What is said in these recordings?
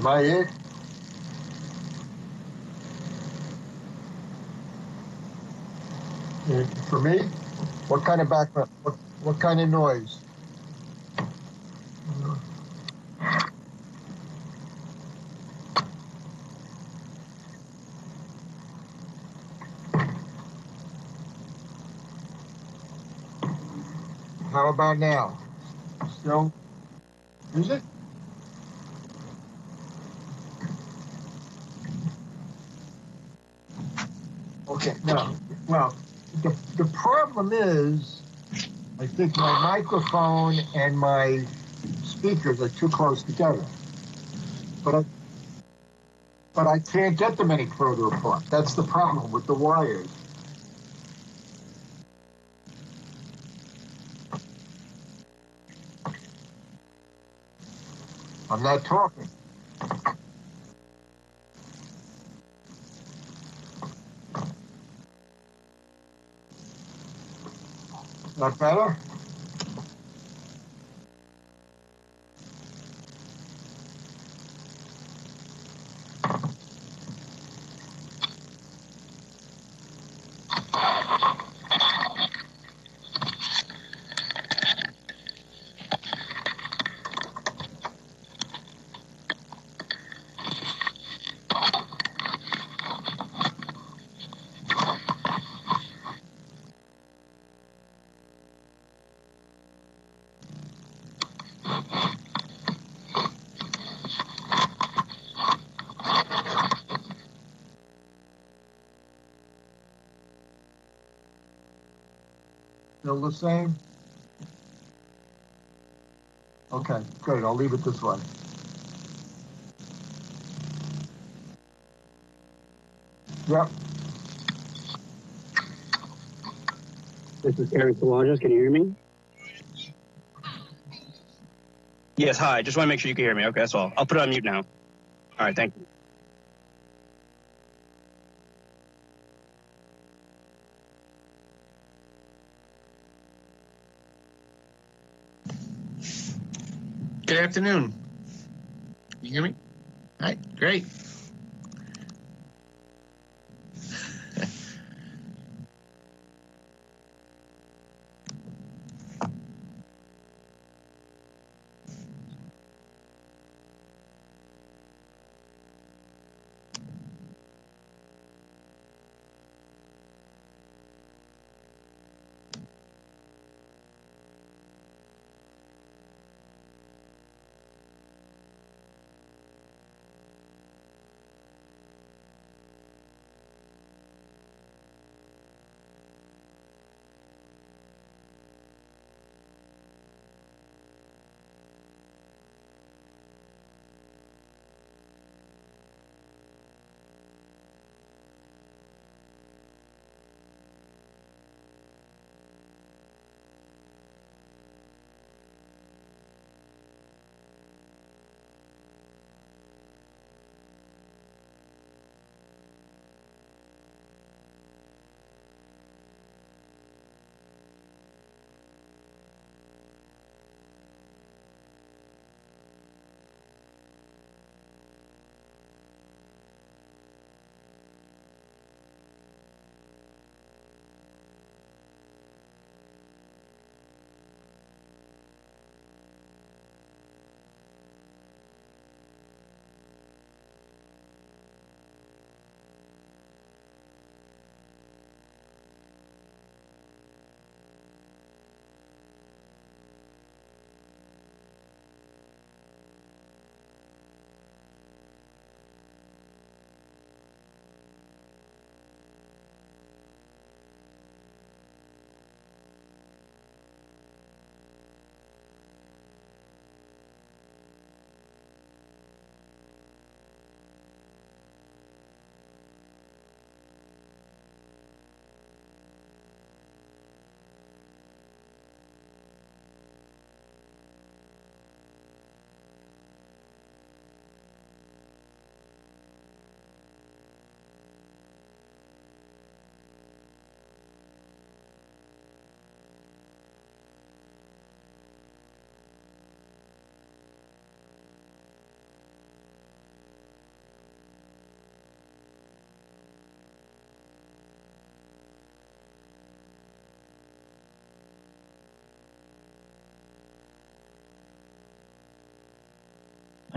I it? For me? What kind of background? What kind of noise? How about now? Still? Is it? Okay, no. Well, the problem is, I think my microphone and my speakers are too close together. But I can't get them any further apart. That's the problem with the wires. I'm not talking. Not better? Still the same? Okay, good. I'll leave it this way. Yep. This is Eric Pelagios. Can you hear me? Yes, hi. Just want to make sure you can hear me. Okay, that's all. I'll put it on mute now. All right, thank you. Good afternoon. You hear me? All right, great.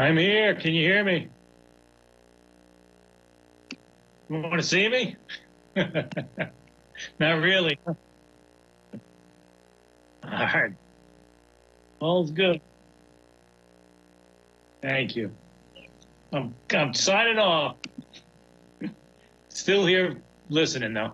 I'm here. Can you hear me? You want to see me? Not really. All right. All's good. Thank you. I'm signing off. Still here listening though.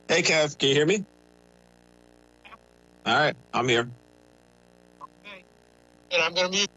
Hey, Kev, can you hear me? All right, I'm here. Okay. And I'm going to mute.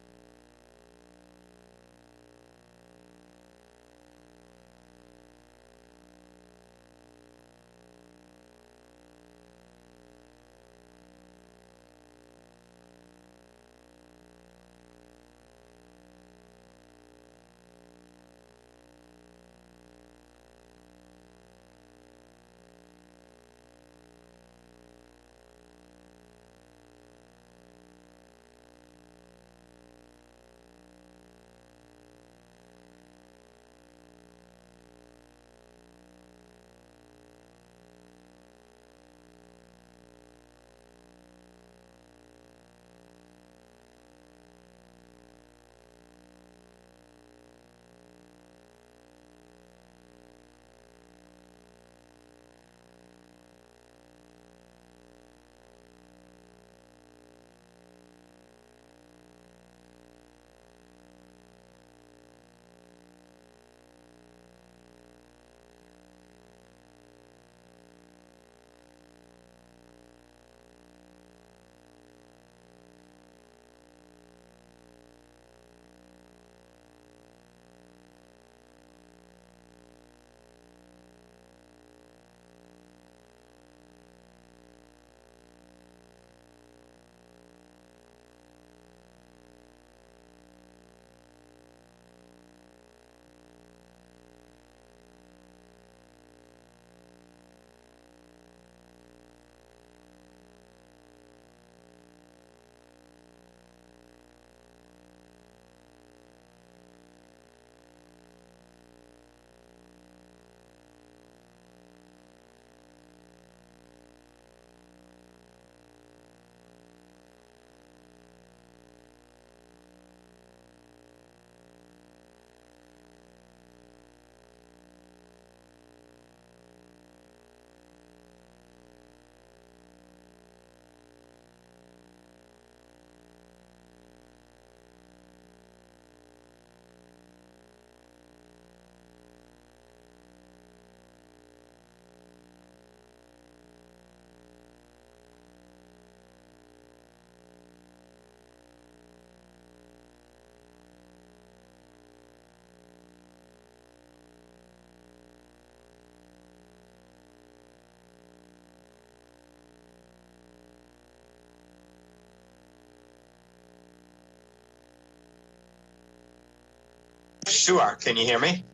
Sure. Can you hear me?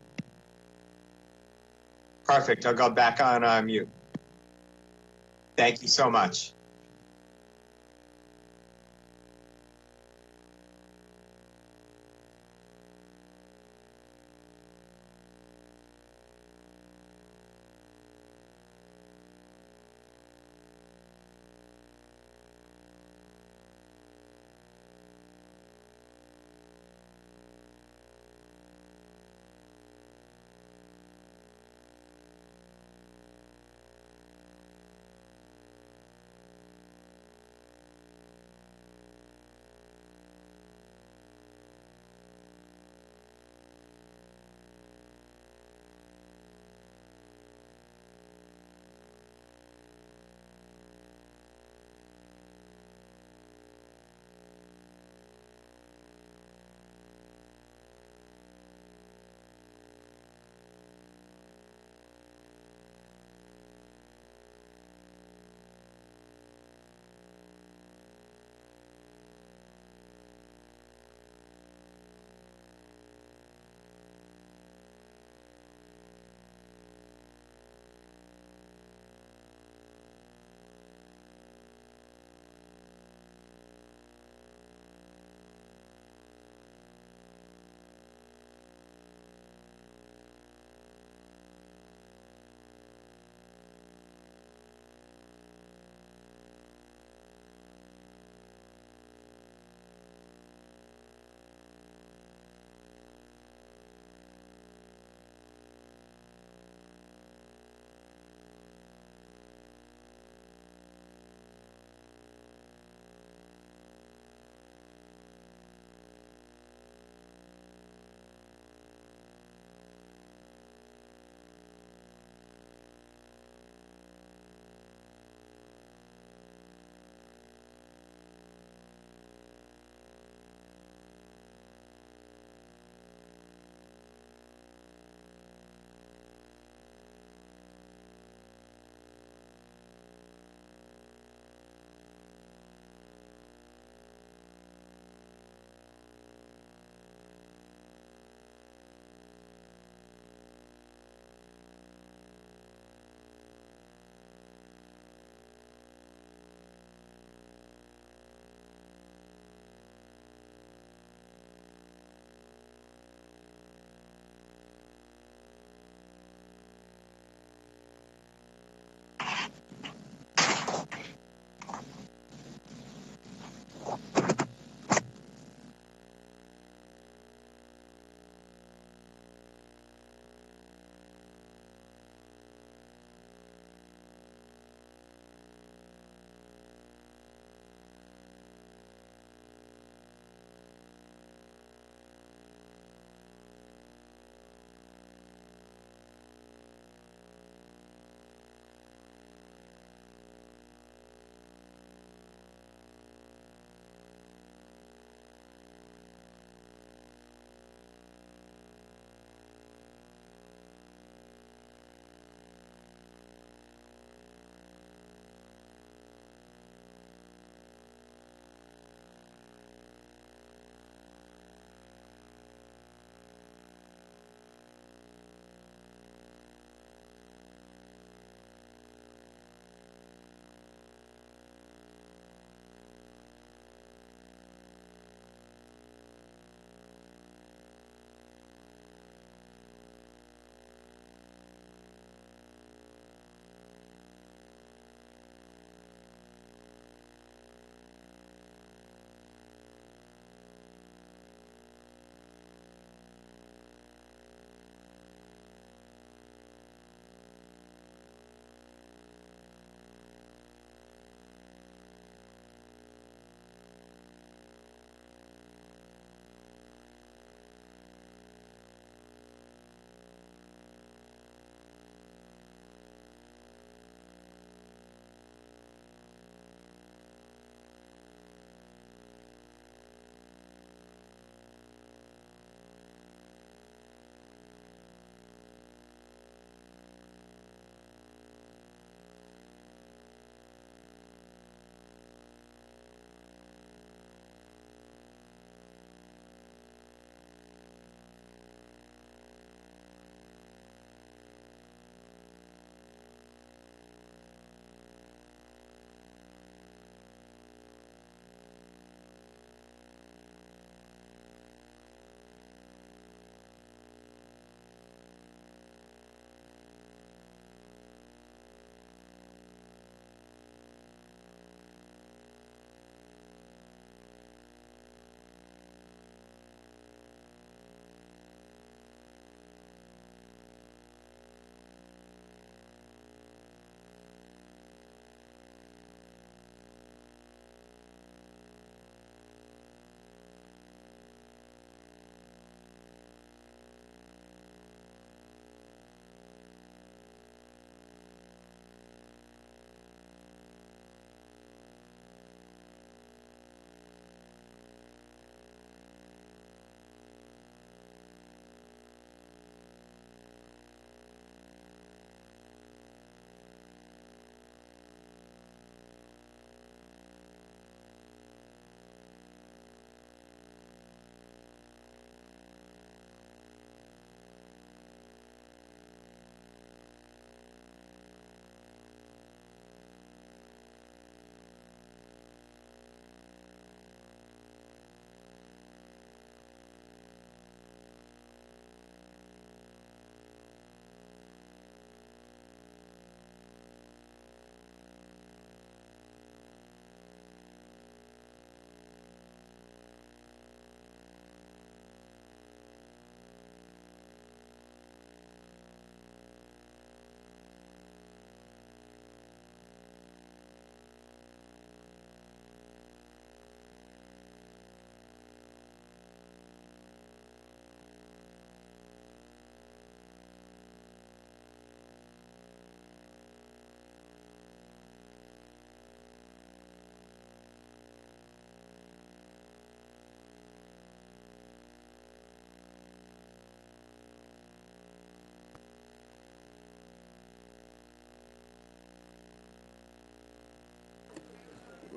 Perfect. I'll go back on mute. Thank you so much.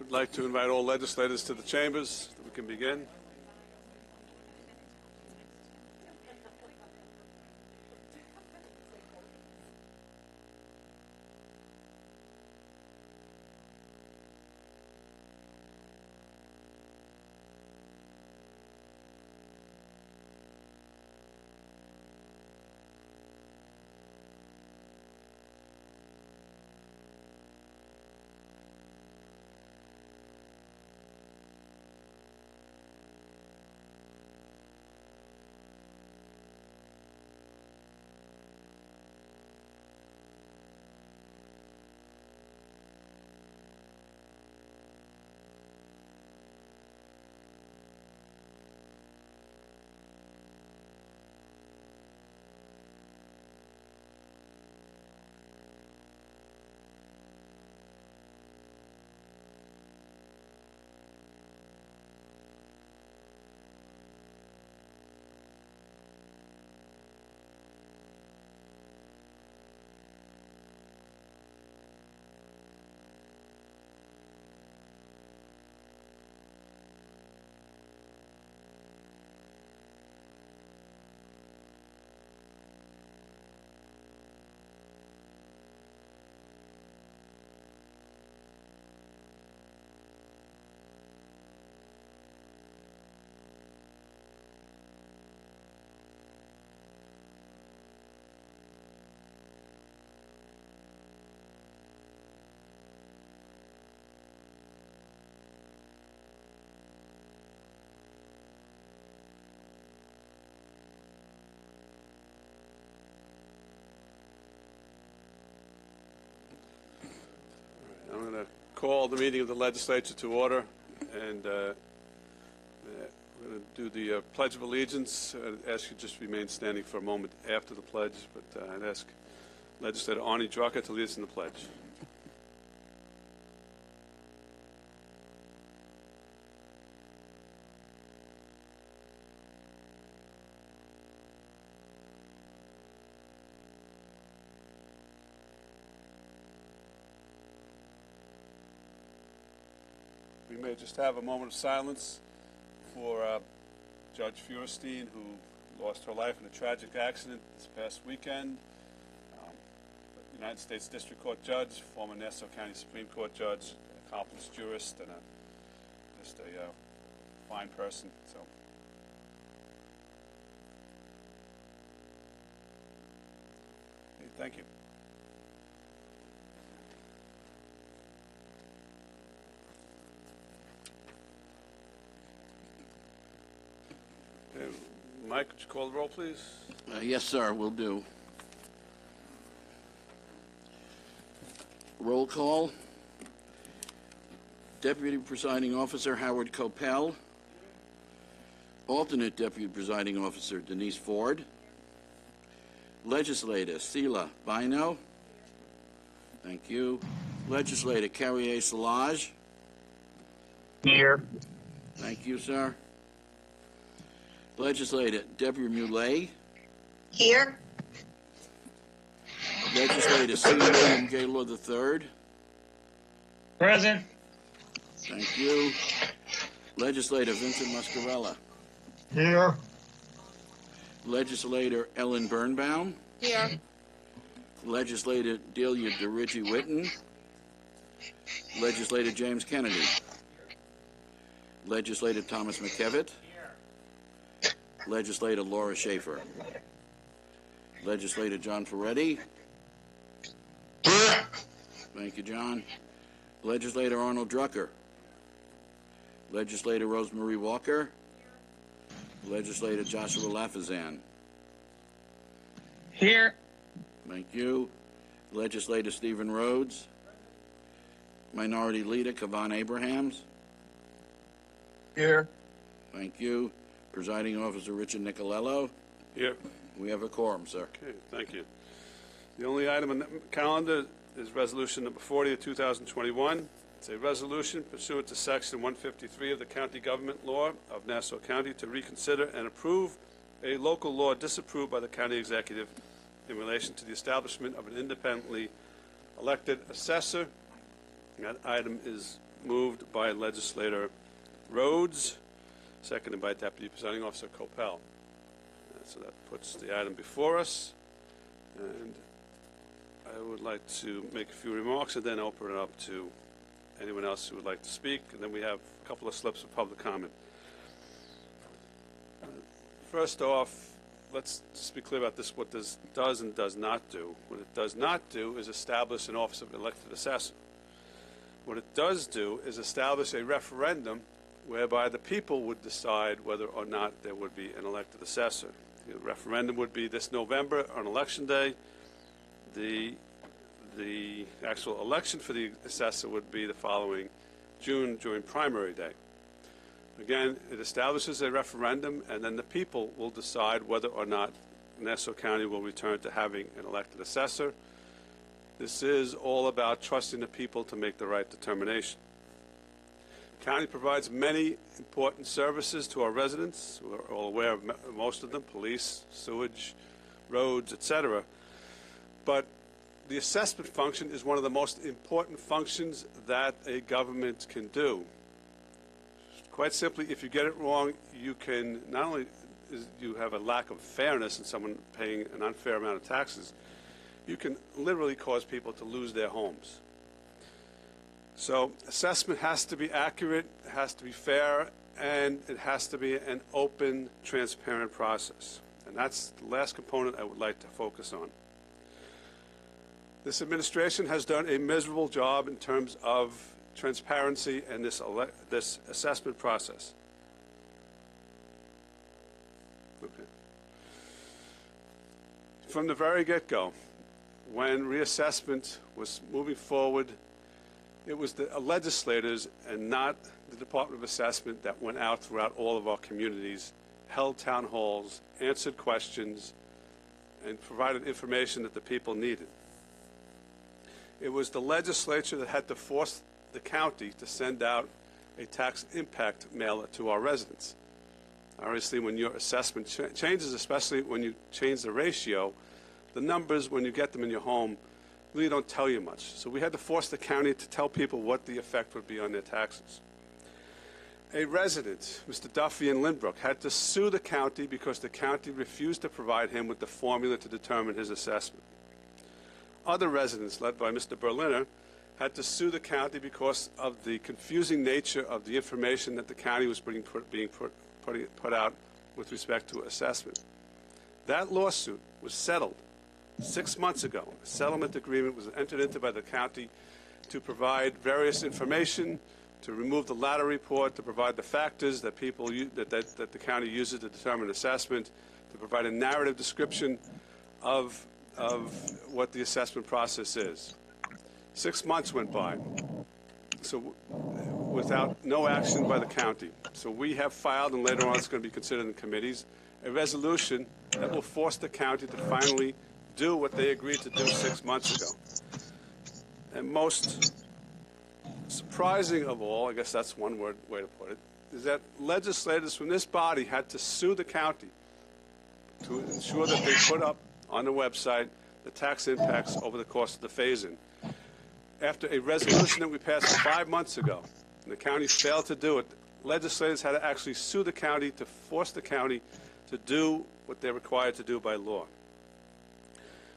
would like to invite all legislators to the chambers. We can begin. I'm going to call the meeting of the legislature to order, and we're going to do the Pledge of Allegiance. I'd ask you just remain standing for a moment after the pledge, but I'd ask Legislator Arnie Drucker to lead us in the pledge. We may just have a moment of silence for Judge Feuerstein, who lost her life in a tragic accident this past weekend. United States District Court judge, former Nassau County Supreme Court judge, accomplished jurist, and just a fine person. So, okay, thank you. Mike, would you call the roll, please? Yes, sir, will do. Roll call. Deputy Presiding Officer Howard Coppell. Alternate Deputy Presiding Officer Denise Ford. Legislator Sela Bino. Thank you. Legislator Carrier Salage. Here. Thank you, sir. Legislator Deborah Muley. Here. Legislator C. William Gaylord III. Present. Thank you. Legislator Vincent Muscarella. Here. Legislator Ellen Birnbaum. Here. Legislator Delia DeRicci Witten. Legislator James Kennedy. Legislator Thomas McKevitt. Legislator Laura Schaefer. Legislator John Ferretti. Thank you, John. Legislator Arnold Drucker. Legislator Rosemarie Walker. Legislator Joshua Lafazan. Here. Thank you. Legislator Stephen Rhodes. Minority Leader Kavan Abrahams. Here. Thank you. Presiding Officer Richard Nicolello. Here. We have a quorum, sir. Okay, thank you. The only item on the calendar is Resolution Number 40 of 2021. It's a resolution pursuant to Section 153 of the County Government Law of Nassau County to reconsider and approve a local law disapproved by the County Executive in relation to the establishment of an independently elected assessor. That item is moved by Legislator Rhodes, seconded by Deputy Presiding Officer Coppell. So that puts the item before us, and I would like to make a few remarks and then open it up to anyone else who would like to speak, and then we have a couple of slips of public comment. First off, let's just be clear about this, what this does and does not do. What it does not do is establish an office of elected assessor. What it does do is establish a referendum whereby the people would decide whether or not there would be an elected assessor. The referendum would be this November on Election Day. The actual election for the assessor would be the following June during primary day. Again, it establishes a referendum, and then the people will decide whether or not Nassau County will return to having an elected assessor. This is all about trusting the people to make the right determination. The county provides many important services to our residents. We're all aware of most of them: police, sewage, roads, etc. But the assessment function is one of the most important functions that a government can do. Quite simply, if you get it wrong, you can not only you have a lack of fairness in someone paying an unfair amount of taxes, you can literally cause people to lose their homes. So assessment has to be accurate, it has to be fair, and it has to be an open, transparent process. And that's the last component I would like to focus on. This administration has done a miserable job in terms of transparency in this assessment process. Okay. From the very get-go, when reassessment was moving forward, it was the legislators and not the Department of Assessment that went out throughout all of our communities, held town halls, answered questions, and provided information that the people needed. It was the legislature that had to force the county to send out a tax impact mailer to our residents. Obviously, when your assessment changes, especially when you change the ratio, the numbers, when you get them in your home, really don't tell you much. So we had to force the county to tell people what the effect would be on their taxes. A resident, Mr. Duffy in Lynbrook, had to sue the county because the county refused to provide him with the formula to determine his assessment. Other residents, led by Mr. Berliner, had to sue the county because of the confusing nature of the information that the county was being put out with respect to assessment. That lawsuit was settled 6 months ago. A settlement agreement was entered into by the county to provide various information, to remove the ladder report, to provide the factors that that the county uses to determine assessment, to provide a narrative description of what the assessment process is. 6 months went by, so without no action by the county. So we have filed, and later on it's going to be considered in committees, a resolution that will force the county to finally do what they agreed to do 6 months ago. And most surprising of all, I guess that's one way to put it, is that legislators from this body had to sue the county to ensure that they put up on the website the tax impacts over the course of the phase-in. After a resolution that we passed 5 months ago, and the county failed to do it, legislators had to actually sue the county to force the county to do what they're required to do by law.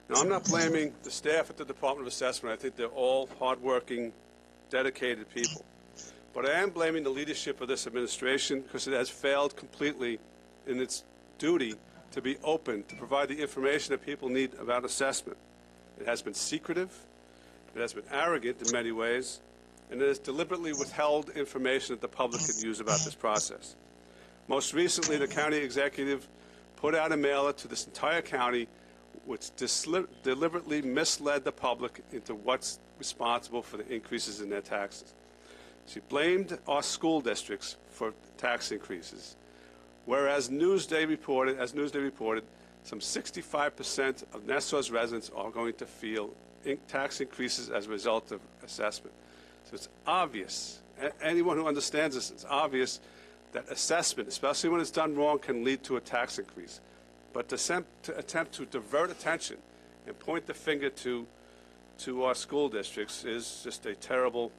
Now, I'm not blaming the staff at the Department of Assessment. I think they're all hardworking, dedicated people. But I am blaming the leadership of this administration because it has failed completely in its duty to be open, to provide the information that people need about assessment. It has been secretive, it has been arrogant in many ways, and it has deliberately withheld information that the public could use about this process. Most recently, the county executive put out a mailer to this entire county which deliberately misled the public into what's responsible for the increases in their taxes. She blamed our school districts for tax increases, whereas Newsday reported, some 65% of Nassau's residents are going to feel tax increases as a result of assessment. So it's obvious, anyone who understands this, it's obvious that assessment, especially when it's done wrong, can lead to a tax increase. But to attempt to divert attention and point the finger to our school districts is just a terrible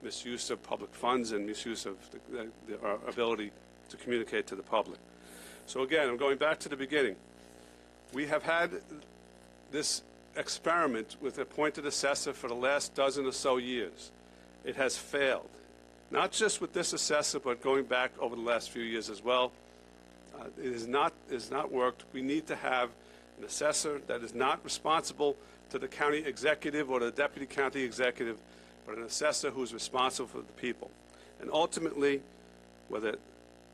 misuse of public funds and misuse of our ability to communicate to the public. So again, I'm going back to the beginning. We have had this experiment with appointed assessor for the last dozen or so years. It has failed, not just with this assessor, but going back over the last few years as well. It has not worked. We need to have an assessor that is not responsible to the county executive or the deputy county executive, but an assessor who's responsible for the people. And ultimately, whether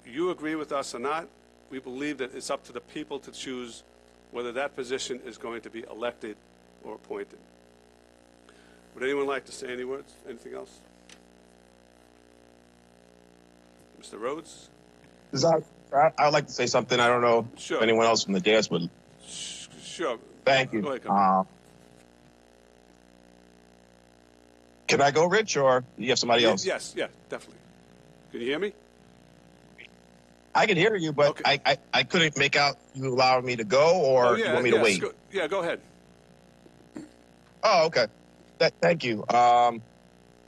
you agree with us or not, we believe that it's up to the people to choose whether that position is going to be elected or appointed. Would anyone like to say any words? Anything else? Mr. Rhodes? I would like to say something. I don't know Sure. if anyone else from the dais would. Sure. Thank you. Go ahead, Councilman. Can I go, Rich, or do you have somebody else? Yes, definitely. Can you hear me? I can hear you, but Okay. I couldn't make out you allowing me to go, or you want me to wait? Go ahead. Oh, okay. Thank you.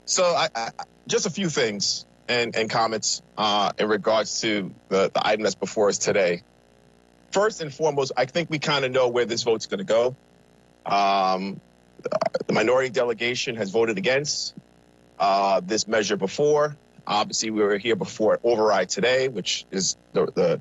So I just a few things and comments in regards to the item that's before us today. First and foremost, I think we kind of know where this vote's going to go. The minority delegation has voted against this measure before. Obviously, we were here before an override today, which is the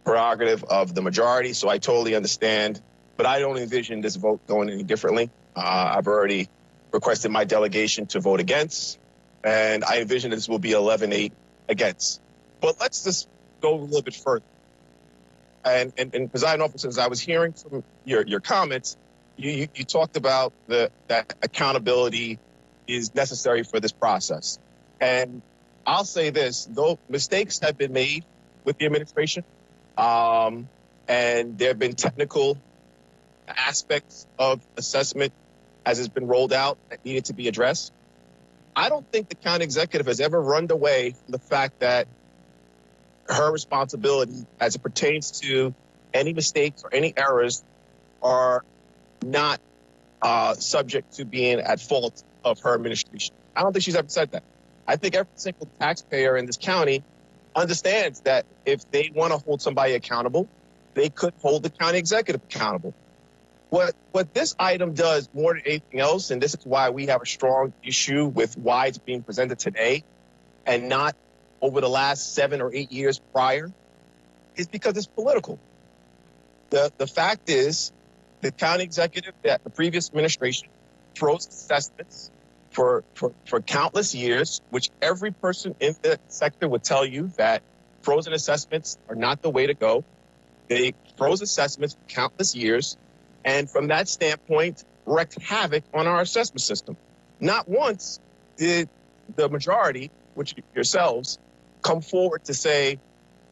prerogative of the majority. So I totally understand, but I don't envision this vote going any differently. I've already requested my delegation to vote against, and I envision this will be 11-8 against. But let's just go a little bit further. And presiding officer, as I was hearing from your comments, you talked about that accountability is necessary for this process. And I'll say this, though mistakes have been made with the administration, and there have been technical aspects of assessment as it's been rolled out that needed to be addressed. I don't think the county executive has ever run away from the fact that her responsibility as it pertains to any mistakes or any errors are not subject to being at fault of her administration. I don't think she's ever said that. I think every single taxpayer in this county understands that if they want to hold somebody accountable, they could hold the county executive accountable. What this item does more than anything else, and this is why we have a strong issue with why it's being presented today and not over the last 7 or 8 years prior, is because it's political. The fact is, the county executive, that the previous administration froze assessments for countless years, which every person in the sector would tell you that frozen assessments are not the way to go. They froze assessments for countless years, and from that standpoint, wreaked havoc on our assessment system. Not once did the majority, which yourselves, come forward to say,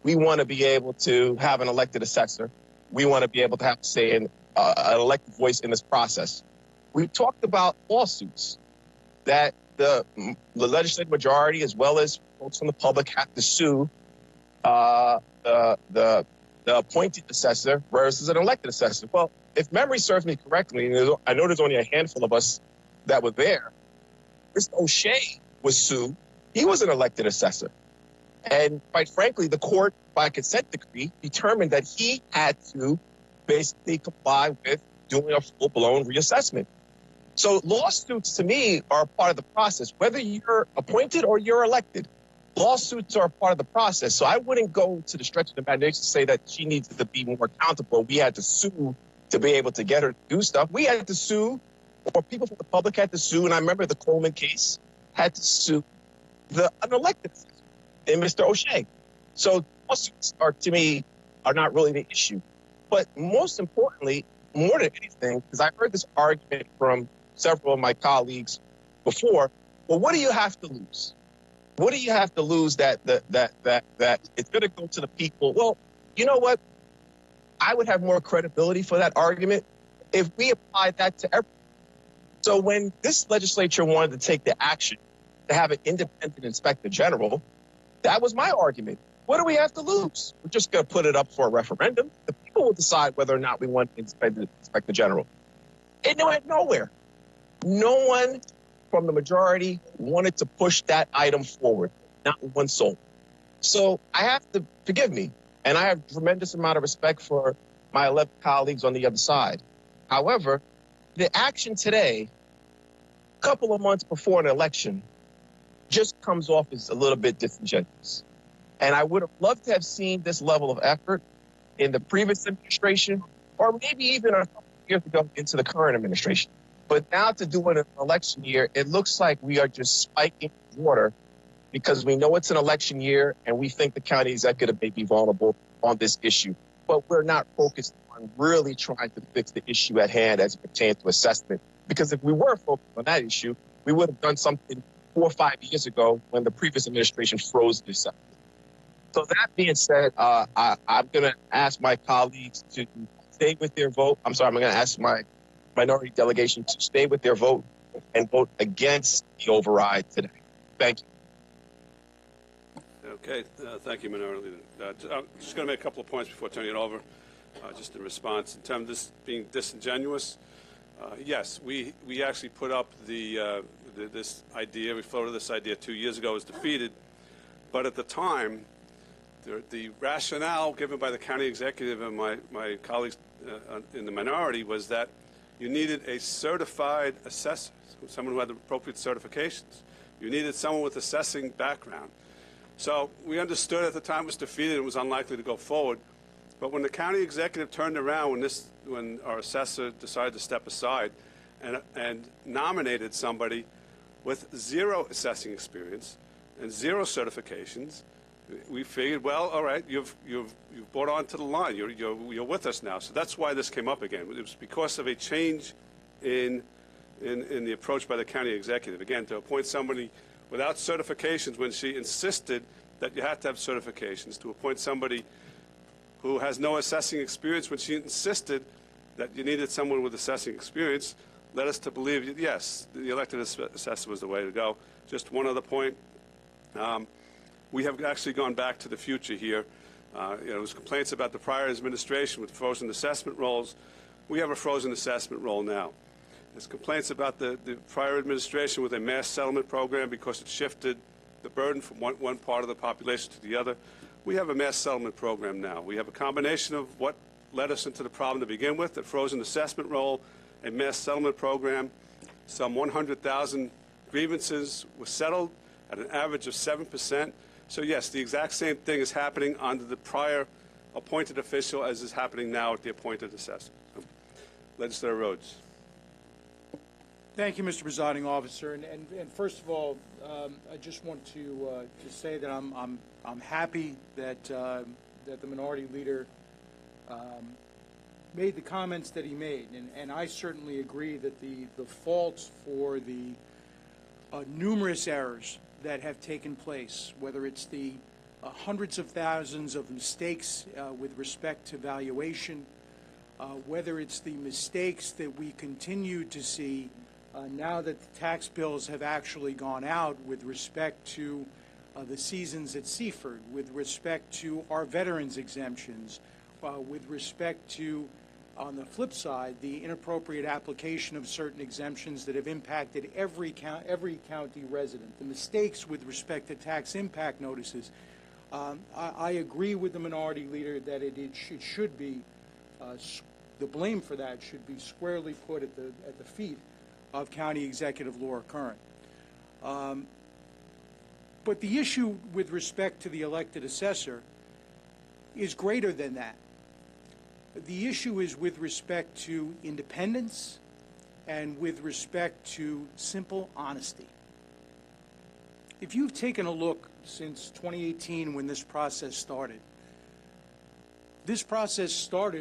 we want to be able to have an elected assessor. We want to be able to have, say, an elected voice in this process. We talked about lawsuits that the legislative majority, as well as folks from the public, have to sue the appointed assessor versus an elected assessor. Well, if memory serves me correctly, and I know there's only a handful of us that were there, Mr. O'Shea was sued. He was an elected assessor. And quite frankly, the court, by consent decree, determined that he had to basically comply with doing a full-blown reassessment. So lawsuits, to me, are a part of the process, whether you're appointed or you're elected. Lawsuits are a part of the process. So I wouldn't go to the stretch of the imagination to say that she needs to be more accountable. We had to sue to be able to get her to do stuff. We had to sue, or people from the public had to sue, and I remember the Coleman case had to sue the unelected assessor, and Mr. O'Shea. So lawsuits are, to me, are not really the issue. But most importantly, more than anything, because I've heard this argument from several of my colleagues before, well, what do you have to lose? What do you have to lose that it's going to go to the people? Well, you know what? I would have more credibility for that argument if we applied that to everyone. So when this legislature wanted to take the action to have an independent inspector general, that was my argument. What do we have to lose? We're just going to put it up for a referendum. The people will decide whether or not we want an inspector general. It went nowhere. No one from the majority wanted to push that item forward, not one soul. So I have to forgive me, and I have a tremendous amount of respect for my 11 colleagues on the other side. However, the action today, a couple of months before an election, just comes off as a little bit disingenuous. And I would have loved to have seen this level of effort in the previous administration, or maybe even a couple of years ago into the current administration. But now to do it in an election year, it looks like we are just spiking water because we know it's an election year and we think the county executive may be vulnerable on this issue. But we're not focused on really trying to fix the issue at hand as it pertains to assessment. Because if we were focused on that issue, we would have done something 4 or 5 years ago when the previous administration froze the assessment. So that being said, I'm going to ask my colleagues to stay with their vote. I'm going to ask my minority delegation to stay with their vote and vote against the override today. Thank you. Okay, thank you, Minority Leader. I'm just going to make a couple of points before turning it over, just in response. In terms of this being disingenuous, yes, we actually put up this idea, we floated this idea 2 years ago, it was defeated, but at the time, the rationale given by the county executive and my colleagues in the minority was that you needed a certified assessor, someone who had the appropriate certifications. You needed someone with assessing background. So we understood at the time it was defeated and was unlikely to go forward. But when the county executive turned around, when our assessor decided to step aside and nominated somebody with 0 assessing experience and 0 certifications, we figured, well, all right, you've brought onto the line. You're with us now. So that's why this came up again. It was because of a change in the approach by the county executive. Again, to appoint somebody without certifications when she insisted that you had to have certifications, to appoint somebody who has no assessing experience when she insisted that you needed someone with assessing experience, led us to believe that, yes, the elected assessor was the way to go. Just one other point. We have actually gone back to the future here. There was complaints about the prior administration with frozen assessment rolls. We have a frozen assessment roll now. There's complaints about the prior administration with a mass settlement program because it shifted the burden from one part of the population to the other. We have a mass settlement program now. We have a combination of what led us into the problem to begin with, the frozen assessment roll, a mass settlement program. Some 100,000 grievances were settled at an average of 7%. So yes, the exact same thing is happening under the prior appointed official as is happening now at the appointed assessor. Legislator Rhodes. Thank you, Mr. Presiding Officer. And first of all, I just want to say that I'm happy that that the minority leader made the comments that he made, and I certainly agree that the faults for the numerous errors that have taken place, whether it's the hundreds of thousands of mistakes with respect to valuation, whether it's the mistakes that we continue to see now that the tax bills have actually gone out with respect to the seasons at Seaford, with respect to our veterans exemptions, with respect to, on the flip side, the inappropriate application of certain exemptions that have impacted every county resident, the mistakes with respect to tax impact notices. I agree with the minority leader that it should be, the blame for that should be squarely put at the feet of County Executive Laura Curran. But the issue with respect to the elected assessor is greater than that. The issue is with respect to independence and with respect to simple honesty. If you've taken a look since 2018 when this process started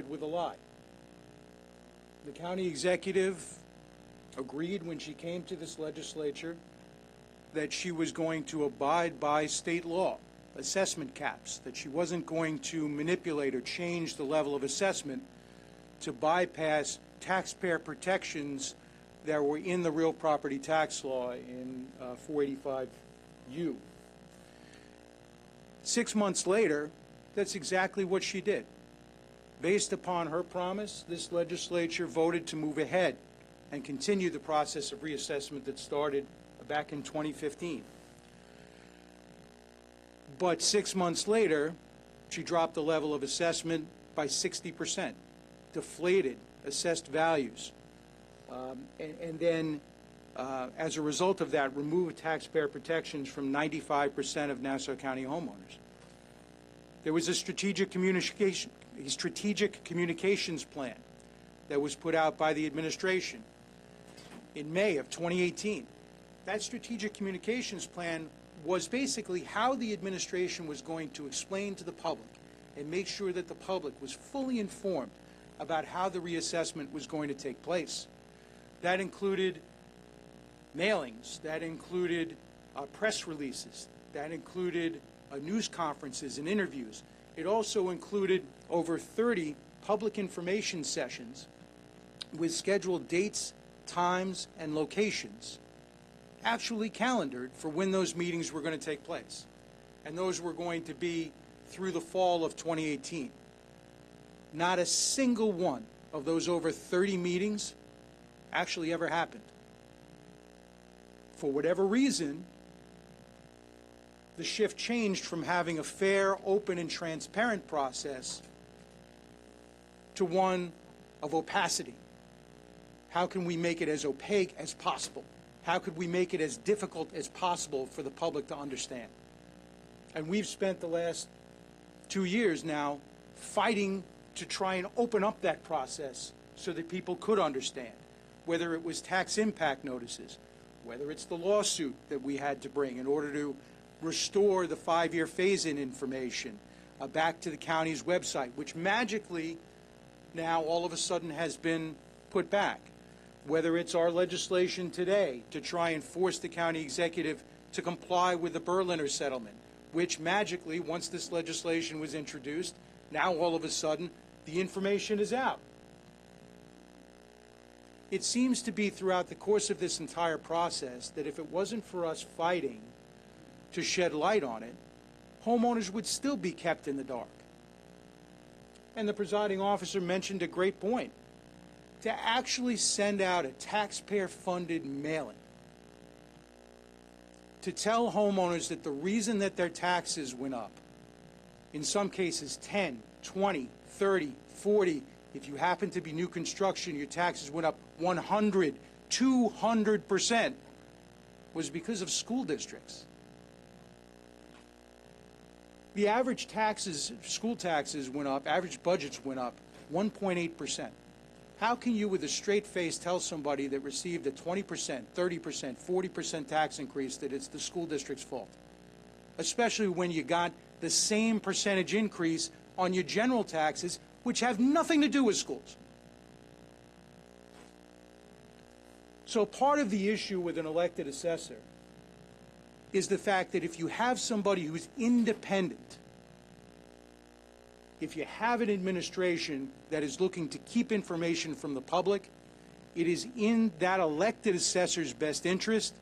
with a lie. The county executive agreed when she came to this legislature that she was going to abide by state law, assessment caps, that she wasn't going to manipulate or change the level of assessment to bypass taxpayer protections that were in the real property tax law in 485U. 6 months later, that's exactly what she did. Based upon her promise, this legislature voted to move ahead and continue the process of reassessment that started back in 2015. But 6 months later, she dropped the level of assessment by 60%, deflated assessed values, and then, as a result of that, removed taxpayer protections from 95% of Nassau County homeowners. There was a strategic communications plan that was put out by the administration in May of 2018. That strategic communications plan was basically how the administration was going to explain to the public and make sure that the public was fully informed about how the reassessment was going to take place. That included mailings, that included press releases, that included news conferences and interviews. It also included over 30 public information sessions with scheduled dates, times, and locations actually calendared for when those meetings were going to take place. And those were going to be through the fall of 2018. Not a single one of those over 30 meetings actually ever happened. For whatever reason, the shift changed from having a fair, open, and transparent process to one of opacity. How can we make it as opaque as possible? How could we make it as difficult as possible for the public to understand? And we've spent the last 2 years now fighting to try and open up that process so that people could understand, whether it was tax impact notices, whether it's the lawsuit that we had to bring in order to restore the 5-year phase-in information back to the county's website, which magically now all of a sudden has been put back. Whether it's our legislation today to try and force the county executive to comply with the Berliner settlement, which magically, once this legislation was introduced, now all of a sudden the information is out. It seems to be throughout the course of this entire process that if it wasn't for us fighting to shed light on it, homeowners would still be kept in the dark. And the presiding officer mentioned a great point. To actually send out a taxpayer-funded mailing to tell homeowners that the reason that their taxes went up, in some cases 10, 20, 30, 40, if you happen to be new construction, your taxes went up 100, 200%, was because of school districts. The average taxes, school taxes went up, average budgets went up 1.8%. How can you with a straight face tell somebody that received a 20%, 30%, 40% tax increase that it's the school district's fault? Especially when you got the same percentage increase on your general taxes, which have nothing to do with schools. So part of the issue with an elected assessor is the fact that if you have somebody who's independent, if you have an administration that is looking to keep information from the public, it is in that elected assessor's best interest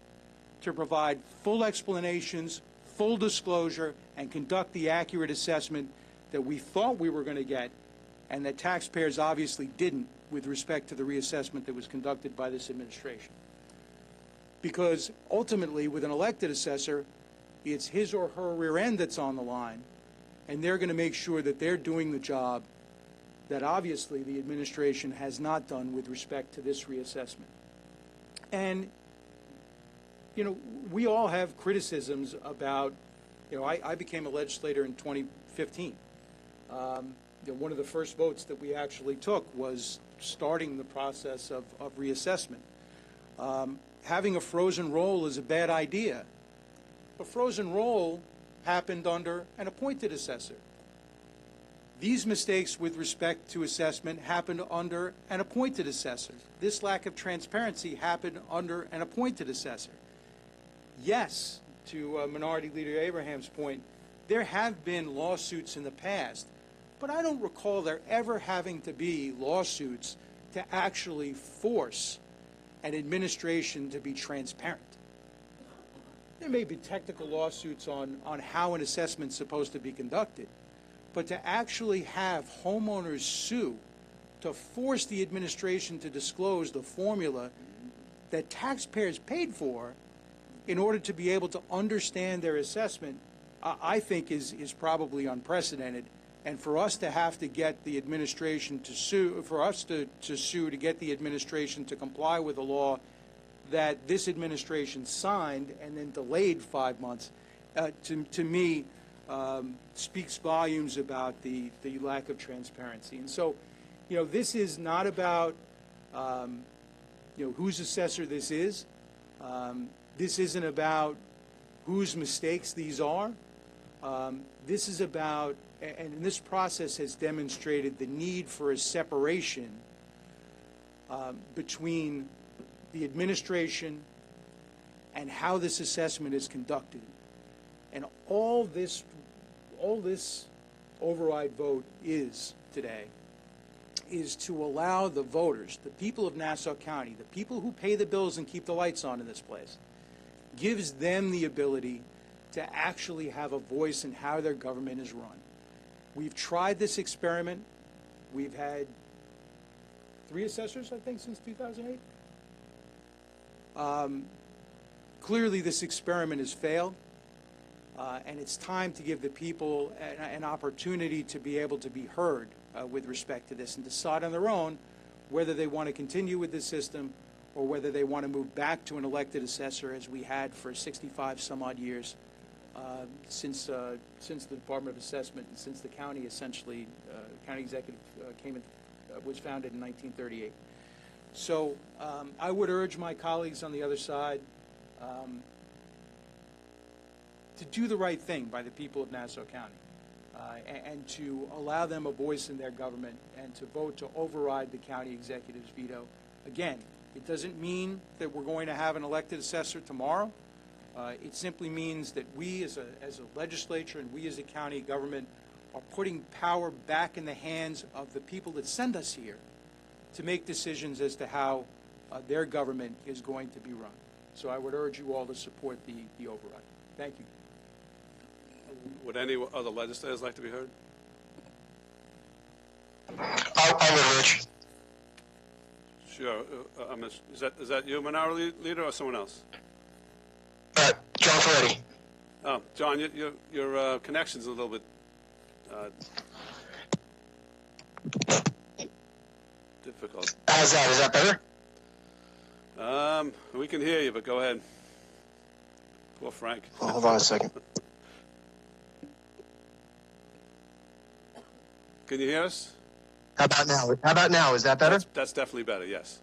to provide full explanations, full disclosure, and conduct the accurate assessment that we thought we were going to get and that taxpayers obviously didn't with respect to the reassessment that was conducted by this administration. Because ultimately, with an elected assessor, it's his or her rear end that's on the line, and they're going to make sure that they're doing the job that obviously the administration has not done with respect to this reassessment. And, you know, we all have criticisms about, you know, I became a legislator in 2015. You know, one of the first votes that we actually took was starting the process of reassessment. Having a frozen roll is a bad idea. A frozen roll happened under an appointed assessor. These mistakes with respect to assessment happened under an appointed assessor. This lack of transparency happened under an appointed assessor. Yes, to Minority Leader Abraham's point, there have been lawsuits in the past, but I don't recall there ever having to be lawsuits to actually force an administration to be transparent. There may be technical lawsuits on how an assessment's supposed to be conducted, but to actually have homeowners sue to force the administration to disclose the formula that taxpayers paid for in order to be able to understand their assessment, I think is probably unprecedented. And for us to have to get the administration to sue, for us to sue to get the administration to comply with a law that this administration signed and then delayed 5 months, to me, speaks volumes about the lack of transparency. And so, this is not about, whose assessor this is. This isn't about whose mistakes these are. This is about, and this process has demonstrated the need for a separation between the administration and how this assessment is conducted. And all this override vote is today is to allow the voters, the people of Nassau County, the people who pay the bills and keep the lights on in this place, gives them the ability to actually have a voice in how their government is run. We've tried this experiment. We've had 3 assessors, I think, since 2008. Clearly, this experiment has failed, and it's time to give the people an opportunity to be able to be heard with respect to this and decide on their own whether they want to continue with this system or whether they want to move back to an elected assessor as we had for 65 some odd years since the Department of Assessment and since the county essentially, county executive was founded in 1938. So I would urge my colleagues on the other side to do the right thing by the people of Nassau County and to allow them a voice in their government and to vote to override the county executive's veto. Again, it doesn't mean that we're going to have an elected assessor tomorrow. It simply means that we as a legislature and we as a county government are putting power back in the hands of the people that send us here to make decisions as to how their government is going to be run. So I would urge you all to support the override. Thank you. Would any other legislators like to be heard? I would urge. Sure. Is that you, Minority Leader, or someone else? John Ferretti. Oh, John, your connection's a little bit difficult. How's that? Is that better? We can hear you, but go ahead. Poor Frank. Oh, hold on a second. Can you hear us? How about now? How about now? Is that better? That's definitely better, yes.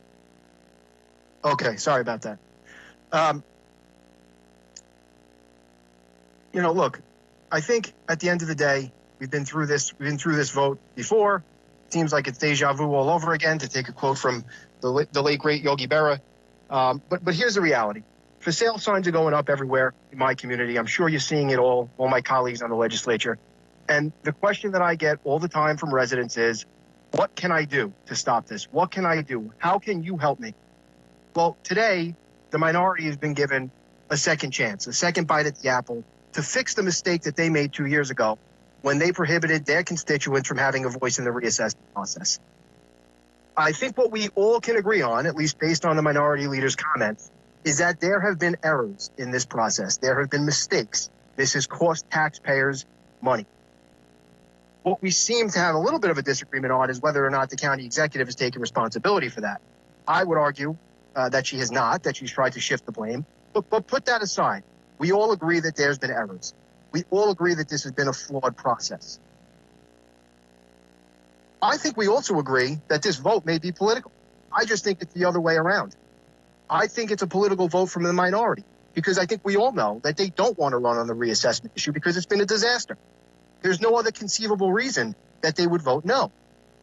Okay, sorry about that. Look, I think at the end of the day, we've been through this vote before. It seems like it's deja vu all over again, to take a quote from the late great Yogi Berra. But here's the reality. For sale signs are going up everywhere in my community. I'm sure you're seeing it all my colleagues on the legislature. And the question that I get all the time from residents is, what can I do to stop this? What can I do? How can you help me? Well, today, the minority has been given a second chance, a second bite at the apple to fix the mistake that they made 2 years ago when they prohibited their constituents from having a voice in the reassessment process. I think what we all can agree on, at least based on the minority leader's comments, is that there have been errors in this process. There have been mistakes. This has cost taxpayers money. What we seem to have a little bit of a disagreement on is whether or not the county executive has taken responsibility for that. I would argue that she has not, that she's tried to shift the blame. But put that aside. We all agree that there's been errors. We all agree that this has been a flawed process. I think we also agree that this vote may be political. I just think it's the other way around. I think it's a political vote from the minority because I think we all know that they don't want to run on the reassessment issue because it's been a disaster. There's no other conceivable reason that they would vote no.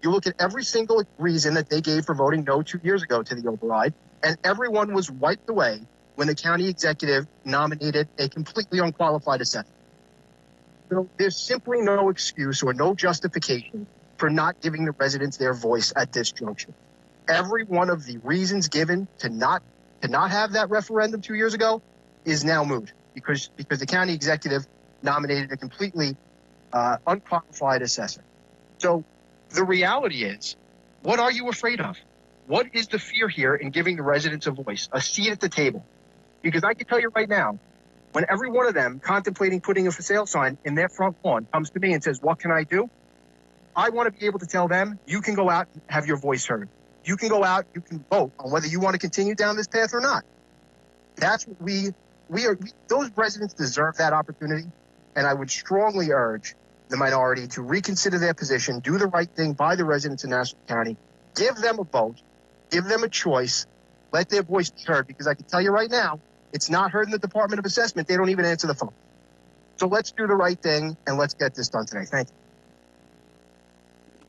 You look at every single reason that they gave for voting no 2 years ago to the override, and everyone was wiped away when the county executive nominated a completely unqualified assessor. So there's simply no excuse or no justification for not giving the residents their voice at this juncture. Every one of the reasons given to not have that referendum 2 years ago is now moot because the county executive nominated a completely unqualified assessor. So the reality is, What are you afraid of? What is the fear here in giving the residents a voice, a seat at the table? Because I can tell you right now, when every one of them contemplating putting a for sale sign in their front lawn comes to me and says, what can I do? I want to be able to tell them, you can go out and have your voice heard. You can go out, you can vote on whether you want to continue down this path or not. That's what those residents deserve that opportunity. And I would strongly urge the minority to reconsider their position, do the right thing by the residents of Nassau County, give them a vote, give them a choice, let their voice be heard. Because I can tell you right now, it's not heard in the Department of Assessment. They don't even answer the phone. So let's do the right thing and let's get this done today. Thank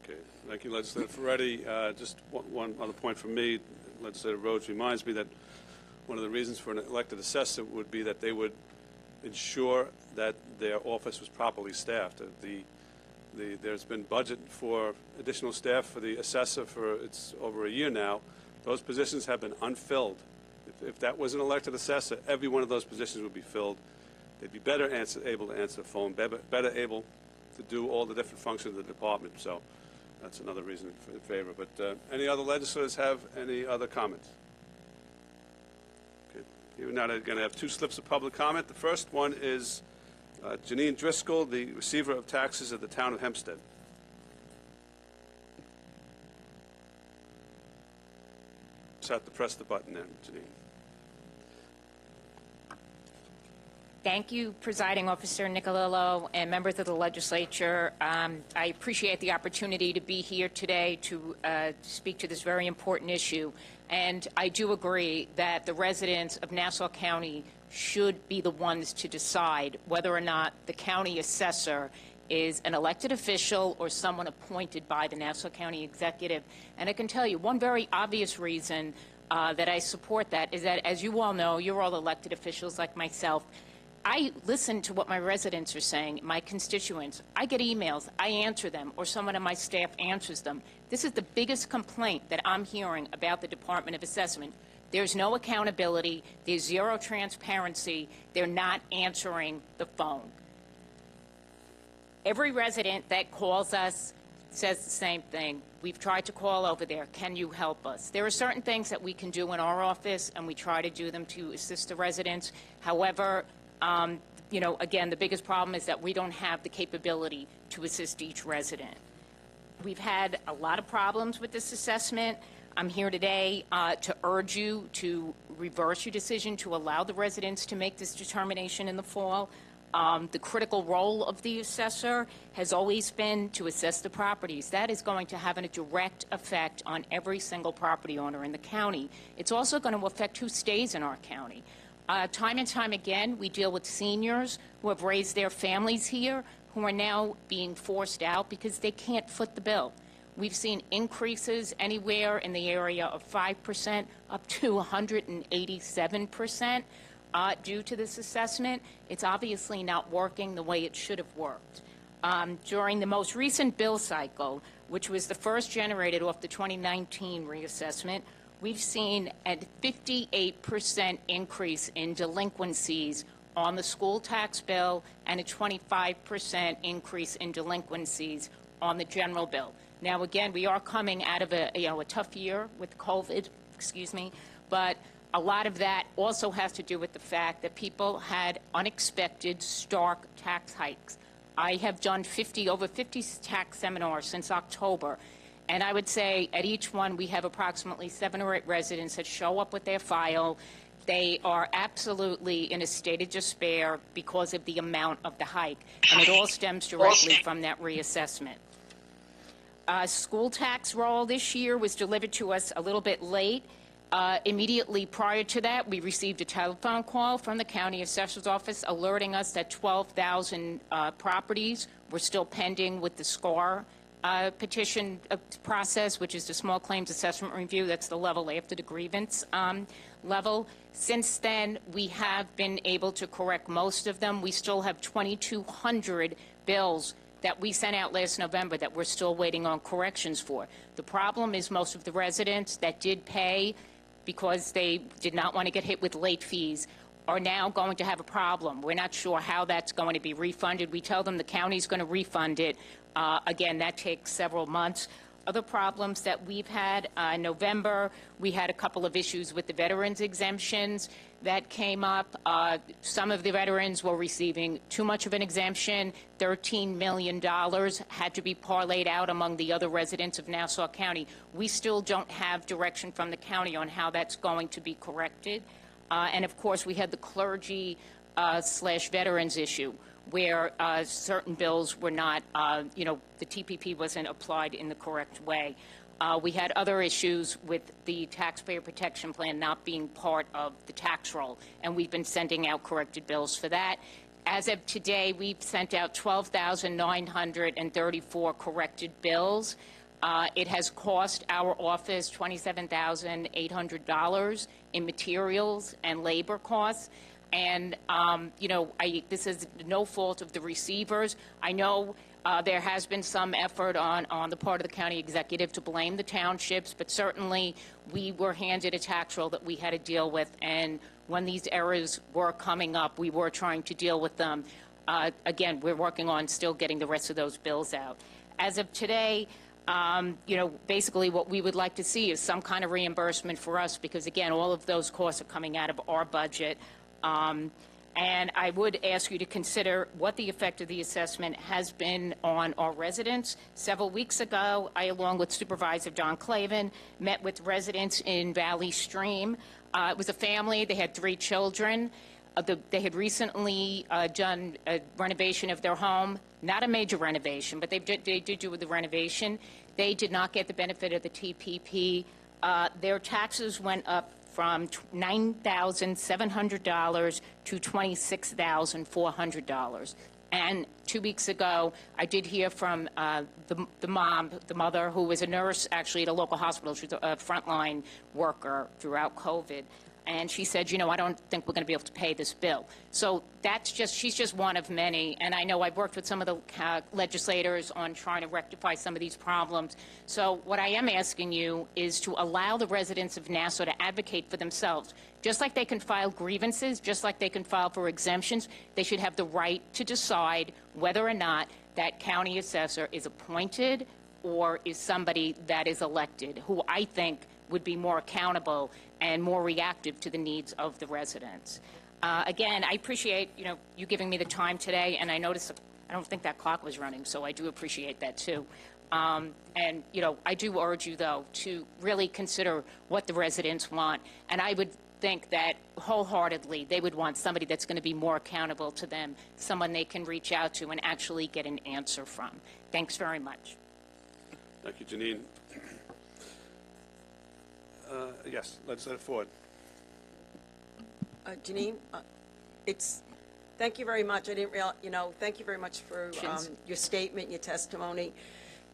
you. Thank you, Legislator Ferretti. Just one other point from me. Legislator Rhodes reminds me that one of the reasons for an elected assessor would be that they would ensure that their office was properly staffed. There's been budget for additional staff for the assessor for it's over a year now. Those positions have been unfilled. If that was an elected assessor, every one of those positions would be filled. They'd be better able to answer the phone, better able to do all the different functions of the department. So that's another reason in favor. But any other legislators have any other comments? Okay. You're now going to have two slips of public comment. The first one is Janine Driscoll, the receiver of taxes of the town of Hempstead. Just have to press the button there, Janine. Thank you, Presiding Officer Nicolillo and members of the legislature. I appreciate the opportunity to be here today to speak to this very important issue. And I do agree that the residents of Nassau County should be the ones to decide whether or not the county assessor is an elected official or someone appointed by the Nassau County Executive. And I can tell you one very obvious reason that I support that is that, as you all know, you're all elected officials like myself. I listen to what my residents are saying, my constituents. I get emails, I answer them, or someone on my staff answers them. This is the biggest complaint that I'm hearing about the Department of Assessment. There's no accountability, there's zero transparency, they're not answering the phone. Every resident that calls us says the same thing. We've tried to call over there, can you help us? There are certain things that we can do in our office, and we try to do them to assist the residents. However, you know, again, the biggest problem is that we don't have the capability to assist each resident. We've had a lot of problems with this assessment. I'm here today to urge you to reverse your decision to allow the residents to make this determination in the fall. The critical role of the assessor has always been to assess the properties. That is going to have a direct effect on every single property owner in the county. It's also going to affect who stays in our county. Time and time again, we deal with seniors who have raised their families here, who are now being forced out because they can't foot the bill. We've seen increases anywhere in the area of 5% up to 187% due to this assessment. It's obviously not working the way it should have worked. During the most recent bill cycle, which was the first generated off the 2019 reassessment, we've seen a 58% increase in delinquencies on the school tax bill and a 25% increase in delinquencies on the general bill. Now, again, we are coming out of a tough year with COVID, but a lot of that also has to do with the fact that people had unexpected, stark tax hikes. I have done over 50 tax seminars since October. And I would say at each one, we have approximately 7 or 8 residents that show up with their file. They are absolutely in a state of despair because of the amount of the hike. And it all stems directly from that reassessment. School tax roll this year was delivered to us a little bit late. Immediately prior to that, we received a telephone call from the county assessor's office alerting us that 12,000 properties were still pending with the SCAR petition process, which is the Small Claims Assessment Review. That's the level after the grievance level. Since then, we have been able to correct most of them. We still have 2,200 bills that we sent out last November that we're still waiting on corrections for. The problem is most of the residents that did pay because they did not want to get hit with late fees are now going to have a problem. We're not sure how that's going to be refunded. We tell them the county's going to refund it. Again, that takes several months. other problems that we've had. In November, we had a couple of issues with the veterans exemptions that came up. Some of the veterans were receiving too much of an exemption. $13 million had to be parlayed out among the other residents of Nassau County. We still don't have direction from the county on how that's going to be corrected. And of course, we had the clergy slash veterans issue, where certain bills were not, the TPP wasn't applied in the correct way. We had other issues with the taxpayer protection plan not being part of the tax roll, and we've been sending out corrected bills for that. As of today, we've sent out 12,934 corrected bills. It has cost our office $27,800 in materials and labor costs. And, this is no fault of the receivers. I know there has been some effort on the part of the county executive to blame the townships, but certainly we were handed a tax roll that we had to deal with. And when these errors were coming up, we were trying to deal with them. Again, we're working on still getting the rest of those bills out. As of today, basically what we would like to see is some kind of reimbursement for us because, again, all of those costs are coming out of our budget. And I would ask you to consider what the effect of the assessment has been on our residents. Several weeks ago, I, along with Supervisor Don Clavin, met with residents in Valley Stream. It was a family. They had 3 children. They had recently done a renovation of their home. Not a major renovation, but they did do the renovation. They did not get the benefit of the TPP. Their taxes went up from $9,700 to $26,400. And 2 weeks ago, I did hear from the mother, who was a nurse actually at a local hospital. She was a frontline worker throughout COVID. And she said, I don't think we're going to be able to pay this bill. So she's just one of many. And I know I've worked with some of the legislators on trying to rectify some of these problems. So what I am asking you is to allow the residents of Nassau to advocate for themselves. Just like they can file grievances, just like they can file for exemptions, they should have the right to decide whether or not that county assessor is appointed or is somebody that is elected, who I think would be more accountable and more reactive to the needs of the residents. Again, I appreciate, you giving me the time today, and I noticed I don't think that clock was running, so I do appreciate that too. And, I do urge you, though, to really consider what the residents want. And I would think that wholeheartedly they would want somebody that's going to be more accountable to them, someone they can reach out to and actually get an answer from. Thanks very much. Thank you, Janine. Yes, Legislator Ford. Janine, thank you very much. I didn't realize, thank you very much for your statement, your testimony.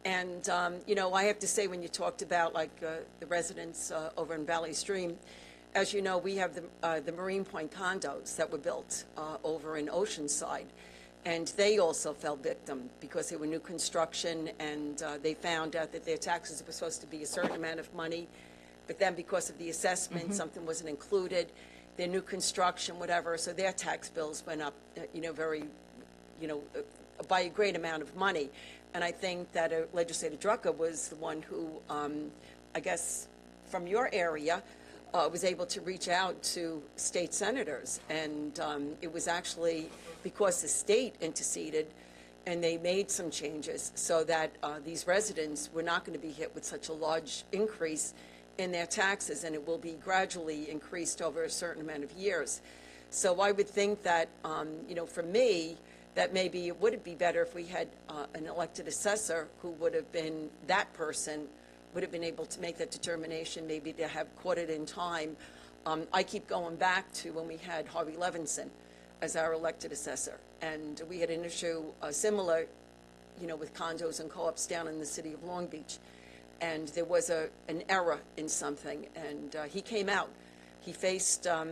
And, I have to say, when you talked about, the residents over in Valley Stream, as you know, we have the Marine Point condos that were built over in Oceanside. And they also fell victim because they were new construction, and they found out that their taxes were supposed to be a certain amount of money. But then because of the assessment, something wasn't included, their new construction, whatever, so their tax bills went up, by a great amount of money. And I think that Legislator Drucker was the one who, I guess, from your area, was able to reach out to state senators. And it was actually because the state interceded and they made some changes so that these residents were not going to be hit with such a large increase in their taxes, and it will be gradually increased over a certain amount of years. So I would think that, for me, that maybe it would be better if we had an elected assessor who would have been, that person would have been able to make that determination, maybe to have caught it in time. I keep going back to when we had Harvey Levinson as our elected assessor, and we had an issue similar, with condos and co-ops down in the city of Long Beach. And there was an error in something, and he came out. He faced a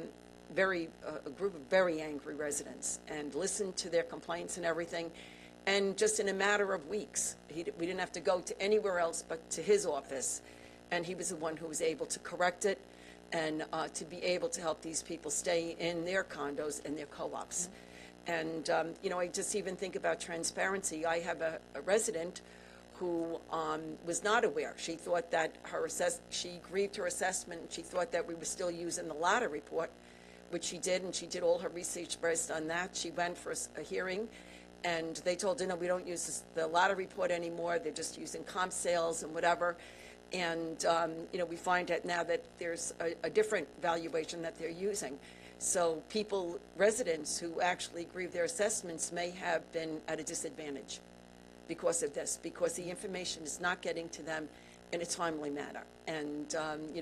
group of very angry residents and listened to their complaints and everything. And just in a matter of weeks, we didn't have to go to anywhere else but to his office. And he was the one who was able to correct it and to be able to help these people stay in their condos and their co-ops. And, I just even think about transparency. I have a resident who was not aware. She thought that she grieved her assessment. She thought that we were still using the latter report, which she did, and she did all her research based on that. She went for a hearing, and they told her, no, we don't use the latter report anymore. They're just using comp sales and whatever. And, we find out now that there's a different valuation that they're using. So residents who actually grieve their assessments may have been at a disadvantage because of this, because the information is not getting to them in a timely manner. And,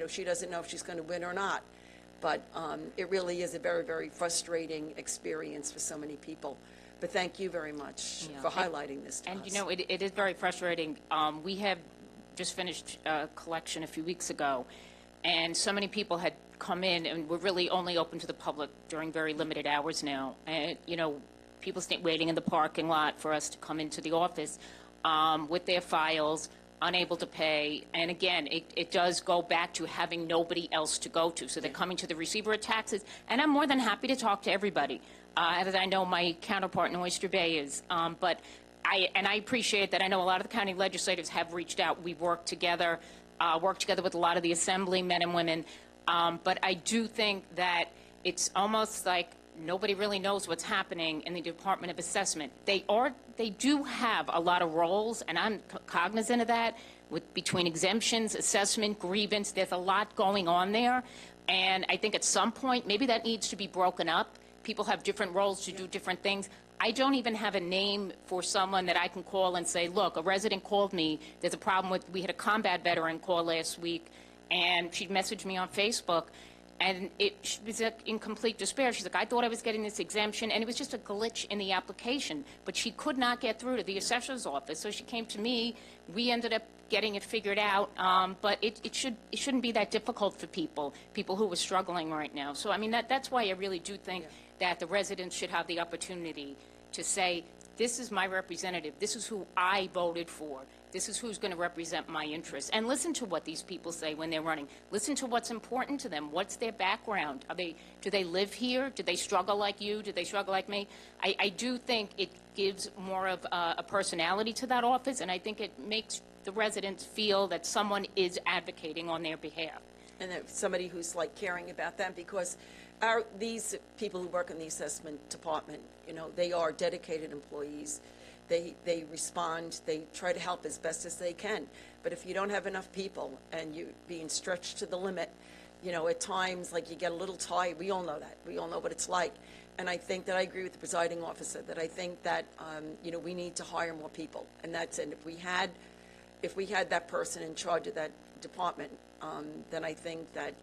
she doesn't know if she's going to win or not. But it really is a very, very frustrating experience for so many people. But thank you very much for highlighting this to us. And, it is very frustrating. We have just finished a collection a few weeks ago, and so many people had come in, and we're really only open to the public during very limited hours now. And, people waiting in the parking lot for us to come into the office with their files, unable to pay. And again, it does go back to having nobody else to go to. So they're coming to the receiver of taxes, and I'm more than happy to talk to everybody, as I know my counterpart in Oyster Bay is. But I appreciate that. I know a lot of the county legislators have reached out. We've worked together with a lot of the assembly men and women. But I do think that it's almost like nobody really knows what's happening in the Department of Assessment. They do have a lot of roles, and I'm cognizant of that, between exemptions, assessment, grievance. There's a lot going on there. And I think at some point, maybe that needs to be broken up. People have different roles to do different things. I don't even have a name for someone that I can call and say, look, a resident called me. There's a problem we had a combat veteran call last week, and she messaged me on Facebook. And she was in complete despair. She's like, I thought I was getting this exemption, and it was just a glitch in the application. But she could not get through to the assessor's office, so she came to me. We ended up getting it figured out, but it shouldn't be that difficult for people who are struggling right now. So, I mean, that's why I really do think that the residents should have the opportunity to say, this is my representative. This is who I voted for. This is who's going to represent my interests. And listen to what these people say when they're running. Listen to what's important to them. What's their background? Do they live here? Do they struggle like you? Do they struggle like me? I do think it gives more of a personality to that office, and I think it makes the residents feel that someone is advocating on their behalf. And that somebody who's caring about them, because these people who work in the assessment department, they are dedicated employees. They respond, they try to help as best as they can. But if you don't have enough people and you're being stretched to the limit, at times, you get a little tired. We all know that. We all know what it's like. And I think that I agree with the presiding officer, that I think that, we need to hire more people. And that's it. If we had that person in charge of that department, then I think that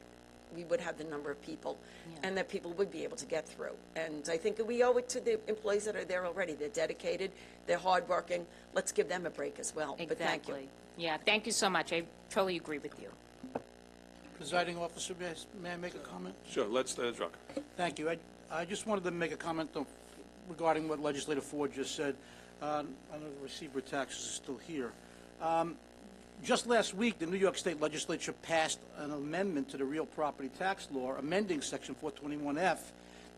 we would have the number of people, and that people would be able to get through. And I think that we owe it to the employees that are there already. They're dedicated, they're hardworking. Let's give them a break as well. Exactly. But thank you. Yeah, thank you so much. I totally agree with you. Presiding officer, may I make a comment? Sure, Legislator Drucker. Thank you. I just wanted to make a comment regarding what Legislator Ford just said. I know the receiver taxes is still here. Just last week, the New York State Legislature passed an amendment to the real property tax law, amending Section 421F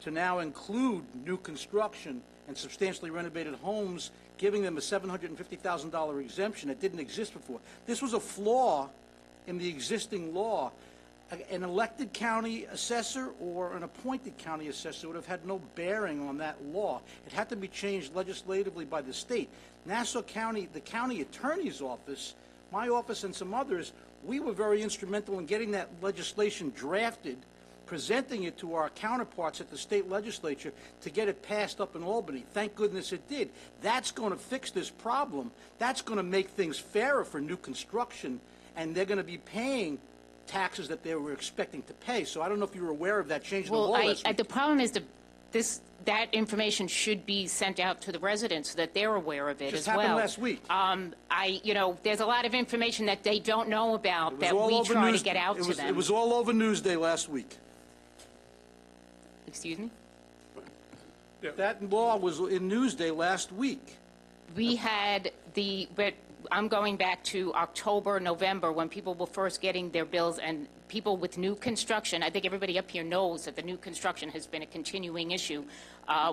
to now include new construction and substantially renovated homes, giving them a $750,000 exemption that didn't exist before. This was a flaw in the existing law. An elected county assessor or an appointed county assessor would have had no bearing on that law. It had to be changed legislatively by the state. Nassau County, the county attorney's office, my office and some others, we were very instrumental in getting that legislation drafted, presenting it to our counterparts at the state legislature to get it passed up in Albany. Thank goodness it did. That's going to fix this problem. That's going to make things fairer for new construction, and they're going to be paying taxes that they were expecting to pay. So I don't know if you were aware of that change in the law last week. The problem is that information should be sent out to the residents so that they're aware of it as well. Just happened last week. There's a lot of information that they don't know about that we try to get out to them. It was all over Newsday last week. Excuse me? Yeah. That law was in Newsday last week. We had but I'm going back to October, November, when people were first getting their bills, and people with new construction, I think everybody up here knows that the new construction has been a continuing issue.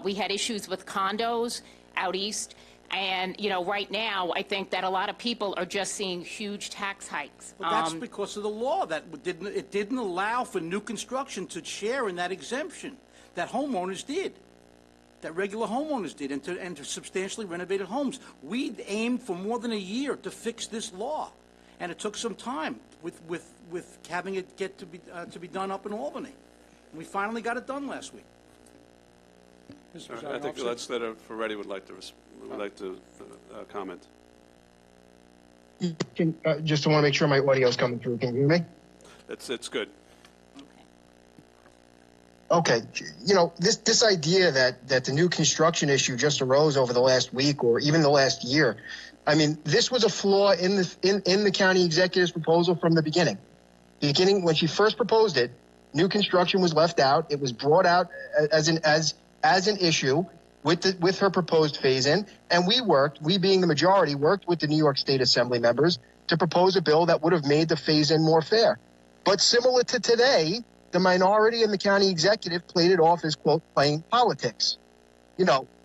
We had issues with condos out east, And, right now, I think that a lot of people are just seeing huge tax hikes. But that's because of the law. It didn't allow for new construction to share in that exemption that homeowners did, that regular homeowners did, and to substantially renovated homes. We aimed for more than a year to fix this law, and it took some time with having it get to be done up in Albany. And we finally got it done last week. I think the legislator Ferretti would like to comment. Just want to make sure my audio is coming through. Can you hear me? It's good. Okay. This idea that the new construction issue just arose over the last week or even the last year, I mean, this was a flaw in the county executive's proposal from the beginning. When she first proposed it, new construction was left out. It was brought out as an issue with her proposed phase-in, and we being the majority, worked with the New York State Assembly members to propose a bill that would have made the phase-in more fair. But similar to today, the minority and the county executive played it off as, quote, playing politics.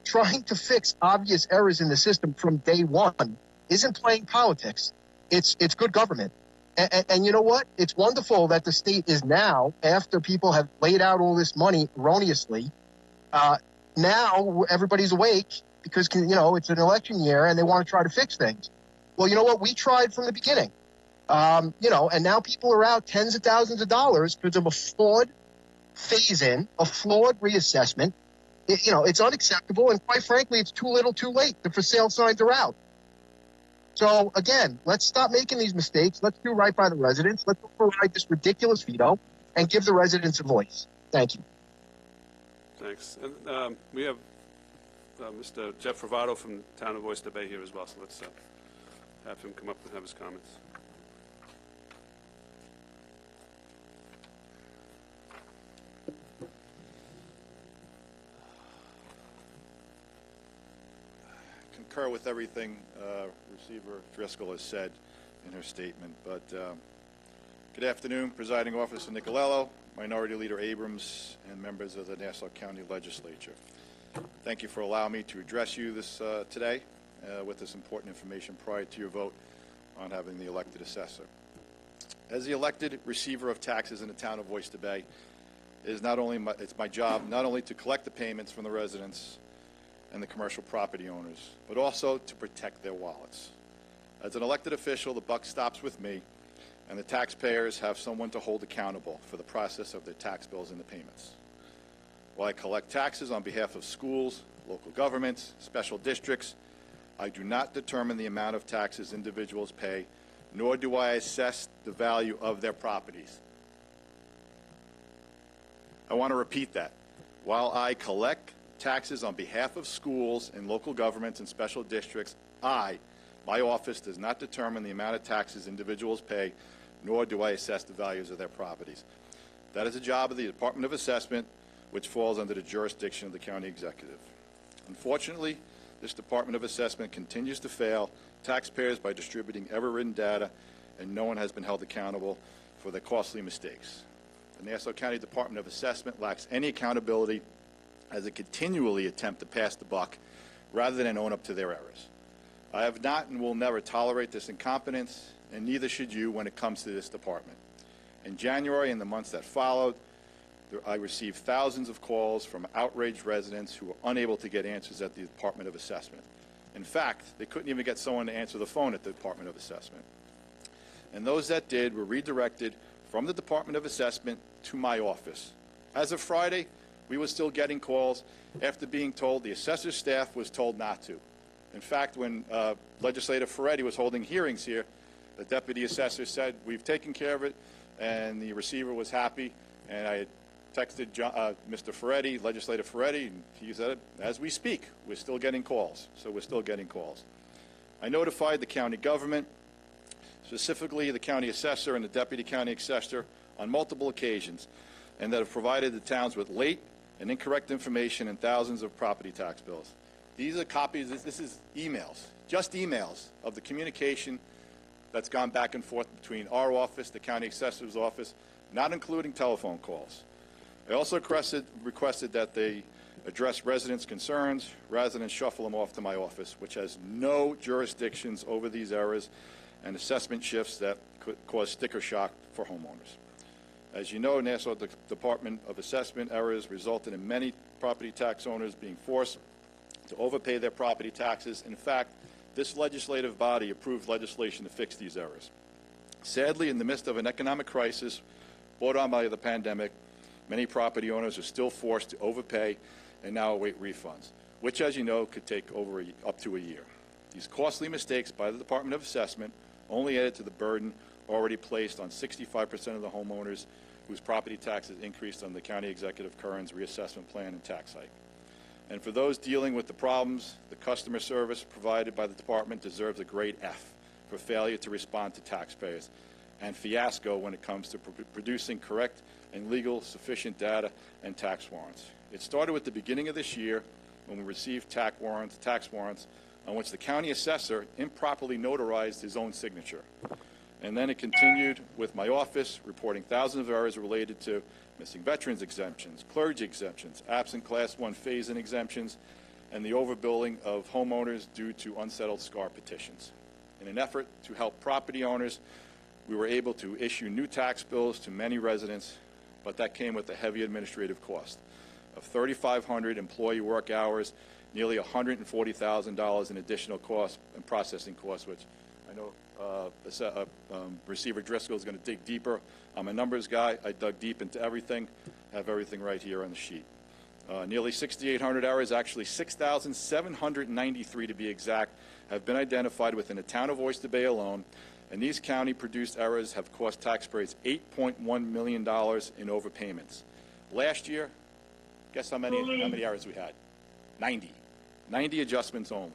Trying to fix obvious errors in the system from day one isn't playing politics. It's good government. And you know what? It's wonderful that the state is now, after people have laid out all this money erroneously, now everybody's awake because, it's an election year and they want to try to fix things. Well, you know what? We tried from the beginning. And now people are out tens of thousands of dollars because of a flawed phase-in, a flawed reassessment. It's unacceptable, and quite frankly, it's too little too late. The for sale signs are out. So, again, let's stop making these mistakes. Let's do right by the residents. Let's override this ridiculous veto and give the residents a voice. Thank you. Thanks. And we have Mr. Jeff Ravato from the town of Oyster Bay here as well, so let's have him come up and have his comments. Concur with everything Receiver Driscoll has said in her statement, but good afternoon, Presiding Officer Nicolello, Minority Leader Abrams, and members of the Nassau County Legislature. Thank you for allowing me to address you today with this important information prior to your vote on having the elected assessor. As the elected receiver of taxes in the town of Oyster Bay, it's my job not only to collect the payments from the residents and the commercial property owners, but also to protect their wallets. As an elected official, the buck stops with me, and the taxpayers have someone to hold accountable for the process of their tax bills and the payments. While I collect taxes on behalf of schools, local governments, special districts, I do not determine the amount of taxes individuals pay, nor do I assess the value of their properties. I want to repeat that. While I collect taxes on behalf of schools and local governments and special districts, my office does not determine the amount of taxes individuals pay, nor do I assess the values of their properties. That is a job of the Department of Assessment, which falls under the jurisdiction of the county executive. Unfortunately, this Department of Assessment continues to fail taxpayers by distributing ever-written data, and no one has been held accountable for their costly mistakes. The Nassau County Department of Assessment lacks any accountability as they continually attempt to pass the buck rather than own up to their errors. I have not and will never tolerate this incompetence, and neither should you when it comes to this department. In January and the months that followed, I received thousands of calls from outraged residents who were unable to get answers at the Department of Assessment. In fact, they couldn't even get someone to answer the phone at the Department of Assessment. And those that did were redirected from the Department of Assessment to my office. As of Friday, we were still getting calls after being told the assessor's staff was told not to. In fact, when Legislator Ferretti was holding hearings here, the deputy assessor said, we've taken care of it, and the receiver was happy. And I had texted Mr. Ferretti, Legislator Ferretti, and he said, as we speak, we're still getting calls. So we're still getting calls. I notified the county government, specifically the county assessor and the deputy county assessor, on multiple occasions, and that have provided the towns with late and incorrect information and thousands of property tax bills. These are copies, this is emails, just emails of the communication that's gone back and forth between our office, the county assessor's office, not including telephone calls. I also requested that the address residents' concerns rather than shuffle them off to my office, which has no jurisdictions over these errors and assessment shifts that could cause sticker shock for homeowners. As you know, Nassau Department of Assessment errors resulted in many property tax owners being forced to overpay their property taxes. In fact, this legislative body approved legislation to fix these errors. Sadly, in the midst of an economic crisis brought on by the pandemic, many property owners are still forced to overpay and now await refunds, which, as you know, could take up to a year. These costly mistakes by the Department of Assessment only added to the burden already placed on 65% of the homeowners whose property taxes increased on the County Executive Kern's reassessment plan and tax hike. And for those dealing with the problems, the customer service provided by the department deserves a grade F for failure to respond to taxpayers and fiasco when it comes to producing correct and legal sufficient data and tax warrants. It started with the beginning of this year when we received tax warrants on which the county assessor improperly notarized his own signature. And then it continued with my office reporting thousands of errors related to missing veterans exemptions, clergy exemptions, absent Class 1 phase-in exemptions, and the overbilling of homeowners due to unsettled SCAR petitions. In an effort to help property owners, we were able to issue new tax bills to many residents, but that came with a heavy administrative cost of 3,500 employee work hours, nearly $140,000 in additional costs and processing costs, which I know Receiver Driscoll is going to dig deeper. I'm a numbers guy. I dug deep into everything. Have everything right here on the sheet. Nearly 6,800 errors, actually 6,793 to be exact, have been identified within the town of Oyster Bay alone, and these county-produced errors have cost taxpayers $8.1 million in overpayments. Last year, guess how many errors we had? 90 adjustments only.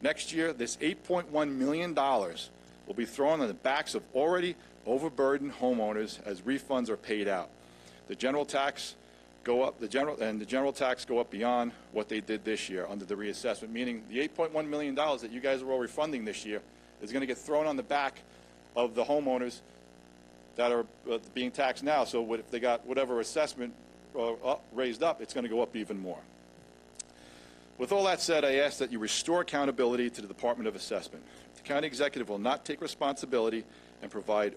Next year, this $8.1 million will be thrown on the backs of already overburdened homeowners as refunds are paid out. The general tax go up, the general tax go up beyond what they did this year under the reassessment, meaning the $8.1 million that you guys are all refunding this year is going to get thrown on the back of the homeowners that are being taxed now. So if they got whatever assessment raised up, it's going to go up even more. With all that said, I ask that you restore accountability to the Department of Assessment. The county executive will not take responsibility and provide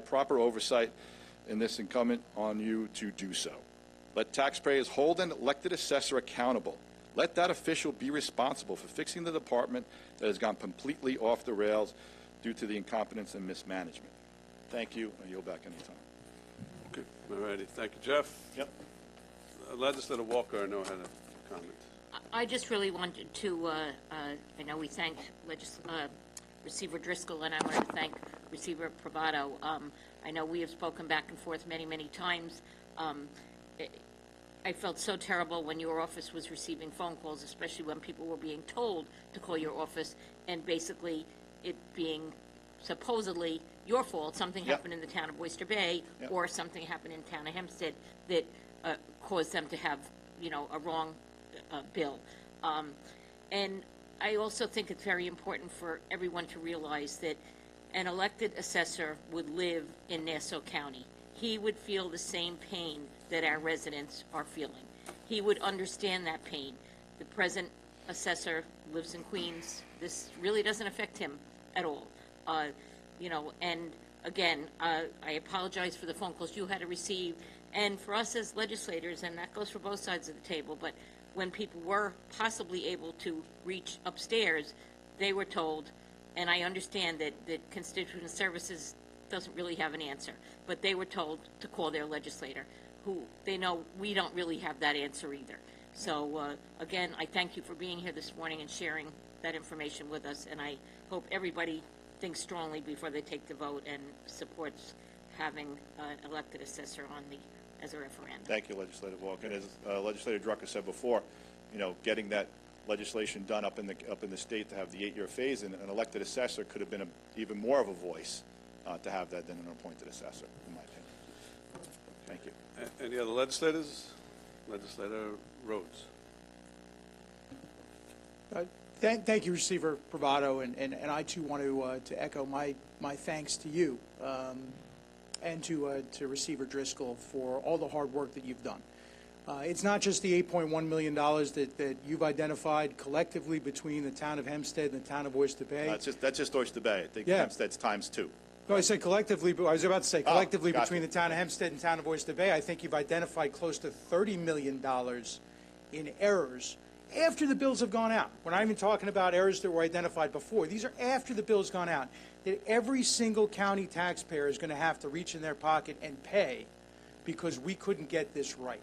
proper oversight, and this incumbent on you to do so. Let taxpayers hold an elected assessor accountable. Let that official be responsible for fixing the department that has gone completely off the rails due to the incompetence and mismanagement. Thank you, and yield back anytime. Okay, all righty. Thank you, Jeff. Yep. Legislator Walker, I know, had a comment. I just really wanted to, I know we thanked Receiver Driscoll, and I want to thank Receiver Privado. I know we have spoken back and forth many, many times. I felt so terrible when your office was receiving phone calls, especially when people were being told to call your office, and basically it being supposedly your fault. Something happened in the town of Oyster Bay, or something happened in the town of Hempstead that caused them to have, a wrong bill. And I also think it's very important for everyone to realize that an elected assessor would live in Nassau County. He would feel the same pain that our residents are feeling. He would understand that pain. The present assessor lives in Queens. This really doesn't affect him at all. And again, I apologize for the phone calls you had to receive. And for us as legislators, and that goes for both sides of the table, but when people were possibly able to reach upstairs, they were told, and I understand that Constituent Services doesn't really have an answer, but they were told to call their legislator, who they know we don't really have that answer either. So again, I thank you for being here this morning and sharing that information with us, and I hope everybody thinks strongly before they take the vote and supports having an elected assessor on as a referendum. Thank you, Legislator Walker. And as Legislator Drucker said before, getting that legislation done up in the state to have the 8-year phase, and an elected assessor could have been even more of a voice to have that than an appointed assessor, in my opinion. Thank you. Any other legislators? Legislator Rhodes. Thank you, Receiver Privado, and I too want to echo my thanks to you and to Receiver Driscoll for all the hard work that you've done. It's not just the $8.1 million that you've identified collectively between the town of Hempstead and the town of Oyster Bay. That's just Oyster Bay. I think Yeah. Hempstead's times 2. No, I said collectively, but I was about to say collectively gotcha. between the town of Hempstead and town of Oyster Bay, I think you've identified close to $30 million in errors after the bills have gone out. We're not even talking about errors that were identified before. These are after the bill's gone out, that every single county taxpayer is going to have to reach in their pocket and pay because we couldn't get this right.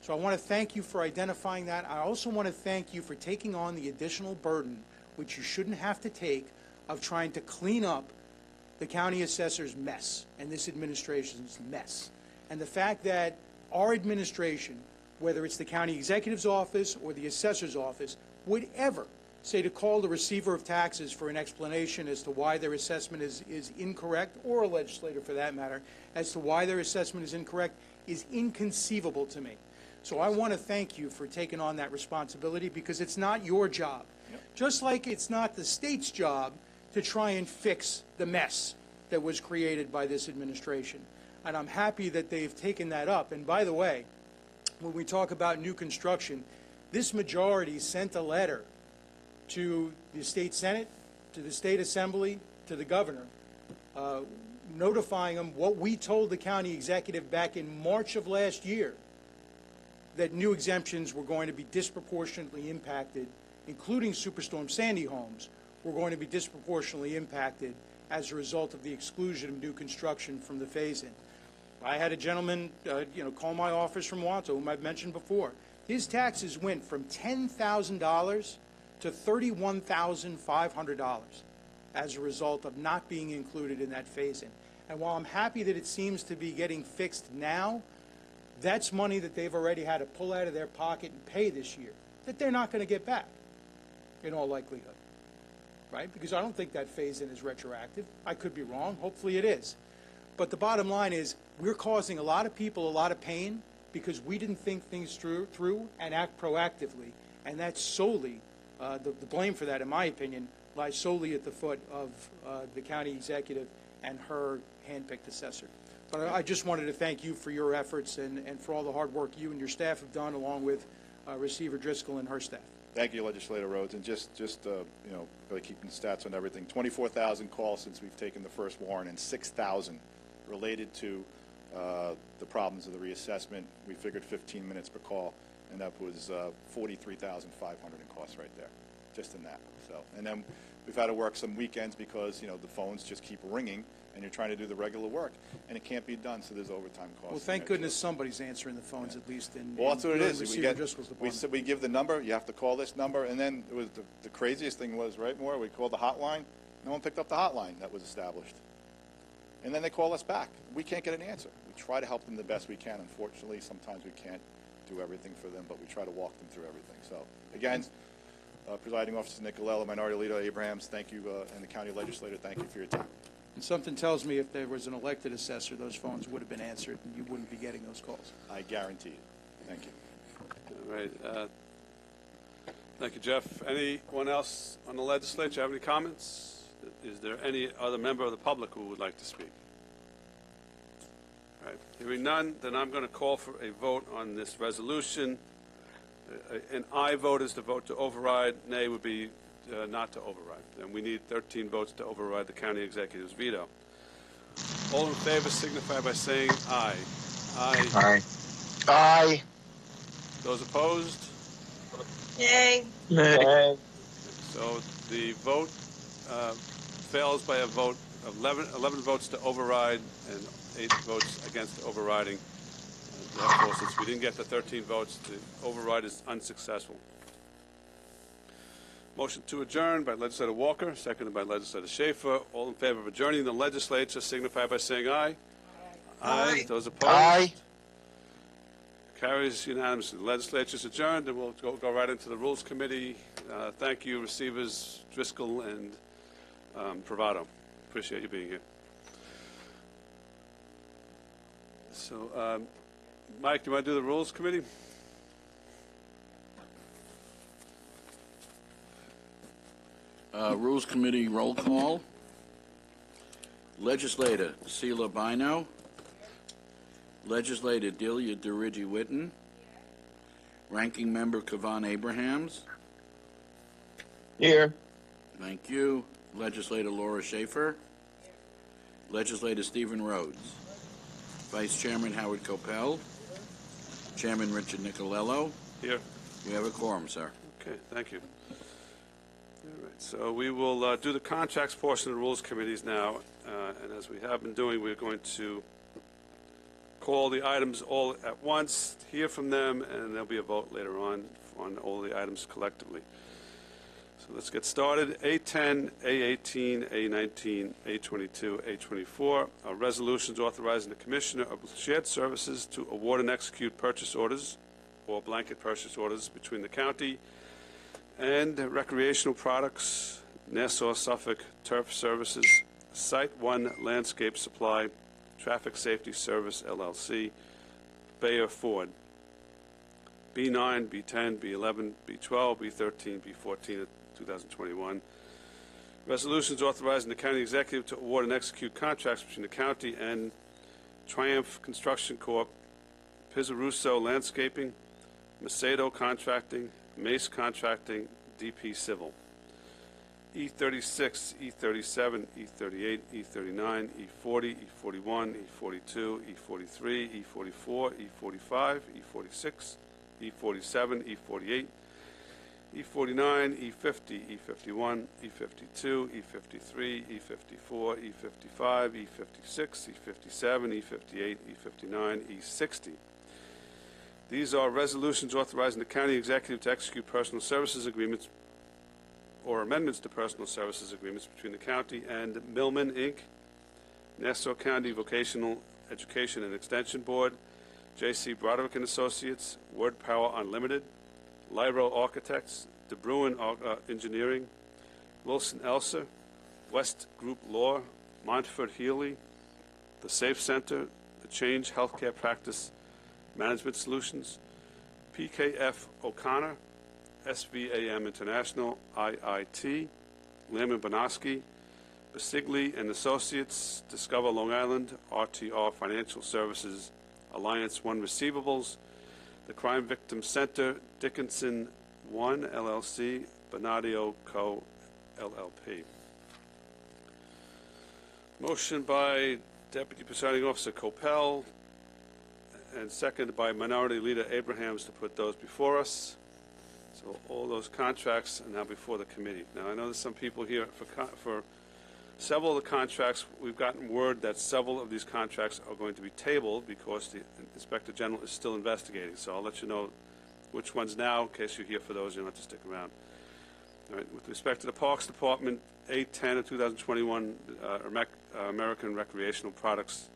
So I want to thank you for identifying that. I also want to thank you for taking on the additional burden, which you shouldn't have to take, of trying to clean up the county assessor's mess and this administration's mess. And the fact that our administration, whether it's the county executive's office or the assessor's office, would ever say to call the receiver of taxes for an explanation as to why their assessment is incorrect, or a legislator for that matter, as to why their assessment is incorrect, is inconceivable to me. So I want to thank you for taking on that responsibility, because it's not your job. Yep. Just like it's not the state's job to try and fix the mess that was created by this administration. And I'm happy that they've taken that up. And by the way, when we talk about new construction, this majority sent a letter to the state Senate, to the state Assembly, to the governor, notifying them what we told the county executive back in March of last year, that new exemptions were going to be disproportionately impacted, including Superstorm Sandy homes, were going to be disproportionately impacted as a result of the exclusion of new construction from the phase-in. I had a gentleman, call my office from Wanto, whom I've mentioned before. His taxes went from $10,000 to $31,500 as a result of not being included in that phase-in. And while I'm happy that it seems to be getting fixed now, that's money that they've already had to pull out of their pocket and pay this year, that they're not going to get back, in all likelihood, right? Because I don't think that phase-in is retroactive. I could be wrong. Hopefully it is. But the bottom line is, we're causing a lot of people a lot of pain because we didn't think things through and act proactively. And that's solely, the blame for that, in my opinion, lies solely at the foot of the county executive and her handpicked assessor. But I just wanted to thank you for your efforts and for all the hard work you and your staff have done, along with Receiver Driscoll and her staff. Thank you, Legislator Rhodes. And just really keeping the stats on everything, 24,000 calls since we've taken the first warrant, and 6,000 related to the problems of the reassessment. We figured 15 minutes per call, and that was $43,500 in costs right there, just in that. So, and then we've had to work some weekends because the phones just keep ringing, and you're trying to do the regular work, and it can't be done, so there's overtime costs. Well, thank goodness somebody's answering the phones, at least in well, that's what it is. We give the number, you have to call this number, and then it was the craziest thing was, right, Maura, we called the hotline, no one picked up the hotline that was established. And then they call us back. We can't get an answer. We try to help them the best we can. Unfortunately, sometimes we can't do everything for them, but we try to walk them through everything. So, again, Presiding Officer Nicolella, Minority Leader Abrahams, thank you, and the County Legislator, thank you for your time. And something tells me if there was an elected assessor, those phones would have been answered, and you wouldn't be getting those calls. I guarantee it. Thank you. All right. Thank you, Jeff. Anyone else on the legislature have any comments? Is there any other member of the public who would like to speak? All right. Hearing none, then I'm going to call for a vote on this resolution. An aye vote is to vote to override. Nay would be not to override. And we need 13 votes to override the county executive's veto. All in favor signify by saying aye. Aye. Aye. Aye. Those opposed? Yay. Nay. So the vote fails by a vote of 11 votes to override and 8 votes against overriding. Therefore, since we didn't get the 13 votes, the override is unsuccessful. Motion to adjourn by Legislator Walker, seconded by Legislator Schaefer. All in favor of adjourning the legislature signify by saying aye. Aye. Aye. Those opposed? Aye. Carries unanimously. The legislature is adjourned, and we'll go right into the Rules Committee. Thank you, Receivers Driscoll and Bravado. Appreciate you being here. So, Mike, do you want to do the Rules Committee? Rules Committee roll call. Legislator Sheila Bino. Legislator Delia DeRigi Witten. Ranking Member Kavan Abrahams. Here. Thank you. Legislator Laura Schaefer. Legislator Stephen Rhodes. Vice Chairman Howard Copel. Chairman Richard Nicolello. Here. We have a quorum, sir. Okay, thank you. All right, so we will do the contracts portion of the Rules Committees now, and as we have been doing, we're going to call the items all at once, hear from them, and there'll be a vote later on all the items collectively. So let's get started. A10, A18, A19, A22, A24 are resolutions authorizing the Commissioner of Shared Services to award and execute purchase orders or blanket purchase orders between the county and Recreational Products, Nassau Suffolk Turf Services, Site 1 Landscape Supply, Traffic Safety Service, LLC, Bayer Ford, B9, B10, B11, B12, B13, B14 of 2021. Resolutions authorizing the county executive to award and execute contracts between the county and Triumph Construction Corp., Pizzarusso Landscaping, Macedo Contracting, Mace Contracting, DP Civil. E36, E37, E38, E39, E40, E41, E42, E43, E44, E45, E46, E47, E48, E49, E50, E51, E52, E53, E54, E55, E56, E57, E58, E59, E60. These are resolutions authorizing the county executive to execute personal services agreements or amendments to personal services agreements between the county and Millman, Inc., Nassau County Vocational Education and Extension Board, J.C. Broderick and Associates, Word Power Unlimited, Lyro Architects, De Bruin Engineering, Wilson Elser, West Group Law, Montfort Healy, the Safe Center, the Change Healthcare Practice Management Solutions, PKF O'Connor, SVAM International, IIT, Lamb & Banoski, Basigli and Associates, Discover Long Island, RTR Financial Services, Alliance One Receivables, the Crime Victim Center, Dickinson One LLC, Bonadio Co. LLP. Motion by Deputy Presiding Officer Copel and seconded by Minority Leader Abrahams to put those before us. So all those contracts are now before the committee. Now, I know there's some people here for several of the contracts. We've gotten word that several of these contracts are going to be tabled because the Inspector General is still investigating. So I'll let you know which ones now, in case you're here for those. You don't have to stick around. All right. With respect to the Parks Department, 810 of 2021, American Recreational Products.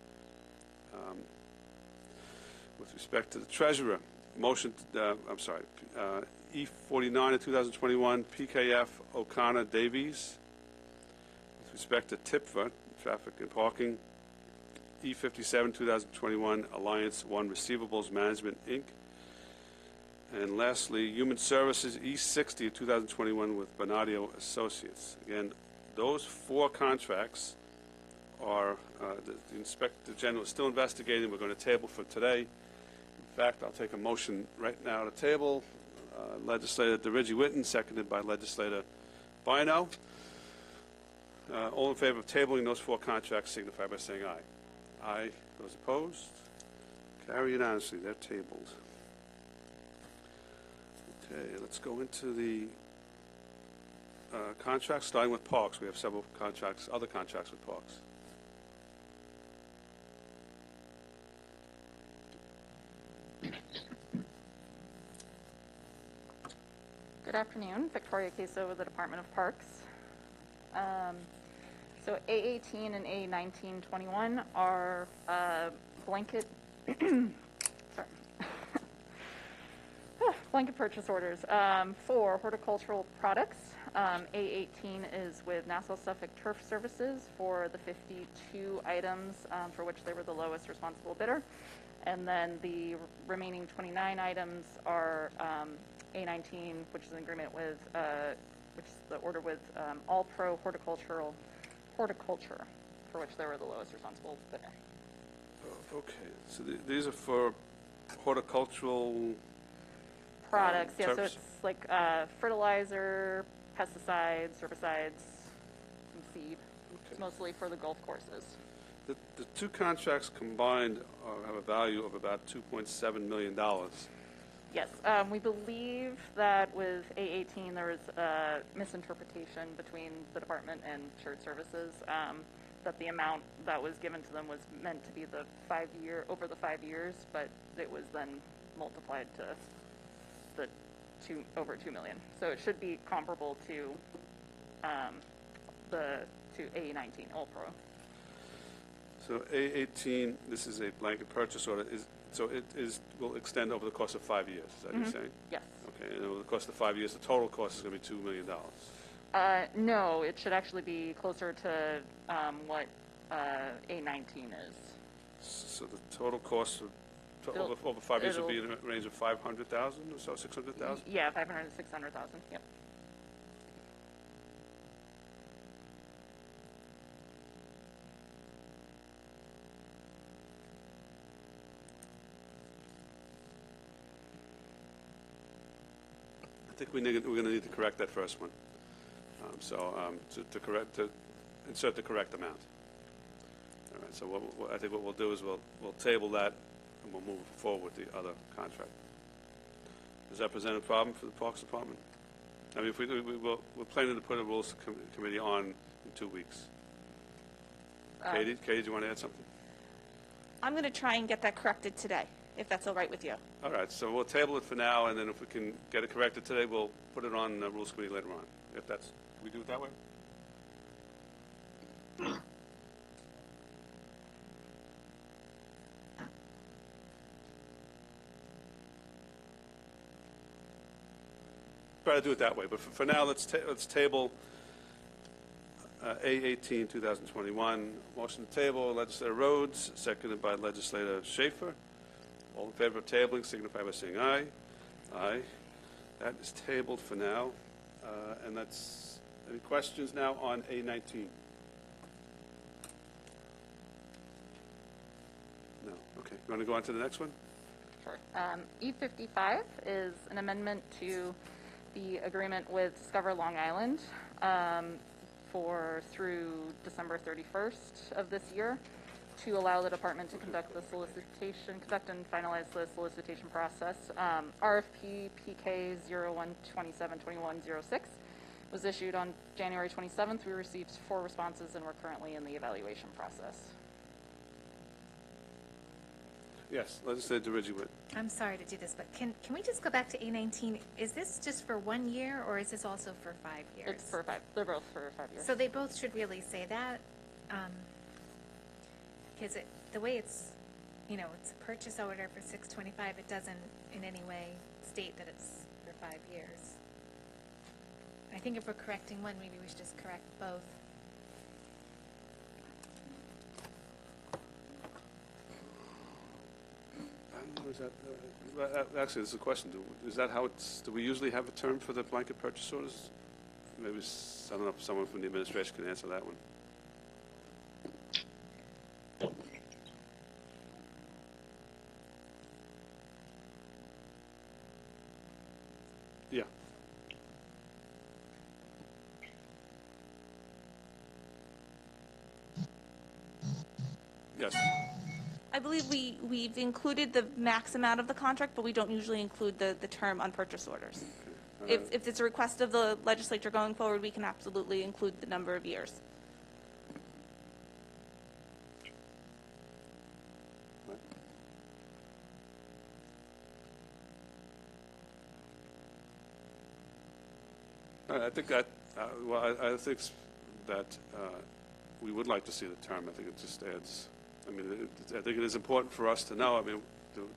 With respect to the Treasurer, motion, E49 of 2021, PKF O'Connor Davies. With respect to TIPFA, Traffic and Parking, E57 2021, Alliance One Receivables Management, Inc. And lastly, Human Services, E60 of 2021 with Bonadio Associates. Again, those four contracts are, the Inspector General is still investigating. We're going to table for today. In fact, I'll take a motion right now to table. Legislator DeRigi Whitten, seconded by Legislator Bino. All in favor of tabling those four contracts signify by saying aye. Aye. Those opposed? Carry unanimously. They're tabled. Okay, let's go into the contracts, starting with Parks. We have several contracts, other contracts with Parks. Good afternoon, Victoria Queso with the Department of Parks. So A18 and A1921 are blanket blanket purchase orders for horticultural products. A18 is with Nassau Suffolk Turf Services for the 52 items for which they were the lowest responsible bidder. And then the remaining 29 items are A19, which is an agreement with, which is the order with All Pro Horticulture, for which they were the lowest responsible bidder. Okay, so these are for horticultural products. Yeah, so terps? it's like fertilizer, pesticides, herbicides, some seed. It's mostly for the golf courses. The two contracts combined have a value of about $2.7 million. Yes, we believe that with A18 there was a misinterpretation between the department and shared services, that the amount that was given to them was meant to be the over the 5 years, but it was then multiplied to over $2 million. So it should be comparable to A19 All Pro. So A18, this is a blanket purchase order. So it will extend over the course of 5 years. Is that what you're saying? Yes. Okay. And over the course of 5 years, the total cost is going to be $2 million. No, it should actually be closer to what A19 is. So the total cost over 5 years would be in the range of $500,000 or so, $600,000? Yeah, 500 to 600,000. Yep. I think we're going to need to correct that first one. To insert the correct amount. All right. So I think what we'll do is we'll table that and we'll move forward with the other contract. Does that present a problem for the Parks Department? I mean, we're planning to put a Rules Committee on in 2 weeks. Katie, do you want to add something? I'm going to try and get that corrected today, if that's all right with you. All right, so we'll table it for now, and then if we can get it corrected today, we'll put it on the Rules Committee later on. If that's, can we do it that way? Try to do it that way, but for now, let's table A18, 2021. Motion to table, Legislator Rhodes, seconded by Legislator Schaefer. All in favor of tabling signify by saying aye. Aye. That is tabled for now. And that's, any questions now on A19? No. Okay. You want to go on to the next one? Sure. E55 is an amendment to the agreement with Discover Long Island through December 31st of this year, to allow the department to conduct and finalize the solicitation process. RFP PK 01272106 was issued on January 27th. We received 4 responses and we're currently in the evaluation process. Yes, Legislator Ridgeway. I'm sorry to do this, but can we just go back to A19? Is this just for 1 year or is this also for 5 years? It's for 5. They're both for 5 years. So they both should really say that. Because the way it's a purchase order for $625, it doesn't in any way state that it's for 5 years. I think if we're correcting one, maybe we should just correct both. Is that, actually, this is a question. Is that how it's, do we usually have a term for the blanket purchase orders? Maybe, I don't know if someone from the administration can answer that one. Yeah. Yes. I believe we've included the max amount of the contract, but we don't usually include the term on purchase orders. Okay. If it's a request of the legislature going forward, we can absolutely include the number of years. I think that, I think that we would like to see the term. I think it just adds, I mean, I think it is important for us to know, I mean, if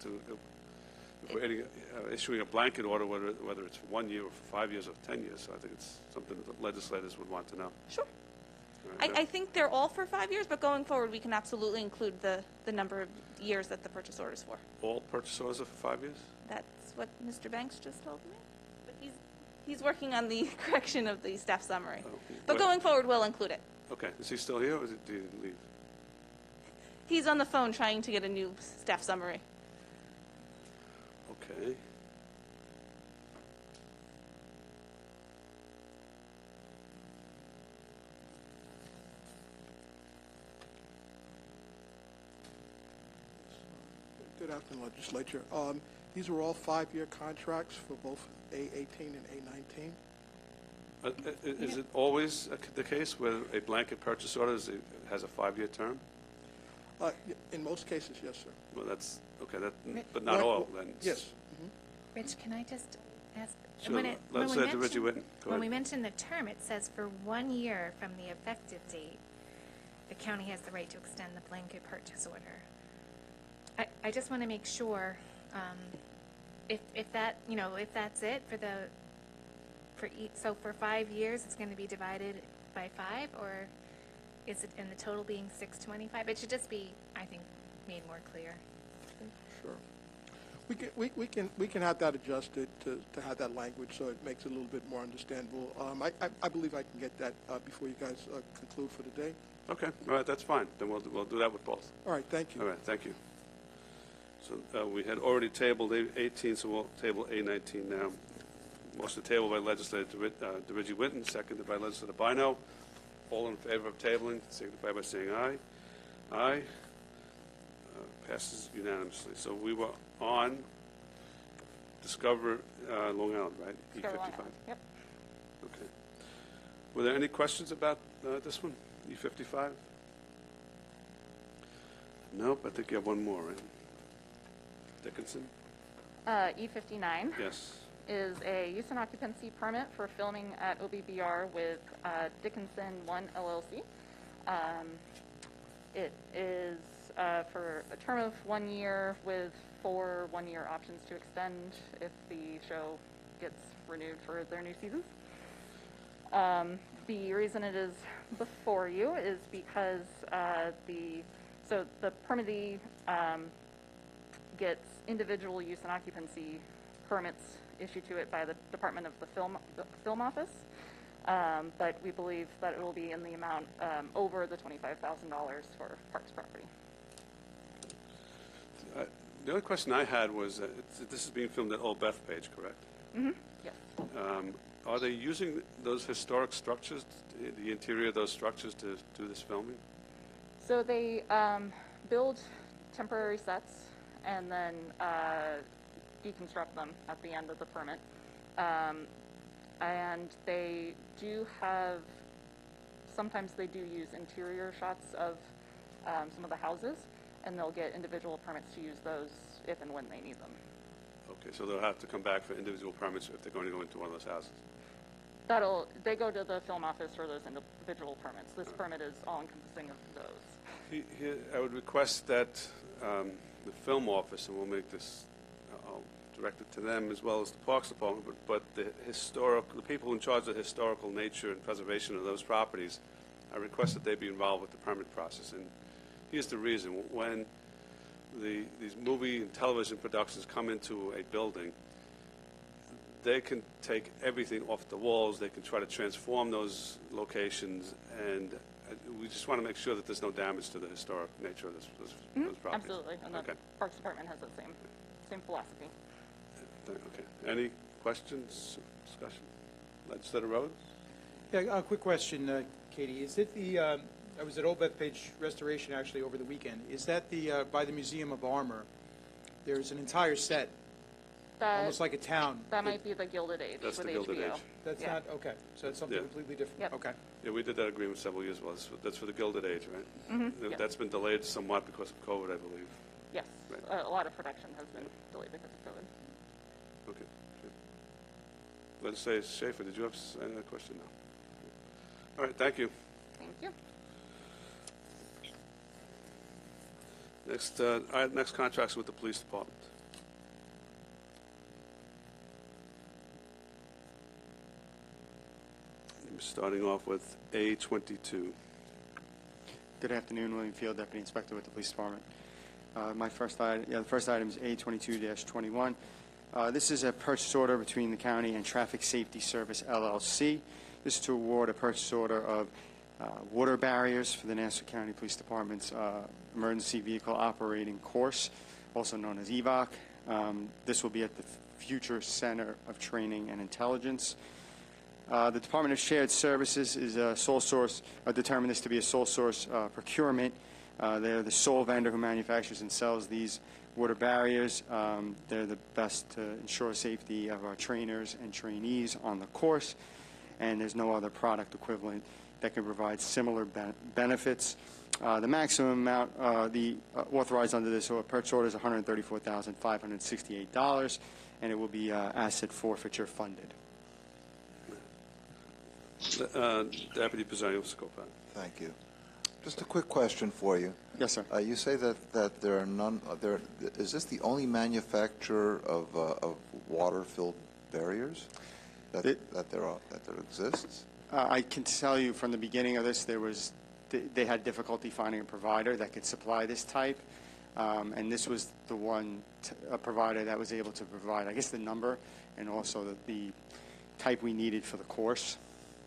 we're issuing a blanket order, whether it's for 1 year or for 5 years or 10 years, so I think it's something that the legislators would want to know. Sure. Right. I think they're all for 5 years, but going forward, we can absolutely include the number of years that the purchase order is for. All purchase orders are for 5 years? That's what Mr. Banks just told me. But he's working on the correction of the staff summary. Oh, but going forward, we'll include it. Okay. Is he still here, or did he leave? He's on the phone trying to get a new staff summary. Okay. Good afternoon, Legislature. These are all 5-year contracts for both A18 and A19? Is it always the case where a blanket purchase order has a 5-year term? In most cases, yes, sir. Well, that's okay. But not all. Then. Yes. Rich, can I just ask? Sure. Let's say to Reggie Whitten. When we mention the term, it says for 1 year from the effective date, the county has the right to extend the blanket purchase order. I just want to make sure if that, if that's it so for 5 years, it's going to be divided by 5, or is it in the total being 625? It should just be, I think, made more clear. Sure. We can have that adjusted to have that language so it makes it a little bit more understandable. I believe I can get that before you guys conclude for the day. Okay. All right. That's fine. Then we'll do that with both. All right. Thank you. All right. Thank you. So we had already tabled A18, so we'll table A19 now. Motion to table by Legislator Reggie Whitten, seconded by Legislator Bino. All in favor of tabling, signify by saying aye. Aye. Passes unanimously. So we were on Discover Long Island, right? Discover E55. Long Island. Yep. Okay. Were there any questions about this one, E55? Nope. I think you have one more, right? Dickinson? E59. Yes. Is a use and occupancy permit for filming at OBBR with Dickinson 1 LLC. It is for a term of 1 year with 4 one-year options to extend if the show gets renewed for their new seasons. The reason it is before you is because the permittee gets individual use and occupancy permits issued to it by the Department of the Film Office, but we believe that it will be in the amount over the $25,000 for Parks property. The only question I had was, this is being filmed at Old Bethpage, correct? Mm-hmm. Yes. Are they using those historic structures, the interior of those structures, to do this filming? So they build temporary sets and then deconstruct them at the end of the permit. And they do have, sometimes they do use interior shots of some of the houses, and they'll get individual permits to use those if and when they need them. Okay, so they'll have to come back for individual permits if they're going to go into one of those houses? They go to the film office for those individual permits. This permit is all-encompassing of those. Here, I would request that the film office, and we'll make this, I'll direct it to them as well as the Parks Department, but the people in charge of the historical nature and preservation of those properties, I request that they be involved with the permit process. And here's the reason. When these movie and television productions come into a building, they can take everything off the walls. They can try to transform those locations, and we just want to make sure that there's no damage to the historic nature of those properties. Absolutely, and okay. The Parks Department has the same philosophy. Okay. Any questions, discussion? Legislator Rhodes? Yeah, a quick question, Katie. Is it the, I was at Old Bethpage Restoration actually over the weekend. Is that the, by the Museum of Armor? There's an entire set, almost like a town. That might be the Gilded Age with the Gilded HBO. Age. That's not, okay. So that's something completely different. Yep. Okay. Yeah, we did that agreement several years ago. That's for the Gilded Age, right? Mm-hmm. That's been delayed somewhat because of COVID, I believe. Yes. Right. A lot of production has been delayed because of COVID. Okay. Legislator Schaefer, did you have another question? No. All right, thank you. Thank you. Next contracts with the police department. Starting off with A22. Good afternoon, William Field, Deputy Inspector with the Police Department. The first item is A22-21. This is a purchase order between the county and Traffic Safety Service, LLC. This is to award a purchase order of water barriers for the Nassau County Police Department's Emergency Vehicle Operating Course, also known as EVOC. This will be at the Future Center of Training and Intelligence. The Department of Shared Services is a sole source, determined this to be a sole source procurement. They're the sole vendor who manufactures and sells these water barriers. They're the best to ensure safety of our trainers and trainees on the course, and there's no other product equivalent that can provide similar benefits. The maximum amount authorized under this purchase order is $134,568, and it will be asset forfeiture funded. Deputy Presiding Scopa. Thank you. Just a quick question for you. Yes, sir. You say that there are none. Is this the only manufacturer of water-filled barriers that there exists? I can tell you from the beginning of this, they had difficulty finding a provider that could supply this type, and this was the one provider that was able to provide, I guess, the number and also the type we needed for the course.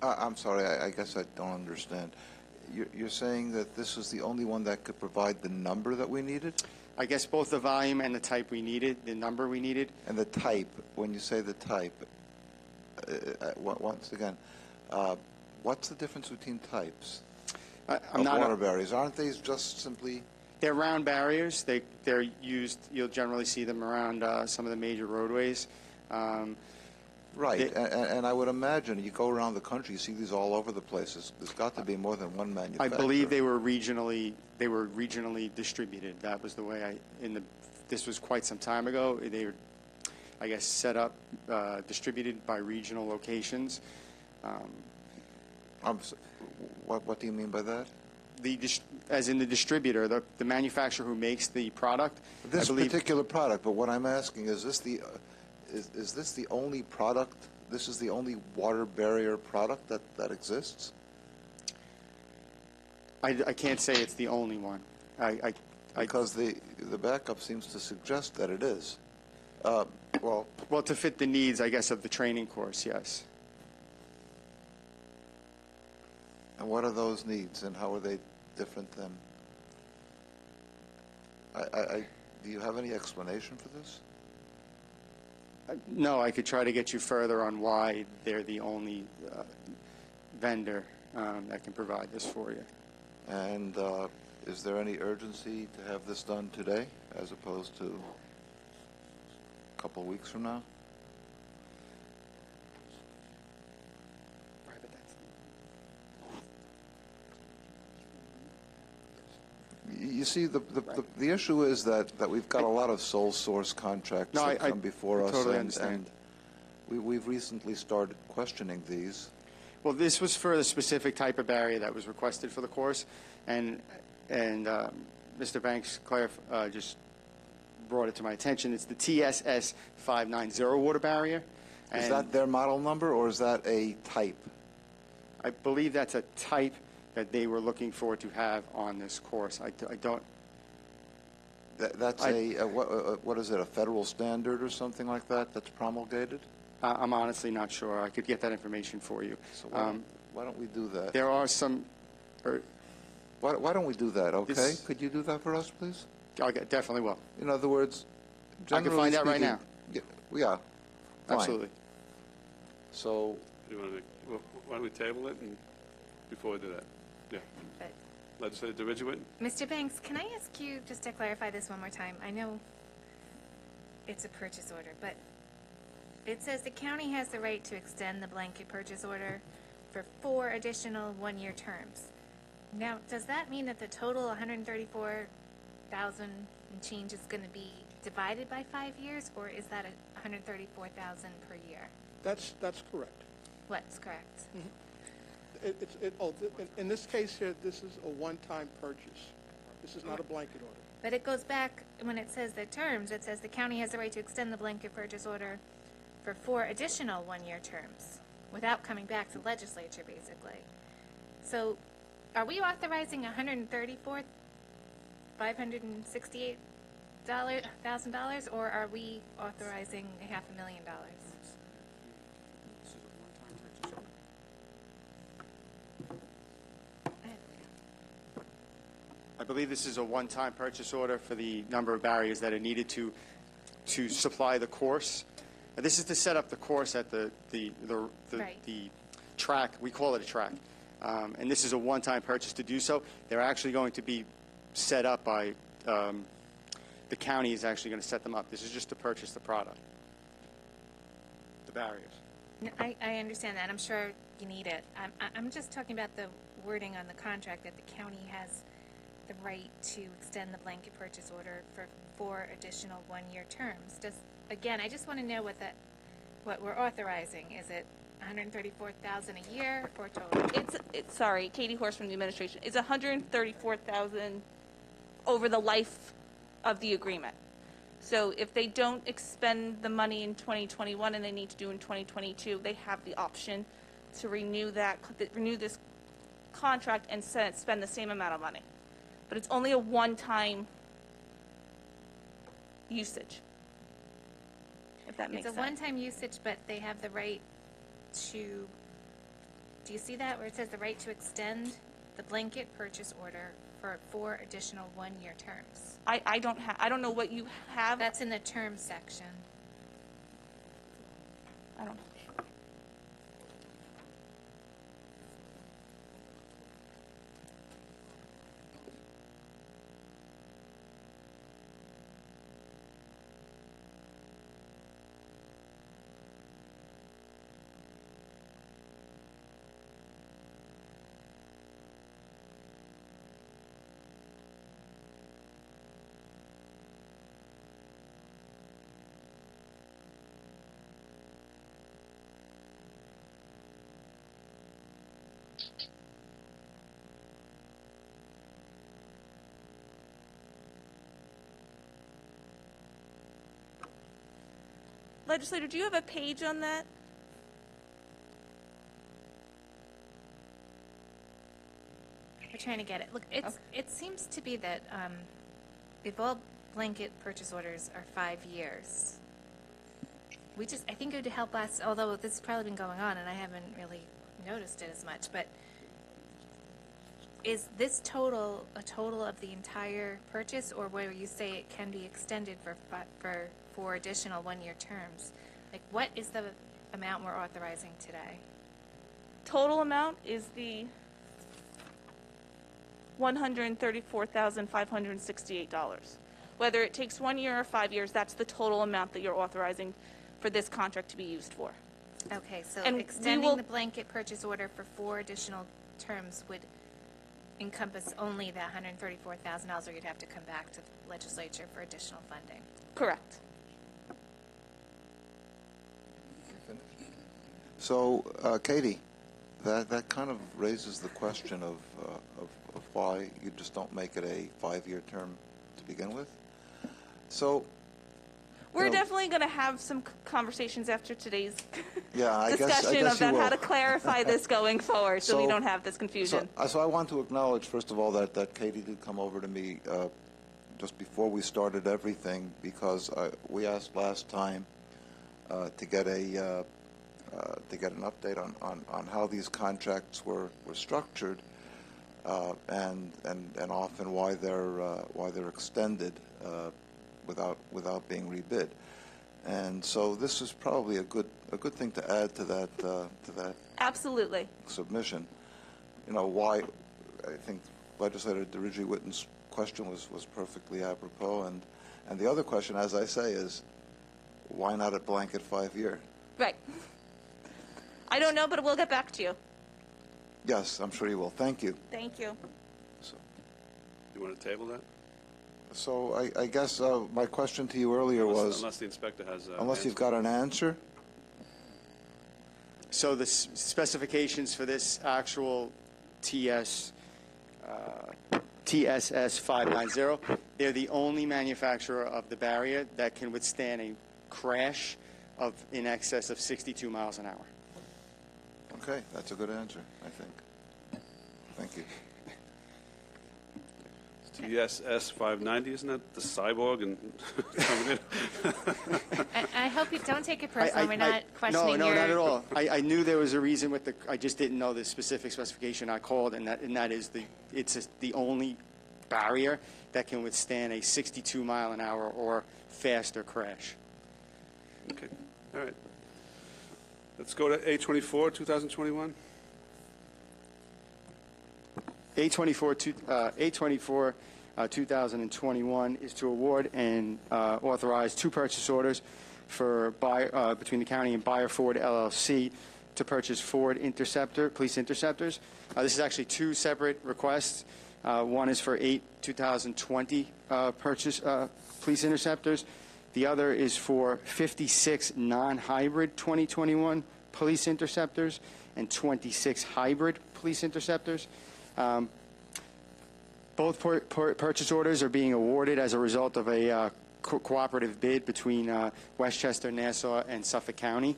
I'm sorry, I guess I don't understand. You're saying that this was the only one that could provide the number that we needed? I guess both the volume and the type we needed, the number we needed. And the type, when you say the type, once again, what's the difference between types of water barriers? Aren't they just simply... They're round barriers. They're used, you'll generally see them around some of the major roadways. Right, and I would imagine you go around the country, you see these all over the place. There's got to be more than one manufacturer. I believe they were regionally distributed. That was the way this was quite some time ago. They were, I guess, set up, distributed by regional locations. What do you mean by that? As in the distributor, the manufacturer who makes the product. This particular product, but what I'm asking is this the... Is this the only product? This is the only water barrier product that exists? I can't say it's the only one. Because the backup seems to suggest that it is. Well, to fit the needs, I guess, of the training course, yes. And what are those needs, and how are they different than? Do you have any explanation for this? No, I could try to get you further on why they're the only vendor that can provide this for you. And is there any urgency to have this done today as opposed to a couple of weeks from now? You see, the issue is that we've got a lot of sole source contracts that come before us, totally understand. And we've recently started questioning these. Well, this was for the specific type of barrier that was requested for the course, and Mr. Banks just brought it to my attention. It's the TSS 590 water barrier. Is that their model number, or is that a type? I believe that's a type that they were looking for to have on this course. I don't... That's what is it, a federal standard or something like that that's promulgated? I'm honestly not sure. I could get that information for you. So why don't we do that? There are some... Why don't we do that, okay? Could you do that for us, please? I definitely will. In other words, I can find out right now. Yeah, fine. Absolutely. So... Why don't we table it before we do that? Yeah. Legislative Dirigent. Mr. Banks, can I ask you just to clarify this one more time? I know it's a purchase order, but it says the county has the right to extend the blanket purchase order for 4 additional one-year terms. Now, does that mean that the total $134,000 and change is going to be divided by 5 years, or is that $134,000 per year? That's correct. What's correct? Mm-hmm. In this case here, this is a one-time purchase. This is not a blanket order. But it goes back, when it says the terms, it says the county has the right to extend the blanket purchase order for 4 additional one-year terms without coming back to the legislature, basically. So are we authorizing $134,568,000, or are we authorizing $500,000? I believe this is a one-time purchase order for the number of barriers that are needed to supply the course. This is to set up the course at the track. We call it a track. And this is a one-time purchase to do so. They're actually going to be set up by the the county is actually going to set them up. This is just to purchase the product, the barriers. No, I understand that. I'm sure you need it. I'm just talking about the wording on the contract that the county has the right to extend the blanket purchase order for 4 additional one-year terms. Again, I just want to know what we're authorizing. Is it $134,000 a year or total? It's sorry, Katie Horse from the administration. It's $134,000 over the life of the agreement. So if they don't expend the money in 2021 and they need to do in 2022, they have the option to renew this contract and spend the same amount of money. But it's only a one-time usage, if that makes sense. It's a one-time usage, but they have the right to, do you see that where it says the right to extend the blanket purchase order for 4 additional one-year terms? I don't know what you have. That's in the terms section. I don't know. Legislator, do you have a page on that? We're trying to get it. Look, it seems to be that if all blanket purchase orders are 5 years, I think it would help us, although this has probably been going on and I haven't really noticed it as much, but is this total a total of the entire purchase, or where you say it can be extended for 4 additional one-year terms? Like, what is the amount we're authorizing today? Total amount is the $134,568. Whether it takes 1 year or 5 years, that's the total amount that you're authorizing for this contract to be used for. Okay, so And extending the blanket purchase order for 4 additional terms would encompass only the $134,000, or you'd have to come back to the legislature for additional funding? Correct. So, Katie, that kind of raises the question of why you just don't make it a 5-year term to begin with. So, we're definitely going to have some conversations after today's I discussion guess about how to clarify this going forward, so we don't have this confusion. So I want to acknowledge, first of all, that Katie did come over to me just before we started everything, because we asked last time to get an update on how these contracts were structured, and often why they're extended without being rebid. And so this is probably a good thing to add to that Absolutely. submission. You know, why I think Legislator Dirigi-Witten's question was perfectly apropos, and the other question, as I say, is why not a blanket 5-year? Right. I don't know, but we'll get back to you. Yes, I'm sure you will. Thank you. Thank you. You want to table that? So I guess my question to you earlier was, unless the inspector has unless you've got an answer. So the specifications for this actual TSS 590, they're the only manufacturer of the barrier that can withstand a crash of in excess of 62 miles an hour. Okay, that's a good answer, I think. Thank you. TSS 590, isn't that the cyborg and coming in? I hope you don't take it personal. We're not questioning No, your... not at all. I knew there was a reason with the. I just didn't know the specific specification. I called, and that is the only barrier that can withstand a 62 mile an hour or faster crash. Okay, all right. Let's go to A24, 2021. A24 2021, is to award and authorize 2 purchase orders for between the county and Buyer Ford LLC to purchase Ford Interceptor, police interceptors. This is actually 2 separate requests. One is for 8 2020 purchase police interceptors. The other is for 56 non-hybrid 2021 police interceptors and 26 hybrid police interceptors. Both purchase orders are being awarded as a result of a cooperative bid between Westchester, Nassau, and Suffolk County.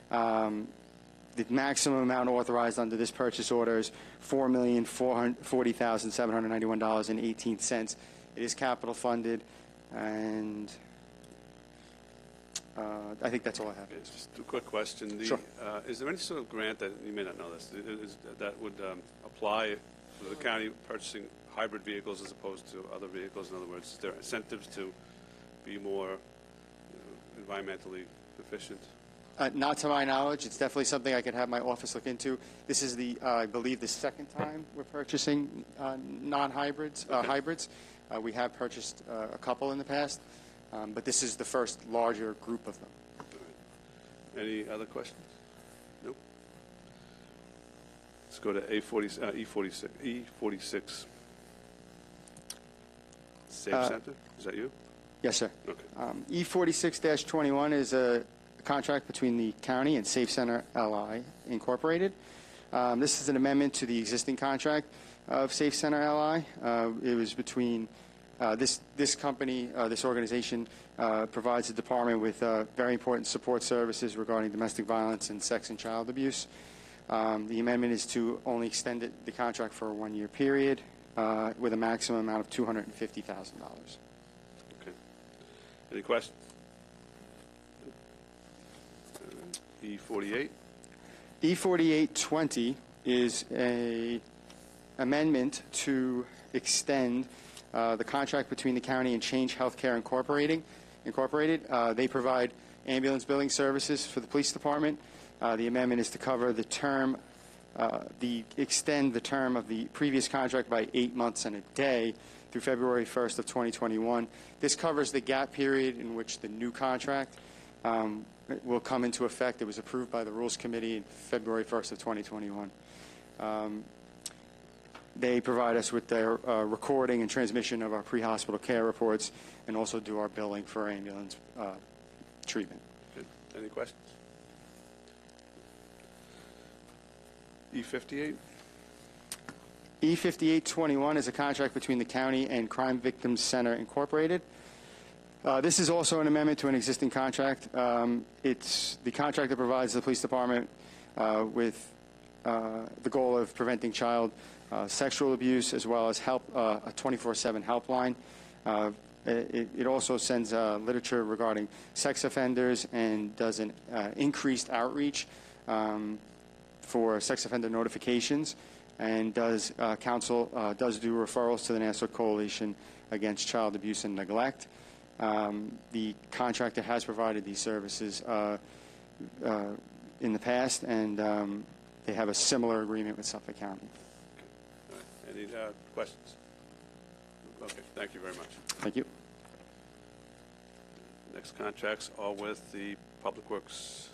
The maximum amount authorized under this purchase order is $4,440,791.18. It is capital funded, and I think that's all I have. Just a quick question. Sure. Is there any sort of grant that, you may not know this, that would apply to the county purchasing hybrid vehicles as opposed to other vehicles? In other words, is there incentives to be more environmentally efficient? Not to my knowledge. It's definitely something I could have my office look into. This is I believe, the second time we're purchasing non-hybrids, hybrids. We have purchased a couple in the past, but this is the first larger group of them. Any other questions? Nope. Let's go to E46. Safe Center? Is that you? Yes, sir. Okay. E46-21 is a contract between the county and Safe Center LI Incorporated. This is an amendment to the existing contract of Safe Center LI. It was between this company, this organization provides the department with very important support services regarding domestic violence and sex and child abuse. The amendment is to only extend the contract for a 1-year period with a maximum amount of $250,000. Okay. Any questions? E48. E4820 is a amendment to extend the contract between the county and Change Healthcare Incorporated. They provide ambulance billing services for the police department. The amendment is to cover the term, extend the term of the previous contract by 8 months and a day through February 1st of 2021. This covers the gap period in which the new contract will come into effect. It was approved by the Rules Committee in February 1st of 2021. They provide us with their recording and transmission of our pre-hospital care reports and also do our billing for ambulance treatment. Good. Any questions? E58. E5821 is a contract between the county and Crime Victims Center Incorporated. This is also an amendment to an existing contract. It's the contract that provides the police department with the goal of preventing child sexual abuse, as well as help a 24/7 helpline. It also sends literature regarding sex offenders and does an increased outreach for sex offender notifications, and does do referrals to the Nassau Coalition Against Child Abuse and Neglect. The contractor has provided these services in the past, and they have a similar agreement with Suffolk County. Any questions? Okay, thank you very much. Thank you. Next contracts are with the Public Works.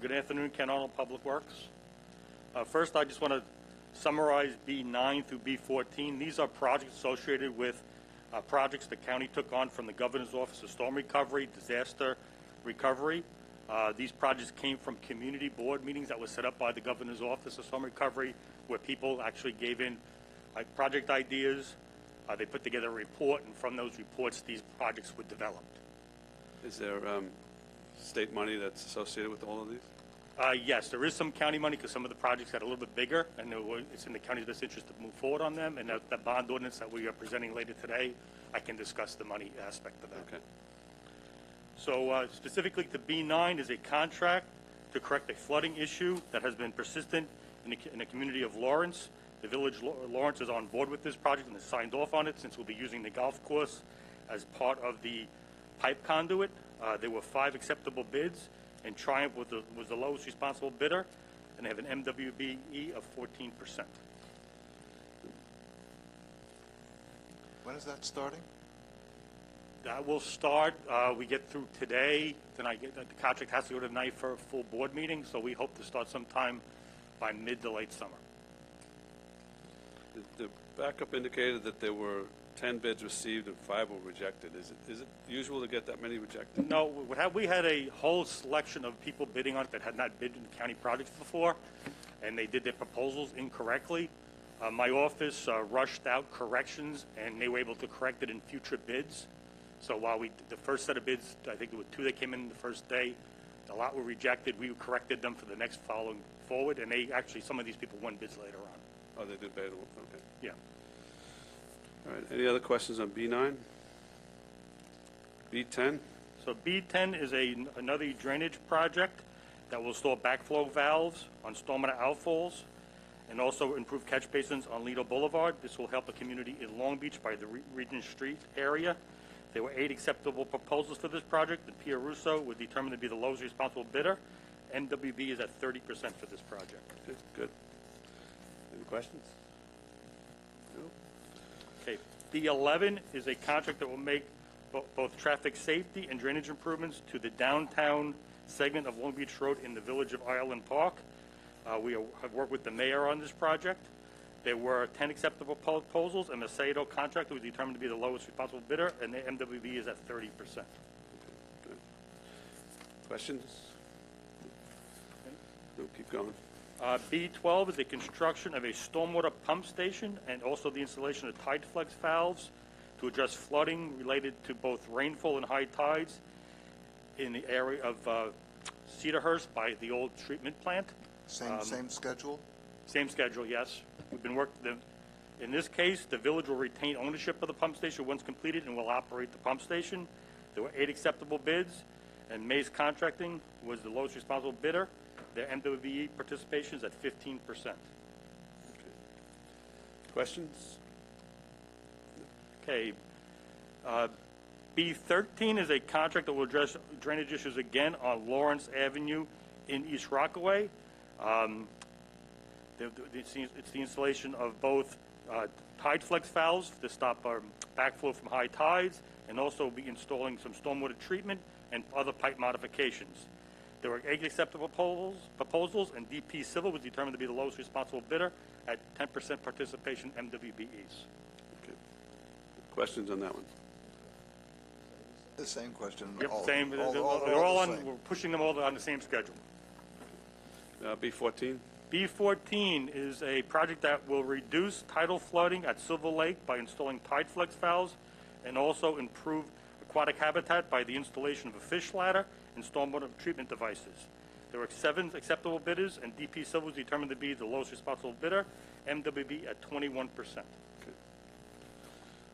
Good afternoon, Ken Arnold, Public Works. First, I just want to summarize B9 through B14. These are projects associated with projects the county took on from the Governor's Office of Storm Recovery, Disaster Recovery. These projects came from community board meetings that were set up by the Governor's Office of Storm Recovery, where people actually gave in project ideas. They put together a report, and from those reports, these projects were developed. Is there state money that's associated with all of these? Yes, there is some county money because some of the projects got a little bit bigger, and it's in the county's best interest to move forward on them. And the bond ordinance that we are presenting later today, I can discuss the money aspect of that. Okay. So specifically to B9 is a contract to correct a flooding issue that has been persistent in the community of Lawrence. The village Lawrence is on board with this project and has signed off on it, since we'll be using the golf course as part of the pipe conduit. There were 5 acceptable bids, and Triumph was the lowest responsible bidder, and they have an MWBE of 14%. When is that starting? That will start, we get through today, then the contract has to go tonight for a full board meeting, so we hope to start sometime by mid to late summer. The backup indicated that there were 10 bids received and 5 were rejected. Is it usual to get that many rejected? No, we had a whole selection of people bidding on it that had not bid in county projects before, and they did their proposals incorrectly. My office rushed out corrections, and they were able to correct it in future bids. So while the first set of bids, I think there were 2 that came in the first day, a lot were rejected. We corrected them for the next following forward, and some of these people won bids later on. Oh, they did better. Okay. Yeah. All right. Any other questions on B9? B10? So B10 is another drainage project that will install backflow valves on stormwater outfalls and also improve catch basins on Lido Boulevard. This will help the community in Long Beach by the Regent Street area. There were 8 acceptable proposals for this project. The Pia Russo was determined to be the lowest responsible bidder. MWB is at 30% for this project. Good. Any questions? No. Okay. B11 is a contract that will make both traffic safety and drainage improvements to the downtown segment of Long Beach Road in the village of Island Park. We have worked with the mayor on this project. There were 10 acceptable proposals, and the Macedo contractor was determined to be the lowest responsible bidder, and the MWB is at 30%. Good. Questions? No, keep going. B12 is a construction of a stormwater pump station and also the installation of tide flex valves to address flooding related to both rainfall and high tides in the area of Cedarhurst by the old treatment plant. Same schedule? Same schedule, yes. We've been working. In this case, the village will retain ownership of the pump station once completed and will operate the pump station. There were 8 acceptable bids, and Mays Contracting was the lowest responsible bidder. Their MWBE participation is at 15%. Okay. Questions? Okay. B13 is a contract that will address drainage issues again on Lawrence Avenue in East Rockaway. It's the installation of both tide flex valves to stop backflow from high tides, and also be installing some stormwater treatment and other pipe modifications. There were 8 acceptable proposals, and DP Civil was determined to be the lowest responsible bidder at 10% participation MWBEs. Okay. Questions on that one? The same question. Yep, same. they're all on. We're pushing them all on the same schedule. B14? B14 is a project that will reduce tidal flooding at Silver Lake by installing tide flex valves and also improve aquatic habitat by the installation of a fish ladder and stormwater treatment devices. There were 7 acceptable bidders, and DP Civil was determined to be the lowest responsible bidder, MWB at 21%. Okay.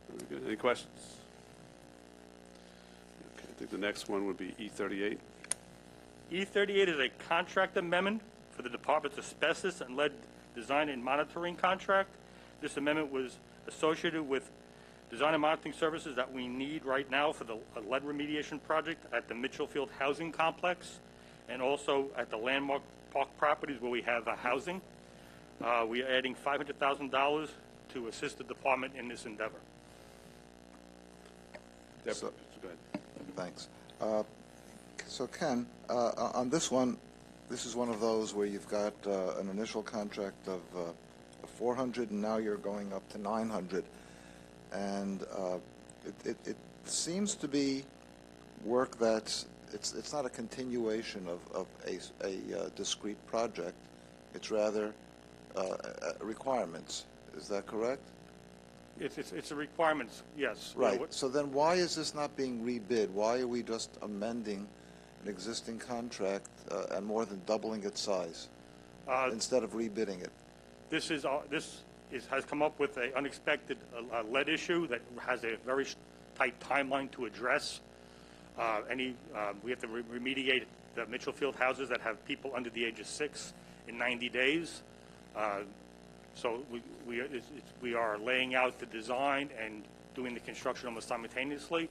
Very good. Any questions? Okay, I think the next one would be E38. E38 is a contract amendment for the Department's asbestos and lead design and monitoring contract. This amendment was associated with design and monitoring services that we need right now for the lead remediation project at the Mitchellfield Housing Complex and also at the Landmark Park properties where we have housing. We are adding $500,000 to assist the department in this endeavor. So, go ahead. Thanks. So Ken, on this one, this is one of those where you've got an initial contract of 400, and now you're going up to 900, and it seems to be work that's it's not a continuation of a discrete project. It's rather requirements. Is that correct? It's a requirements, yes. Right. So then why is this not being rebid? Why are we just amending an existing contract and more than doubling its size instead of rebidding it? This has come up with an unexpected lead issue that has a very tight timeline to address. We have to remediate the Mitchellfield houses that have people under the age of 6 in 90 days. So we are laying out the design and doing the construction almost simultaneously,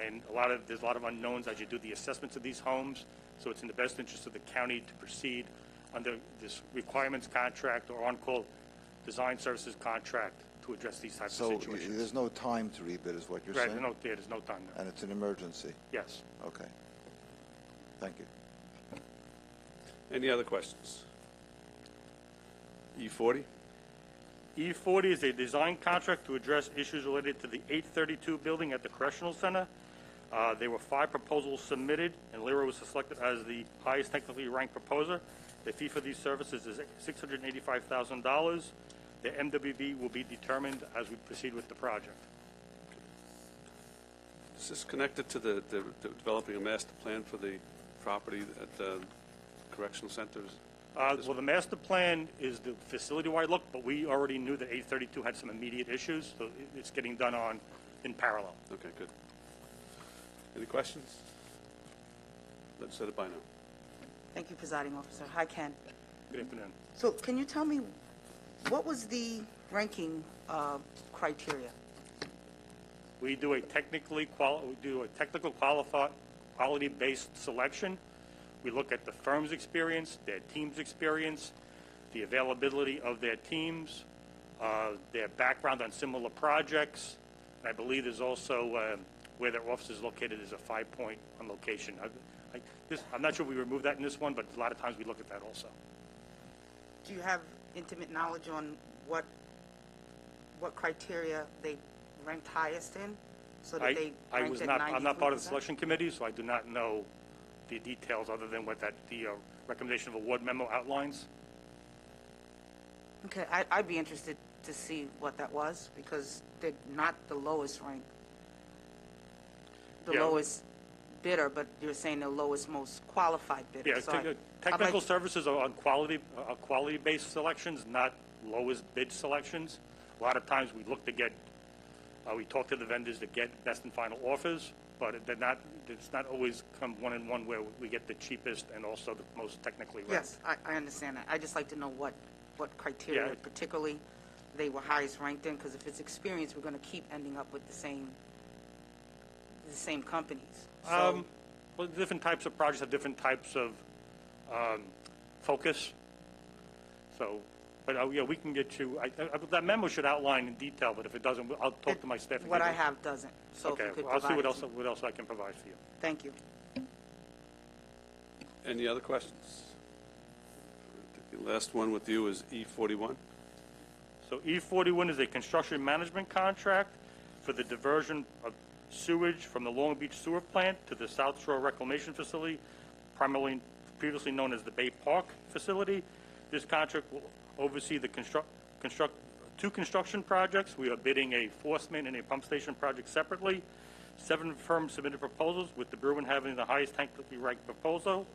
and there's a lot of unknowns as you do the assessments of these homes. So it's in the best interest of the county to proceed under this requirements contract or on-call design services contract to address these types of situations. So there's no time to rebid, is what you're Right, saying? there's no time now. And it's an emergency? Yes. Okay. Thank you. Any other questions? E40? E40 is a design contract to address issues related to the 832 building at the Correctional Center. There were 5 proposals submitted, and Lyra was selected as the highest technically ranked proposer. The fee for these services is $685,000. The MWB will be determined as we proceed with the project. Is this connected to the developing a master plan for the property at the correctional centers? Well, the master plan is the facility-wide look, but we already knew that 832 had some immediate issues, so it's getting done in parallel. Okay, good. Any questions? Legislator Bino. Thank you, Presiding Officer. Hi, Ken. Good afternoon. So can you tell me, what was the ranking criteria? We do a technical quality-based selection. We look at the firm's experience, their team's experience, the availability of their teams, their background on similar projects. And I believe there's also where their office is located is a 5-point on location. I'm not sure we removed that in this one, but a lot of times we look at that also. Do you have intimate knowledge on what criteria they ranked highest in? So that they ranked at 93%? I'm not part of the selection committee, so I do not know the details other than what the recommendation of award memo outlines. Okay, I'd be interested to see what that was, because they're not the lowest rank, lowest bidder, but you're saying the lowest, most qualified bidder. Yeah, So technical services are on quality-based selections, not lowest bid selections. A lot of times we look to get, we talk to the vendors to get best and final offers, but it's not always come one-on-one where we get the cheapest and also the most technically ranked. Yes, I understand that. I just like to know what criteria particularly they were highest ranked in, because if it's experience, we're going to keep ending up with the same companies. So, well, different types of projects have different types of focus. So, but yeah, we can get you. That memo should outline in detail, but if it doesn't, I'll talk to my staff. What I have doesn't. So okay, if you could well, I'll see provide what else I can provide for you. Thank you. Any other questions? I think the last one with you is E41. So E41 is a construction management contract for the diversion of sewage from the Long Beach Sewer Plant to the South Shore Reclamation Facility, previously known as the Bay Park Facility. This contract will oversee the two construction projects. We are bidding a force main and a pump station project separately. 7 firms submitted proposals, with the Bruin having the highest technically ranked proposal.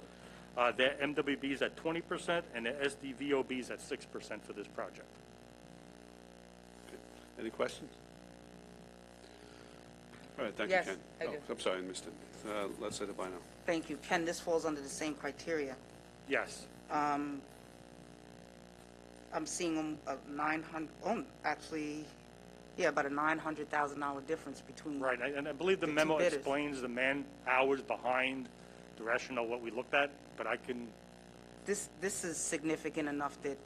Their MWB is at 20% and their SDVOB is at 6% for this project. Okay. Any questions? All right, thank Yes, you, Ken. I do. I'm sorry, I missed it. Let's say the Bino. Thank you. Ken, this falls under the same criteria. Yes. I'm seeing a about a $900,000 difference between. Right, and I believe the memo explains the man hours behind the rationale what we looked at, but I can. This is significant enough that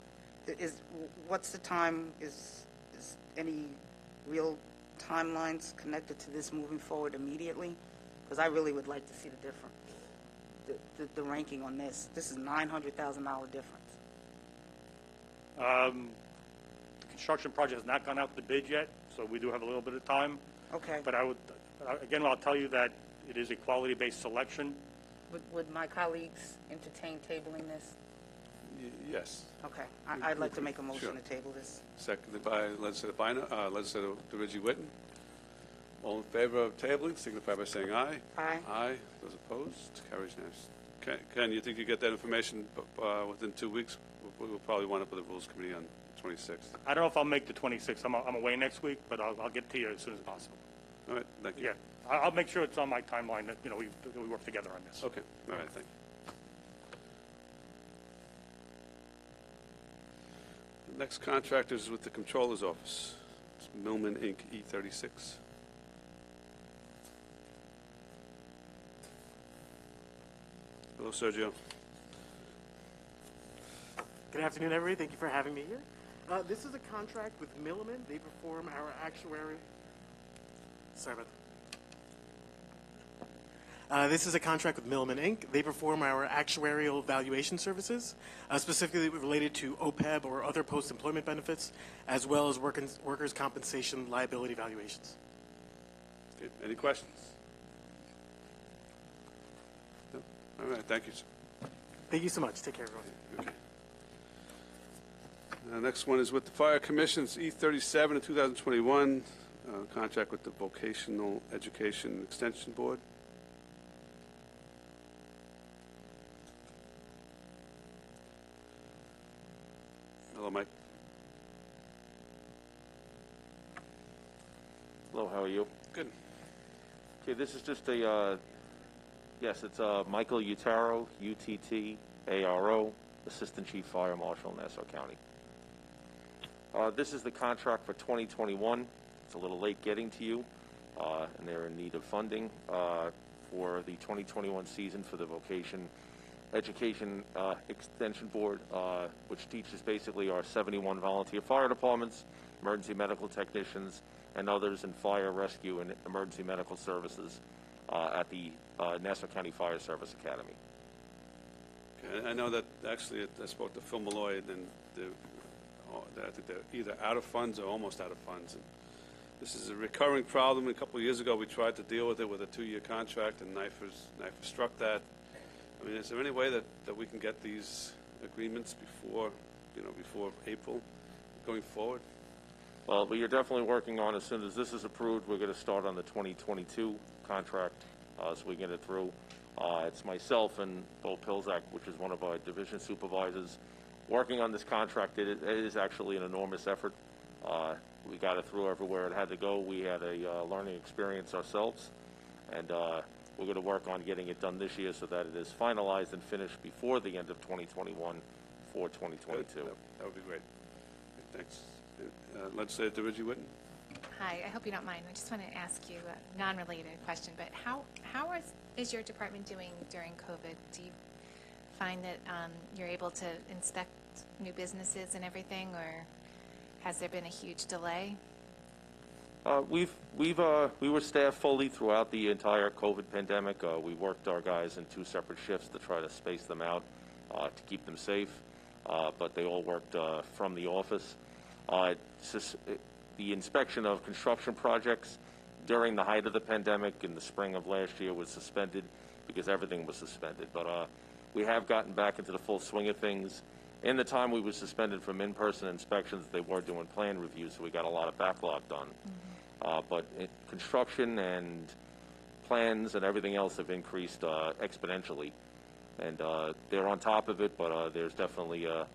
what's the time? Is any real timelines connected to this moving forward immediately? Because I really would like to see the difference. The ranking on this. This is $900,000 difference. The construction project has not gone out to bid yet, so we do have a little bit of time. Okay. But I'll tell you that it is a quality-based selection. Would my colleagues entertain tabling this? Yes. Okay. I'd like to make a motion Sure. to table this. Seconded by Legislator Bino, Legislator DeReggie Whitten. All in favor of tabling, signify by saying aye. Aye. Aye. Those opposed, carries unanimously. Okay. Ken, you think you get that information within 2 weeks? We'll probably wind up with the Rules Committee on 26th. I don't know if I'll make the 26th. I'm away next week, but I'll get to you as soon as possible. All right. Thank you. Yeah. I'll make sure it's on my timeline that, we work together on this. Okay. All right. Thank you. The next contractor is with the Comptroller's Office. It's Millman, Inc., E36. Hello, Sergio. Good afternoon, everybody. Thank you for having me here. This is a contract with Milliman. They perform our actuary. Sorry about that. This is a contract with Milliman Inc. They perform our actuarial valuation services, specifically related to OPEB or other post-employment benefits, as well as workers' compensation liability valuations. Okay. Any questions? No? All right. Thank you, sir. Thank you so much. Take care, everyone. Okay. Next one is with the Fire Commission. It's E37 of 2021, contract with the Vocational Education Extension Board. Hello, Mike. Hello, how are you? Good. Okay, this is just a, yes, it's Michael Utaro, UTTARO, Assistant Chief Fire Marshal in Nassau County. This is the contract for 2021. It's a little late getting to you, and they're in need of funding for the 2021 season for the Vocation Education Extension Board, which teaches basically our 71 volunteer fire departments, emergency medical technicians, and others in fire, rescue, and emergency medical services at the Nassau County Fire Service Academy. Okay. I know that actually I spoke to Phil Malloy, and I think they're either out of funds or almost out of funds. And this is a recurring problem. A couple of years ago, we tried to deal with it with a 2-year contract, and NIFR struck that. I mean, is there any way that we can get these agreements before April going forward? Well, we are definitely working on, as soon as this is approved, we're going to start on the 2022 contract so we can get it through. It's myself and Bo Pilzak, which is one of our division supervisors, working on this contract. It is actually an enormous effort. We got it through everywhere it had to go. We had a learning experience ourselves, and we're going to work on getting it done this year so that it is finalized and finished before the end of 2021 for 2022. That would be great. Thanks. Legislator Reggie Whitten. Hi, I hope you don't mind. I just want to ask you a non-related question, but how is your department doing during COVID? Do you find that you're able to inspect new businesses and everything, or has there been a huge delay? We were staffed fully throughout the entire COVID pandemic. We worked our guys in 2 separate shifts to try to space them out to keep them safe, but they all worked from the office. The inspection of construction projects during the height of the pandemic in the spring of last year was suspended because everything was suspended. But we have gotten back into the full swing of things. In the time we were suspended from in-person inspections, they were doing plan reviews, so we got a lot of backlog done. But construction and plans and everything else have increased exponentially. And they're on top of it, but there's definitely a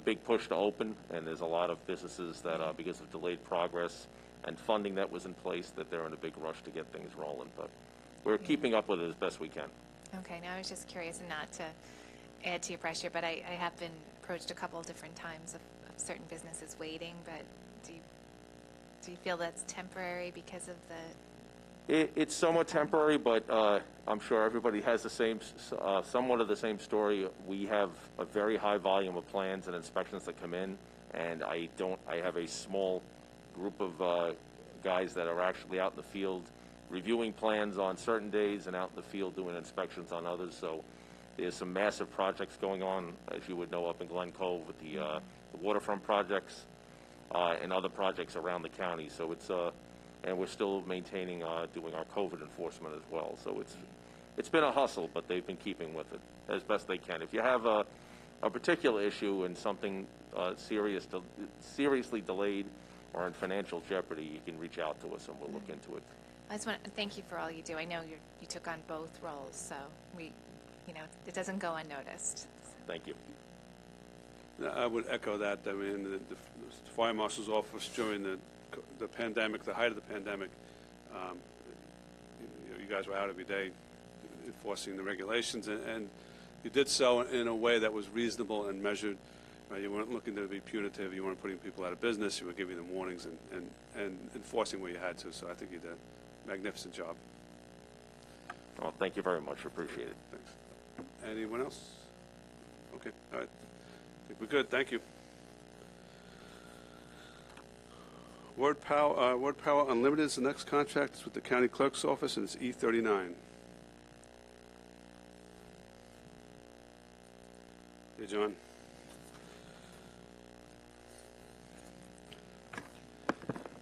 big push to open, and there's a lot of businesses that, because of delayed progress and funding that was in place, that they're in a big rush to get things rolling. But we're keeping up with it as best we can. Okay, now I was just curious, and not to add to your pressure, but I have been approached a couple of different times of certain businesses waiting, but do you feel that's temporary because of the... It's somewhat temporary, but I'm sure everybody has the same, somewhat of the same story. We have a very high volume of plans and inspections that come in, and I have a small group of guys that are actually out in the field reviewing plans on certain days and out in the field doing inspections on others. So there's some massive projects going on, as you would know, up in Glen Cove with the waterfront projects and other projects around the county. So it's and we're still maintaining doing our COVID enforcement as well. So it's been a hustle, but they've been keeping with it as best they can. If you have a particular issue and something seriously delayed or in financial jeopardy, you can reach out to us and we'll look into it. I just want to thank you for all you do. I know you took on both roles, so it doesn't go unnoticed. Thank you. I would echo that. I mean, the fire marshal's office during the pandemic, the height of the pandemic, you guys were out every day enforcing the regulations, and you did so in a way that was reasonable and measured. You weren't looking to be punitive. You weren't putting people out of business. You were giving them warnings and enforcing where you had to. So I think you did a magnificent job. Well, thank you very much. Appreciate it. Thanks. Anyone else? Okay, all right. I think we're good, thank you. Word Power Unlimited is the next contract. It's with the county clerk's office, and it's E39. Hey, John.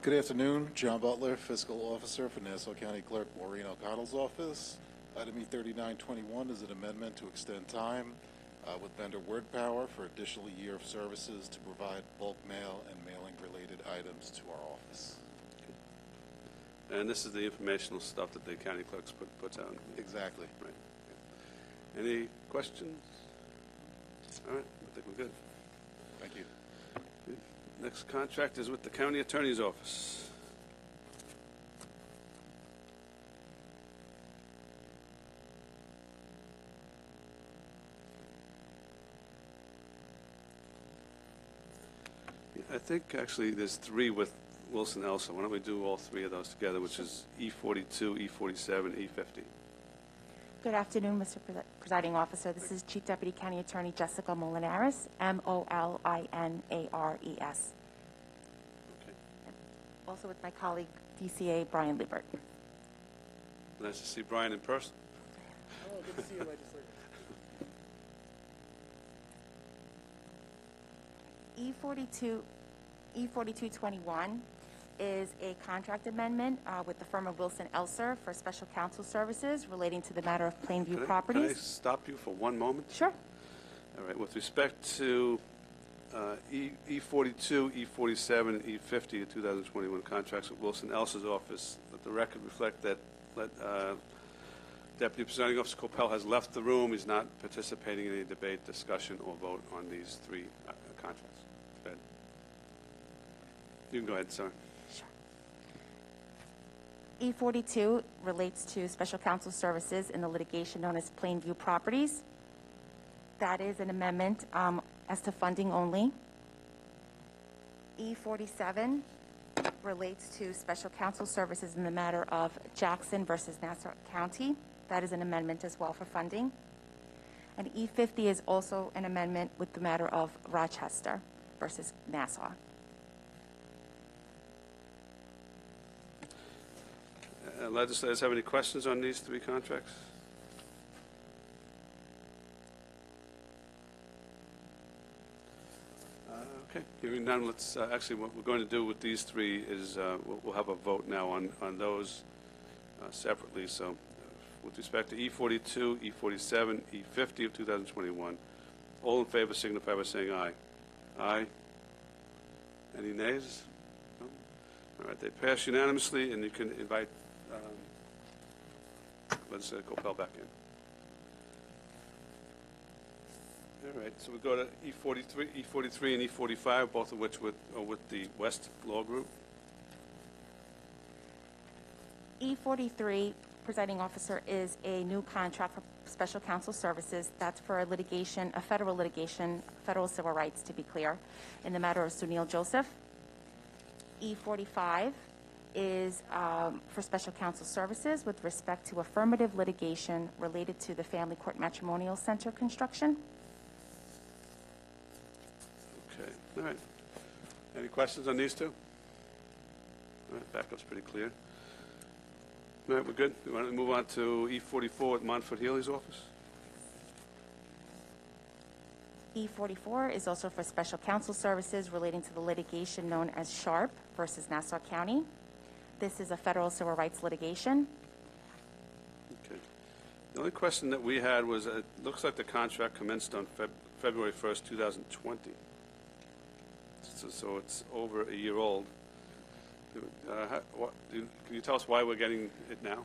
Good afternoon. John Butler, Fiscal Officer for Nassau County Clerk Maureen O'Connell's office. Item E3921 is an amendment to extend time with vendor Word Power for additional year of services to provide bulk mail and mailing-related items to our office. And this is the informational stuff that the county clerks puts out. Exactly. Right. Any questions? All right, I think we're good. Thank you. Good. Next contract is with the county attorney's office. I think actually there's three with Wilson Elsa. Why don't we do all three of those together, which is E42, E47, E50. Good afternoon, Mr. Presiding Officer. This is Chief Deputy County Attorney Jessica Molinares, Molinares. Okay. Also with my colleague, DCA Brian Liebert. Nice to see Brian in person. Oh, good to see you, legislator. E4221 is a contract amendment with the firm of Wilson Elser for special counsel services relating to the matter of Plainview Can I properties. stop you for one moment? Sure. All right. With respect to E42, E47, and E50 of 2021 contracts with Wilson Elsa's office, let the record reflect that Deputy Presiding Officer Coppell has left the room. He's not participating in any debate, discussion, or vote on these three contracts. Go ahead. You can go ahead, sir. E42 relates to special counsel services in the litigation known as Plainview properties. That is an amendment as to funding only. E47 relates to special counsel services in the matter of Jackson versus Nassau County. That is an amendment as well for funding. And E50 is also an amendment with the matter of Rochester versus Nassau. Legislators have any questions on these three contracts? Okay, hearing none, let's actually what we're going to do with these three is we'll have a vote now on those separately. So with respect to E42, E47, E50 of 2021, all in favor signify by saying aye. Aye. Any nays? No? All right, they pass unanimously, and you can invite Legislator Coppell back in. All right, so we go to E43 and E45, both of which are with the West Law Group. E43, Presiding Officer, is a new contract for special counsel services. That's for litigation, a federal litigation, federal civil rights, to be clear, in the matter of Sunil Joseph. E45 is for special counsel services with respect to affirmative litigation related to the Family Court Matrimonial Center construction. Okay, all right. Any questions on these two? All right, backup's pretty clear. All right, we're good. We want to move on to E44 at Montfort Healy's office. E44 is also for special counsel services relating to the litigation known as Sharp versus Nassau County. This is a federal civil rights litigation. Okay. The only question that we had was, it looks like the contract commenced on February 1st, 2020. So it's over a year old. Can you tell us why we're getting it now?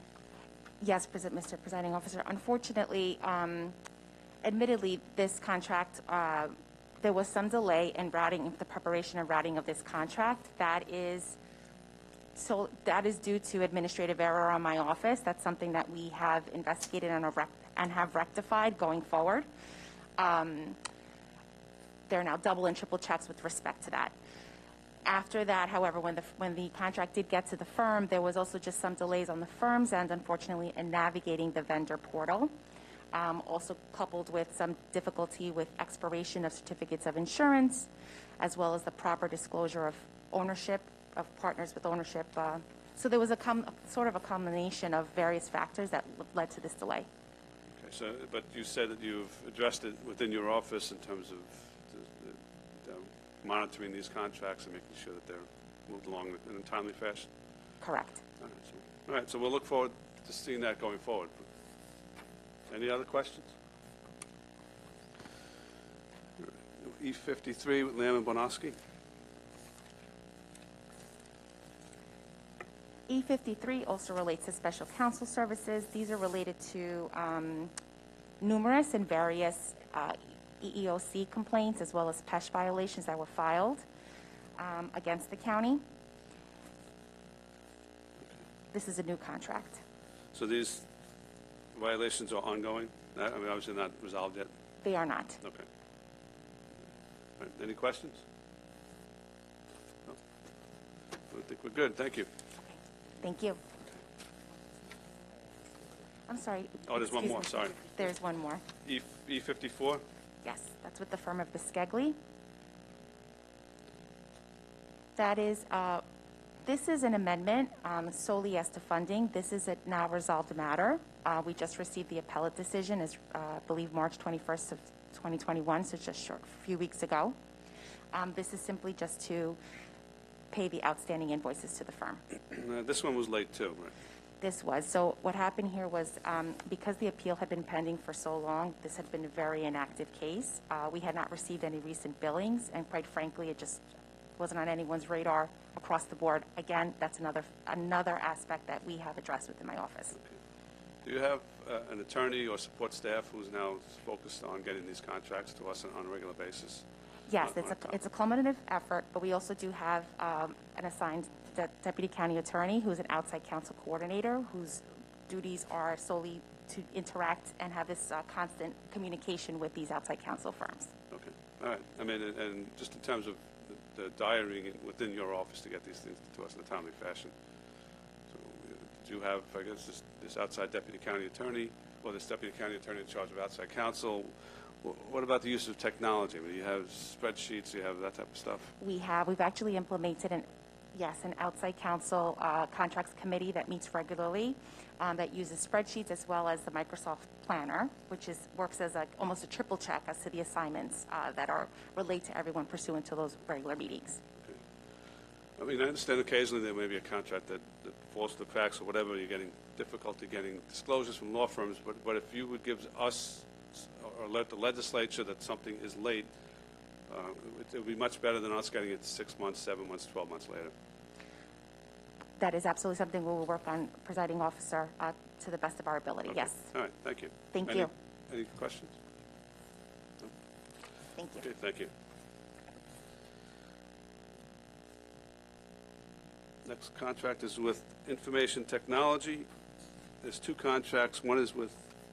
Yes, Mr. Presiding Officer. Unfortunately, admittedly, this contract, there was some delay in the preparation and routing of this contract. That is due to administrative error on my office. That's something that we have investigated and have rectified going forward. There are now double and triple checks with respect to that. After that, however, when the contract did get to the firm, there was also just some delays on the firm's end, unfortunately, in navigating the vendor portal. also coupled with some difficulty with expiration of certificates of insurance, as well as the proper disclosure of ownership, of partners with ownership. So there was sort of a combination of various factors that led to this delay. Okay, so, but you said that you've addressed it within your office in terms of monitoring these contracts and making sure that they're moved along in a timely fashion? Correct. All right, so we'll look forward to seeing that going forward. Any other questions? E53 with Lamb and Bonoski. E53 also relates to special counsel services. These are related to numerous and various EEOC complaints as well as PESH violations that were filed against the county. This is a new contract. So these violations are ongoing? I mean, obviously not resolved yet? They are not. Okay. All right, any questions? No? I think we're good. Thank you. Thank you. I'm sorry. Oh, there's one Excuse more. me. Sorry. There's one more. E54? Yes, that's with the firm of Bisceglie. That is, this is an amendment solely as to funding. This is a now resolved matter. We just received the appellate decision, as I believe March 21st of 2021, so just a few weeks ago. This is simply just to pay the outstanding invoices to the firm. This one was late too, right? This was. So what happened here was because the appeal had been pending for so long, this had been a very inactive case. We had not received any recent billings, and quite frankly, it just wasn't on anyone's radar across the board. Again, that's another aspect that we have addressed within my office. Okay. Do you have an attorney or support staff who's now focused on getting these contracts to us on a regular basis? Yes, it's a cumulative effort, but we also do have an assigned deputy county attorney who's an outside counsel coordinator whose duties are solely to interact and have this constant communication with these outside counsel firms. Okay. All right. I mean, and just in terms of the diarying within your office to get these things to us in a timely fashion. So do you have, I guess, this outside deputy county attorney or this deputy county attorney in charge of outside counsel? What about the use of technology? I mean, you have spreadsheets, you have that type of stuff? We've actually implemented an outside counsel contracts committee that meets regularly, that uses spreadsheets as well as the Microsoft Planner, which works as almost a triple check as to the assignments that relate to everyone pursuant to those regular meetings. Okay. I mean, I understand occasionally there may be a contract that falls through the cracks or whatever, you're getting difficulty getting disclosures from law firms, but if you would give us or let the legislature that something is late, it would be much better than us getting it 6 months, 7 months, 12 months later. That is absolutely something we will work on, presiding officer, to the best of our ability. Okay. Yes. All right. Thank you. Thank you. Any questions? No? Thank you. Okay. Thank you. Next contract is with Information Technology. There's two contracts. One is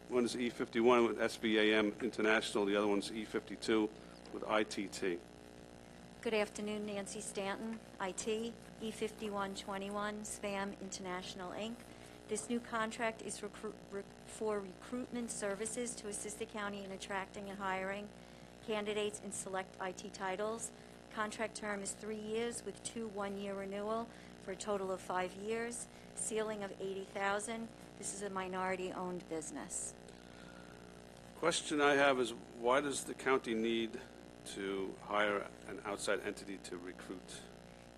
E51 with SVAM International. The other one's E52 with ITT. Good afternoon, Nancy Stanton, IT, E5121, SVAM International, Inc. This new contract is for recruitment services to assist the county in attracting and hiring candidates in select IT titles. Contract term is 3 years with 2 one-year renewal for a total of 5 years. Ceiling of $80,000. This is a minority-owned business. Question I have is, why does the county need to hire an outside entity to recruit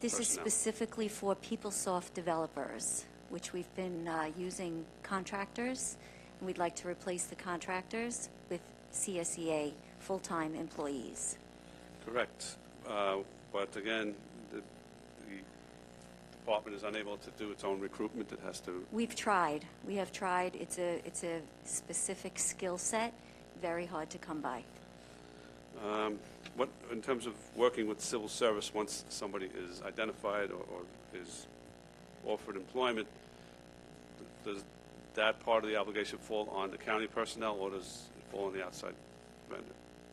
This is personnel? specifically for PeopleSoft developers, which we've been using contractors, and we'd like to replace the contractors with CSEA full-time employees. Correct. But again, the department is unable to do its own recruitment. It has to. We've tried. We have tried. It's a specific skill set, very hard to come by. What, in terms of working with civil service, once somebody is identified or is offered employment, does that part of the obligation fall on the county personnel, or does it fall on the outside vendor?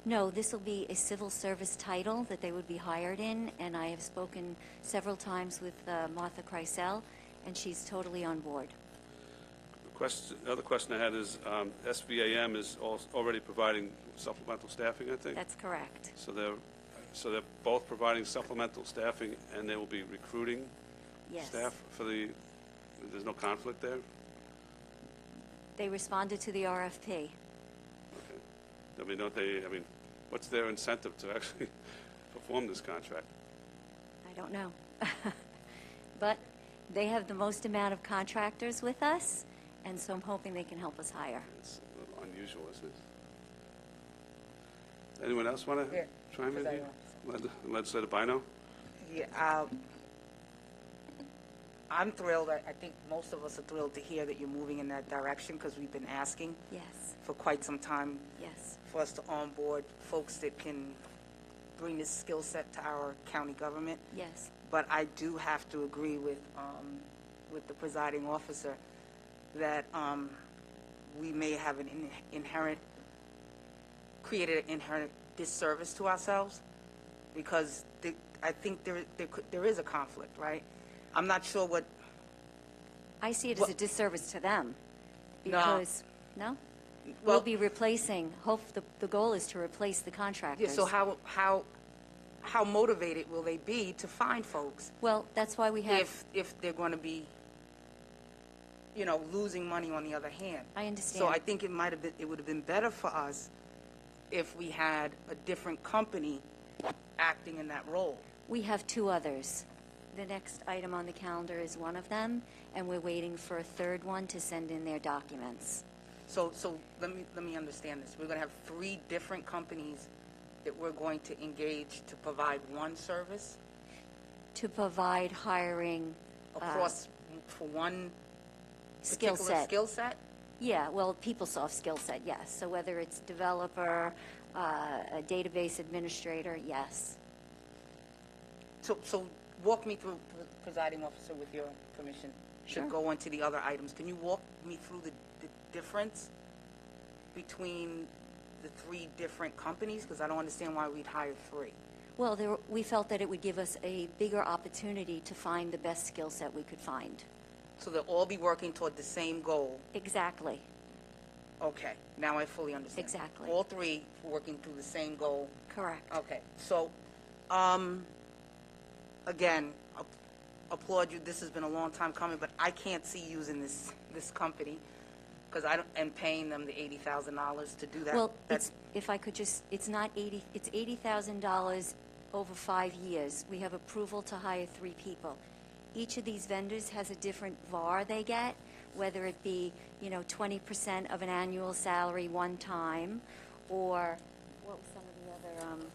No, this will be a civil service title that they would be hired in, and I have spoken several times with Martha Kreisel, and she's totally on board. Other question I had is, SVAM is already providing supplemental staffing, I think? That's correct. So they're both providing supplemental staffing, and they will be recruiting Yes. staff for there's no conflict there? They responded to the RFP. I mean, what's their incentive to actually perform this contract? I don't know. But they have the most amount of contractors with us, and so I'm hoping they can help us hire. It's a little unusual, isn't it? Anyone else want to chime in here? Legislator Bino? Yeah, I'm thrilled. I think most of us are thrilled to hear that you're moving in that direction, because we've been asking Yes. for quite some time Yes. for us to onboard folks that can bring this skill set to our county government. Yes. But I do have to agree with the presiding officer that we may have created an inherent disservice to ourselves, because I think there is a conflict, right? I'm not sure what. I see it as a disservice to them, because, no? We'll Well, be replacing, the goal is to replace the contractors. yeah, so how motivated will they be to find folks Well, that's why we have, if they're going to be, losing money on the other hand? I understand. So I think it would have been better for us if we had a different company acting in that role. We have two others. The next item on the calendar is one of them, and we're waiting for a third one to send in their documents. So let me understand this. We're going to have 3 different companies that we're going to engage to provide one service To provide hiring across for one skill particular set. skill set? Yeah, well, PeopleSoft skill set, yes. So whether it's developer, a database administrator, yes. So walk me through, presiding officer, with your permission, Sure. to go into the other items. Can you walk me through the difference between the 3 different companies? Because I don't understand why we'd hire 3. Well, we felt that it would give us a bigger opportunity to find the best skill set we could find. So they'll all be working toward the same goal. Exactly. Okay, now I fully understand. Exactly. All 3 working through the same goal. Correct. Okay, so, again, applaud you. This has been a long time coming, but I can't see using this company, because and paying them the $80,000 to do that. Well, if I could just, it's not 80, it's $80,000 over 5 years. We have approval to hire 3 people. Each of these vendors has a different VAR they get, whether it be, 20% of an annual salary one time, or what was some of the other,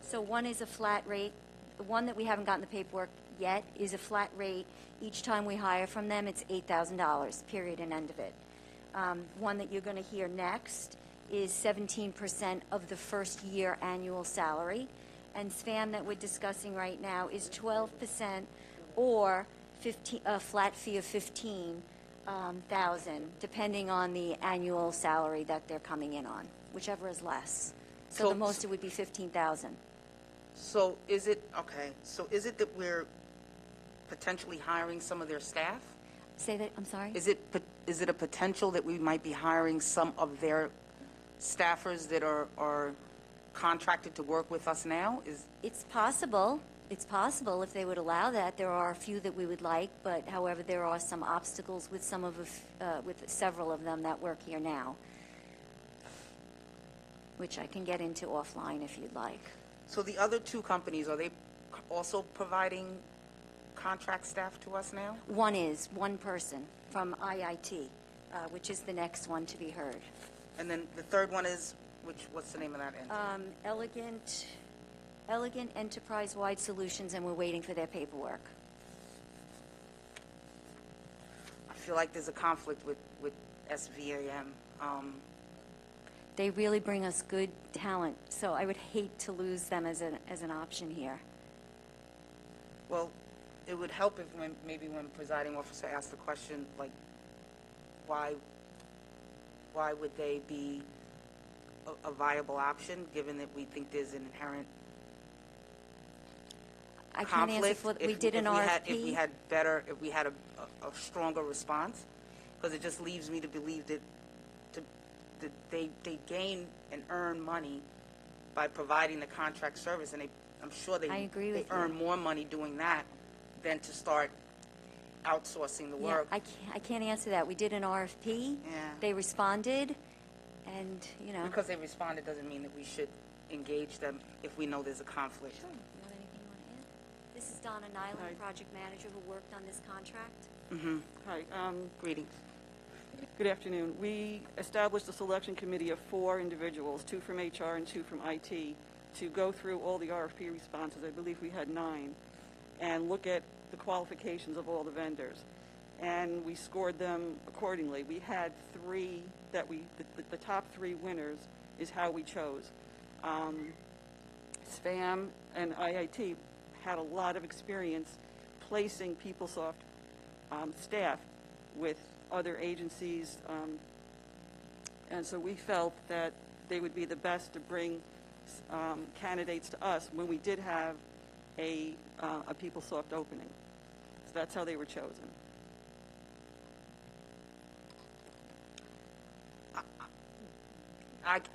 So one is a flat rate. The one that we haven't gotten the paperwork yet is a flat rate. Each time we hire from them, it's $8,000, period, and end of it. One that you're going to hear next is 17% of the first year annual salary. And SVAM that we're discussing right now is 12% or a flat fee of $15,000, depending on the annual salary that they're coming in on, whichever is less. So the most, it would be $15,000. So is it that we're potentially hiring some of their staff? Say that, I'm sorry? Is it a potential that we might be hiring some of their staffers that are contracted to work with us now? It's possible. It's possible if they would allow that. There are a few that we would like, but however, there are some obstacles with with several of them that work here now, which I can get into offline if you'd like. So the other 2 companies, are they also providing contract staff to us now? One is one person from IIT, which is the next one to be heard. And then the third one is, what's the name of that entity? Elegant Enterprise-Wide Solutions, and we're waiting for their paperwork. I feel like there's a conflict with SVAM. They really bring us good talent, so I would hate to lose them as an option here. Well, it would help if maybe when presiding officer asked the question, like, why would they be a viable option, given that we think there's an inherent I can't answer conflict for, if we did an if we RFP. had if we had a stronger response? Because it just leaves me to believe that they gain and earn money by providing the contract service, and I'm sure I agree they with you. earn more money doing that than to start outsourcing the Yeah, work. I can't answer that. We did an RFP. Yeah. They responded, and, you know. Because they responded doesn't mean that we should engage them if we know there's a conflict. Sure. You have anything you want to add? This is Donna Nyland, project manager who worked on this contract. Mm-hmm. Hi. Greetings. Good afternoon. We established a selection committee of 4 individuals, 2 from HR and 2 from IT, to go through all the RFP responses. I believe we had 9, and look at the qualifications of all the vendors. And we scored them accordingly. We had 3 that the top 3 winners is how we chose. SPAM and IIT had a lot of experience placing PeopleSoft staff with other agencies, and so we felt that they would be the best to bring candidates to us when we did have a PeopleSoft opening. So that's how they were chosen.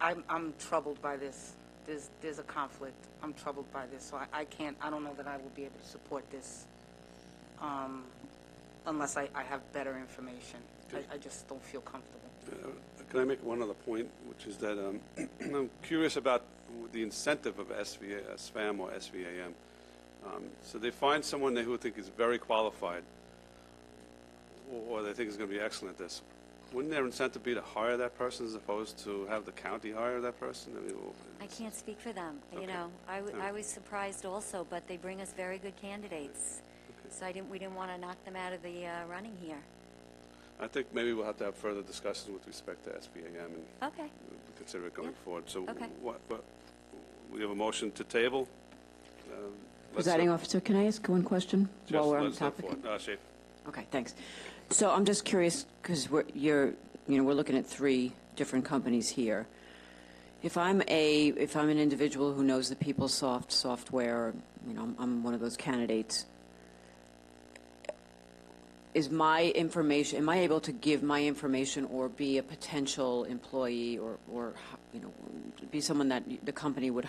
I'm troubled by this. There's a conflict. I'm troubled by this, so I don't know that I will be able to support this unless I have better information. I just don't feel comfortable. Can I make one other point, which is that I'm curious about the incentive of SVAM or SVAM. So they find someone who think is very qualified, or they think is going to be excellent at this. Wouldn't their incentive be to hire that person as opposed to have the county hire that person? I mean, I can't speak for them. Okay. You know, I was surprised also, but they bring us very good candidates. So we didn't want to knock them out of the running here. I think maybe we'll have to have further discussions with respect to SVAM and Okay. consider it going forward. So Okay. what, we have a motion to table. Presiding officer, can I ask one question while we're on the let's look topic? for it. Schaefer. Okay, thanks. So I'm just curious because we're looking at 3 different companies here. If I'm an individual who knows the PeopleSoft software, I'm one of those candidates. Is my information? Am I able to give my information or be a potential employee or be someone that the company would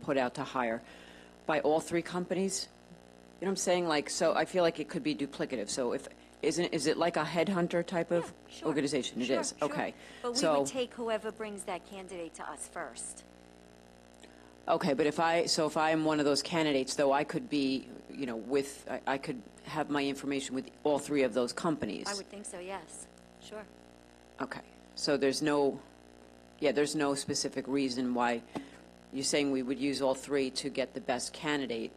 put out to hire by all 3 companies? You know what I'm saying? Like, so I feel like it could be duplicative. So is it like a headhunter type of organization? It is. Sure. Okay. But we would take whoever brings that candidate to us first. Okay, but if I am one of those candidates, though, I could be, I could have my information with all 3 of those companies. I would think so, yes. Sure. Okay. So there's no specific reason why you're saying we would use all 3 to get the best candidate.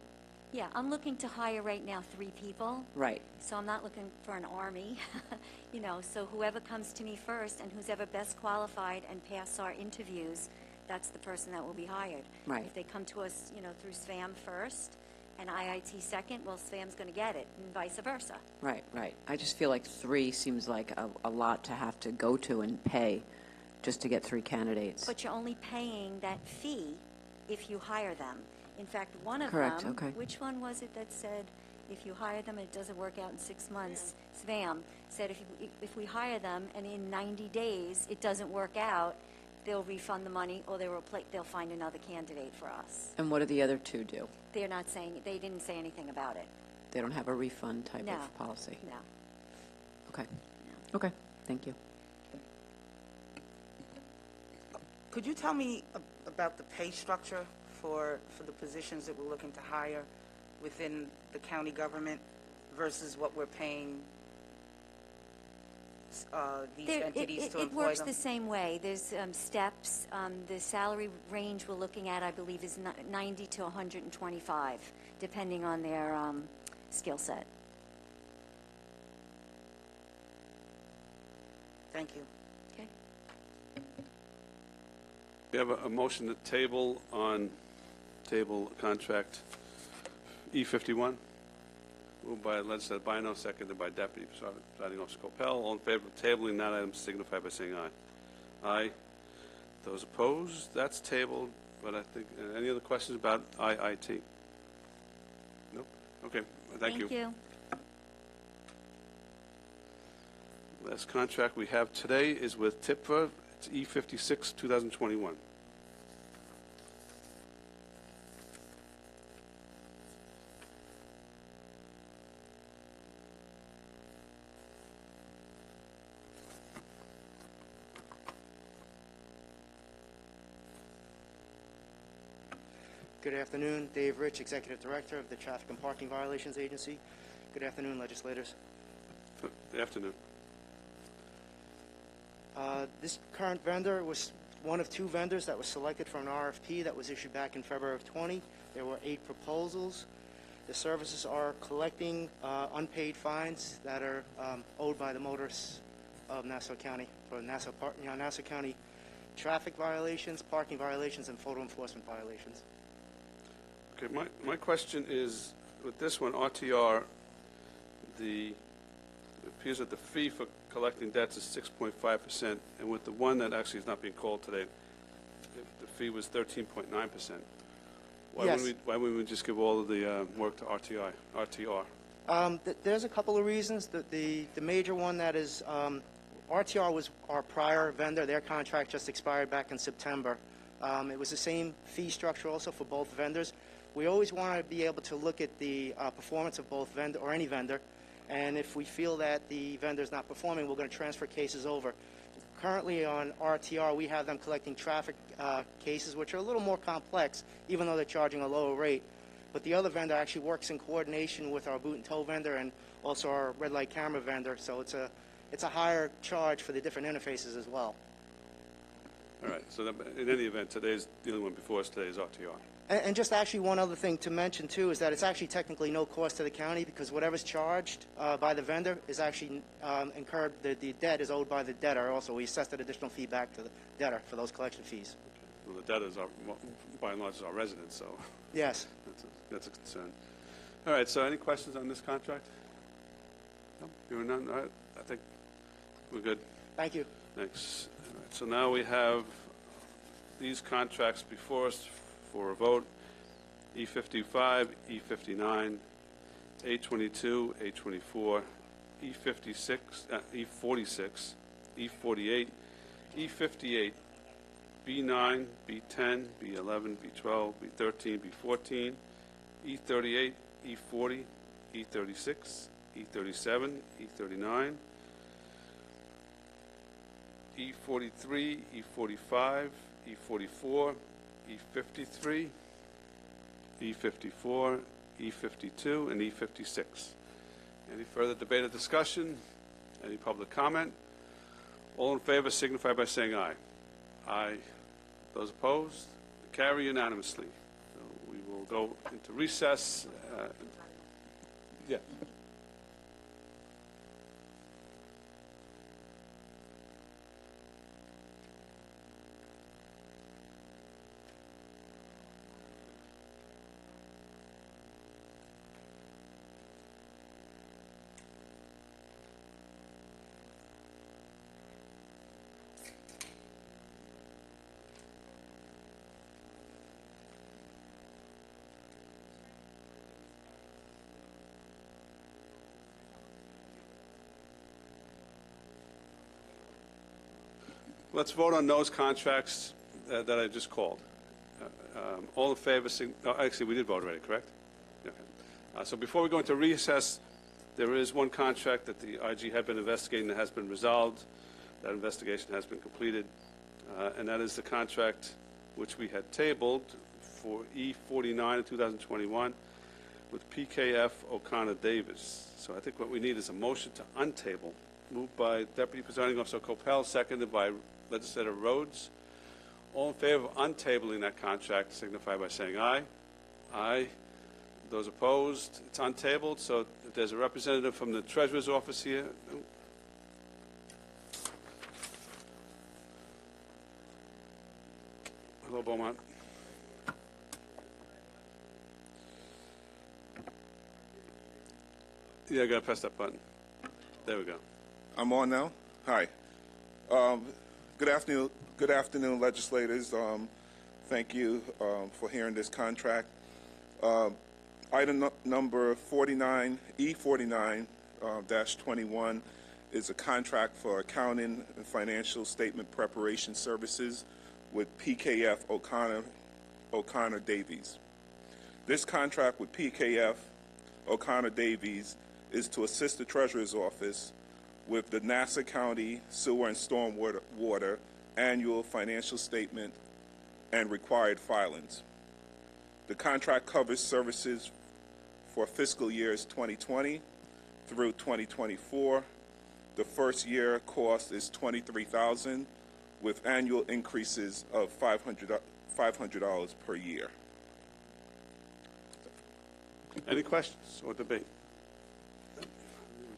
Yeah, I'm looking to hire right now 3 people. Right. So I'm not looking for an army, so whoever comes to me first and who's ever best qualified and pass our interviews, that's the person that will be hired. Right. If they come to us, through SVAM first and IIT second, well, SVAM's going to get it, and vice versa. Right. I just feel like 3 seems like a lot to have to go to and pay just to get 3 candidates. But you're only paying that fee if you hire them. In fact, one of Correct, them, okay. which one was it that said, if you hire them and it doesn't work out in 6 months, SVAM said if we hire them and in 90 days it doesn't work out, they'll refund the money or they'll find another candidate for us. And what do the other 2 do? They didn't say anything about it. They don't have a refund type No. of policy? No. Okay. Okay, thank you. Could you tell me about the pay structure for the positions that we're looking to hire within the county government versus what we're paying these entities to employ them? It works the same way. There's steps. The salary range we're looking at, I believe, is 90 to 125, depending on their skill set. Thank you. Okay. We have a motion to table on table contract E51. Moved by legislator Bino, seconded by Deputy Presiding Officer Coppell. All in favor of tabling that item signify by saying aye. Aye. Those opposed? That's tabled. But I think, any other questions about IIT? Nope. Okay, thank you. Thank you. Last contract we have today is with TIPFA. It's E56, 2021. Good afternoon, Dave Rich, Executive Director of the Traffic and Parking Violations Agency. Good afternoon, legislators. Good afternoon. This current vendor was one of two vendors that was selected from an RFP that was issued back in February of 20. There were 8 proposals. The services are collecting unpaid fines that are owed by the motorists of Nassau County for Nassau County traffic violations, parking violations, and photo enforcement violations. Okay, my question is, with this one, RTR, it appears that the fee for collecting debts is 6.5%, and with the one that actually is not being called today, the fee was 13.9%. Yes. Why wouldn't we just give all of the work to RTR? There's a couple of reasons. The major one that is, RTR was our prior vendor. Their contract just expired back in September. It was the same fee structure also for both vendors. We always want to be able to look at the performance of both vendor or any vendor, and if we feel that the vendor is not performing, we're going to transfer cases over. Currently on RTR, we have them collecting traffic cases, which are a little more complex, even though they're charging a lower rate. But the other vendor actually works in coordination with our boot and tow vendor and also our red light camera vendor, so it's a higher charge for the different interfaces as well. All right, so in any event, the only one before us today is RTR. And just actually one other thing to mention, too, is that it's actually technically no cost to the county because whatever's charged by the vendor is actually incurred, the debt is owed by the debtor also. We assess that additional fee back to the debtor for those collection fees. Well, the debtors are, by and large, are residents, so Yes. that's a concern. All right, so any questions on this contract? No? Hearing none? All right, I think we're good. Thank you. Thanks. All right, so now we have these contracts before us for a vote. E55, E59, A22, A24, E56, E46, E48, E58, B9, B10, B11, B12, B13, B14, E38, E40, E36, E37, E39, E43, E45, E44, E53, E54, E52, and E56. Any further debate or discussion? Any public comment? All in favor signify by saying aye. Aye. Those opposed? Carry unanimously. So we will go into recess. Yeah. Let's vote on those contracts that I just called. All in favor, actually, we did vote already, correct? Okay. So before we go into recess, there is one contract that the IG had been investigating that has been resolved. That investigation has been completed, and that is the contract which we had tabled for E49 in 2021 with PKF O'Connor Davis. So I think what we need is a motion to untable, moved by Deputy Presiding Officer Coppell, seconded by Legislator Rhodes. All in favor of untabling that contract signify by saying aye. Aye. Those opposed, it's untabled. So if there's a representative from the Treasurer's office here. Hello, Beaumont. Yeah, I gotta press that button. There we go. I'm on now. Hi. Good afternoon, legislators. Thank you for hearing this contract. Item number 49, E49 dash 21 is a contract for accounting and financial statement preparation services with PKF O'Connor Davies. This contract with PKF O'Connor Davies is to assist the Treasurer's Office with the Nassau County Sewer and Stormwater Annual Financial Statement and required filings. The contract covers services for fiscal years 2020 through 2024. The first year cost is $23,000 with annual increases of $500 per year. Any questions or debate? I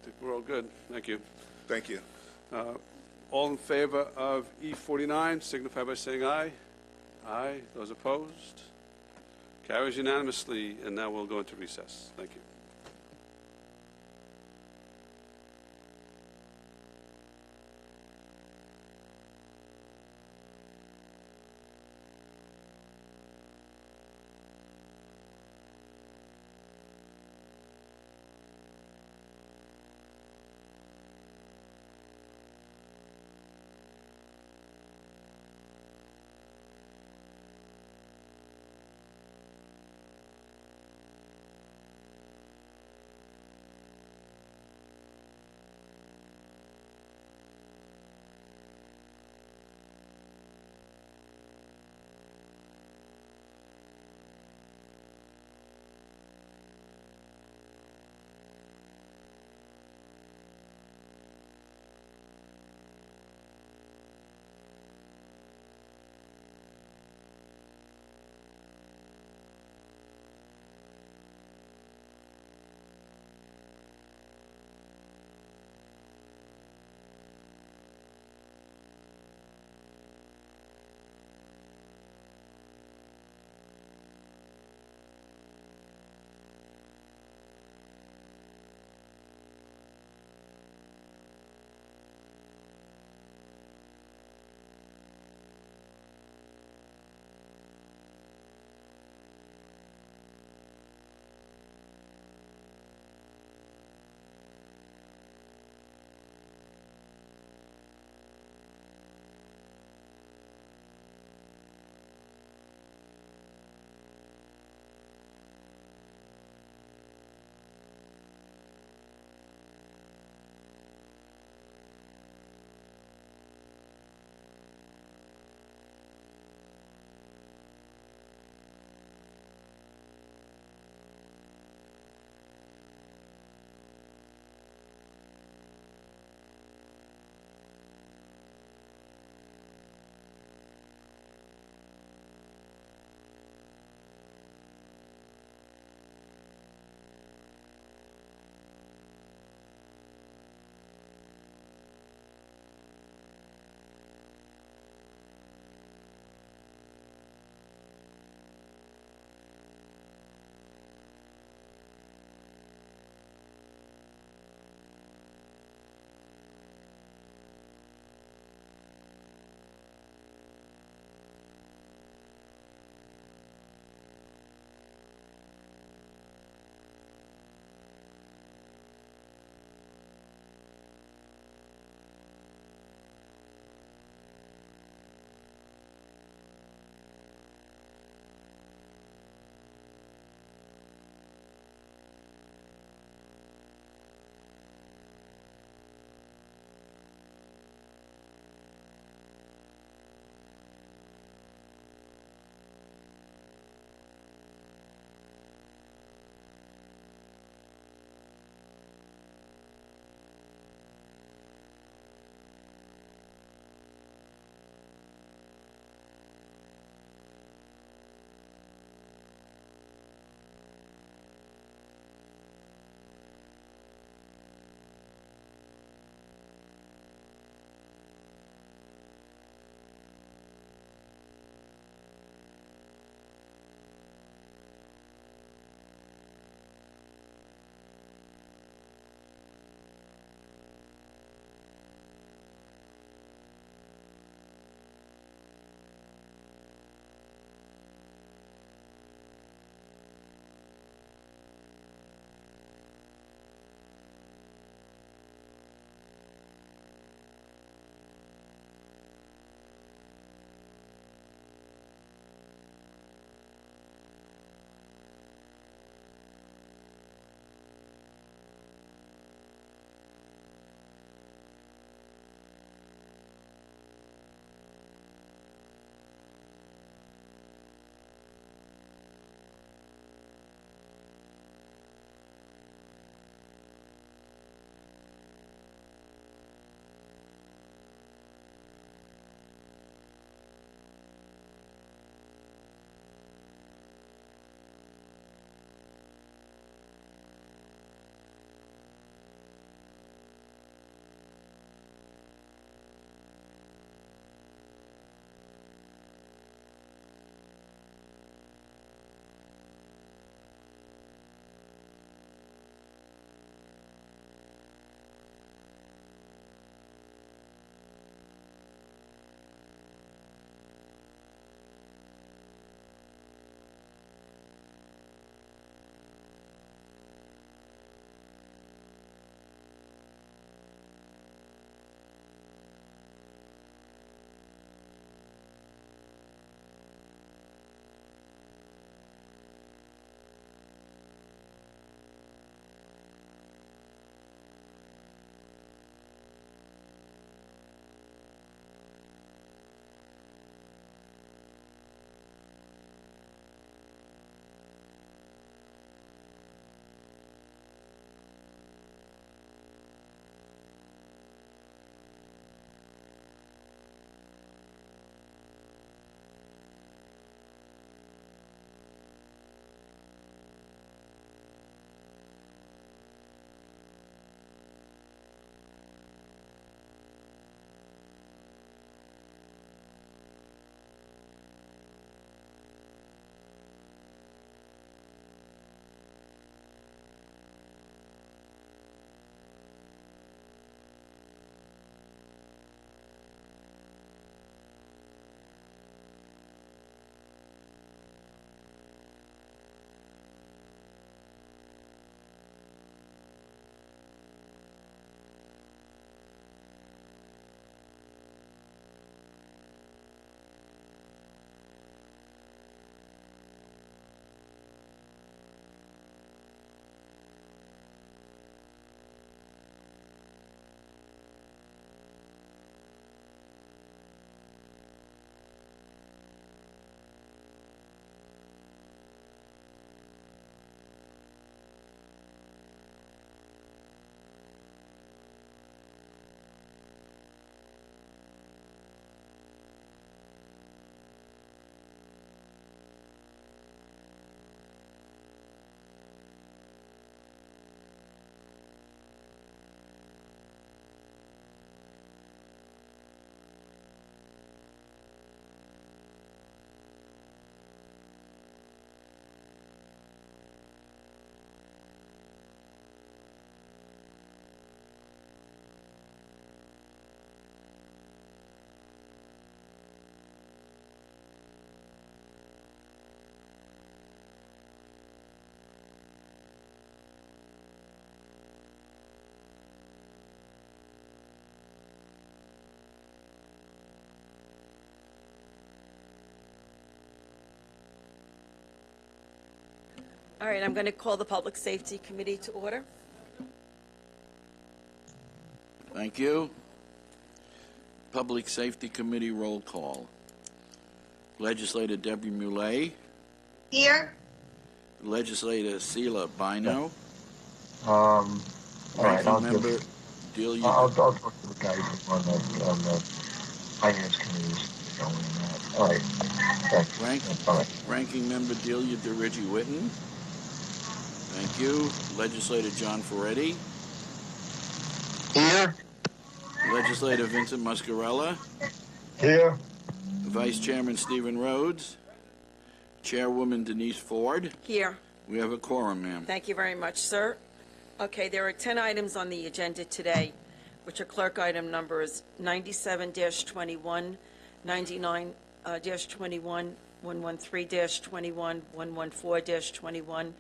think we're all good. Thank you. Thank you. All in favor of E49 signify by saying aye. Aye. Those opposed? Carries unanimously, and now we'll go into recess. Thank you. All right, I'm going to call the Public Safety Committee to order. Thank you. Public Safety Committee roll call. Legislator Debbie Muley. Here. Legislator Sheila Bino. All right, I'll Member just, Delia. I'll talk to the guys on the finance committees going in that. All right, thanks. All right. Ranking Member Delia DeRiggi Whitten. Thank you. Legislator John Ferretti. Here. Legislator Vincent Muscarella. Here. Vice Chairman Stephen Rhodes. Chairwoman Denise Ford. Here. We have a quorum, ma'am. Thank you very much, sir. Okay, there are 10 items on the agenda today, which are clerk item numbers 97-21, 99-21, 113-21, 114-21,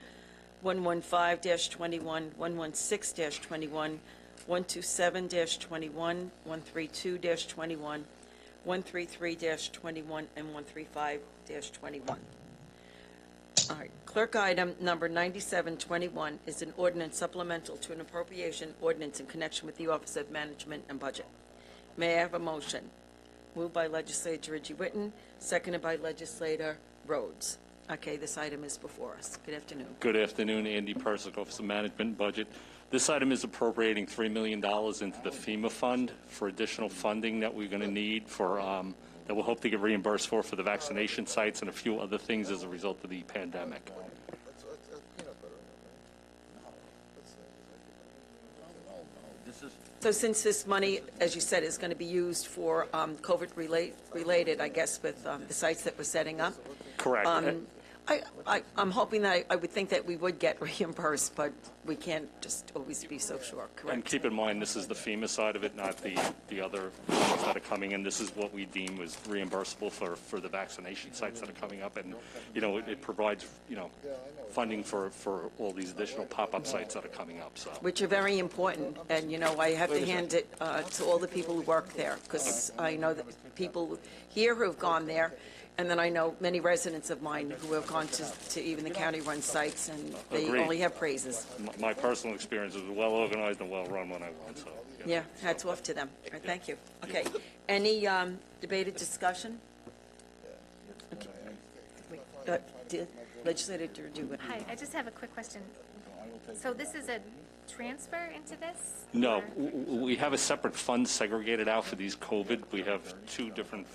115-21, 116-21, 127-21, 132-21, 133-21, and 135-21. All right, clerk item number 9721 is an ordinance supplemental to an appropriation ordinance in connection with the Office of Management and Budget. May I have a motion? Moved by Legislator DeRiggi Whitten, seconded by Legislator Rhodes. Okay, this item is before us. Good afternoon. Good afternoon, Andy Persick, Office of Management and Budget. This item is appropriating $3 million into the FEMA fund for additional funding that we're going to need for that we'll hope to get reimbursed for the vaccination sites and a few other things as a result of the pandemic. So since this money, as you said, is going to be used for COVID-related, I guess, with the sites that we're setting up? Correct. I'm hoping that I would think that we would get reimbursed, but we can't just always be so sure, correct? And keep in mind, this is the FEMA side of it, not the other funds that are coming in. This is what we deem was reimbursable for the vaccination sites that are coming up. And, you know, it provides, you know, funding for all these additional pop-up sites that are coming up. So, which are very important. And, you know, I have to hand it to all the people who work there, because I know that people here who have gone there, and then I know many residents of mine who have gone to even the county-run sites, and they Agreed. only have praises. my personal experience was well organized and well run when I went. So, Yeah, hats off to them. All right, thank you. Okay, any debated discussion? Okay. Legislator DeRiggi. Hi, I just have a quick question. So this is a transfer into this? No, we have a separate fund segregated out for these COVID. We have two different.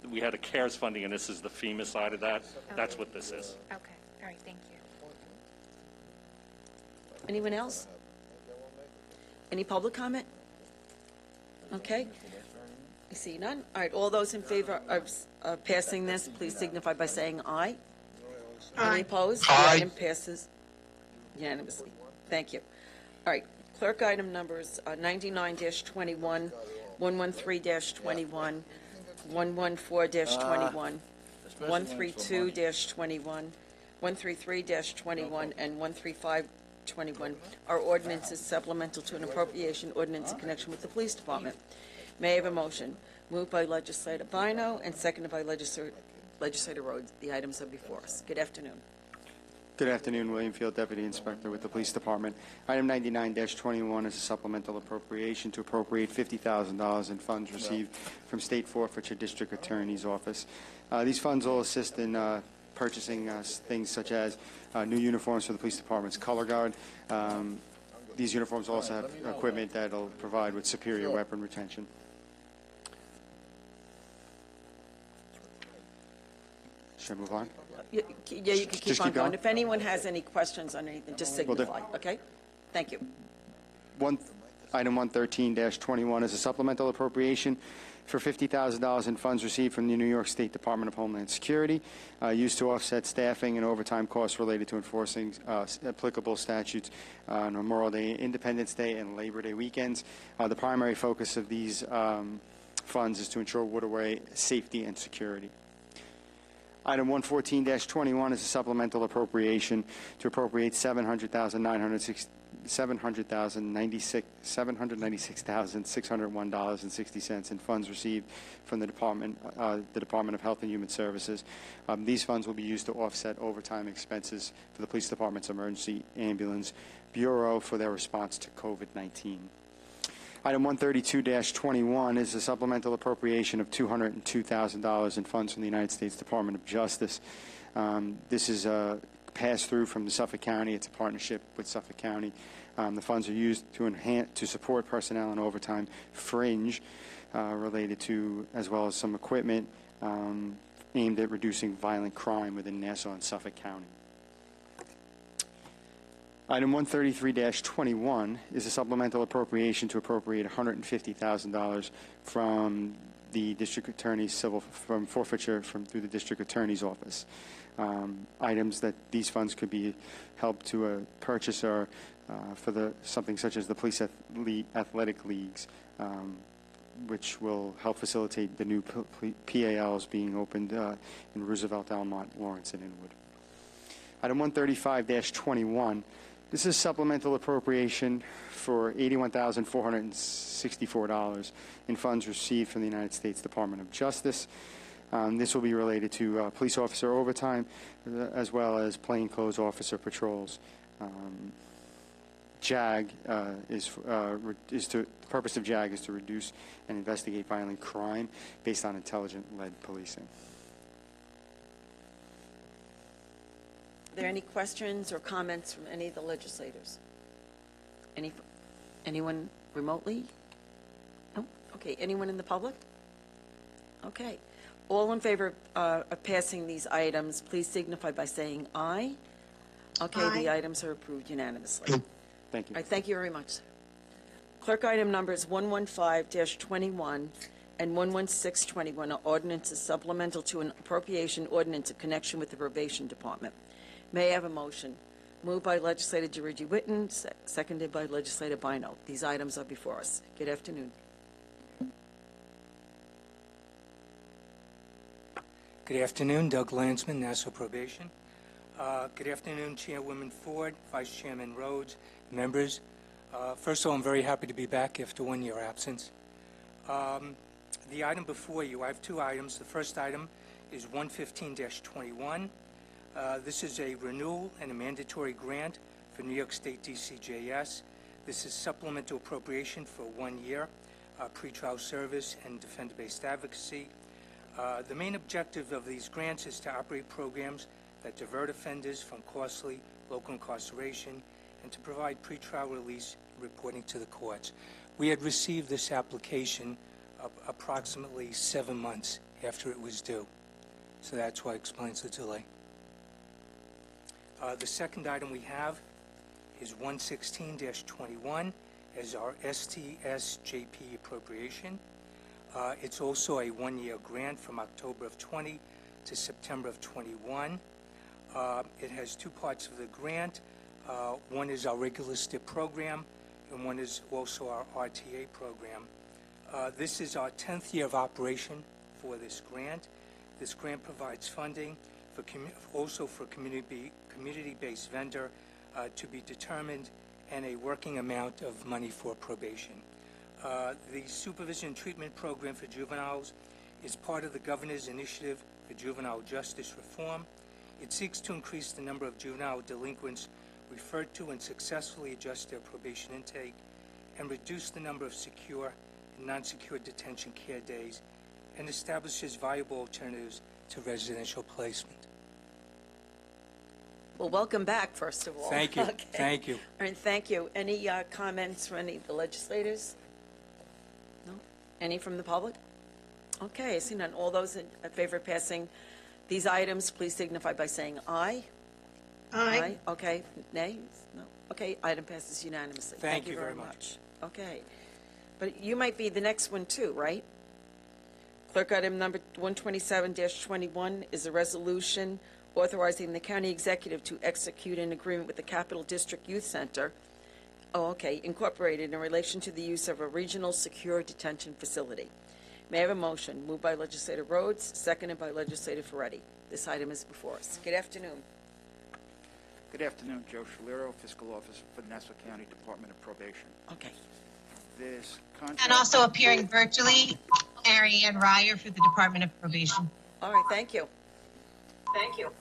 We had a CARES funding, and this is the FEMA side of that. Okay. That's what this is. Okay, all right, thank you. Anyone else? Any public comment? Okay. I see none. All right, all those in favor of passing this, please signify by saying aye. Any opposed? The item passes unanimously. Thank you. All right, clerk item numbers 99-21, 113-21, 114-21, 132-21, 133-21, and 135-21 are ordinances supplemental to an appropriation ordinance in connection with the police department. May I have a motion? Moved by Legislator Bino and seconded by Legislator Rhodes. The items are before us. Good afternoon. Good afternoon, William Field, Deputy Inspector with the Police Department. Item 99-21 is a supplemental appropriation to appropriate $50,000 in funds received from State Forfeiture District Attorney's Office. These funds will assist in purchasing things such as new uniforms for the Police Department's color guard. These uniforms also have equipment that will provide with superior weapon retention. Should I move on? Yeah, you can keep on going. If anyone has any questions on anything, just signify, okay? Thank you. Item 113-21 is a supplemental appropriation for $50,000 in funds received from the New York State Department of Homeland Security, used to offset staffing and overtime costs related to enforcing applicable statutes on Memorial Day, Independence Day, and Labor Day weekends. The primary focus of these funds is to ensure waterway safety and security. Item 114-21 is a supplemental appropriation to appropriate $700,960 $796,601.60 in funds received from the Department of Health and Human Services. These funds will be used to offset overtime expenses for the Police Department's Emergency Ambulance Bureau for their response to COVID-19. Item 132-21 is a supplemental appropriation of $202,000 in funds from the United States Department of Justice. This is a pass-through from the Suffolk County. It's a partnership with Suffolk County. The funds are used to support personnel and overtime fringe related to, as well as some equipment aimed at reducing violent crime within Nassau and Suffolk County. Item 133-21 is a supplemental appropriation to appropriate $150,000 from the District Attorney's from forfeiture through the District Attorney's Office. Items that these funds could be helped to a purchaser for something such as the police athletic leagues, which will help facilitate the new PALs being opened in Roosevelt, Elmont, Lawrence, and Inwood. Item 135-21. This is supplemental appropriation for $81,464 in funds received from the United States Department of Justice. This will be related to police officer overtime as well as plainclothes officer patrols. JAG the purpose of JAG is to reduce and investigate violent crime based on intelligent-led policing. Are there any questions or comments from any of the legislators? Anyone remotely? No? Okay, anyone in the public? Okay. All in favor of passing these items, please signify by saying aye. Okay, Aye. the items are approved unanimously. Thank you. All right, thank you very much. Clerk, item numbers 115-21 and 11621 are ordinances supplemental to an appropriation ordinance in connection with the probation department. May I have a motion? Moved by Legislator Dirigi Whitten, seconded by Legislator Bino. These items are before us. Good afternoon. Good afternoon, Doug Landsman, Nassau Probation. Good afternoon, Chairwoman Ford, Vice Chairman Rhodes, members. First of all, I'm very happy to be back after 1 year absence. The item before you, I have two items. The first item is 115-21. This is a renewal and a mandatory grant for New York State DCJS. This is supplemental appropriation for 1 year, pretrial service and defender-based advocacy. The main objective of these grants is to operate programs that divert offenders from costly local incarceration and to provide pretrial release reporting to the courts. We had received this application approximately 7 months after it was due, so that's why it explains the delay. The second item we have is 116-21 as our STSJP appropriation. It's also a 1 year grant from October of 20 to September of 21. It has two parts of the grant. One is our regular STIP program, and one is also our RTA program. This is our 10th year of operation for this grant. This grant provides funding for also for community-based vendor to be determined, and a working amount of money for probation. The Supervision and Treatment Program for Juveniles is part of the Governor's Initiative for Juvenile Justice Reform. It seeks to increase the number of juvenile delinquents referred to and successfully adjust their probation intake and reduce the number of secure and non-secure detention care days, and establishes viable alternatives to residential placement. Well, welcome back, first of all. Thank you. Okay. Thank you. All right, thank you. Any comments from any of the legislators? No? Any from the public? Okay, I see none. All those in favor of passing these items, please signify by saying aye. Aye. Okay. Nay? No. Okay, item passes unanimously. Thank you very much. Okay. But you might be the next one too, right? Clerk, item number 127-21 is a resolution authorizing the county executive to execute an agreement with the Capital District Youth Center, Incorporated, in relation to the use of a regional secure detention facility. May I have a motion? Moved by Legislator Rhodes, seconded by Legislator Ferretti. This item is before us. Good afternoon. Good afternoon, Joe Shaliro, Fiscal Officer for the Nassau County Department of Probation. Okay. This contract... And also appearing virtually, Ariane Ryer for the Department of Probation. All right, thank you. Thank you.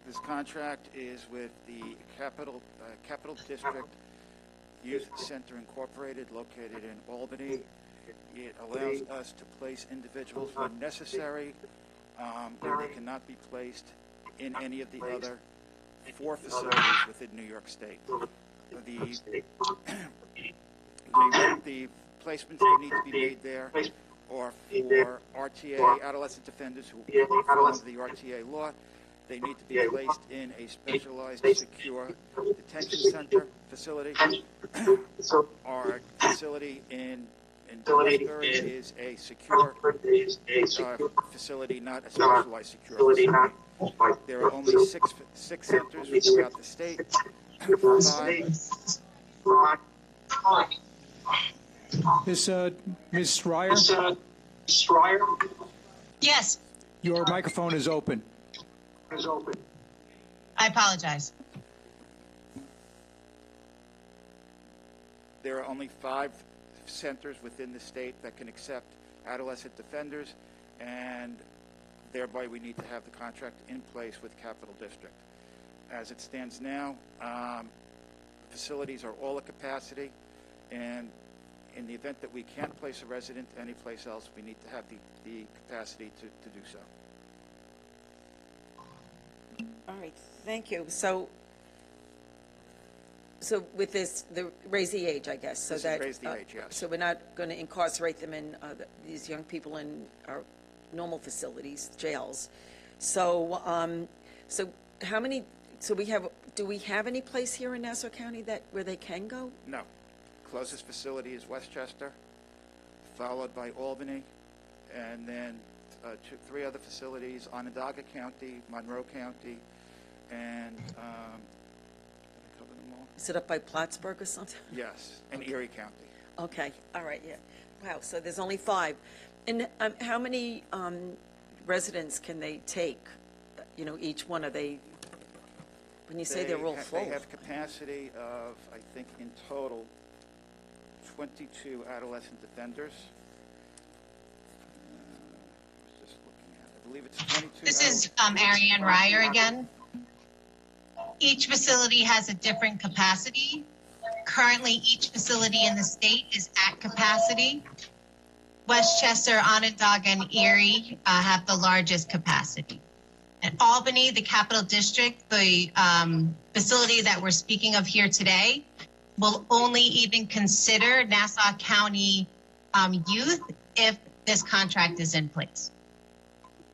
This contract is with the Capital District Youth Center Incorporated, located in Albany. It allows us to place individuals when necessary, where they cannot be placed in any of the other 4 facilities within New York State. The placements that need to be made there are for RTA, adolescent offenders who fall under the RTA law. They need to be placed in a specialized, secure detention center facility. Our facility in Westbury is a secure facility, not a specialized secure facility. There are only six centers throughout the state. 5. Ms. Ryer? Yes. Your microphone is open. I apologize. There are only 5 centers within the state that can accept adolescent offenders, and thereby we need to have the contract in place with Capital District. As it stands now, facilities are all at capacity, and in the event that we can't place a resident anyplace else, we need to have the capacity to do so. All right, thank you. So with this, raise the age, I guess, so that raise the age, yes. So we're not going to incarcerate them in these young people in our normal facilities, jails. So, so how many? So do we have any place here in Nassau County where they can go? No. Closest facility is Westchester, followed by Albany, and then 3 other facilities: Onondaga County, Monroe County, and did I cover them all? Is it up by Plattsburgh or something? Yes, and Erie County. Okay, all right, yeah. Wow, so there's only 5. And how many residents can they take? You know, each one, are they, when you say they're all full? They have capacity of, I think, in total, 22 adolescent offenders. Just looking at it. I believe it's 22. This is Ariane Ryer again. Each facility has a different capacity. Currently, each facility in the state is at capacity. Westchester, Onondaga, and Erie have the largest capacity. At Albany, the Capital District, the facility that we're speaking of here today, will only even consider Nassau County youth if this contract is in place.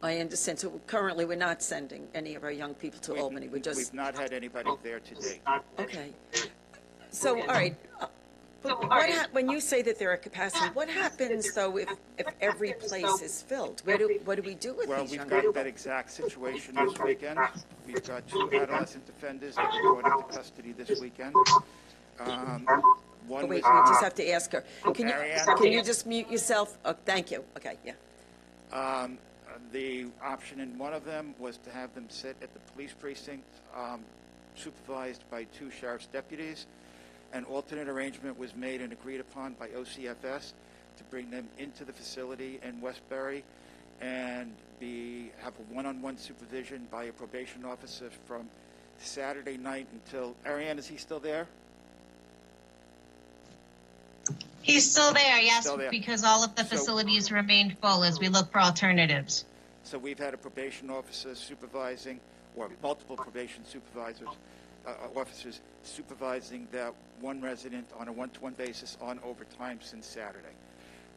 I understand. So currently, we're not sending any of our young people to Albany. We've not had anybody there to date. Okay. So, all right. When you say that there are capacity, what happens, though, if every place is filled? What do we do with these young people? Well, we've got that exact situation this weekend. We've got 2 adolescent offenders that were brought into custody this weekend. We just have to ask her. Can you just mute yourself? Oh, thank you. Okay, yeah. The option in one of them was to have them sit at the police precinct, supervised by 2 sheriff's deputies. An alternate arrangement was made and agreed upon by OCFS to bring them into the facility in Westbury and have a one-on-one supervision by a probation officer from Saturday night until... Ariane, is he still there? He's still there, yes, Still there. because all of the facilities remained full as we look for alternatives. So we've had a probation officer supervising, or multiple probation supervisors, officers supervising that one resident on a one-to-one basis on overtime since Saturday.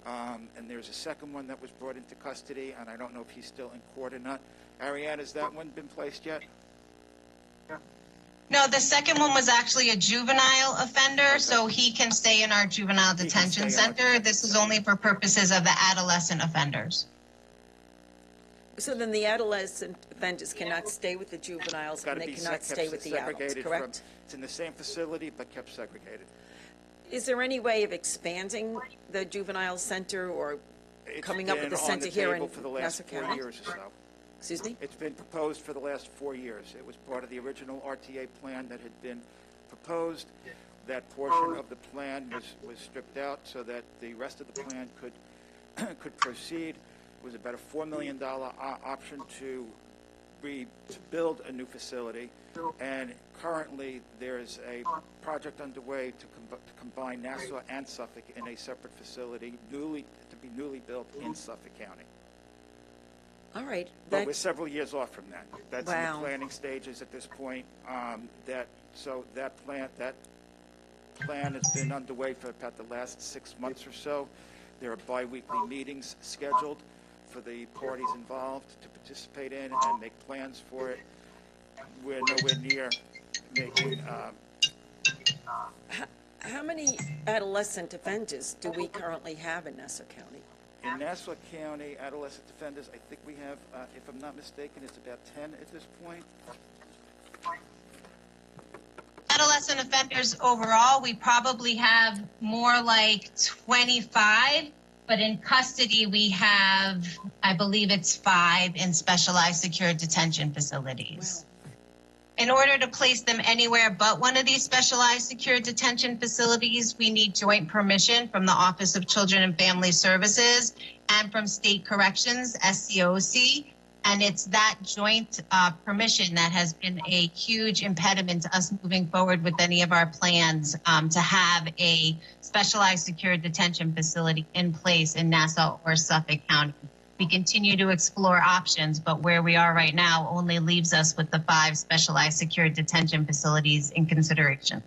And there's a second one that was brought into custody, and I don't know if he's still in court or not. Ariane, has that one been placed yet? No, the second one was actually a juvenile offender, so he can stay in our juvenile detention center. This is only for purposes of the adolescent offenders. So then the adolescent offenders cannot stay with the juveniles and they cannot stay with the adults, correct? It's in the same facility, but kept segregated. Is there any way of expanding the juvenile center or coming up with a center here in Nassau County? For the last 4 years or so. Excuse me? It's been proposed for the last 4 years. It was part of the original RTA plan that had been proposed. That portion of the plan was stripped out so that the rest of the plan could proceed. It was about a $4 million option to build a new facility, and currently there's a project underway to combine Nassau and Suffolk in a separate facility, to be newly built in Suffolk County. All right. But we're several years off from that. That's in Wow. the planning stages at this point. That plan has been underway for about the last 6 months or so. There are biweekly meetings scheduled for the parties involved to participate in and make plans for it. We're nowhere near making. How many adolescent offenders do we currently have in Nassau County? In Nassau County, adolescent offenders, I think we have, if I'm not mistaken, it's about 10 at this point. Adolescent offenders overall, we probably have more like 25, but in custody we have, I believe it's 5 in specialized secure detention facilities. In order to place them anywhere but one of these specialized secure detention facilities, we need joint permission from the Office of Children and Family Services and from State Corrections, SCOC. And it's that joint permission that has been a huge impediment to us moving forward with any of our plans to have a specialized secure detention facility in place in Nassau or Suffolk County. We continue to explore options, but where we are right now only leaves us with the 5 specialized secure detention facilities in consideration.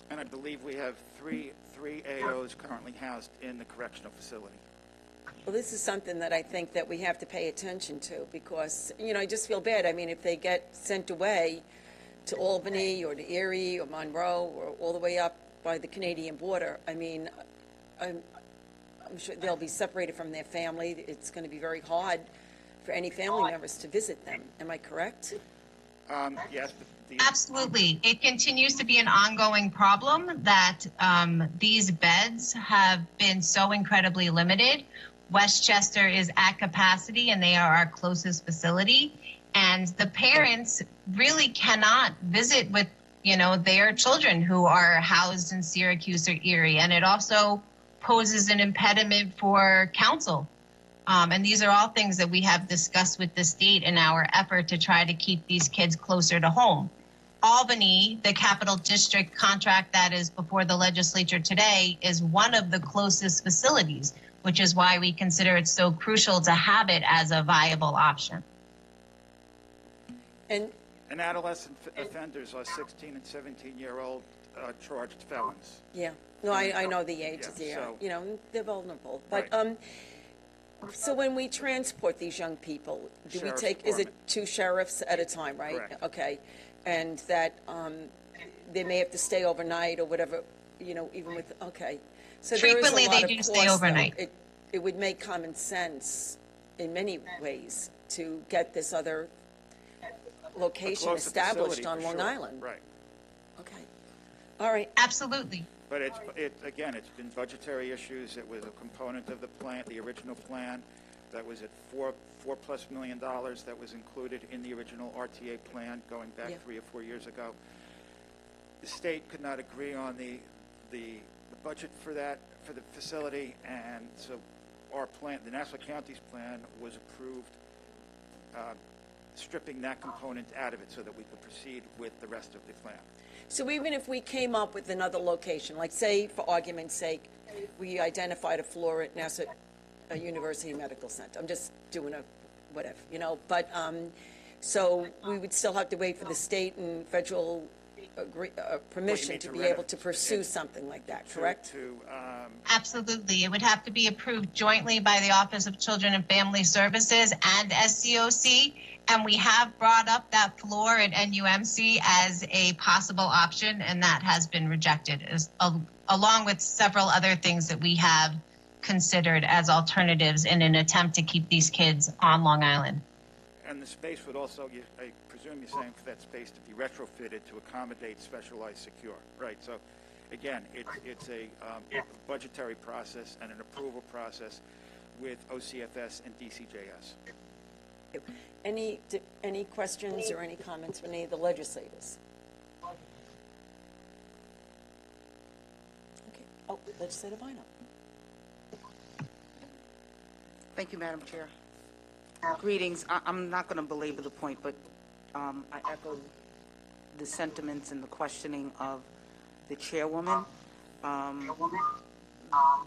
And I believe we have three AOs currently housed in the correctional facility. Well, this is something that I think that we have to pay attention to because, I just feel bad. I mean, if they get sent away to Albany or to Erie or Monroe or all the way up by the Canadian border, I mean, I'm sure they'll be separated from their family. It's going to be very hard for any family members to visit them. Am I correct? Yes. Absolutely. It continues to be an ongoing problem that these beds have been so incredibly limited. Westchester is at capacity and they are our closest facility. And the parents really cannot visit with, their children who are housed in Syracuse or Erie. And it also poses an impediment for counsel. And these are all things that we have discussed with the state in our effort to try to keep these kids closer to home. Albany, the capital district contract that is before the legislature today, is one of the closest facilities, which is why we consider it so crucial to have it as a viable option. And adolescent offenders are 16 and 17-year-old charged felons. Yeah. No, I know the ages there. So, they're vulnerable. But Right. So when we transport these young people, do we Sheriff's take, is it Department. 2 sheriffs at a time, right? Correct. Okay. And that they may have to stay overnight or whatever, even with, okay. So there is a Frequently, lot they of do cost, stay though. overnight. It would make common sense in many ways to get this other location closer established facility, on for Long sure. Island. Right. Okay. All right. Absolutely. But it's been budgetary issues. It was a component of the plan, the original plan, that was at $4+ million that was included in the original RTA plan going back 3 or 4 years ago. The state could not agree on the budget for that, for the facility, and so our plan, the Nassau County's plan, was approved, stripping that component out of it so that we could proceed with the rest of the plan. So even if we came up with another location, like say, for argument's sake, we identified a floor at Nassau University Medical Center. I'm just doing a whatever, but so we would still have to wait for the state and federal permission to be able to pursue something like that, correct? Absolutely. It would have to be approved jointly by the Office of Children and Family Services and SCOC. And we have brought up that floor at NUMC as a possible option, and that has been rejected, along with several other things that we have considered as alternatives in an attempt to keep these kids on Long Island. And the space would also, I presume you're saying for that space to be retrofitted to accommodate specialized secure, right? So, again, it's a budgetary process and an approval process with OCFS and DCJS. Any questions or any comments from any of the legislators? Okay. Oh, Legislator Bynum. Thank you, Madam Chair. Greetings. I'm not going to belabor the point, but I echo the sentiments and the questioning of the chairwoman.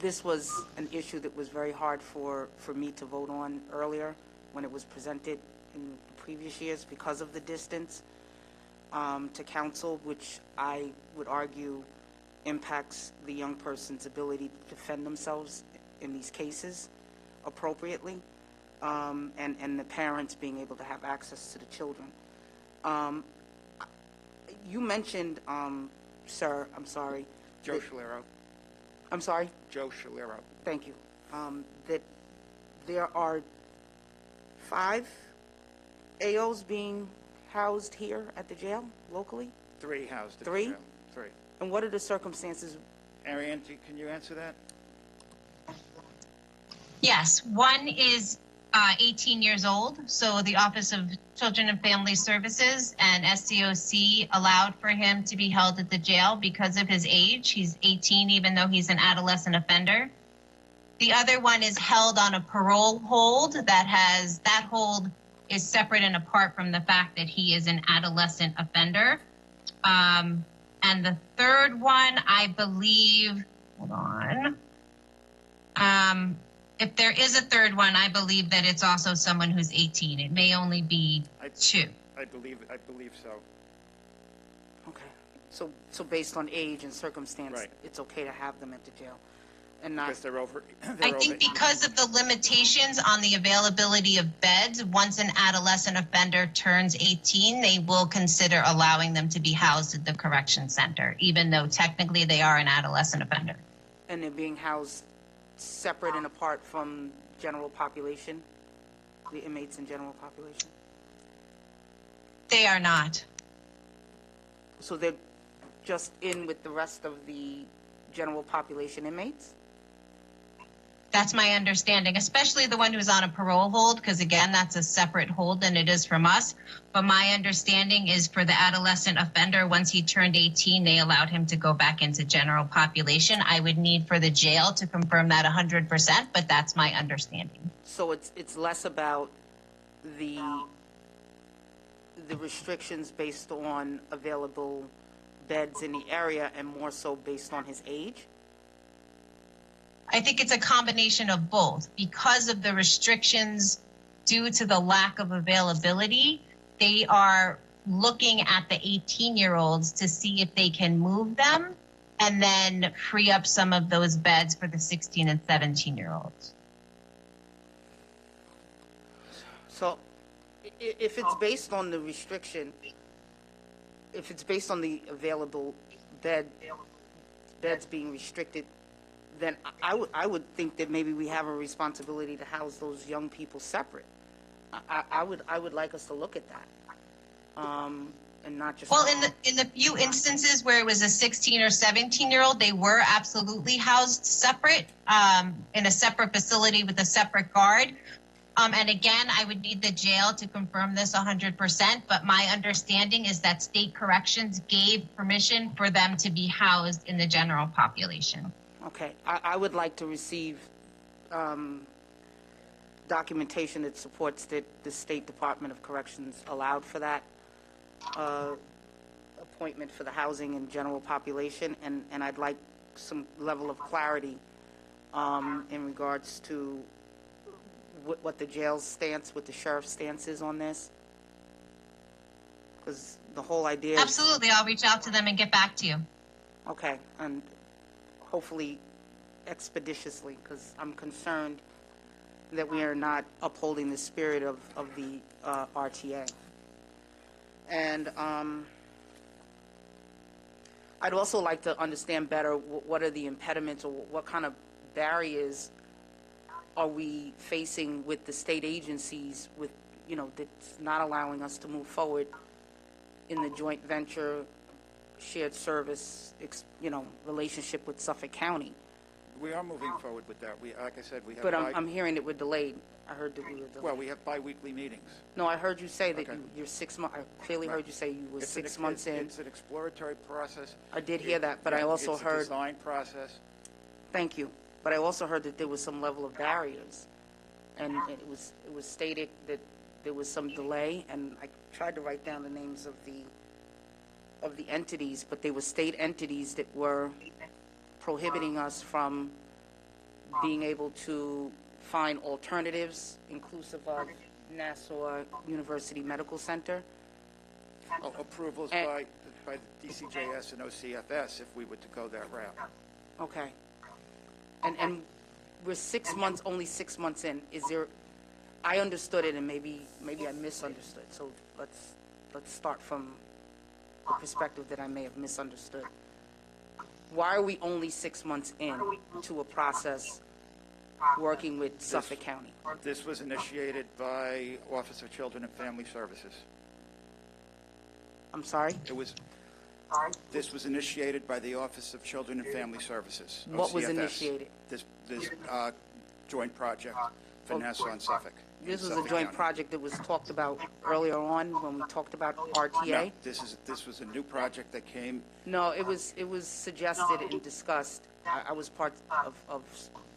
This was an issue that was very hard for me to vote on earlier when it was presented in previous years because of the distance to council, which I would argue impacts the young person's ability to defend themselves in these cases appropriately, and the parents being able to have access to the children. You mentioned, sir, I'm sorry. Joe Shalero. I'm sorry? Joe Shalero. Thank you. That there are 5 AOs being housed here at the jail locally? 3 housed at 3? the jail. 3. And what are the circumstances? Ariane, can you answer that? Yes, one is 18 years old, so the Office of Children and Family Services and SCOC allowed for him to be held at the jail because of his age. He's 18, even though he's an adolescent offender. The other one is held on a parole hold that hold is separate and apart from the fact that he is an adolescent offender. And the third one, I believe, hold on. If there is a third one, I believe that it's also someone who's 18. It may only be 2. I believe so. Okay. So based on age and circumstance, Right. it's okay to have them at the jail and not. Because they're over. I think because of the limitations on the availability of beds, once an adolescent offender turns 18, they will consider allowing them to be housed at the correction center, even though technically they are an adolescent offender. And they're being housed separate and apart from general population, the inmates in general population? They are not. So they're just in with the rest of the general population inmates? That's my understanding, especially the one who's on a parole hold, because again, that's a separate hold than it is from us. But my understanding is for the adolescent offender, once he turned 18, they allowed him to go back into general population. I would need for the jail to confirm that 100%, but that's my understanding. So it's less about the restrictions based on available beds in the area and more so based on his age? I think it's a combination of both. Because of the restrictions due to the lack of availability, they are looking at the 18-year-olds to see if they can move them and then free up some of those beds for the 16 and 17-year-olds. So if it's based on the restriction, if it's based on the available beds being restricted, then I would think that maybe we have a responsibility to house those young people separate. I would like us to look at that, and not just. Well, in the few instances where it was a 16 or 17-year-old, they were absolutely housed separate, in a separate facility with a separate guard. And again, I would need the jail to confirm this 100%, but my understanding is that state corrections gave permission for them to be housed in the general population. Okay, I would like to receive documentation that supports that the State Department of Corrections allowed for that appointment for the housing and general population, and I'd like some level of clarity in regards to what the jail's stance, what the sheriff's stance is on this, because the whole idea is... Absolutely, I'll reach out to them and get back to you. Okay, and hopefully expeditiously, because I'm concerned that we are not upholding the spirit of the RTA. And I'd also like to understand better what are the impediments or what kind of barriers are we facing with the state agencies with, that's not allowing us to move forward in the joint venture shared service, relationship with Suffolk County. We are moving forward with that. Like I said, we have. But I'm hearing that we're delayed. I heard that we were delayed. Well, we have bi-weekly meetings. No, I heard you say that Okay. you're 6 months, I clearly heard you say you were It's 6 months in. It's an exploratory process. I did hear that, but I also It's a heard, design process. thank you, but I also heard that there was some level of barriers. And it was stated that there was some delay, and I tried to write down the names of the entities, but they were state entities that were prohibiting us from being able to find alternatives, inclusive of Nassau University Medical Center. Approvals And- by the DCJS and OCFS if we were to go that route. Okay. And we're 6 months, only 6 months in. Is there, I understood it and maybe I misunderstood. So let's start from the perspective that I may have misunderstood. Why are we only 6 months in to a process working with Suffolk County? This was initiated by Office of Children and Family Services. I'm sorry? This was initiated by the Office of Children and Family Services. What was OCFS. initiated? This joint project for Nassau and Suffolk. This was a Suffolk joint County. project that was talked about earlier on when we talked about RTA? No, this was a new project that came. No, it was suggested and discussed. I was part of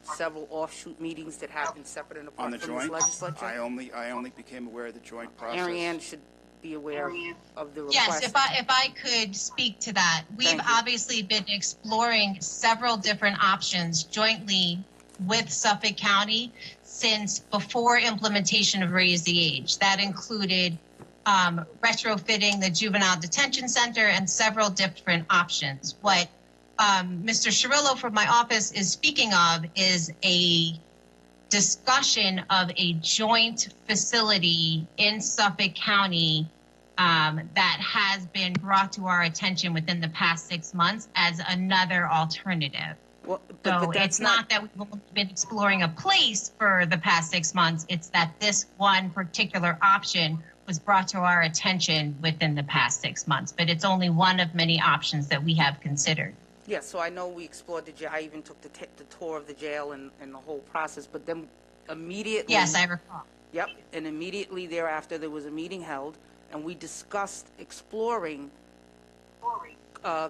several offshoot meetings that happened separate and On apart the from this joint, legislature. I only became aware of the joint process. Mary Ann should be aware of the Yes, request. if I could speak to that. We've Thank you. obviously been exploring several different options jointly with Suffolk County since before implementation of Raise the Age. That included retrofitting the juvenile detention center and several different options. What Mr. Cirillo from my office is speaking of is a discussion of a joint facility in Suffolk County that has been brought to our attention within the past 6 months as another alternative. Well, So that's it's not that we've only been exploring a place for the past 6 months, it's that this one particular option was brought to our attention within the past 6 months, but it's only one of many options that we have considered. Yeah, so I know we explored the jail. I even took the tour of the jail and the whole process, but then immediately. Yes, I recall. Yep, and immediately thereafter, there was a meeting held, and we discussed exploring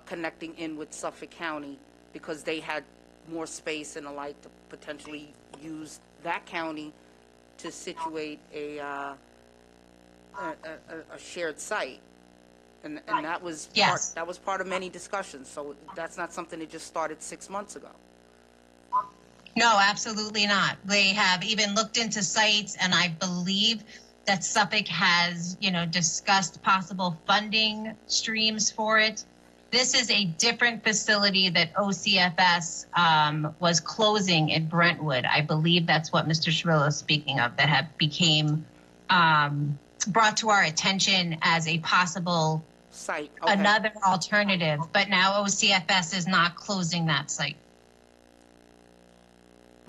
connecting in with Suffolk County because they had more space and the like to potentially use that county to situate a shared site. And that was Yes. that was part of many discussions. So that's not something that just started 6 months ago. No, absolutely not. They have even looked into sites, and I believe that Suffolk has, discussed possible funding streams for it. This is a different facility that OCFS was closing in Brentwood. I believe that's what Mr. Cirillo is speaking of, that became brought to our attention as a possible site, another alternative. But now OCFS is not closing that site.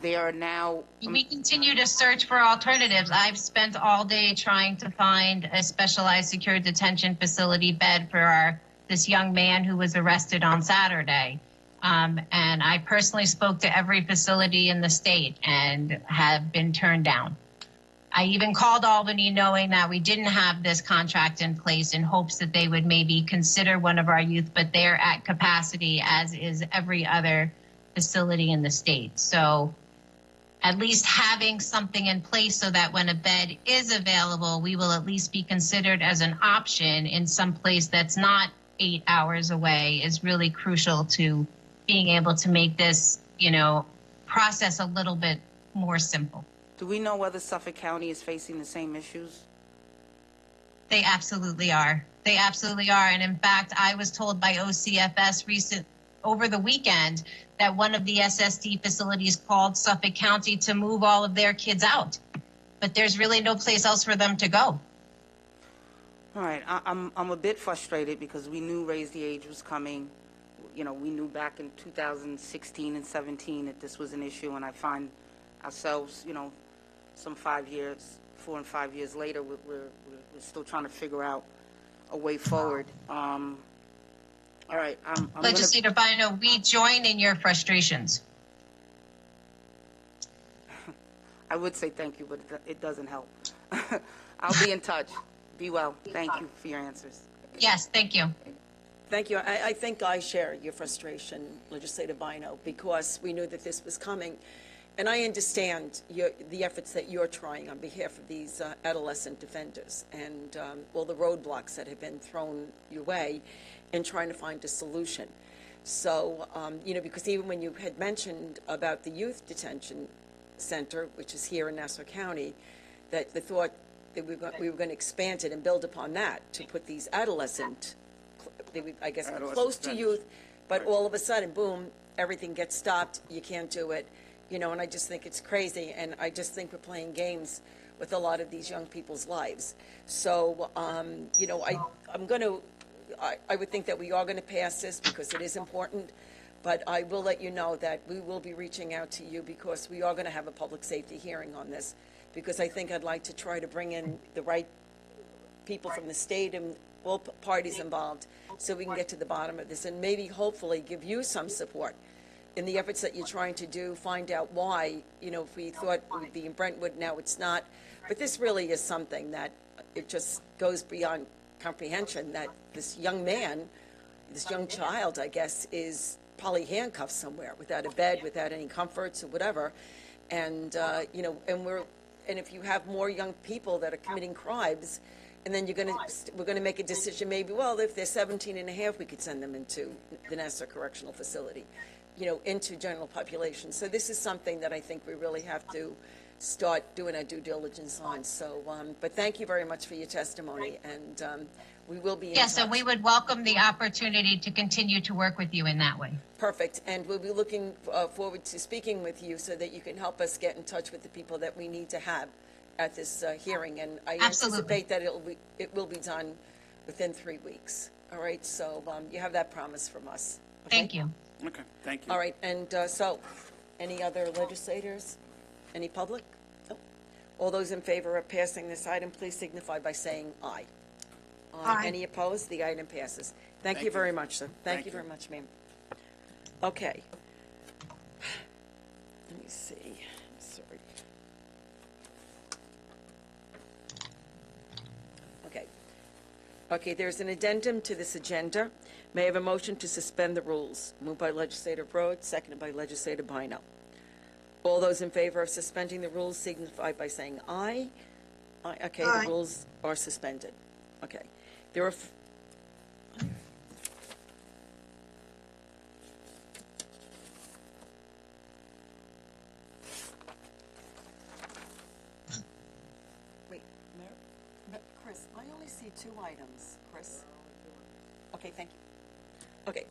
They are now. We continue to search for alternatives. I've spent all day trying to find a specialized secure detention facility bed for this young man who was arrested on Saturday. And I personally spoke to every facility in the state and have been turned down. I even called Albany knowing that we didn't have this contract in place in hopes that they would maybe consider one of our youth, but they're at capacity, as is every other facility in the state. So at least having something in place so that when a bed is available, we will at least be considered as an option in some place that's not 8 hours away is really crucial to being able to make this, process a little bit more simple. Do we know whether Suffolk County is facing the same issues? They absolutely are. They absolutely are. And in fact, I was told by OCFS over the weekend that one of the SSD facilities called Suffolk County to move all of their kids out. But there's really no place else for them to go. All right, I'm a bit frustrated because we knew Raise the Age was coming. We knew back in 2016 and 17 that this was an issue, and I find ourselves, some 4 and 5 years later, we're still trying to figure out a way forward. All right, I'm Legislator Bino, we join in your frustrations. I would say thank you, but it doesn't help. I'll be in touch. Be well. Thank you for your answers. Yes, thank you. Thank you. I think I share your frustration, Legislator Bino, because we knew that this was coming. And I understand the efforts that you're trying on behalf of these adolescent defenders and all the roadblocks that have been thrown your way in trying to find a solution. So, because even when you had mentioned about the youth detention center, which is here in Nassau County, that the thought that we were going to expand it and build upon that to put these adolescent, I guess, close to youth, but all of a sudden, boom, everything gets stopped. You can't do it, and I just think it's crazy, and I just think we're playing games with a lot of these young people's lives. So, I would think that we are going to pass this because it is important, but I will let you know that we will be reaching out to you because we are going to have a public safety hearing on this, because I think I'd like to try to bring in the right people from the state and all parties involved so we can get to the bottom of this and maybe hopefully give you some support in the efforts that you're trying to do, find out why, if we thought it would be in Brentwood, now it's not. But this really is something that it just goes beyond comprehension, that this young man, this young child, I guess, is probably handcuffed somewhere without a bed, without any comforts or whatever. And, and if you have more young people that are committing crimes, and then we're going to make a decision maybe, well, if they're 17 and a half, we could send them into the Nassau Correctional Facility, into general population. So this is something that I think we really have to start doing our due diligence on. So, but thank you very much for your testimony, and we will be in Yes, touch. and we would welcome the opportunity to continue to work with you in that way. Perfect, and we'll be looking forward to speaking with you so that you can help us get in touch with the people that we need to have at this hearing, and I anticipate that it will be done within 3 weeks. All right, so you have that promise from us. Okay? Thank you. Okay, thank you. All right, and so, any other legislators? Any public? No. All those in favor of passing this item, please signify by saying aye. Aye. Any opposed? The item passes. Thank you very much, sir. Thank you very much, ma'am. Okay. Let me see. Sorry. Okay, there's an addendum to this agenda. May I have a motion to suspend the rules? Moved by Legislator Rhodes, seconded by Legislator Bino. All those in favor of suspending the rules signify by saying aye. Aye. Okay, Aye. the rules are suspended. Okay. There are... Wait, Chris, I only see 2 items. Chris? Okay, thank you. Okay.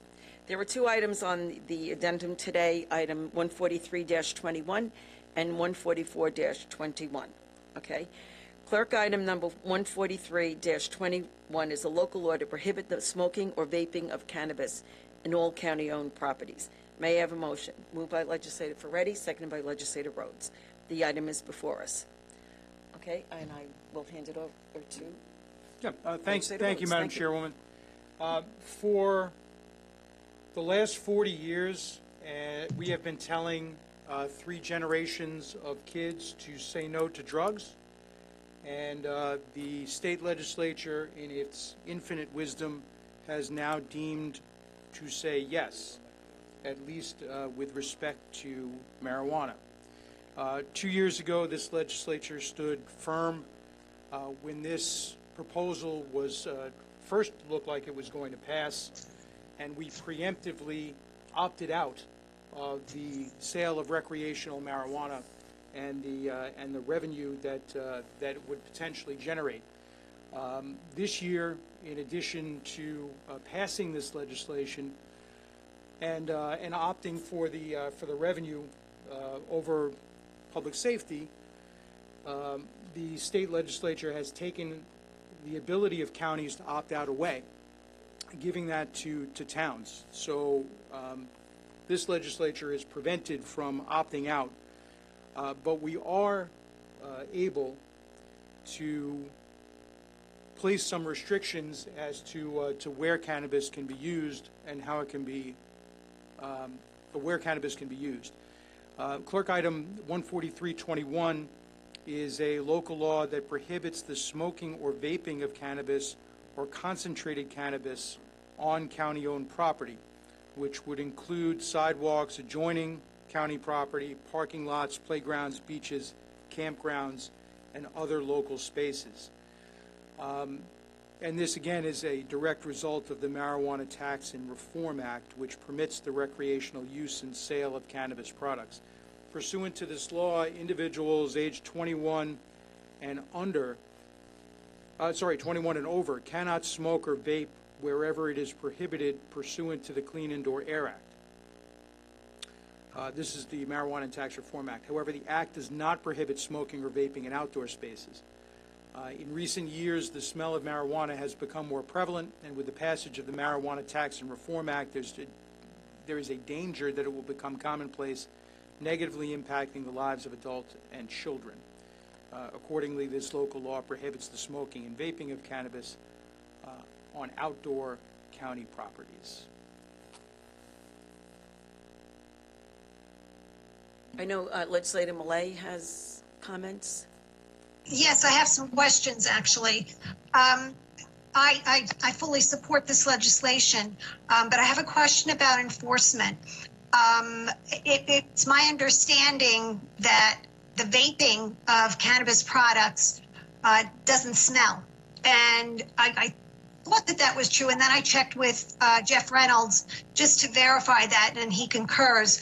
There were 2 items on the addendum today, item 143-21 and 144-21. Okay? Clerk, item number 143-21 is a local law to prohibit the smoking or vaping of cannabis in all county-owned properties. May I have a motion? Moved by Legislator Ferretti, seconded by Legislator Rhodes. The item is before us. Okay, and I will hand it over to... Yeah, thank you, Rhodes. Madam Thank you. Chairwoman. For the last 40 years, we have been telling 3 generations of kids to say no to drugs, and the state legislature, in its infinite wisdom, has now deemed to say yes, at least with respect to marijuana. 2 years ago, this legislature stood firm when this proposal was first looked like it was going to pass, and we preemptively opted out of the sale of recreational marijuana and the revenue that it would potentially generate. This year, in addition to passing this legislation and opting for the revenue over public safety, the state legislature has taken the ability of counties to opt out away, giving that to towns. So this legislature is prevented from opting out, but we are able to place some restrictions as to where cannabis can be used and how it can be, where cannabis can be used. Clerk item 14321 is a local law that prohibits the smoking or vaping of cannabis or concentrated cannabis on county-owned property, which would include sidewalks adjoining county property, parking lots, playgrounds, beaches, campgrounds, and other local spaces. And this, again, is a direct result of the Marijuana Tax and Reform Act, which permits the recreational use and sale of cannabis products. Pursuant to this law, individuals aged 21 and under, 21 and over, cannot smoke or vape wherever it is prohibited pursuant to the Clean Indoor Air Act. This is the Marijuana and Tax Reform Act. However, the Act does not prohibit smoking or vaping in outdoor spaces. In recent years, the smell of marijuana has become more prevalent, and with the passage of the Marijuana Tax and Reform Act, there is a danger that it will become commonplace, negatively impacting the lives of adults and children. Accordingly, this local law prohibits the smoking and vaping of cannabis on outdoor county properties. I know Legislator Millet has comments. Yes, I have some questions, actually. I fully support this legislation, but I have a question about enforcement. It's my understanding that the vaping of cannabis products doesn't smell. And I thought that that was true, and then I checked with Jeff Reynolds just to verify that, and he concurs.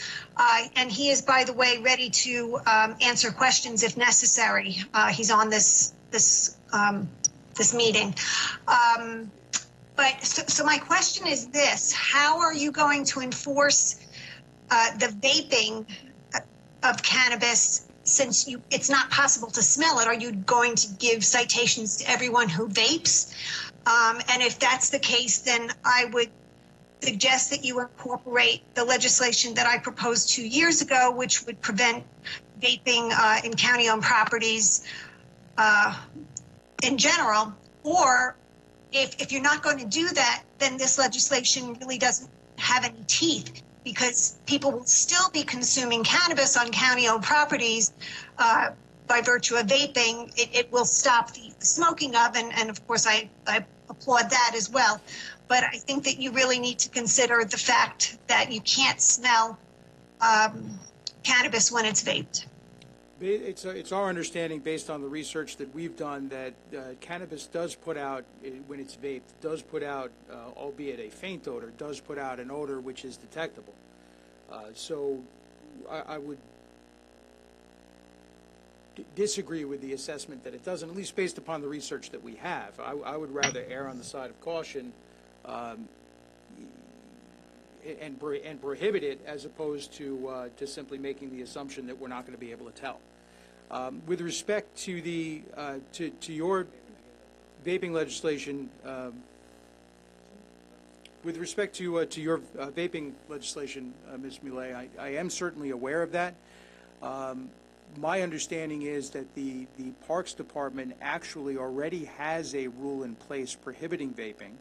And he is, by the way, ready to answer questions if necessary. He's on this meeting. So my question is this: how are you going to enforce the vaping of cannabis, since it's not possible to smell it? Are you going to give citations to everyone who vapes? And if that's the case, then I would suggest that you incorporate the legislation that I proposed 2 years ago, which would prevent vaping in county-owned properties in general. Or if you're not going to do that, then this legislation really doesn't have any teeth, because people will still be consuming cannabis on county-owned properties by virtue of vaping. It will stop the smoking of, and of course I applaud that as well. But I think that you really need to consider the fact that you can't smell cannabis when it's vaped. It's our understanding, based on the research that we've done, that cannabis does put out, when it's vaped, does put out, albeit a faint odor, does put out an odor which is detectable. So I would disagree with the assessment that it doesn't, at least based upon the research that we have. I would rather err on the side of caution and prohibit it, as opposed to simply making the assumption that we're not going to be able to tell. With respect to the to your vaping legislation, with respect to your vaping legislation, Ms. Millet, I am certainly aware of that. My understanding is that the Parks Department actually already has a rule in place prohibiting vaping.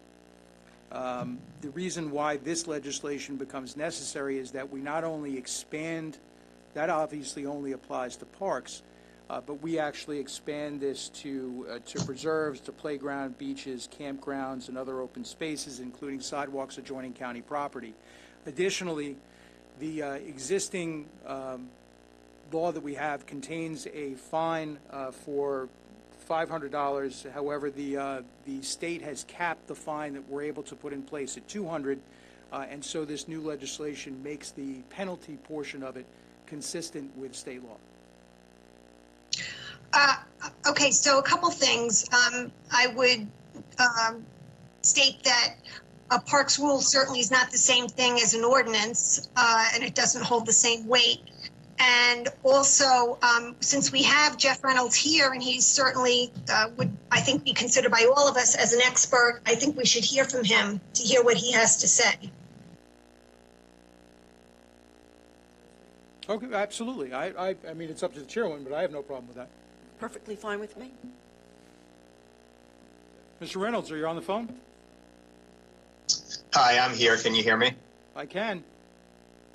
The reason why this legislation becomes necessary is that we not only expand, that obviously only applies to parks, but we actually expand this to preserves, to playground, beaches, campgrounds, and other open spaces, including sidewalks adjoining county property. Additionally, the existing law that we have contains a fine for $500. However, the state has capped the fine that we're able to put in place at $200, and so this new legislation makes the penalty portion of it consistent with state law. Okay, so a couple things. I would state that a parks rule certainly is not the same thing as an ordinance, and it doesn't hold the same weight. And also, since we have Jeff Reynolds here, and he certainly would, I think, be considered by all of us as an expert, I think we should hear from him to hear what he has to say. Okay, absolutely. I mean, it's up to the chairwoman, but I have no problem with that. Perfectly fine with me. Mr. Reynolds, are you on the phone? Hi, I'm here. Can you hear me? I can.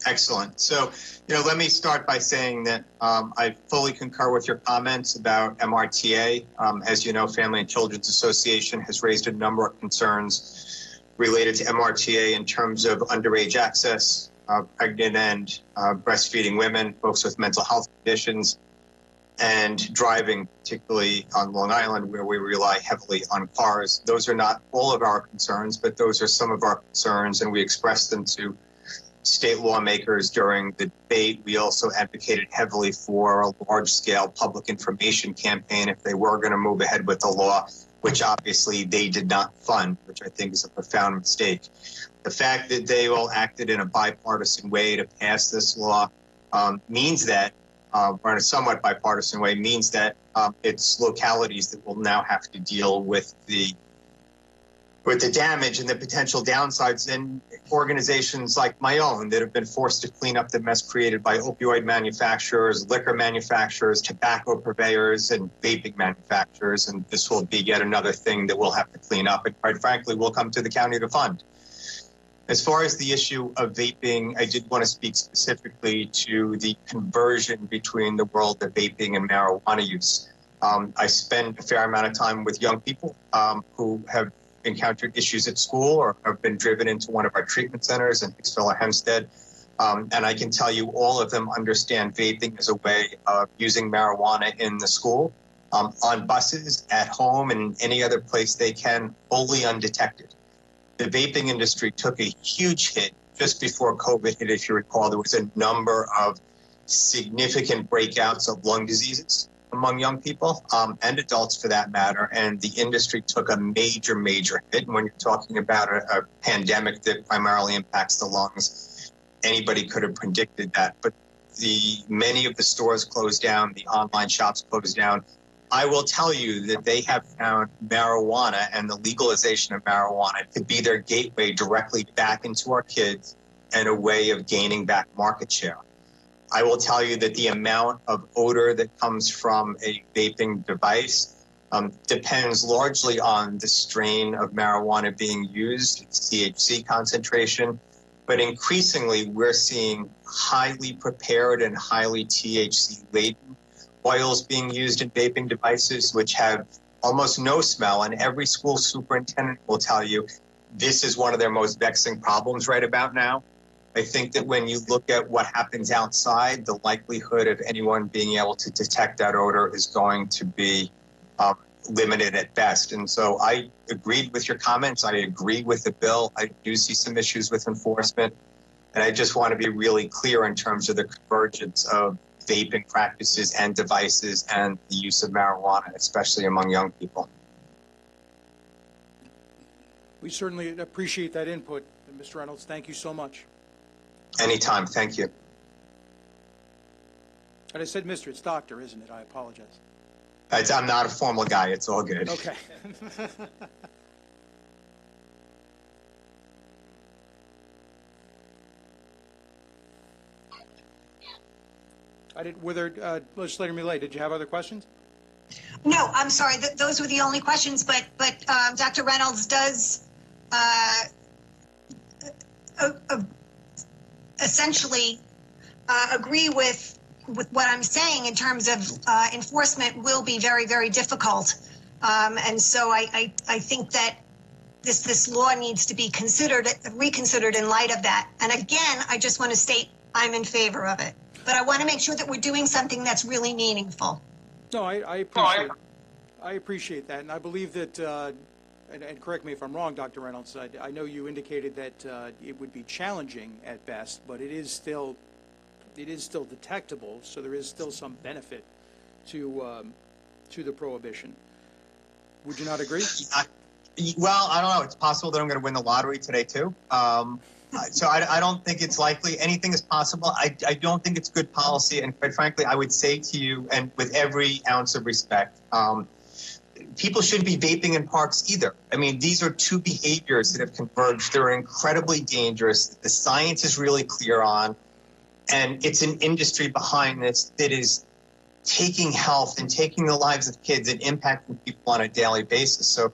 Excellent. So, let me start by saying that I fully concur with your comments about MRTA. As you know, Family and Children's Association has raised a number of concerns related to MRTA in terms of underage access, pregnant and breastfeeding women, folks with mental health conditions, and driving, particularly on Long Island, where we rely heavily on cars. Those are not all of our concerns, but those are some of our concerns, and we expressed them to state lawmakers during the debate. We also advocated heavily for a large-scale public information campaign if they were going to move ahead with the law, which obviously they did not fund, which I think is a profound mistake. The fact that they all acted in a bipartisan way to pass this law means that, or in a somewhat bipartisan way, means that it's localities that will now have to deal with the damage and the potential downsides, and organizations like my own that have been forced to clean up the mess created by opioid manufacturers, liquor manufacturers, tobacco purveyors, and vaping manufacturers. And this will be yet another thing that we'll have to clean up, and quite frankly, will come to the county to fund. As far as the issue of vaping, I did want to speak specifically to the conversion between the world of vaping and marijuana use. I spend a fair amount of time with young people who have encountered issues at school or have been driven into one of our treatment centers in Hicksville or Hempstead. And I can tell you all of them understand vaping as a way of using marijuana in the school, on buses, at home, and any other place they can, wholly undetected. The vaping industry took a huge hit just before COVID hit. If you recall, there was a number of significant breakouts of lung diseases among young people, and adults for that matter, and the industry took a major, major hit. And when you're talking about a pandemic that primarily impacts the lungs, anybody could have predicted that. But many of the stores closed down, the online shops closed down. I will tell you that they have found marijuana and the legalization of marijuana to be their gateway directly back into our kids and a way of gaining back market share. I will tell you that the amount of odor that comes from a vaping device depends largely on the strain of marijuana being used, its THC concentration, but increasingly we're seeing highly prepared and highly THC-laden oils being used in vaping devices, which have almost no smell, and every school superintendent will tell you this is one of their most vexing problems right about now. I think that when you look at what happens outside, the likelihood of anyone being able to detect that odor is going to be limited at best. And so I agreed with your comments. I agree with the bill. I do see some issues with enforcement. And I just want to be really clear in terms of the convergence of vaping practices and devices and the use of marijuana, especially among young people. We certainly appreciate that input, Mr. Reynolds. Thank you so much. Anytime. Thank you. And I said, Mr., it's Doctor, isn't it? I apologize. I'm not a formal guy. It's all good. Okay. Were there, Legislator Millet, did you have other questions? No, I'm sorry. Those were the only questions, but Dr. Reynolds does essentially agree with what I'm saying in terms of enforcement will be very, very difficult. And so I think that this law needs to be reconsidered in light of that. And again, I just want to state I'm in favor of it. But I want to make sure that we're doing something that's really meaningful. No, I appreciate that. And I believe that, and correct me if I'm wrong, Dr. Reynolds, I know you indicated that it would be challenging at best, but it is still detectable, so there is still some benefit to the prohibition. Would you not agree? Well, I don't know. It's possible that I'm going to win the lottery today, too. So I don't think it's likely. Anything is possible. I don't think it's good policy. And quite frankly, I would say to you, and with every ounce of respect, people shouldn't be vaping in parks either. I mean, these are two behaviors that have converged. They're incredibly dangerous. The science is really clear on. And it's an industry behind this that is taking health and taking the lives of kids and impacting people on a daily basis. So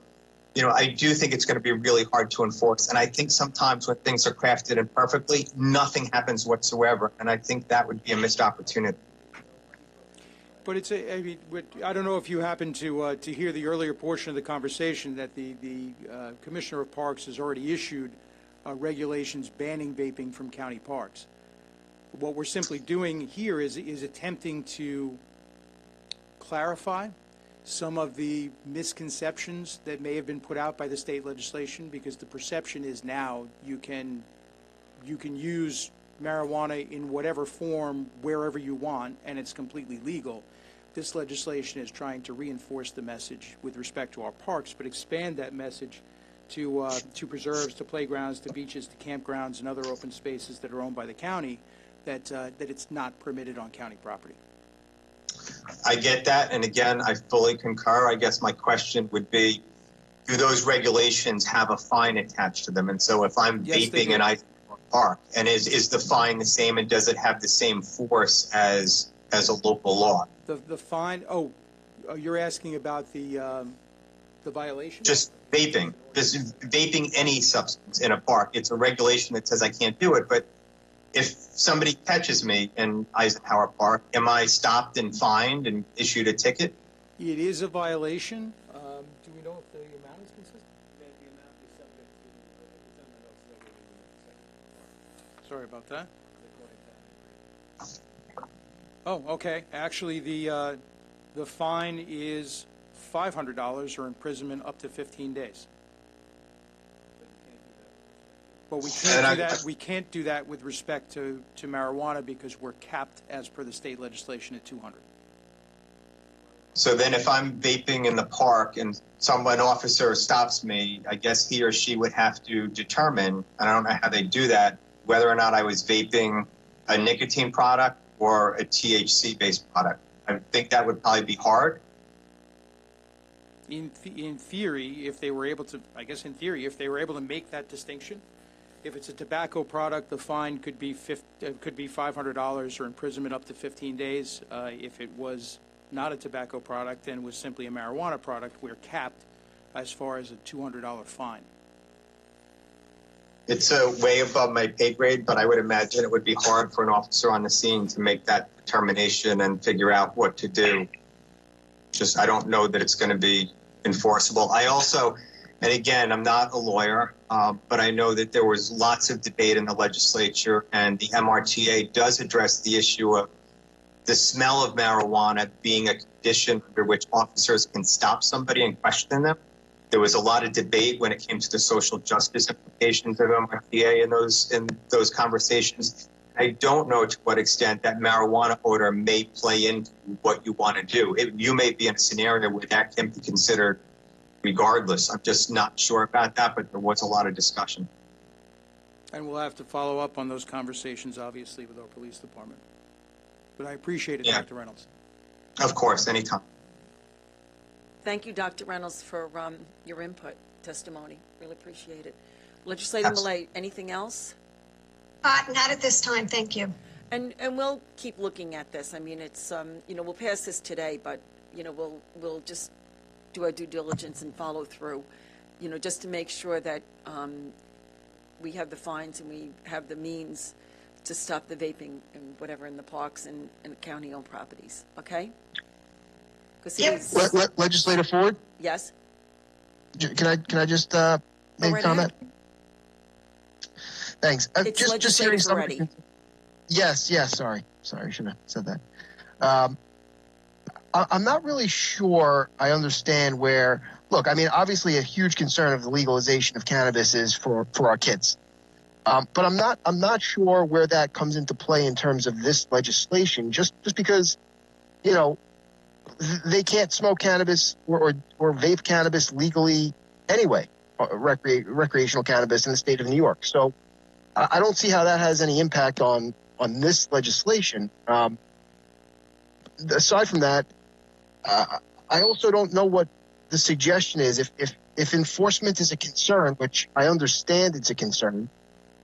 I do think it's going to be really hard to enforce. And I think sometimes when things are crafted imperfectly, nothing happens whatsoever. And I think that would be a missed opportunity. But I don't know if you happened to hear the earlier portion of the conversation that the Commissioner of Parks has already issued regulations banning vaping from county parks. What we're simply doing here is attempting to clarify some of the misconceptions that may have been put out by the state legislation, because the perception is now you can use marijuana in whatever form, wherever you want, and it's completely legal. This legislation is trying to reinforce the message with respect to our parks, but expand that message to preserves, to playgrounds, to beaches, to campgrounds, and other open spaces that are owned by the county, that it's not permitted on county property. I get that, and again, I fully concur. I guess my question would be, do those regulations have a fine attached to them? And so if I'm vaping in I Park, and is the fine the same, and does it have the same force as a local law? The fine, you're asking about the violation? Just vaping. Just vaping any substance in a park. It's a regulation that says I can't do it, but if somebody catches me in Eisenhower Park, am I stopped and fined and issued a ticket? It is a violation. Do we know if the amount is consistent? The amount is subject to, Sorry about that. Oh, okay. Actually, the fine is $500 or imprisonment up to 15 days. But we can't do that. We can't do that with respect to marijuana, because we're capped as per the state legislation at 200. So then if I'm vaping in the park and an officer stops me, I guess he or she would have to determine, and I don't know how they do that, whether or not I was vaping a nicotine product or a THC-based product. I think that would probably be hard. In theory, if they were able to, if they were able to make that distinction, if it's a tobacco product, the fine could be $500 or imprisonment up to 15 days. If it was not a tobacco product and was simply a marijuana product, we're capped as far as a $200 fine. It's way above my pay grade, but I would imagine it would be hard for an officer on the scene to make that determination and figure out what to do. I don't know that it's going to be enforceable. I also, and again, I'm not a lawyer, but I know that there was lots of debate in the legislature, and the MRTA does address the issue of the smell of marijuana being a condition under which officers can stop somebody and question them. There was a lot of debate when it came to the social justice implications of MRTA in those conversations. I don't know to what extent that marijuana odor may play into what you want to do. You may be in a scenario where that can be considered regardless. I'm just not sure about that, but there was a lot of discussion. And we'll have to follow up on those conversations, obviously, with our police department. But I appreciate it, Dr. Reynolds. Of course, anytime. Thank you, Dr. Reynolds, for your input, testimony. Really appreciate it. Legislator Millay, anything else? Not at this time, thank you. And we'll keep looking at this. I mean, it's we'll pass this today, but we'll just do our due diligence and follow through, just to make sure that we have the fines and we have the means to stop the vaping and whatever in the parks and county-owned properties. Okay? Legislator Ford? Yes. Can I just make a comment? Thanks. Just hearing something. Yes. Sorry. I should have said that. I'm not really sure I understand where. Look, I mean, obviously, a huge concern of the legalization of cannabis is for our kids. But I'm not sure where that comes into play in terms of this legislation. Just because, they can't smoke cannabis or vape cannabis legally anyway, recreational cannabis in the state of New York. So I don't see how that has any impact on this legislation. Aside from that, I also don't know what the suggestion is. If enforcement is a concern, which I understand it's a concern,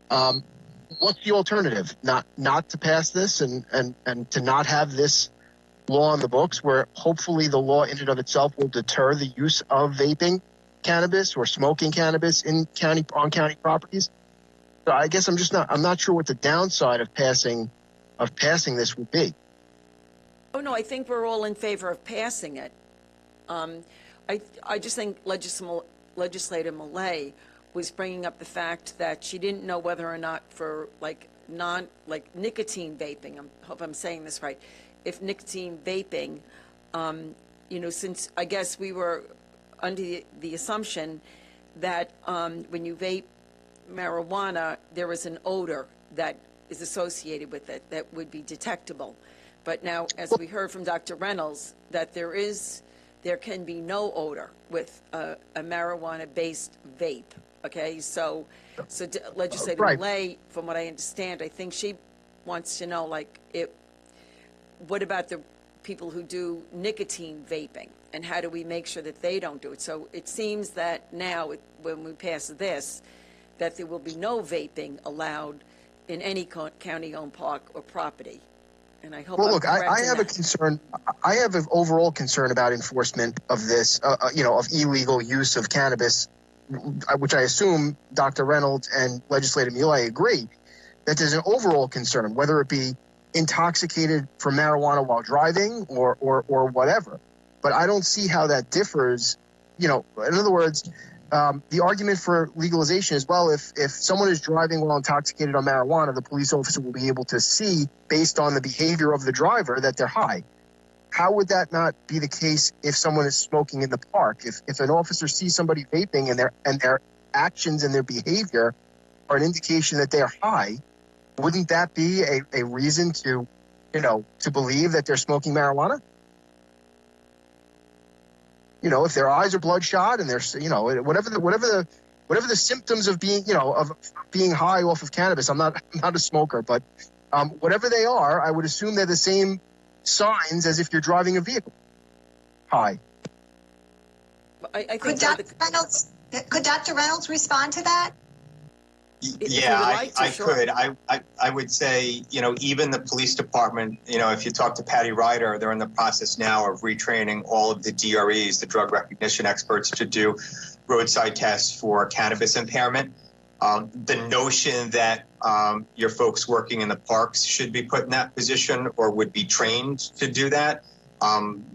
what's the alternative? Not to pass this and to not have this law on the books, where hopefully the law in and of itself will deter the use of vaping cannabis or smoking cannabis on county properties. So I guess I'm not sure what the downside of passing this would be. Oh, no, I think we're all in favor of passing it. I just think Legislator Millay was bringing up the fact that she didn't know whether or not for nicotine vaping, I hope I'm saying this right, if nicotine vaping, since I guess we were under the assumption that when you vape marijuana, there is an odor that is associated with it that would be detectable. But now, as we heard from Dr. Reynolds, that there can be no odor with a marijuana-based vape. Okay, so Legislator Millay, from what I understand, I think she wants to know, what about the people who do nicotine vaping, and how do we make sure that they don't do it? So it seems that now, when we pass this, that there will be no vaping allowed in any county-owned park or property. And I hope I have a concern. I have an overall concern about enforcement of this, of illegal use of cannabis, which I assume Dr. Reynolds and Legislator Millay agree that there's an overall concern, whether it be intoxicated from marijuana while driving or whatever. But I don't see how that differs. In other words, the argument for legalization is, well, if someone is driving while intoxicated on marijuana, the police officer will be able to see, based on the behavior of the driver, that they're high. How would that not be the case if someone is smoking in the park? If an officer sees somebody vaping and their actions and their behavior are an indication that they're high, wouldn't that be a reason to believe that they're smoking marijuana? If their eyes are bloodshot and they're, whatever the symptoms of being, of being high off of cannabis. I'm not a smoker, but whatever they are, I would assume they're the same signs as if you're driving a vehicle. High. I think could Dr. Reynolds respond to that? Yeah, I could. I would say, even the police department, if you talk to Patty Ryder, they're in the process now of retraining all of the DREs, the drug recognition experts, to do roadside tests for cannabis impairment. The notion that your folks working in the parks should be put in that position or would be trained to do that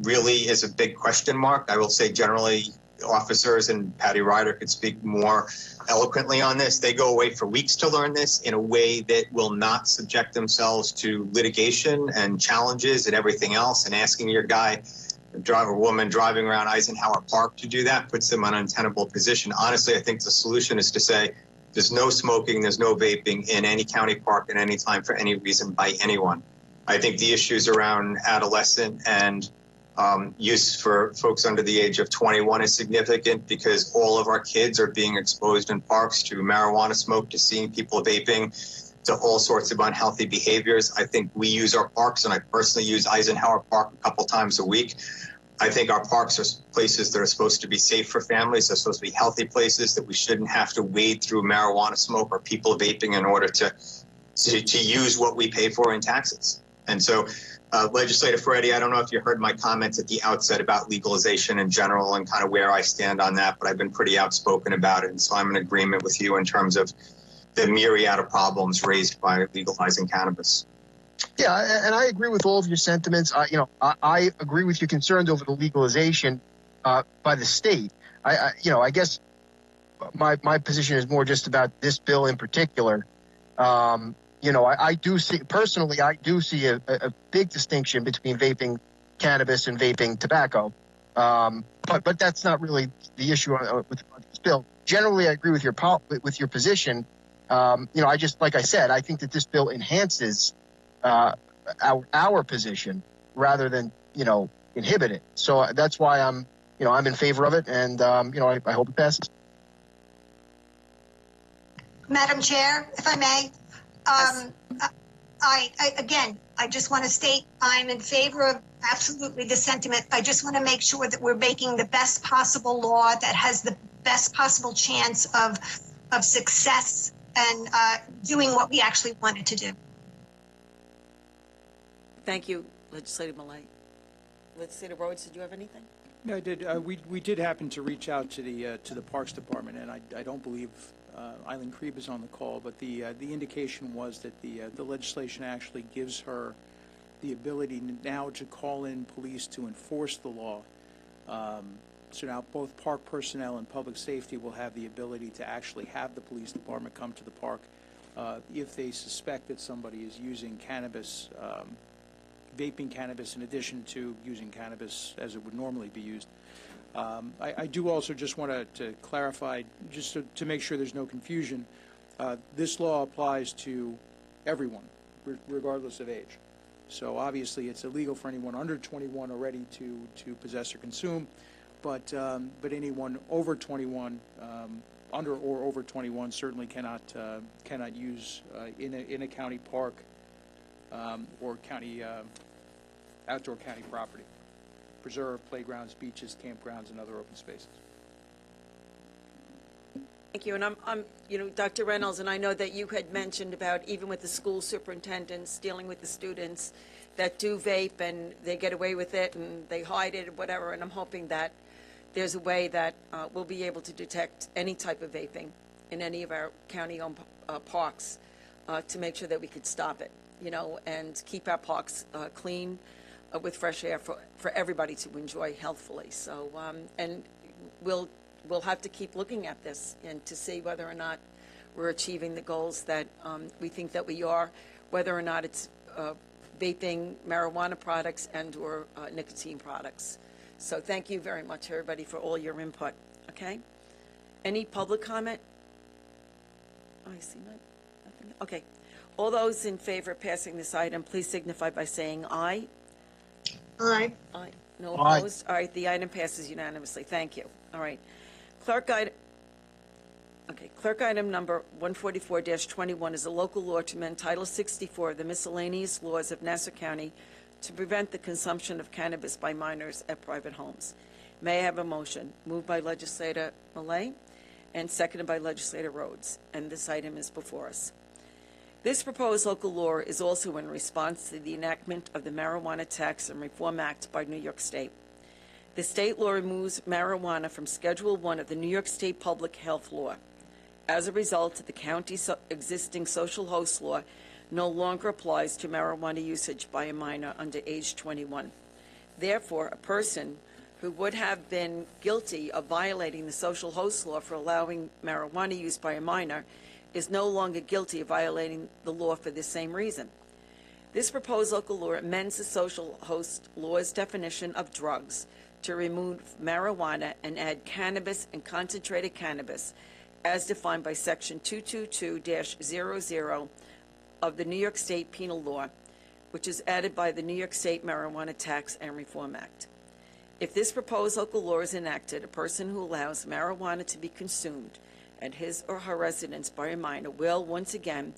really is a big question mark. I will say generally officers, and Patty Ryder could speak more eloquently on this, they go away for weeks to learn this in a way that will not subject themselves to litigation and challenges and everything else. And asking your guy, woman driving around Eisenhower Park to do that puts them in an untenable position. Honestly, I think the solution is to say there's no smoking, there's no vaping in any county park at any time for any reason by anyone. I think the issues around adolescent and use for folks under the age of 21 is significant because all of our kids are being exposed in parks to marijuana smoke, to seeing people vaping, to all sorts of unhealthy behaviors. I think we use our parks, and I personally use Eisenhower Park a couple times a week. I think our parks are places that are supposed to be safe for families. They're supposed to be healthy places that we shouldn't have to wade through marijuana smoke or people vaping in order to use what we pay for in taxes. And so, Legislator Ferretti, I don't know if you heard my comments at the outset about legalization in general and kind of where I stand on that, but I've been pretty outspoken about it. And so I'm in agreement with you in terms of the myriad of problems raised by legalizing cannabis. Yeah, and I agree with all of your sentiments. I agree with your concerns over the legalization by the state. I guess my position is more just about this bill in particular. I do see a big distinction between vaping cannabis and vaping tobacco. But that's not really the issue with this bill. Generally, I agree with your position. I just, like I said, I think that this bill enhances our position rather than inhibit it. So that's why I'm in favor of it, and I hope it passes. Madam Chair, if I may, I just want to state I'm in favor of absolutely the sentiment. I just want to make sure that we're making the best possible law that has the best possible chance of success and doing what we actually wanted to do. Thank you, Legislator Millay. Legislator Rhodes, did you have anything? Yeah, I did. We did happen to reach out to the Parks Department, and I don't believe Eileen Krieb is on the call, but the indication was that the legislation actually gives her the ability now to call in police to enforce the law. So now both park personnel and public safety will have the ability to actually have the police department come to the park if they suspect that somebody is using cannabis, vaping cannabis in addition to using cannabis as it would normally be used. I do also just want to clarify, just to make sure there's no confusion, this law applies to everyone, regardless of age. So obviously it's illegal for anyone under 21 already to possess or consume, but anyone over 21, under or over 21, certainly cannot use in a county park or county outdoor county property, preserve, playgrounds, beaches, campgrounds, and other open spaces. Thank you. And I'm, Dr. Reynolds, and I know that you had mentioned about even with the school superintendents dealing with the students that do vape and they get away with it and they hide it or whatever. And I'm hoping that there's a way that we'll be able to detect any type of vaping in any of our county-owned parks to make sure that we could stop it, and keep our parks clean with fresh air for everybody to enjoy healthfully. So, and we'll have to keep looking at this and to see whether or not we're achieving the goals that we think that we are, whether or not it's vaping, marijuana products, and or nicotine products. So thank you very much, everybody, for all your input. Okay? Any public comment? Oh, I see nothing. Okay. All those in favor of passing this item, please signify by saying aye. Aye. Aye. No Aye. opposed? All right, the item passes unanimously. Thank you. All right. Clerk item number 144-21 is a local law to amend Title 64 of the miscellaneous laws of Nassau County to prevent the consumption of cannabis by minors at private homes. May I have a motion? Moved by Legislator Millet and seconded by Legislator Rhodes. And this item is before us. This proposed local law is also in response to the enactment of the Marijuana Tax and Reform Act by New York State. The state law removes marijuana from Schedule 1 of the New York State Public Health Law. As a result, the county's existing social host law no longer applies to marijuana usage by a minor under age 21. Therefore, a person who would have been guilty of violating the social host law for allowing marijuana use by a minor is no longer guilty of violating the law for the same reason. This proposed local law amends the social host law's definition of drugs to remove marijuana and add cannabis and concentrated cannabis as defined by Section 222-00 of the New York State Penal Law, which is added by the New York State Marijuana Tax and Reform Act. If this proposed local law is enacted, a person who allows marijuana to be consumed at his or her residence by a minor will once again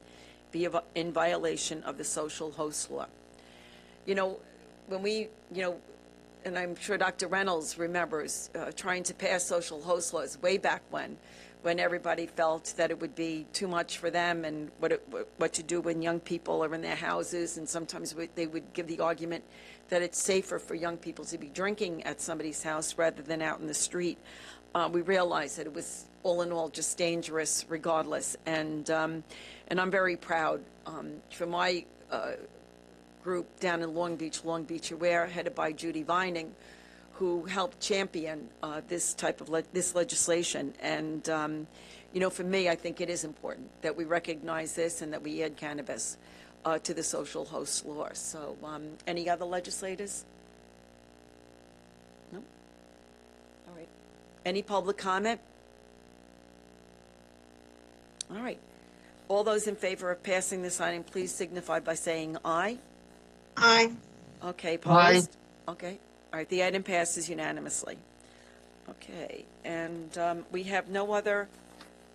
be in violation of the social host law. When we, and I'm sure Dr. Reynolds remembers trying to pass social host laws way back when everybody felt that it would be too much for them and what to do when young people are in their houses, and sometimes they would give the argument that it's safer for young people to be drinking at somebody's house rather than out in the street. We realized that it was all in all just dangerous regardless, and I'm very proud for my group down in Long Beach Aware, headed by Judy Vining, who helped champion this legislation. And for me, I think it is important that we recognize this and that we add cannabis to the social host law. So, any other legislators? No. All right. Any public comment? All right. All those in favor of passing this item, please signify by saying aye. Aye. Okay, opposed? Aye. Okay. All right, the item passes unanimously. Okay, and we have no other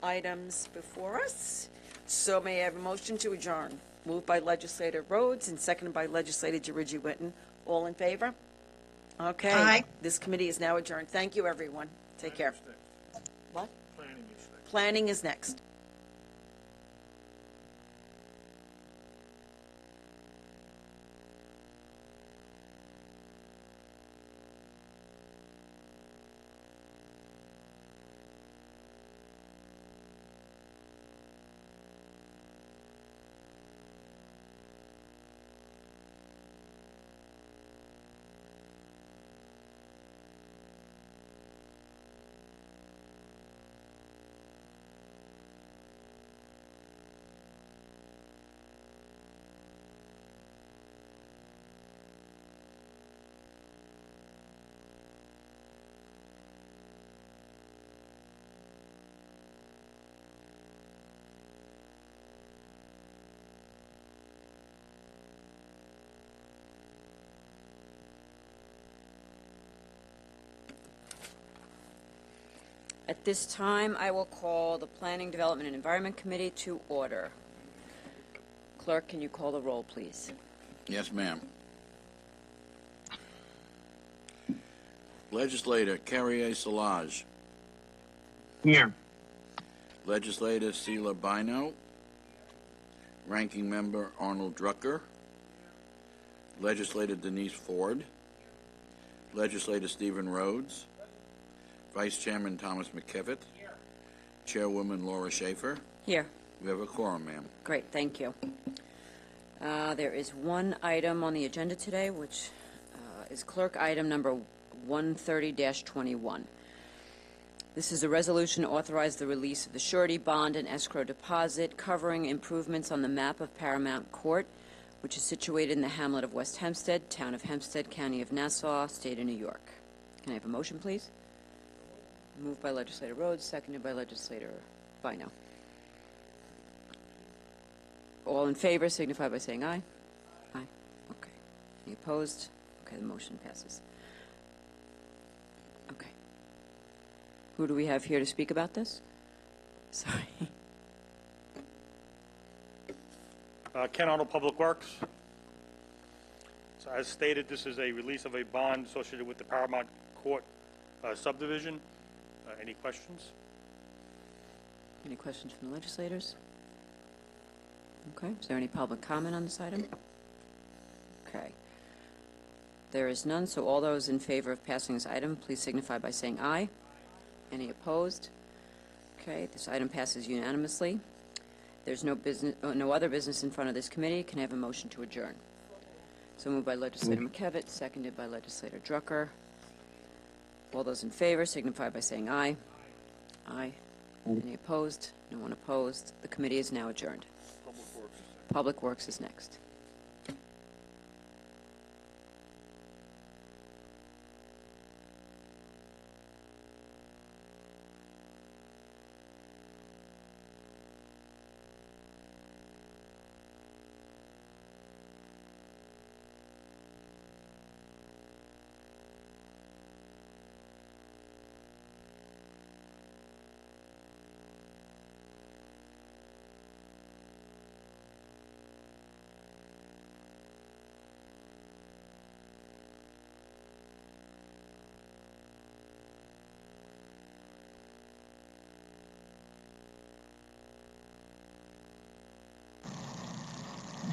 items before us. So may I have a motion to adjourn? Moved by Legislator Rhodes and seconded by Legislator Dirigi-Whitten. All in favor? Okay. Aye. This committee is now adjourned. Thank you, everyone. Take care. What? Planning is next. Planning is next. At this time, I will call the Planning, Development, and Environment Committee to order. Clerk, can you call the roll, please? Yes, ma'am. Legislator Carrier Solage. Here. Legislator Sheila Bino. Ranking Member Arnold Drucker. Legislator Denise Ford. Legislator Stephen Rhodes. Vice Chairman Thomas McKevitt. Chairwoman Laura Schaefer. Here. We have a quorum, ma'am. Great, thank you. There is one item on the agenda today, which is clerk item number 130-21. This is a resolution to authorize the release of the surety bond and escrow deposit covering improvements on the map of Paramount Court, which is situated in the hamlet of West Hempstead, Town of Hempstead, County of Nassau, State of New York. Can I have a motion, please? Moved by Legislator Rhodes, seconded by Legislator Bino. All in favor signify by saying aye. Aye. Okay. Any opposed? Okay, the motion passes. Okay. Who do we have here to speak about this? Sorry. Ken Arnold, Public Works. So as stated, this is a release of a bond associated with the Paramount Court subdivision. Any questions? Any questions from the legislators? Okay. Is there any public comment on this item? Okay. There is none, so all those in favor of passing this item, please signify by saying aye. Any opposed? Okay, this item passes unanimously. There's no other business in front of this committee. Can I have a motion to adjourn? So moved by Legislator McKevitt, seconded by Legislator Drucker. All those in favor signify by saying aye. Aye. Any opposed? No one opposed. The committee is now adjourned. Public Works is next.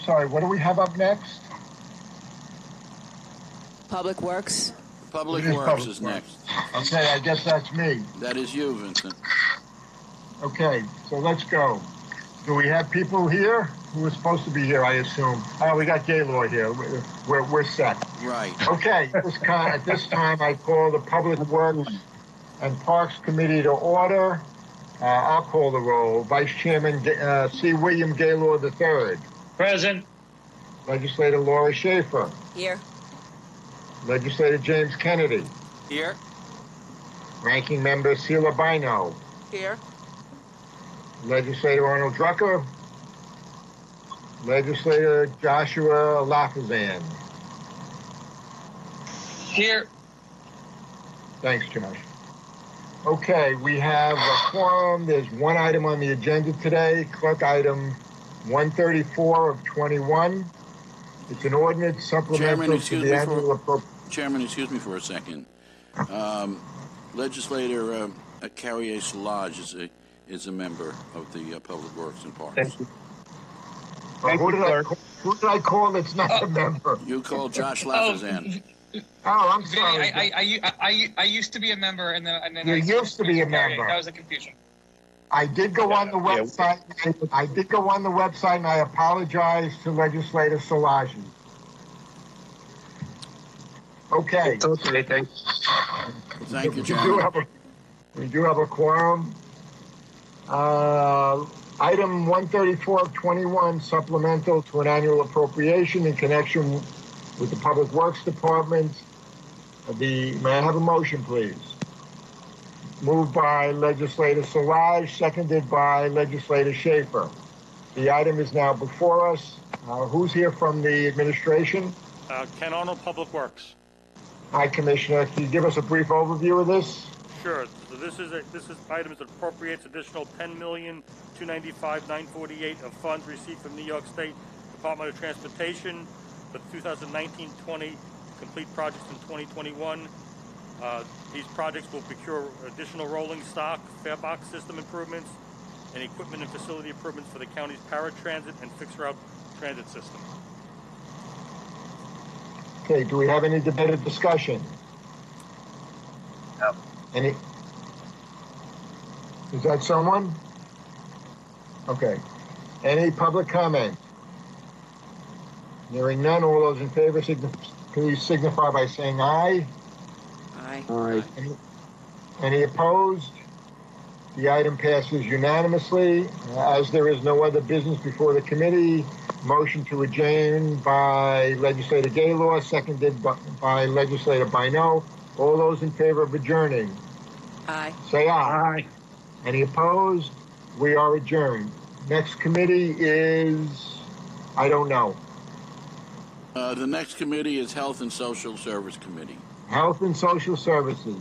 Sorry, what do we have up next? Public Works. Public It is Works Public is Works. next. Okay, I guess that's me. That is you, Vincent. Okay, so let's go. Do we have people here who are supposed to be here, I assume? Oh, we got Gaylord here. We're set. Right. Okay, at this time, I call the Public Works and Parks Committee to order. I'll call the roll. Vice Chairman C. William Gaylord III. Present. Legislator Laura Schaefer. Here. Legislator James Kennedy. Here. Ranking Member Sheila Bino. Here. Legislator Arnold Drucker. Legislator Joshua Lafazan. Here. Thanks, Josh. Okay, we have a quorum. There's one item on the agenda today, clerk item 134 of 21. It's an ordinance supplemental to the annual appropriation. Chairman, excuse me for a second. Legislator Carrier Solage is a member of the Public Works and Parks. Thank you. Who did I call that's not a member? You called Josh Lafazan. Oh, I'm sorry. I used to be a member, and then You used to be a member. That was a confusion. I did go on the website. I did go on the website, and I apologize to Legislator Solage. Okay. It's okay, thanks. Thank you, Chairman. We do have a quorum. Item 134 of 21, supplemental to an annual appropriation in connection with the Public Works Department. May I have a motion, please? Moved by Legislator Solage, seconded by Legislator Schaefer. The item is now before us. Who's here from the administration? Ken Arnold, Public Works. Hi, Commissioner. Can you give us a brief overview of this? Sure. So this item is appropriates additional $10,295,948 of funds received from New York State Department of Transportation for 2019-20 complete projects in 2021. These projects will procure additional rolling stock, fare box system improvements, and equipment and facility improvements for the county's paratransit and fixed route transit system. Okay, do we have any debate or discussion? No. Any? Is that someone? Okay. Any public comment? Hearing none, all those in favor, please signify by saying aye. Aye. Aye. Any opposed? The item passes unanimously. As there is no other business before the committee, motion to adjourn by Legislator Gaylor, seconded by Legislator Bino. All those in favor of adjourning, Aye. say aye. Aye. Any opposed? We are adjourned. Next committee is, I don't know. The next committee is Health and Social Service Committee. Health and Social Services.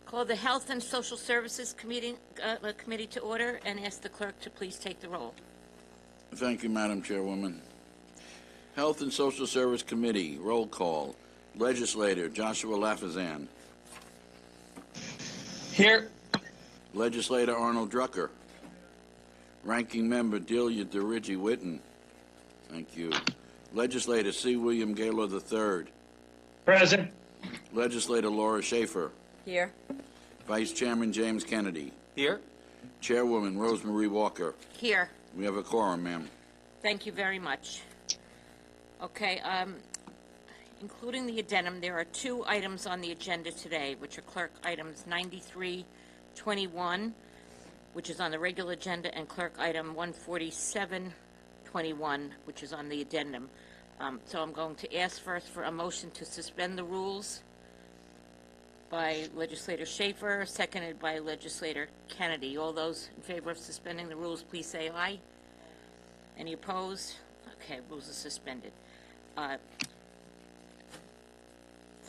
Call the Health and Social Services Committee to order and ask the clerk to please take the roll. Thank you, Madam Chairwoman. Health and Social Service Committee, roll call. Legislator Joshua Lafazan. Here. Legislator Arnold Drucker. Ranking Member Delia DeRigi Whitten. Thank you. Legislator C. William Gaylor III. Present. Legislator Laura Schaefer. Here. Vice Chairman James Kennedy. Here. Chairwoman Rosemary Walker. Here. We have a quorum, ma'am. Thank you very much. Okay, including the addendum, there are two items on the agenda today, which are clerk items 9321, which is on the regular agenda, and clerk item 14721, which is on the addendum. So I'm going to ask first for a motion to suspend the rules by Legislator Schaefer, seconded by Legislator Kennedy. All those in favor of suspending the rules, please say aye. Any opposed? Okay, rules are suspended.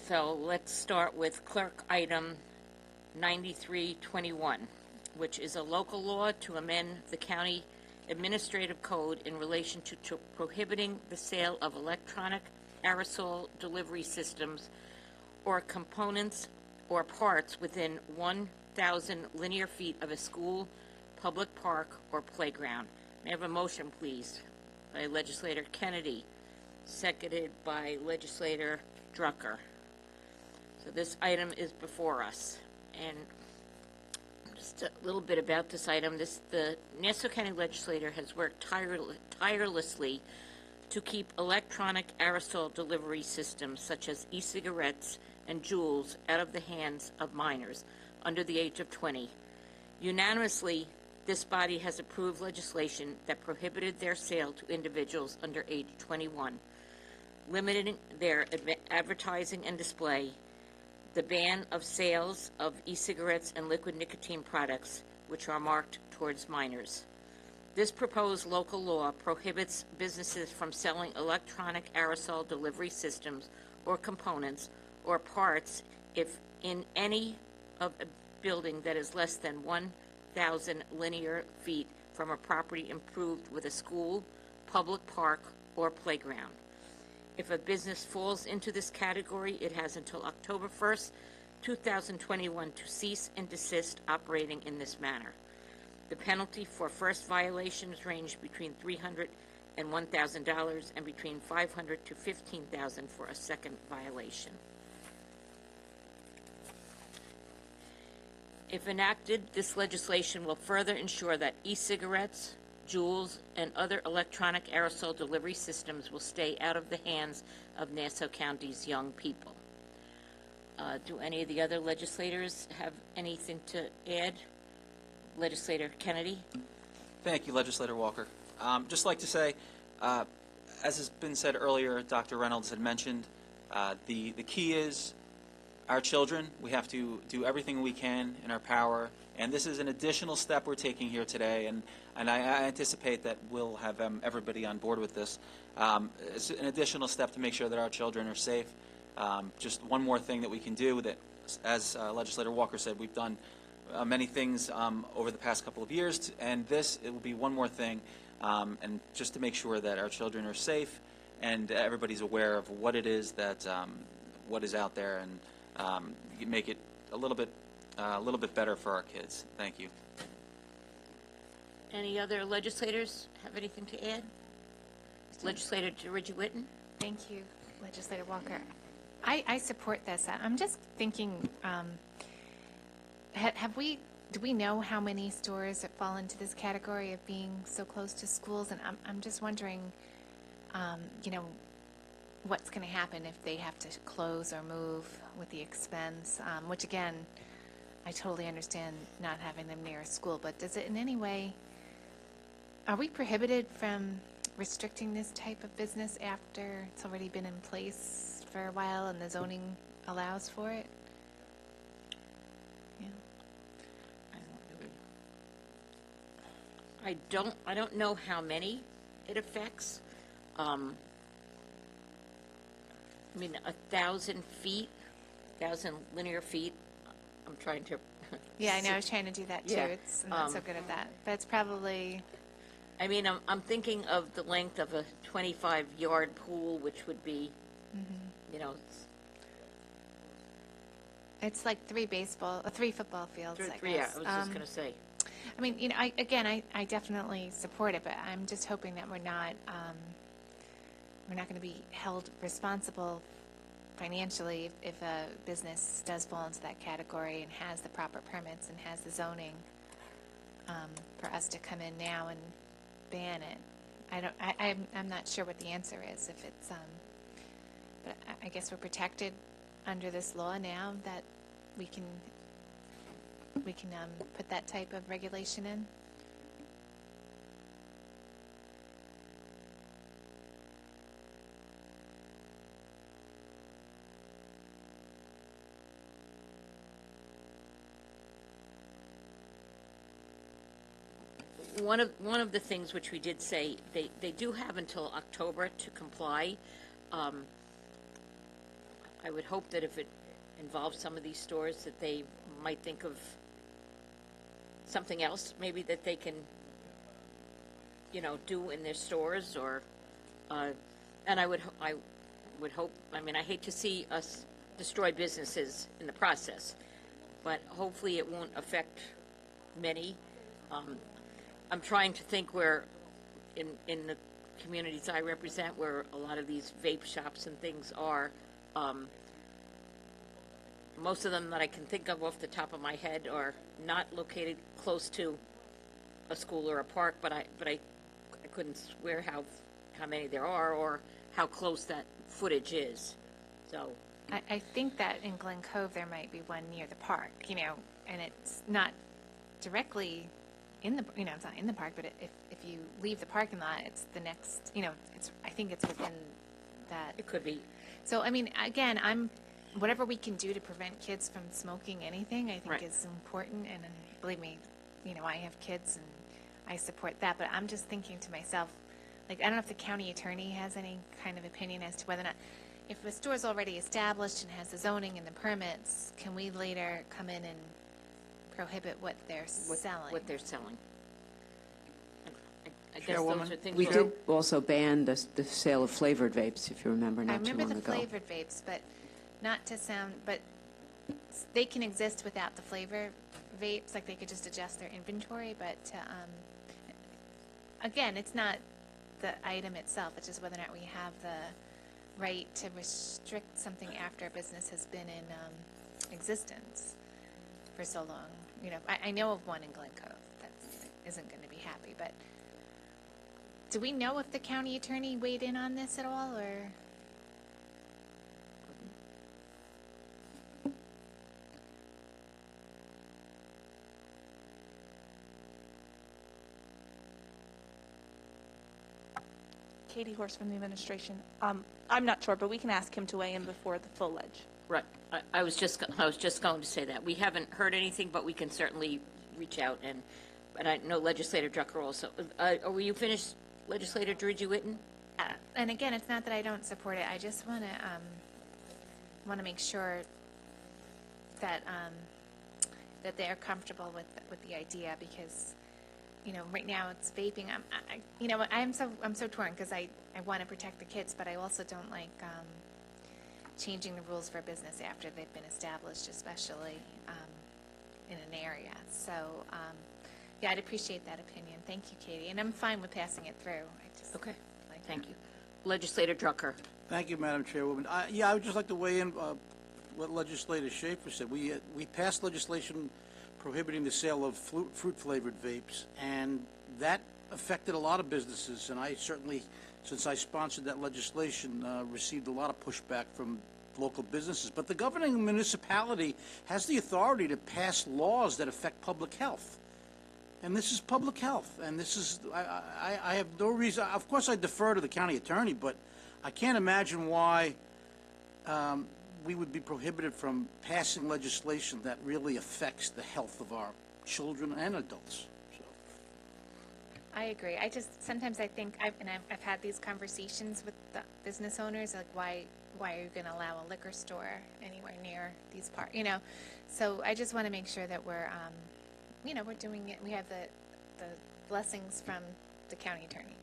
So let's start with clerk item 9321, which is a local law to amend the county administrative code in relation to prohibiting the sale of electronic aerosol delivery systems or components or parts within 1,000 linear feet of a school, public park, or playground. May I have a motion, please, by Legislator Kennedy, seconded by Legislator Drucker. So this item is before us. And just a little bit about this item. The Nassau County Legislature has worked tirelessly to keep electronic aerosol delivery systems such as e-cigarettes and Juuls out of the hands of minors under the age of 20. Unanimously, this body has approved legislation that prohibited their sale to individuals under age 21, limiting their advertising and display, the ban of sales of e-cigarettes and liquid nicotine products, which are marked towards minors. This proposed local law prohibits businesses from selling electronic aerosol delivery systems or components or parts if in any of a building that is less than 1,000 linear feet from a property improved with a school, public park, or playground. If a business falls into this category, it has until October 1st, 2021 to cease and desist operating in this manner. The penalty for first violations range between $300 and $1,000 and between $500 to $15,000 for a second violation. If enacted, this legislation will further ensure that e-cigarettes, Juuls, and other electronic aerosol delivery systems will stay out of the hands of Nassau County's young people. Do any of the other legislators have anything to add? Legislator Kennedy? Thank you, Legislator Walker. Just like to say, as has been said earlier, Dr. Reynolds had mentioned, the key is our children. We have to do everything we can in our power, and this is an additional step we're taking here today, and I anticipate that we'll have everybody on board with this. It's an additional step to make sure that our children are safe. Just one more thing that we can do that, as Legislator Walker said, we've done many things over the past couple of years, and it will be one more thing, and just to make sure that our children are safe and everybody's aware of what it is that what is out there, and make it a little bit better for our kids. Thank you. Any other legislators have anything to add? Legislator DeRidge Whitten? Thank you, Legislator Walker. I support this. I'm just thinking, do we know how many stores that fall into this category of being so close to schools? And I'm just wondering, what's going to happen if they have to close or move with the expense, which again, I totally understand not having them near a school, but does it in any way, are we prohibited from restricting this type of business after it's already been in place for a while and the zoning allows for it? Yeah. I don't know how many it affects. I mean, 1,000 feet, 1,000 linear feet. I'm trying to. Yeah, I know. I was trying to do that too. Yeah. I'm not so good at that, but it's probably. I mean, I'm thinking of the length of a 25-yard pool, which would be, It's like three football fields. Three, yeah, I was just going to say. I mean, I definitely support it, but I'm just hoping that we're not going to be held responsible financially if a business does fall into that category and has the proper permits and has the zoning, for us to come in now and ban it. I'm not sure what the answer is. If it's, but I guess we're protected under this law now that we can put that type of regulation in. One of the things which we did say, they do have until October to comply. I would hope that if it involves some of these stores, that they might think of something else, maybe that they can, do in their stores, or, and I would hope. I mean, I hate to see us destroy businesses in the process, but hopefully it won't affect many. I'm trying to think where, in the communities I represent, where a lot of these vape shops and things are. Most of them that I can think of off the top of my head are not located close to a school or a park, but I couldn't swear how many there are or how close that footage is. So I think that in Glen Cove there might be one near the park, and it's not directly in the, it's not in the park, but if you leave the parking lot, it's the next, I think it's within that. It could be. So, I mean, again, whatever we can do to prevent kids from smoking anything, I think is important, and believe me, I have kids and I support that, but I'm just thinking to myself, I don't know if the county attorney has any kind of opinion as to whether or not, if a store is already established and has the zoning and the permits, can we later come in and prohibit what they're selling? What they're selling. I guess those are things. We did also ban the sale of flavored vapes, if you remember, not too long ago. I remember the flavored vapes, but but they can exist without the flavor vapes, like they could just adjust their inventory, but again, it's not the item itself, it's just whether or not we have the right to restrict something after a business has been in existence for so long. I know of one in Glen Cove that isn't going to be happy, but do we know if the county attorney weighed in on this at all, or? Katie Horse from the administration. I'm not sure, but we can ask him to weigh in before the full ledge. Right. I was just going to say that. We haven't heard anything, but we can certainly reach out, and I know Legislator Drucker also. Were you finished, Legislator Dirigi-Whitten? And again, it's not that I don't support it. I just want to make sure that that they're comfortable with the idea, because right now it's vaping. I'm so torn, because I want to protect the kids, but I also don't like changing the rules for business after they've been established, especially in an area. So yeah, I'd appreciate that opinion. Thank you, Katie, and I'm fine with passing it through. Okay. Thank you. Legislator Drucker. Thank you, Madam Chairwoman. I would just like to weigh in what Legislator Schaefer said. We passed legislation prohibiting the sale of fruit-flavored vapes, and that affected a lot of businesses, and I certainly, since I sponsored that legislation, received a lot of pushback from local businesses. But the governing municipality has the authority to pass laws that affect public health. And this is public health, and this is, I have no reason, of course I defer to the county attorney, but I can't imagine why we would be prohibited from passing legislation that really affects the health of our children and adults. I agree. Sometimes I think, I've had these conversations with the business owners, like why are you going to allow a liquor store anywhere near these parts, So I just want to make sure that we're doing it. We have the blessings from the county attorney.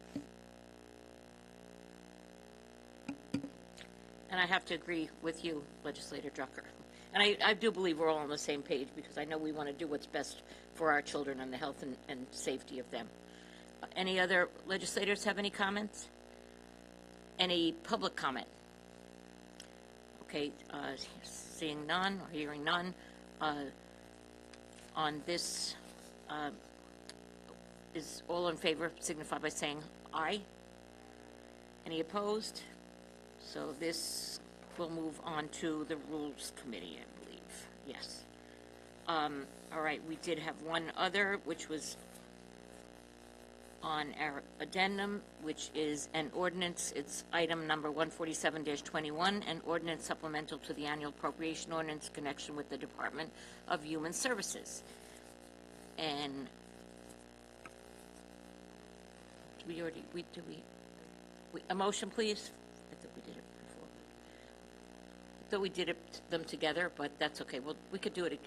And I have to agree with you, Legislator Drucker. And I do believe we're all on the same page, because I know we want to do what's best for our children and the health and safety of them. Any other legislators have any comments? Any public comment? Okay, seeing none or hearing none. On this, is all in favor signify by saying aye. Any opposed? So this will move on to the Rules Committee, I believe. Yes. All right, we did have one other, which was on our addendum, which is an ordinance. It's item number 147-21, an ordinance supplemental to the annual appropriation ordinance in connection with the Department of Human Services. And a motion, please? I think we did it before. I thought we did them together, but that's okay. Well, we could do it.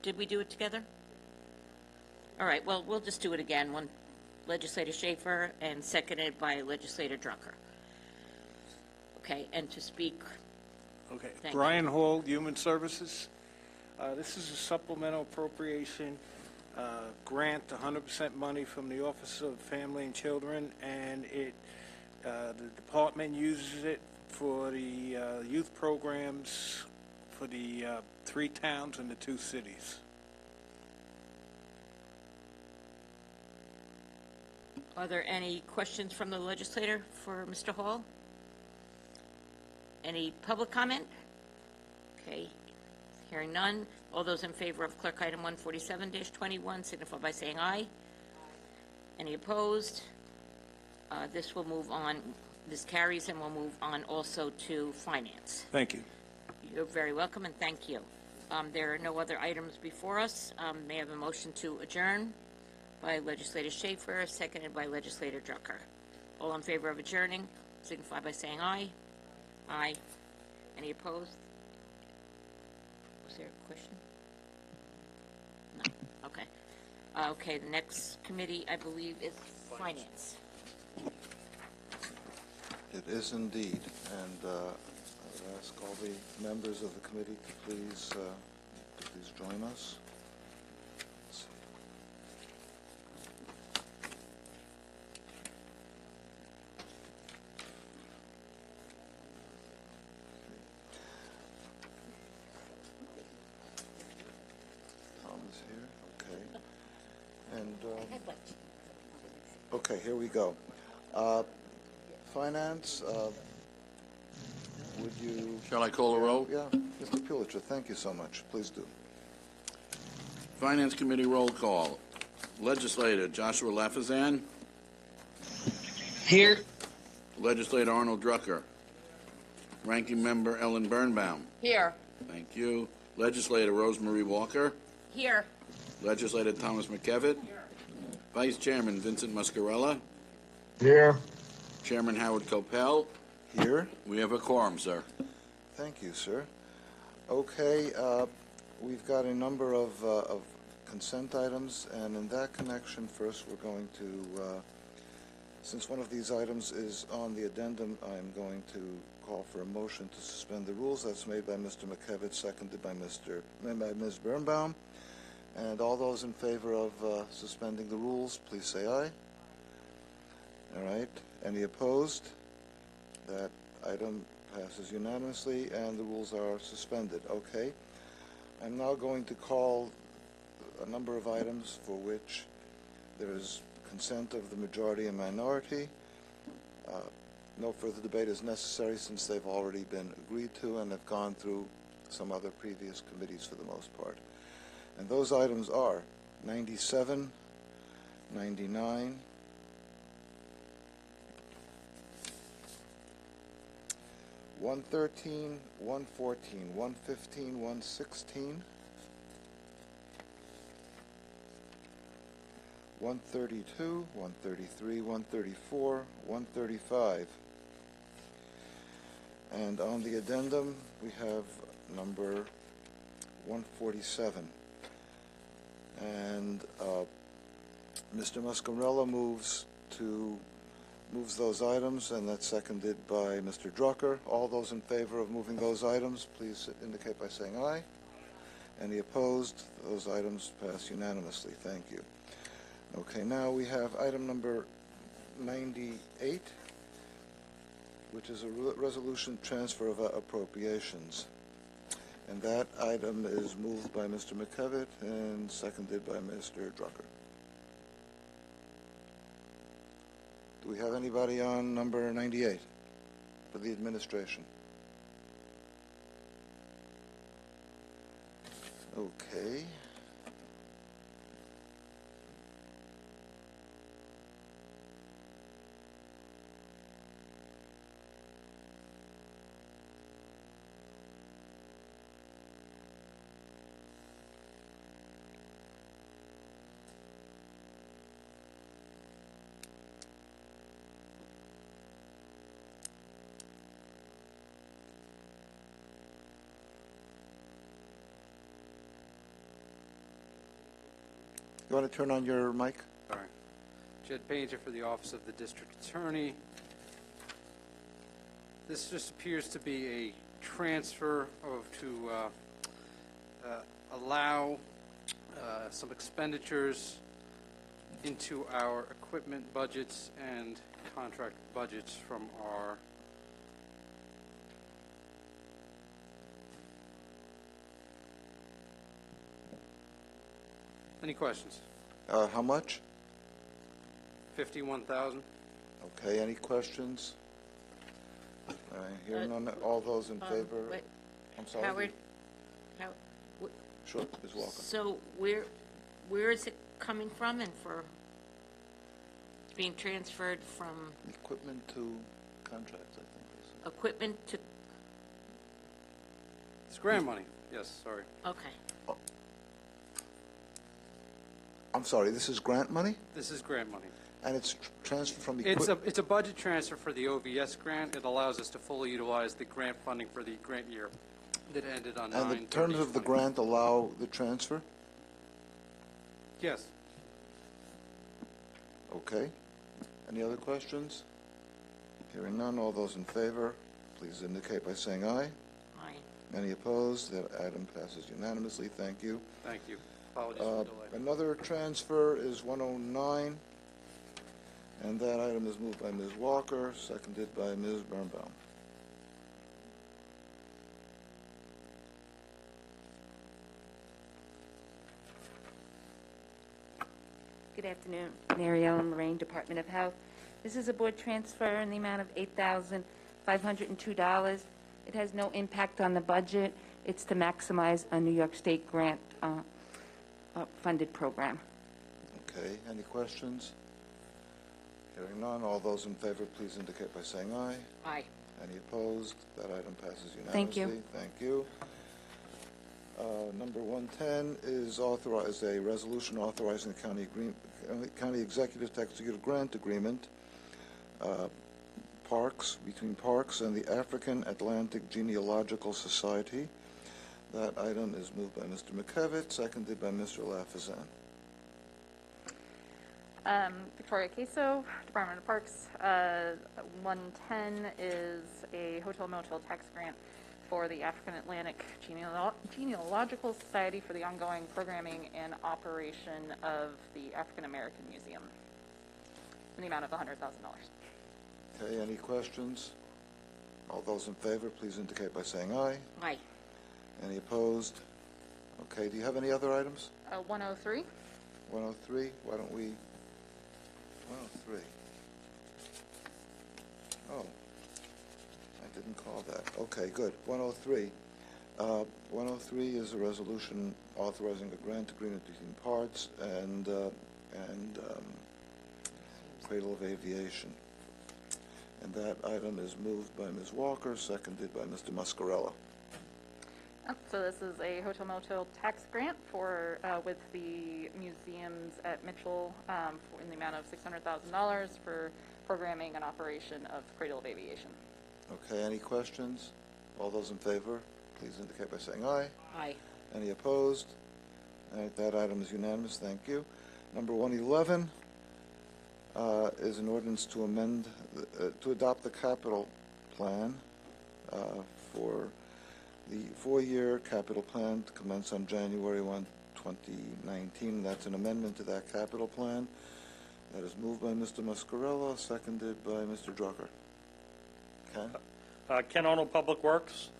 Did we do it together? All right, well, we'll just do it again. One Legislator Schaefer and seconded by Legislator Drucker. Okay, and to speak. Okay, Thank Brian Hall, Human Services. This is a supplemental appropriation grant, 100% money from the Office of Family and Children, and the department uses it for the youth programs for the 3 towns and the 2 cities. Are there any questions from the legislator for Mr. Hall? Any public comment? Okay, hearing none. All those in favor of clerk item 147-21 signify by saying aye. Any opposed? This will move on. This carries, and we'll move on also to finance. Thank you. You're very welcome, and thank you. There are no other items before us. May I have a motion to adjourn? By Legislator Schaefer, seconded by Legislator Drucker. All in favor of adjourning, signify by saying aye. Aye. Any opposed? Was there a question? No. Okay. Okay, the next committee, I believe, is Finance. It is indeed, and I would ask all the members of the committee to please join us. Tom is here. And, okay, here we go. Finance, would you... Shall I call a roll? Yeah, Mr. Pulitzer, thank you so much. Please do. Finance Committee roll call. Legislator Joshua Lafazan. Here. Legislator Arnold Drucker. Ranking Member Ellen Birnbaum. Here. Thank you. Legislator Rosemarie Walker. Here. Legislator Thomas McKevitt. Vice Chairman Vincent Muscarella. Here. Chairman Howard Copel. Here. We have a quorum, sir. Thank you, sir. Okay, we've got a number of consent items, and in that connection, first we're going to, since one of these items is on the addendum, I'm going to call for a motion to suspend the rules. That's made by Mr. McKevitt, seconded by Ms. Birnbaum. And all those in favor of suspending the rules, please say aye. All right. Any opposed? That item passes unanimously, and the rules are suspended. Okay. I'm now going to call a number of items for which there is consent of the majority and minority. No further debate is necessary since they've already been agreed to and have gone through some other previous committees for the most part. And those items are 97, 99, 113, 114, 115, 116, 132, 133, 134, 135. And on the addendum, we have number 147. And Mr. Muscarella moves those items, and that's seconded by Mr. Drucker. All those in favor of moving those items, please indicate by saying aye. Any opposed? Those items pass unanimously. Thank you. Okay, now we have item number 98, which is a resolution transfer of appropriations. And that item is moved by Mr. McKevitt and seconded by Mr. Drucker. Do we have anybody on number 98 for the administration? Okay. You want to turn on your mic? Sorry. Jed Painter for the Office of the District Attorney. This just appears to be a transfer to allow some expenditures into our equipment budgets and contract budgets from our Any questions? How much? 51,000. Okay, any questions? Hearing none, all those in favor? Wait, I'm sorry. Howard, Sure, Ms. Walker. so where is it coming from and for being transferred from Equipment to contracts, I think. equipment to, It's grant money. Yes, sorry. okay. I'm sorry, this is grant money? This is grant money. And it's transferred from equipment? It's a budget transfer for the OVS grant. It allows us to fully utilize the grant funding for the grant year that ended on 9/30/20. And the terms of the grant allow the transfer? Yes. Okay. Any other questions? Hearing none, all those in favor, please indicate by saying aye. Aye. Any opposed? That item passes unanimously. Thank you. Thank you. Apologies for the delay. Another transfer is 109, and that item is moved by Ms. Walker, seconded by Ms. Birnbaum. Good afternoon, Mary Ellen Lorraine, Department of Health. This is a board transfer in the amount of $8,502. It has no impact on the budget. It's to maximize a New York State grant funded program. Okay, any questions? Hearing none, all those in favor, please indicate by saying aye. Aye. Any opposed? That item passes unanimously. Thank you. Thank you. Number 110 is a resolution authorizing the county executive to execute a grant agreement between Parks and the African Atlantic Genealogical Society. That item is moved by Mr. McKevitt, seconded by Mr. Lafazan. Victoria Queso, Department of Parks. 110 is a hotel motel tax grant for the African Atlantic Genealogical Society for the ongoing programming and operation of the African American Museum in the amount of $100,000. Okay, any questions? All those in favor, please indicate by saying aye. Aye. Any opposed? Okay, do you have any other items? 103. 103, why don't we, 103. Oh, I didn't call that. Okay, good. 103. 103 is a resolution authorizing a grant agreement between Parts and Cradle of Aviation. And that item is moved by Ms. Walker, seconded by Mr. Muscarella. So this is a hotel motel tax grant for with the museums at Mitchell in the amount of $600,000 for programming and operation of Cradle of Aviation. Okay, any questions? All those in favor, please indicate by saying aye. Aye. Any opposed? All right, that item is unanimous. Thank you. Number 111 is an ordinance to amend, to adopt the capital plan for the 4-year capital plan to commence on January 1, 2019. That's an amendment to that capital plan. That is moved by Mr. Muscarella, seconded by Mr. Drucker. Ken? Ken Arnold, Public Works.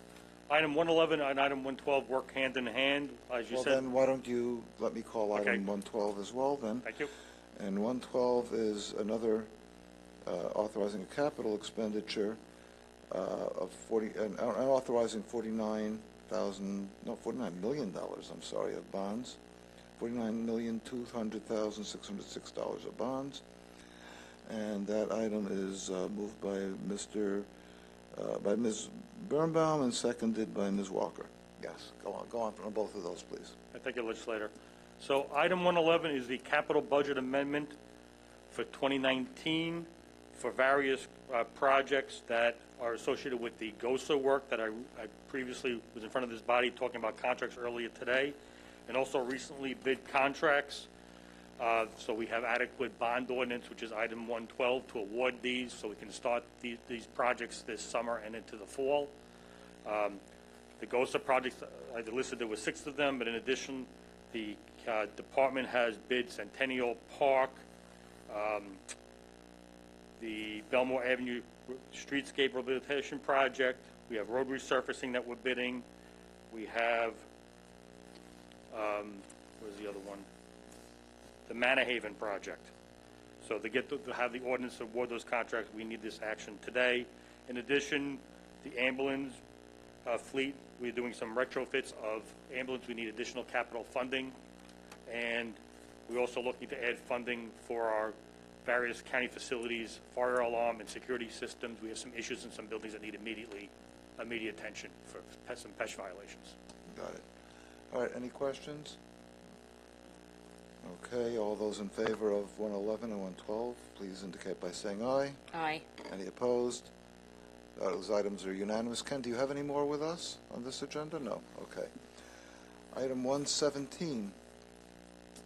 Item 111 and item 112 work hand in hand, as you Well, said. then why don't you let me call Okay. item 112 as well then? Thank you. And 112 is another authorizing a capital expenditure of authorizing $49 million, I'm sorry, of bonds, $49,200,606 of bonds, and that item is moved by Ms. Birnbaum and seconded by Ms. Walker. Yes, go on for both of those, please. Thank you, Legislator. So item 111 is the capital budget amendment for 2019 for various projects that are associated with the GOSA work that I previously was in front of this body talking about contracts earlier today, and also recently bid contracts. So we have adequate bond ordinance, which is item 112, to award these so we can start these projects this summer and into the fall. The GOSA projects, I listed there were 6 of them, but in addition, the department has bid Centennial Park, the Belmore Avenue Streetscape Rehabilitation Project. We have road resurfacing that we're bidding. We have, where's the other one? The Manor-Haven project. So to have the ordinance to award those contracts, we need this action today. In addition, the ambulance fleet, we're doing some retrofits of ambulance. We need additional capital funding. And we're also looking to add funding for our various county facilities, fire alarm and security systems. We have some issues in some buildings that need immediate attention for some pest violations. Got it. All right, any questions? Okay, all those in favor of 111 and 112, please indicate by saying aye. Aye. Any opposed? Those items are unanimous. Ken, do you have any more with us on this agenda? No. Okay. Item 117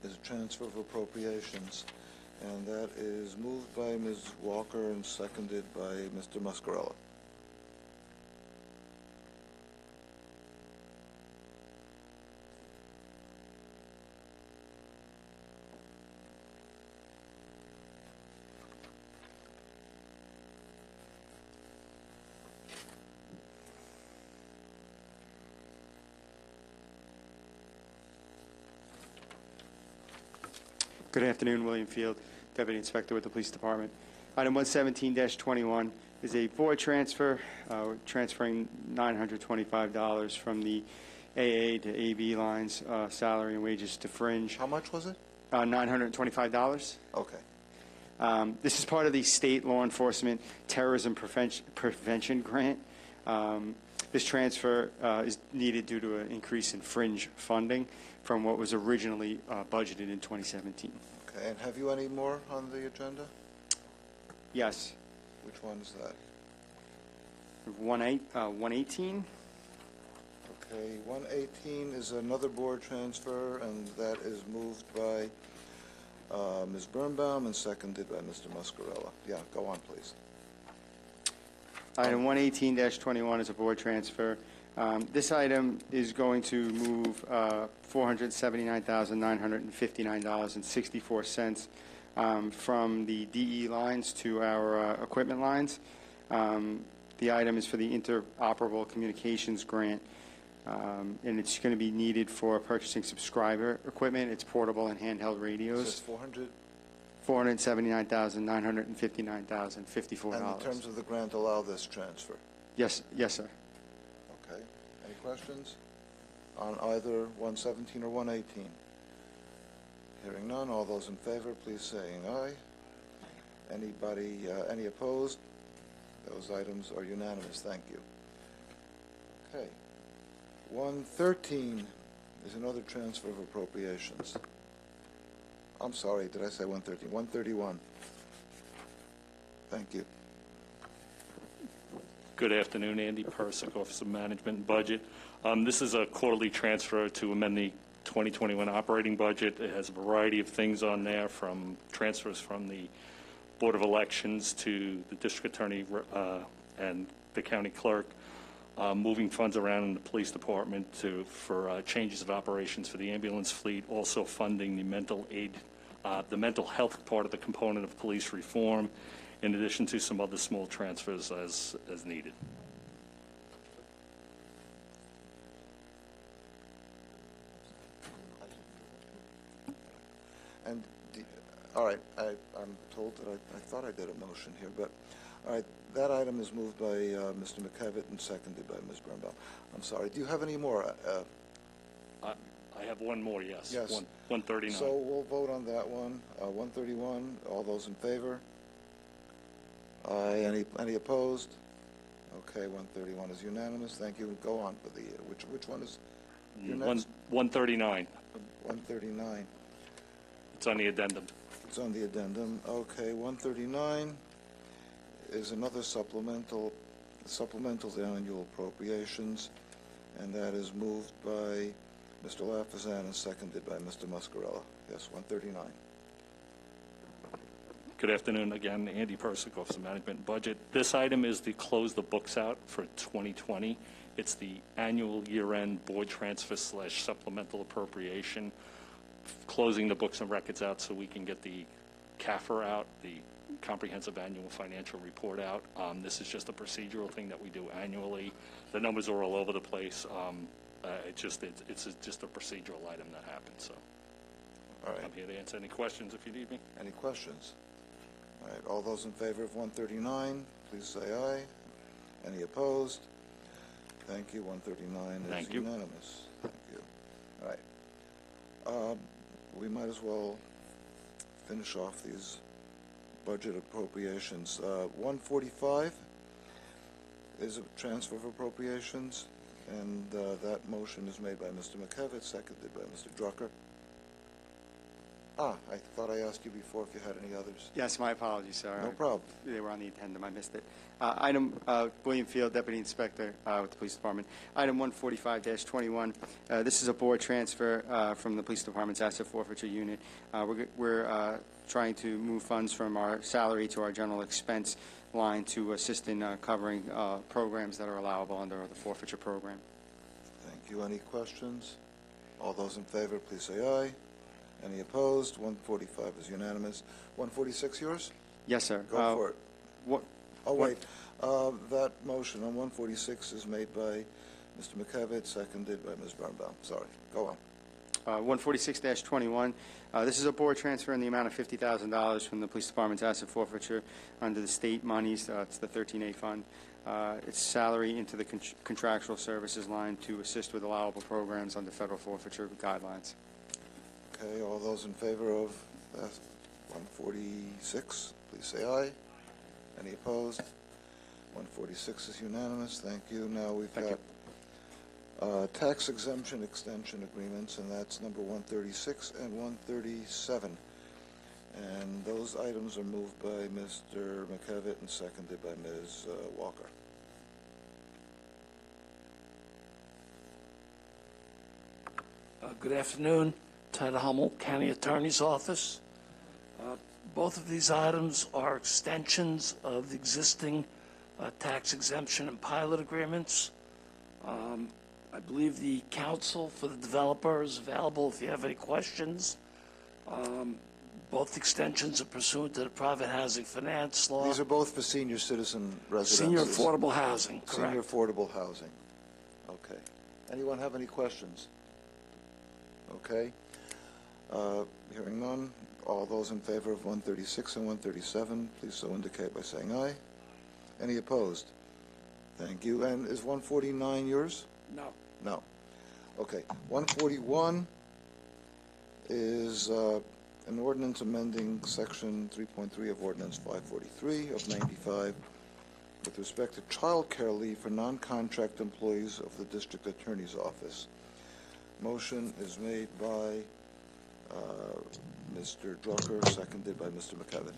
is a transfer of appropriations, and that is moved by Ms. Walker and seconded by Mr. Muscarella. Good afternoon, William Field, Deputy Inspector with the Police Department. Item 117-21 is a board transfer, transferring $925 from the AA to AB lines, salary and wages to fringe. How much was it? $925. Okay. This is part of the State Law Enforcement Terrorism Prevention Grant. This transfer is needed due to an increase in fringe funding from what was originally budgeted in 2017. Okay, and have you any more on the agenda? Yes. Which one is that? 118. Okay, 118 is another board transfer, and that is moved by Ms. Birnbaum and seconded by Mr. Muscarella. Yeah, go on, please. Item 118-21 is a board transfer. This item is going to move $479,959.64 from the DE lines to our equipment lines. The item is for the Interoperable Communications Grant, and it's going to be needed for purchasing subscriber equipment. It's portable and handheld radios. Is this 400? $479,959,054. And in terms of the grant, allow this transfer? Yes, sir. Okay. Any questions on either 117 or 118? Hearing none, all those in favor, please saying aye. Anybody, any opposed? Those items are unanimous. Thank you. Okay. 113 is another transfer of appropriations. I'm sorry, did I say 113? 131. Thank you. Good afternoon, Andy Persick, Office of Management and Budget. This is a quarterly transfer to amend the 2021 operating budget. It has a variety of things on there, from transfers from the Board of Elections to the District Attorney and the County Clerk, moving funds around in the Police Department for changes of operations for the ambulance fleet, also funding the mental health part of the component of police reform, in addition to some other small transfers as needed. And, all right, I'm told that I thought I did a motion here, but, all right, that item is moved by Mr. McKevitt and seconded by Ms. Birnbaum. I'm sorry, do you have any more? I have one more, yes. Yes. 139. So we'll vote on that one. 131, all those in favor? Aye. Any opposed? Okay, 131 is unanimous. Thank you. Go on for the, which one is your next? 139. 139. It's on the addendum. It's on the addendum. Okay, 139 is another supplemental to annual appropriations, and that is moved by Mr. Lafazan and seconded by Mr. Muscarella. Yes, 139. Good afternoon again, Andy Persick, Office of Management and Budget. This item is to close the books out for 2020. It's the annual year-end board transfer / supplemental appropriation, closing the books and records out so we can get the CAFR out, the Comprehensive Annual Financial Report out. This is just a procedural thing that we do annually. The numbers are all over the place. It's just a procedural item that happens. So all right. I'm here to answer any questions if you need me. Any questions? All right, all those in favor of 139, please say aye. Any opposed? Thank you. 139 is unanimous. Thank you. All right. We might as well finish off these budget appropriations. 145 is a transfer of appropriations, and that motion is made by Mr. McKevitt, seconded by Mr. Drucker. I thought I asked you before if you had any others. Yes, my apologies, sir. No problem. They were on the addendum. I missed it. Item William Field, Deputy Inspector with the Police Department. Item 145-21. This is a board transfer from the Police Department's asset forfeiture unit. We're trying to move funds from our salary to our general expense line to assist in covering programs that are allowable under the forfeiture program. Thank you. Any questions? All those in favor, please say aye. Any opposed? 145 is unanimous. 146 yours? Yes, sir. Go for it. Oh, wait. That motion on 146 is made by Mr. McKevitt, seconded by Ms. Birnbaum. Sorry. Go on. 146-21. This is a board transfer in the amount of $50,000 from the police department's asset forfeiture under the state monies. It's the 13A fund. It's salary into the contractual services line to assist with allowable programs under federal forfeiture guidelines. Okay, all those in favor of 146, please say aye. Any opposed? 146 is unanimous. Thank you. Now we've got tax exemption extension agreements, and that's number 136 and 137. And those items are moved by Mr. McKevitt and seconded by Ms. Walker. Good afternoon. Ted Hummel, County Attorney's Office. Both of these items are extensions of the existing tax exemption and pilot agreements. I believe the counsel for the developer is available if you have any questions. Both extensions are pursuant to the private housing finance law. These are both for senior citizen residences. Senior affordable housing, correct. Senior affordable housing. Okay. Anyone have any questions? Okay. Hearing none. All those in favor of 136 and 137, please so indicate by saying aye. Any opposed? Thank you. And is 149 yours? No. No. Okay. 141 is an ordinance amending Section 3.3 of Ordinance 543 of 95 with respect to child care leave for non-contract employees of the District Attorney's Office. Motion is made by Mr. Drucker, seconded by Mr. McKevitt.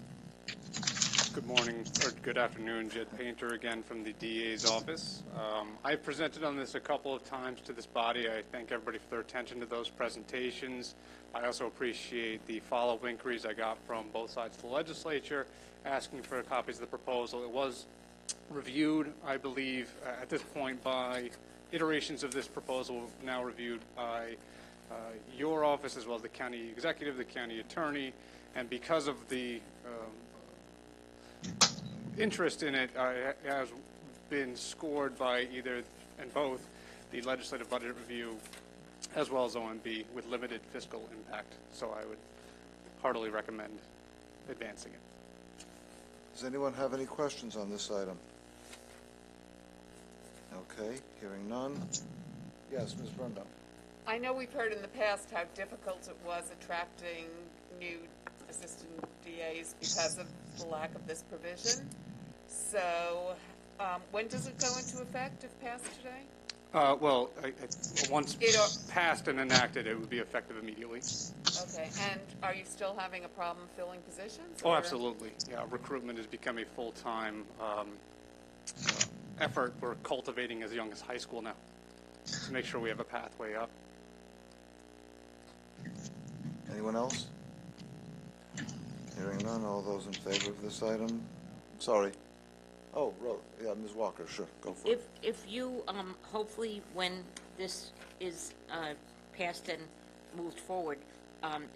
Good morning, or good afternoon, Jed Painter again from the DA's office. I've presented on this a couple of times to this body. I thank everybody for their attention to those presentations. I also appreciate the follow-up inquiries I got from both sides of the legislature asking for copies of the proposal. It was reviewed, I believe, at this point by iterations of this proposal, now reviewed by your office as well as the county executive, the county attorney, and because of the interest in it has been scored by either and both the legislative budget review as well as OMB with limited fiscal impact. So I would heartily recommend advancing it. Does anyone have any questions on this item? Okay, hearing none. Yes, Ms. Birnbaum. I know we've heard in the past how difficult it was attracting new assistant DAs because of the lack of this provision. So when does it go into effect if passed today? Well, once passed and enacted, it would be effective immediately. Okay, and are you still having a problem filling positions? Oh, absolutely. Yeah, recruitment has become a full-time effort we're cultivating as young as high school now to make sure we have a pathway up. Anyone else? Hearing none, all those in favor of this item? Sorry. Oh, yeah, Ms. Walker, sure, go for it. If you, hopefully, when this is passed and moved forward,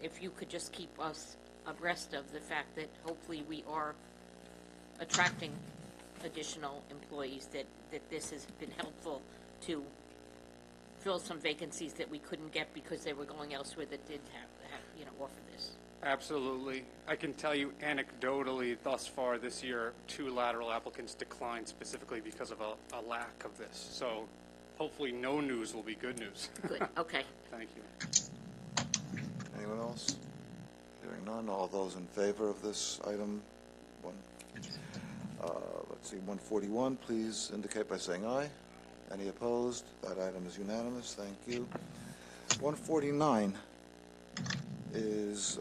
if you could just keep us abreast of the fact that hopefully we are attracting additional employees, that this has been helpful to fill some vacancies that we couldn't get because they were going elsewhere that did have offer this. Absolutely. I can tell you anecdotally, thus far this year, 2 lateral applicants declined specifically because of a lack of this. So hopefully no news will be good news. Good, okay. Thank you. Anyone else? Hearing none, all those in favor of this item? Let's see, 141, please indicate by saying aye. Any opposed? That item is unanimous. Thank you. 149 is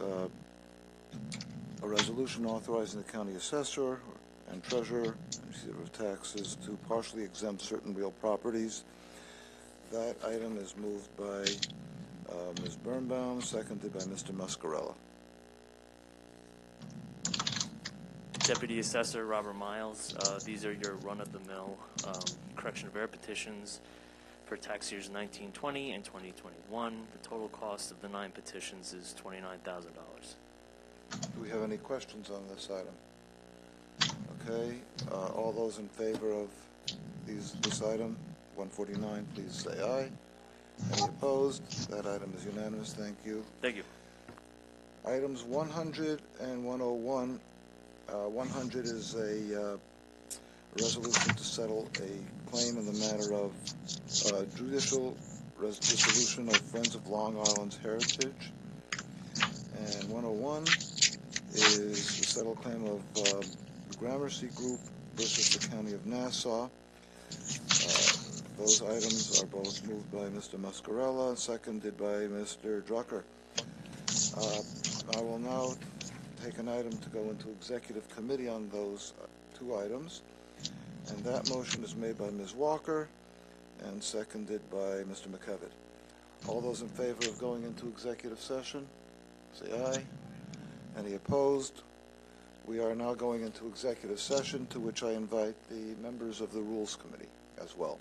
a resolution authorizing the county assessor and treasurer, receiver of taxes, to partially exempt certain real properties. That item is moved by Ms. Birnbaum, seconded by Mr. Muscarella. Deputy Assessor Robert Miles. These are your run-of-the-mill correction of error petitions for tax years 1920 and 2021. The total cost of the 9 petitions is $29,000. Do we have any questions on this item? Okay, all those in favor of this item, 149, please say aye. Any opposed? That item is unanimous. Thank you. Thank you. Items 100 and 101. 100 is a resolution to settle a claim in the matter of judicial dissolution of Friends of Long Island's heritage. And 101 is the settle claim of the Gramercy Group versus the County of Nassau. Those items are both moved by Mr. Muscarella, seconded by Mr. Drucker. I will now take an item to go into executive committee on those two items. And that motion is made by Ms. Walker and seconded by Mr. McKevitt. All those in favor of going into executive session, say aye. Any opposed? We are now going into executive session, to which I invite the members of the Rules Committee as well.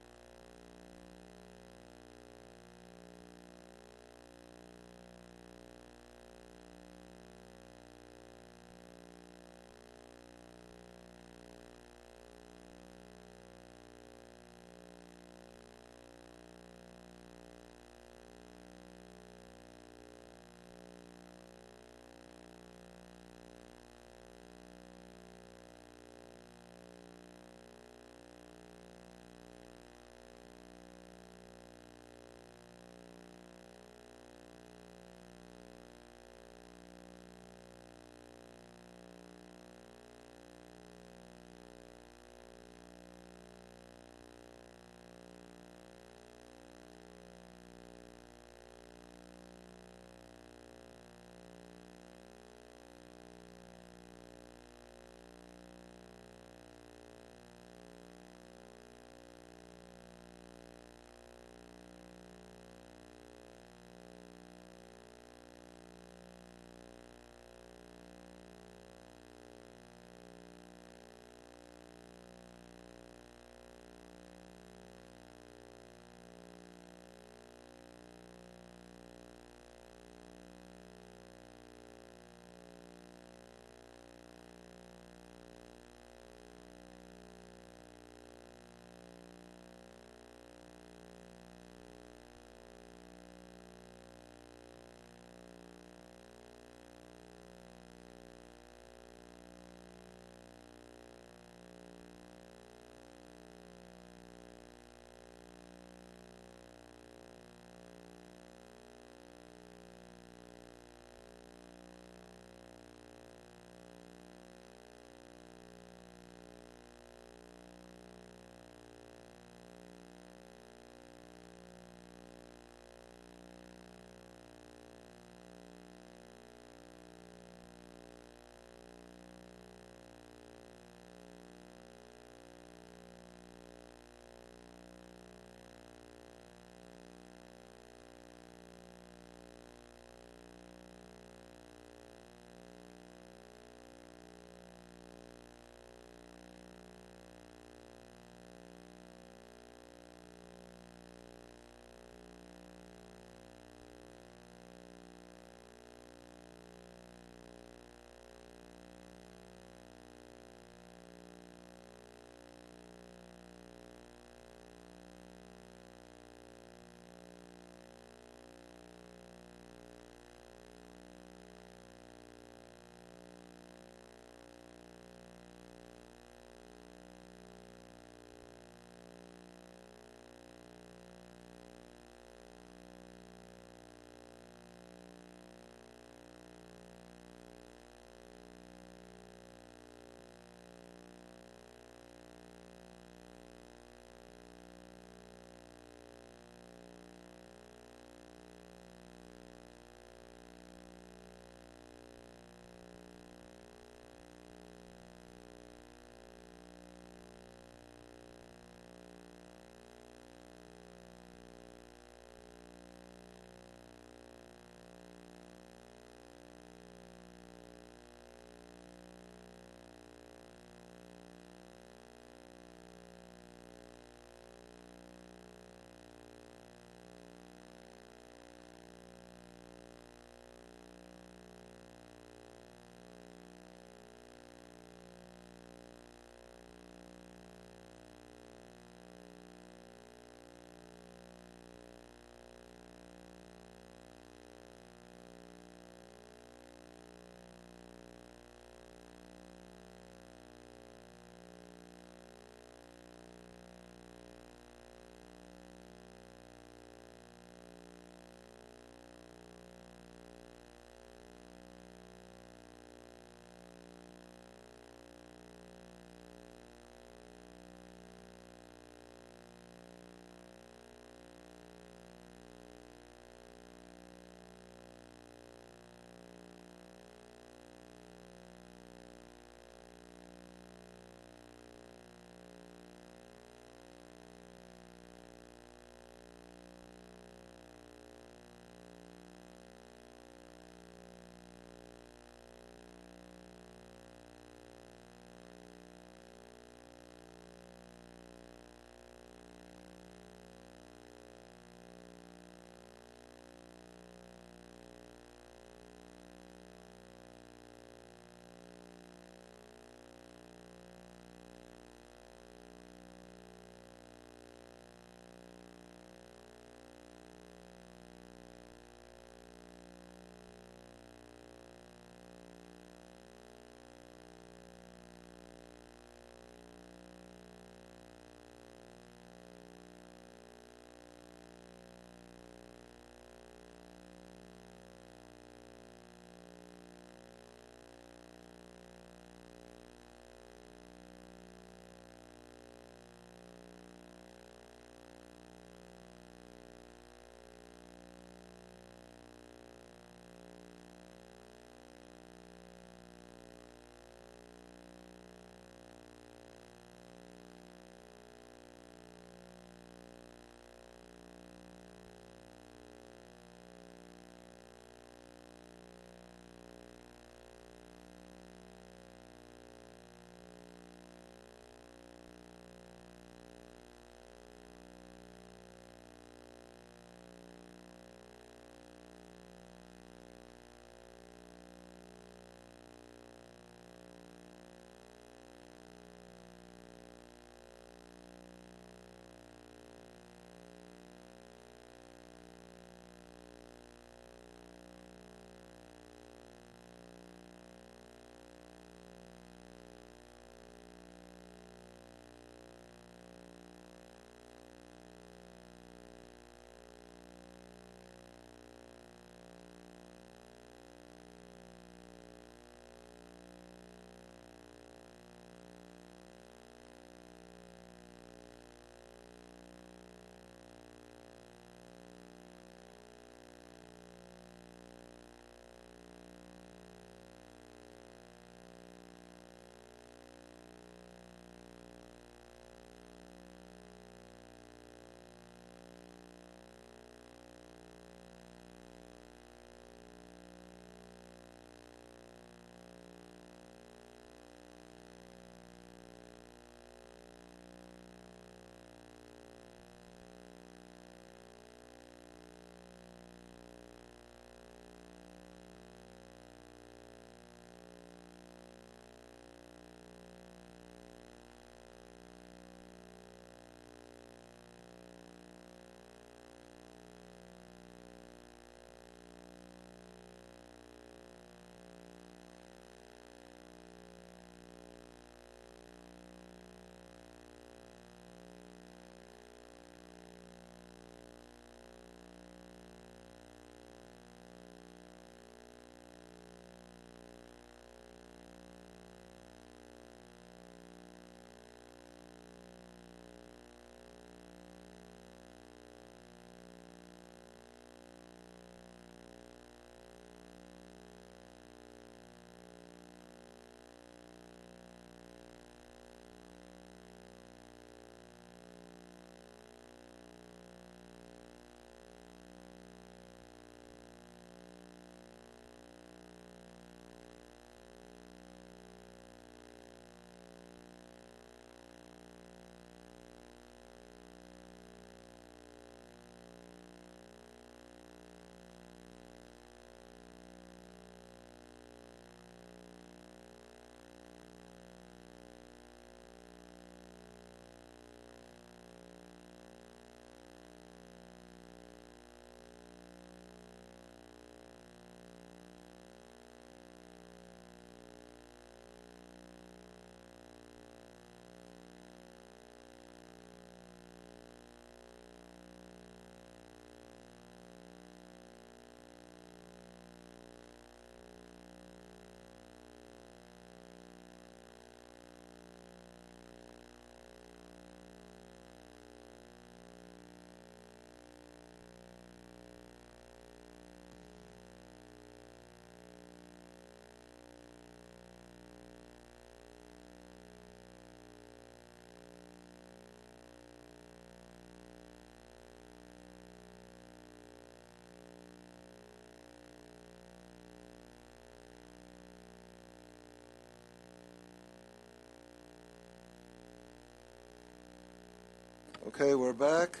Okay, we're back.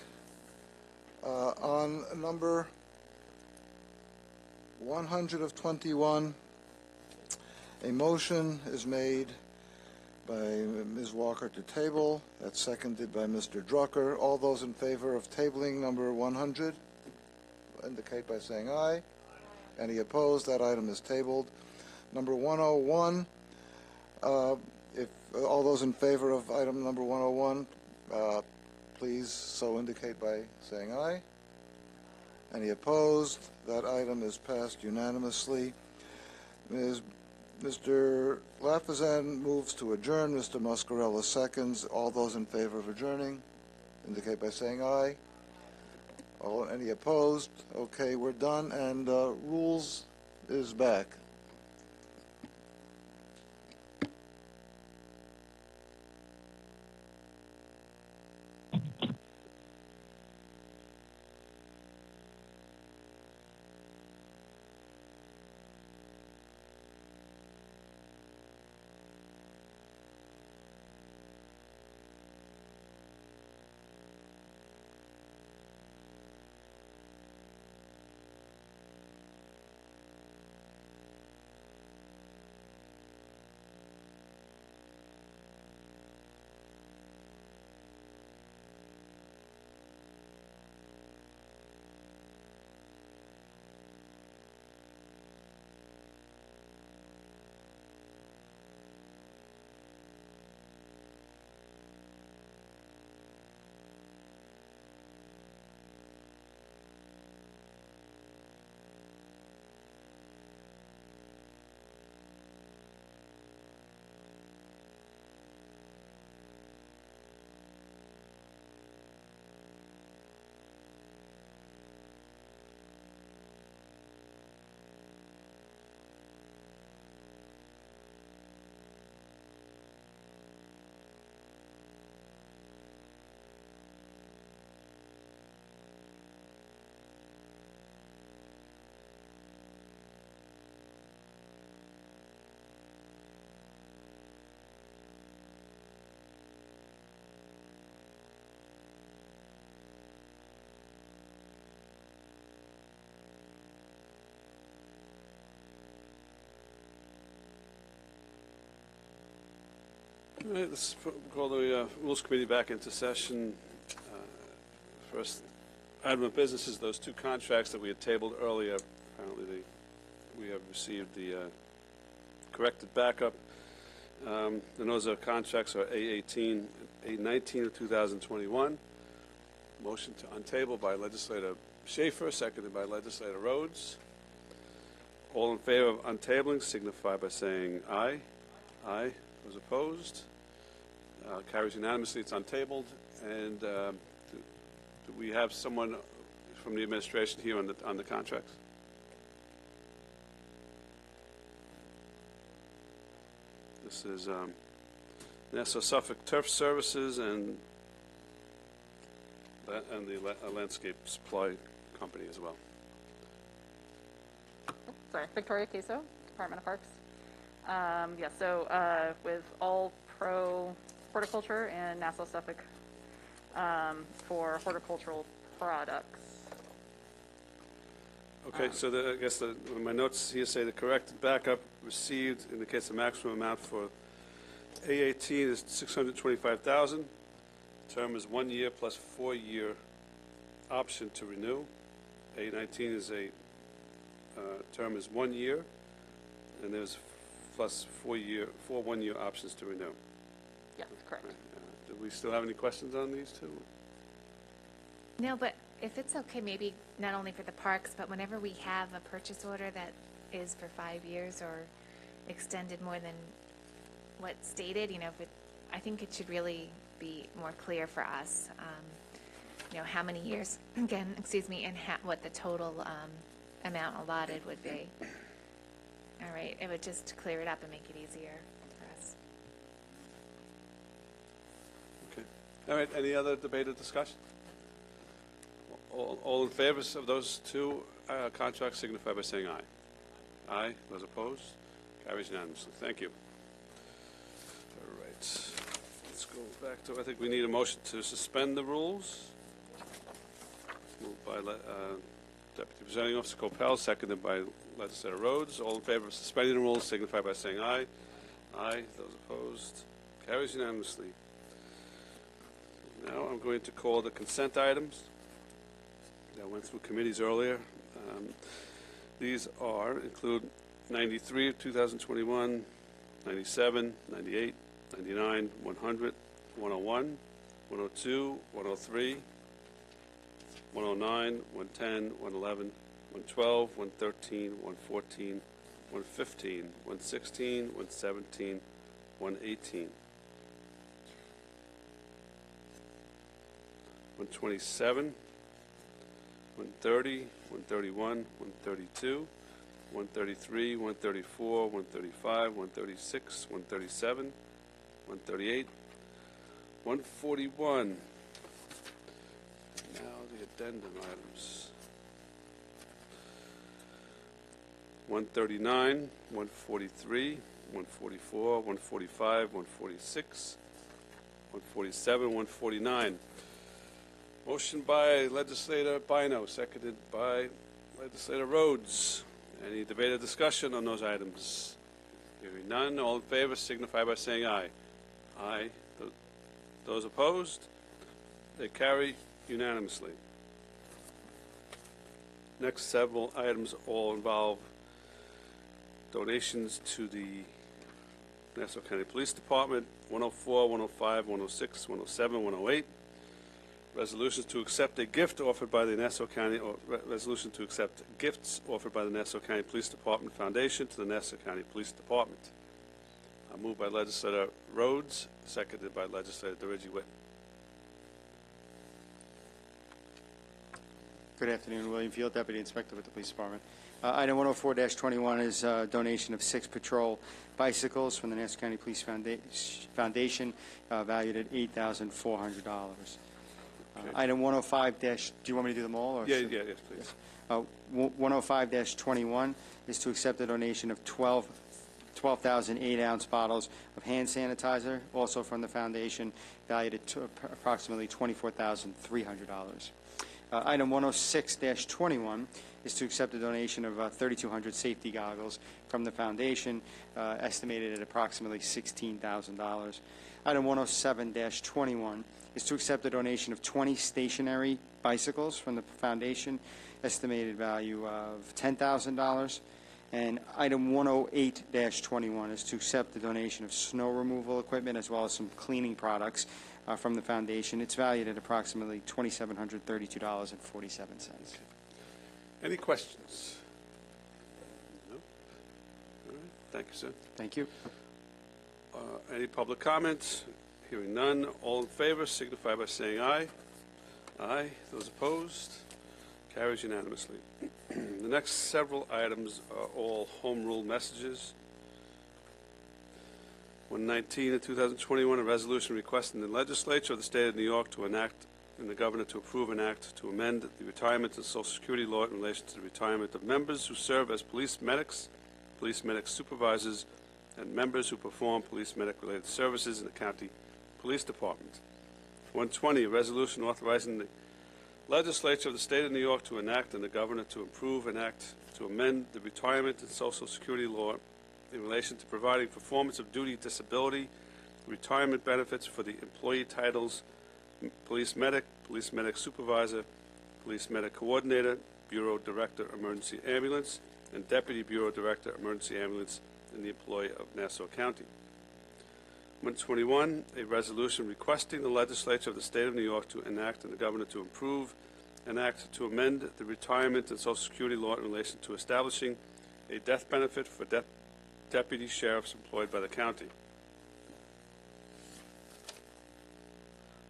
On number 100 of 21, a motion is made by Ms. Walker to table. That's seconded by Mr. Drucker. All those in favor of tabling number 100 indicate by saying aye. Any opposed? That item is tabled. Number 101, if all those in favor of item number 101, please so indicate by saying aye. Any opposed? That item is passed unanimously. Mr. Lafazan moves to adjourn. Mr. Muscarella seconds. All those in favor of adjourning indicate by saying aye. Any opposed? Okay, we're done, and rules is back. All right, let's call the Rules Committee back into session. First item of business is those two contracts that we had tabled earlier. Apparently, we have received the corrected backup. And those are contracts are A18, A19 of 2021. Motion to untable by Legislator Schaefer, seconded by Legislator Rhodes. All in favor of untabling signify by saying aye. Aye. Those opposed? Carries unanimously. It's untabled. And do we have someone from the administration here on the contracts? This is Nassau Suffolk Turf Services and the Landscape Supply Company as well. Sorry, Victoria Queso, Department of Parks. With All Pro Horticulture and Nassau Suffolk for horticultural products. Okay, so I guess my notes here say the corrected backup received indicates the maximum amount for A18 is $625,000. Term is 1 year plus 4-year option to renew. A19 is a term is 1 year, and there's plus 4 1-year options to renew. Yes, correct. Do we still have any questions on these two? No, but if it's okay, maybe not only for the parks, but whenever we have a purchase order that is for 5 years or extended more than what's stated, I think it should really be more clear for us, how many years, again, and what the total amount allotted would be. All right, it would just clear it up and make it easier for us. Okay. All right, any other debate or discussion? All in favor of those two contracts signify by saying aye. Aye. Those opposed? Carries unanimously. Thank you. All right. Let's go back. back to, I think we need a motion to suspend the rules. Moved by Deputy Presiding Officer Copel, seconded by Legislator Rhodes. All in favor of suspending the rules signify by saying aye. Aye. Those opposed? Carries unanimously. Now I'm going to call the consent items that went through committees earlier. These include 93 of 2021, 97, 98, 99, 100, 101, 102, 103, 109, 110, 111, 112, 113, 114, 115, 116, 117, 118, 127, 130, 131, 132, 133, 134, 135, 136, 137, 138, 141. Now the addendum items. 139, 143, 144, 145, 146, 147, 149. Motion by Legislator Bino, seconded by Legislator Rhodes. Any debate or discussion on those items? Hearing none, all in favor signify by saying aye. Aye. Those opposed? They carry unanimously. Next several items all involve donations to the Nassau County Police Department, 104, 105, 106, 107, 108. Resolutions to accept a gift offered by the Nassau County, or resolution to accept gifts offered by the Nassau County Police Department Foundation to the Nassau County Police Department. Moved by Legislator Rhodes, seconded by Legislator DeReggie-Witt. Good afternoon, William Field, Deputy Inspector with the Police Department. Item 104-21 is a donation of 6 patrol bicycles from the Nassau County Police Foundation, valued at $8,400. Item 105 do you want me to do them all? Or yes, please. 105-21 is to accept a donation of 12,000 8-ounce bottles of hand sanitizer, also from the foundation, valued at approximately $24,300. Item 106-21 is to accept a donation of 3,200 safety goggles from the foundation, estimated at approximately $16,000. Item 107-21 is to accept a donation of 20 stationary bicycles from the foundation, estimated value of $10,000. And item 108-21 is to accept the donation of snow removal equipment as well as some cleaning products from the foundation. It's valued at approximately $2,732.47. Any questions? No? All right. Thank you, sir. Thank you. Any public comments? Hearing none. All in favor signify by saying aye. Aye. Those opposed? Carries unanimously. The next several items are all home rule messages. 119 of 2021, a resolution requesting the legislature of the state of New York to enact and the governor to approve an act to amend the retirement and Social Security law in relation to the retirement of members who serve as police medic supervisors, and members who perform police medic-related services in the county police department. 120, a resolution authorizing the legislature of the state of New York to enact and the governor to approve an act to amend the retirement and Social Security law in relation to providing performance of duty disability, retirement benefits for the employee titles police medic supervisor, police medic coordinator, bureau director emergency ambulance, and deputy bureau director emergency ambulance in the employ of Nassau County. 121, a resolution requesting the legislature of the state of New York to enact and the governor to approve an act to amend the retirement and Social Security law in relation to establishing a death benefit for deputy sheriffs employed by the county.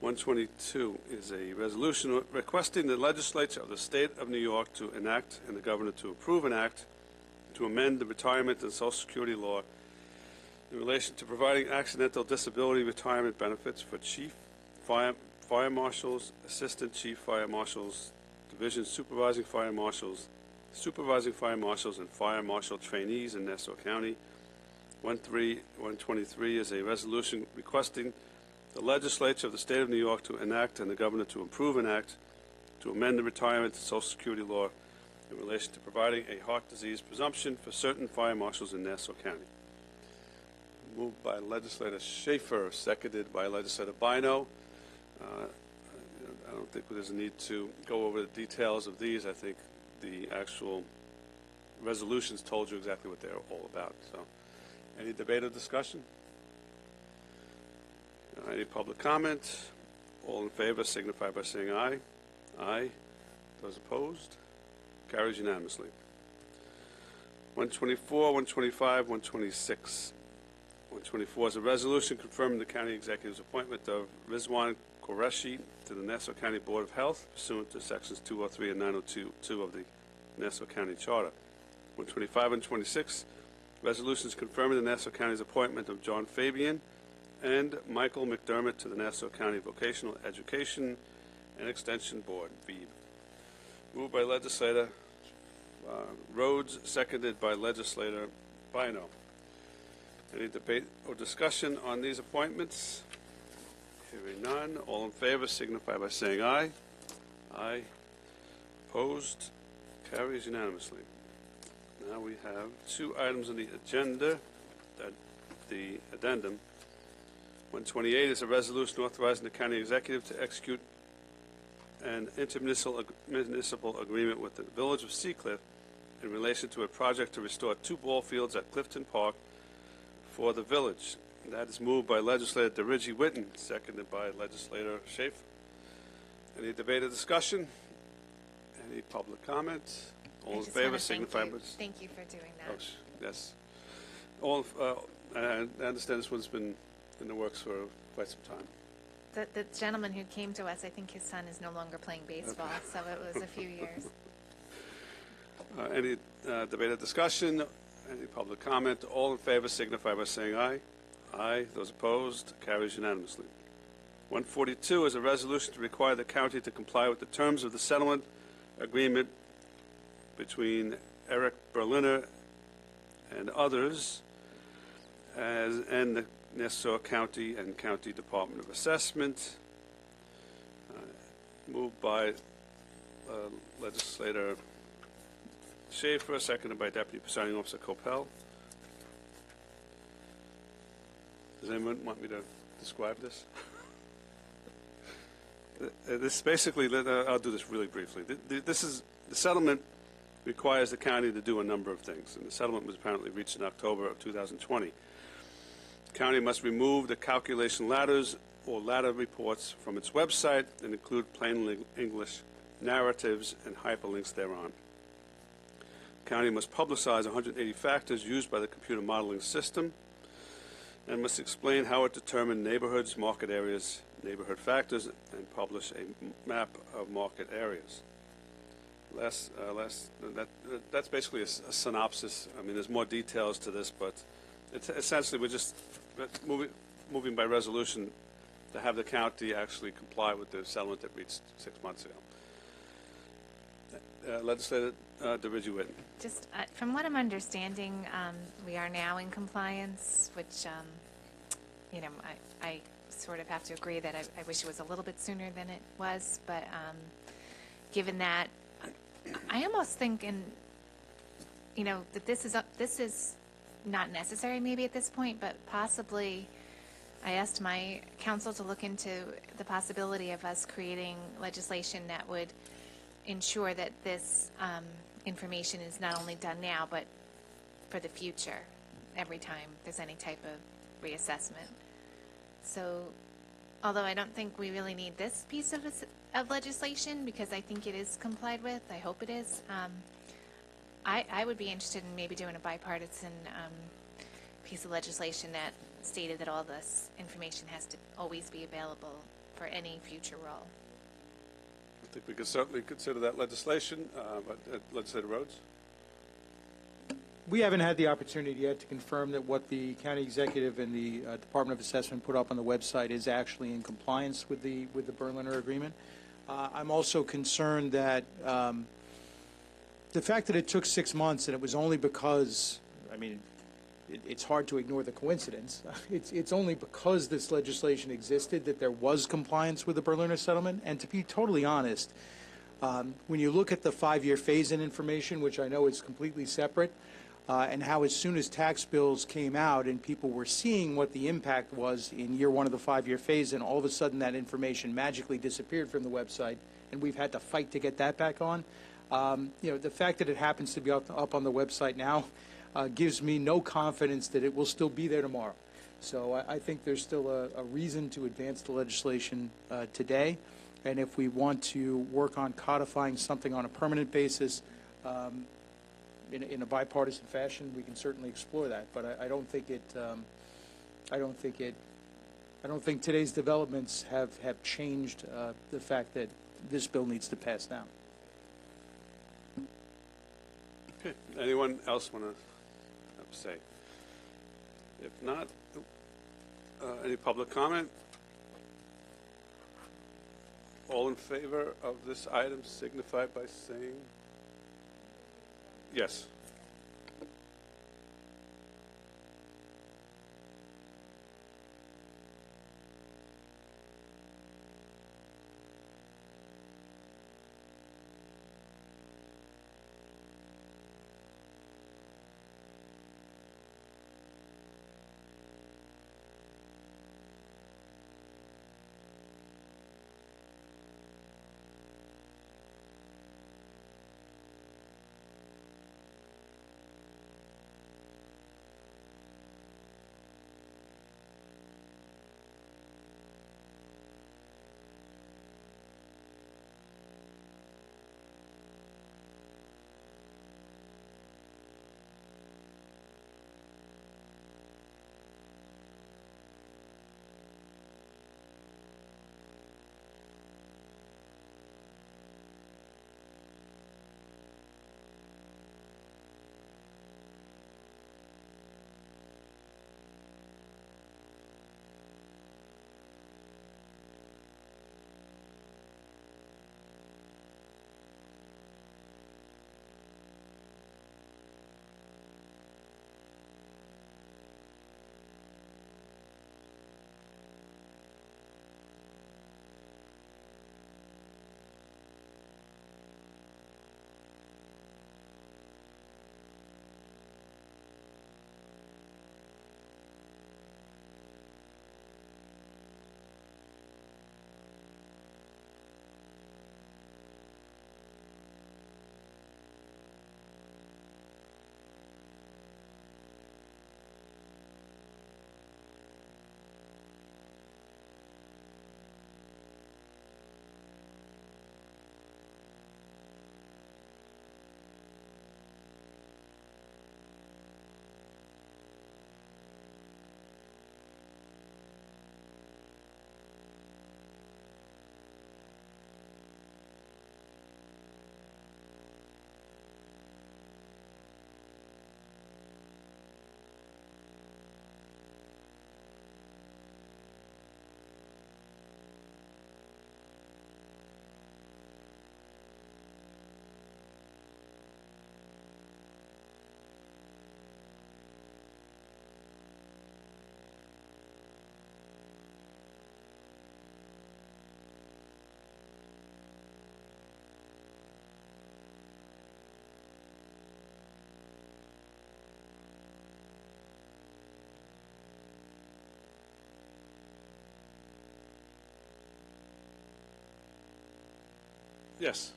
122 is a resolution requesting the legislature of the state of New York to enact and the governor to approve an act to amend the retirement and Social Security law in relation to providing accidental disability retirement benefits for chief fire marshals, assistant chief fire marshals, division supervising fire marshals, and fire marshal trainees in Nassau County. 123 is a resolution requesting the legislature of the state of New York to enact and the governor to approve an act to amend the retirement and Social Security law in relation to providing a heart disease presumption for certain fire marshals in Nassau County. Moved by legislator Schaefer, seconded by legislator Bino. I don't think there's a need to go over the details of these. I think the actual resolutions told you exactly what they're all about. So, any debate or discussion? Any public comment? All in favor signify by saying aye. Aye. Those opposed? Carries unanimously. 124, 125, 126. 124 is a resolution confirming the county executive's appointment of Rizwan Qureshi to the Nassau County Board of Health pursuant to sections 203 and 902 of the Nassau County Charter. 125 and 26, resolutions confirming the Nassau County's appointment of John Fabian and Michael McDermott to the Nassau County Vocational Education and Extension Board, VEB. Moved by legislator Rhodes, seconded by legislator Bino. Any debate or discussion on these appointments? Hearing none. All in favor signify by saying aye. Aye. Opposed? Carries unanimously. Now we have two items on the agenda, the addendum. 128 is a resolution authorizing the county executive to execute an intermunicipal agreement with the Village of Seacliff in relation to a project to restore 2 ball fields at Clifton Park for the village. That is moved by legislator DeRigi Witten, seconded by legislator Schaefer. Any debate or discussion? Any public comment? All in favor signify by... Thank you for doing that. Oh, yes. All, I understand this one's been in the works for quite some time. The gentleman who came to us, I think his son is no longer playing baseball, so it was a few years. Any debate or discussion? Any public comment? All in favor signify by saying aye. Aye. Those opposed? Carries unanimously. 142 is a resolution to require the county to comply with the terms of the settlement agreement between Eric Berliner and others and the Nassau County and County Department of Assessment. Moved by legislator Schaefer, seconded by Deputy Presiding Officer Coppell. Does anyone want me to describe this? This basically, I'll do this really briefly. This is, the settlement requires the county to do a number of things, and the settlement was apparently reached in October of 2020. The county must remove the calculation ladders or ladder reports from its website and include plain English narratives and hyperlinks thereon. The county must publicize 180 factors used by the computer modeling system and must explain how it determined neighborhoods, market areas, neighborhood factors, and publish a map of market areas. That's basically a synopsis. I mean, there's more details to this, but it's essentially we're just moving by resolution to have the county actually comply with the settlement that reached 6 months ago. Legislator DeRigi Witten. Just from what I'm understanding, we are now in compliance, which, you know, I sort of have to agree that I wish it was a little bit sooner than it was, but given that, I almost think, you know, that this is not necessary maybe at this point, but possibly I asked my counsel to look into the possibility of us creating legislation that would ensure that this information is not only done now, but for the future, every time there's any type of reassessment. So, although I don't think we really need this piece of legislation, because I think it is complied with, I hope it is, I would be interested in maybe doing a bipartisan piece of legislation that stated that all this information has to always be available for any future role. I think we could certainly consider that legislation, but Legislator Rhodes? We haven't had the opportunity yet to confirm that what the county executive and the Department of Assessment put up on the website is actually in compliance with the Berliner Agreement. I'm also concerned that the fact that it took 6 months, and it was only because, I mean, it's hard to ignore the coincidence. It's only because this legislation existed that there was compliance with the Berliner settlement. And to be totally honest, when you look at the 5-year phase-in information, which I know is completely separate, and how as soon as tax bills came out and people were seeing what the impact was in year 1 of the 5-year phase-in, all of a sudden that information magically disappeared from the website, and we've had to fight to get that back on. The fact that it happens to be up on the website now gives me no confidence that it will still be there tomorrow. So I think there's still a reason to advance the legislation today. And if we want to work on codifying something on a permanent basis in a bipartisan fashion, we can certainly explore that. But I don't think I don't think today's developments have changed the fact that this bill needs to pass now. Okay. Anyone else want to have a say? If not, any public comment? All in favor of this item signify by saying yes. Yes.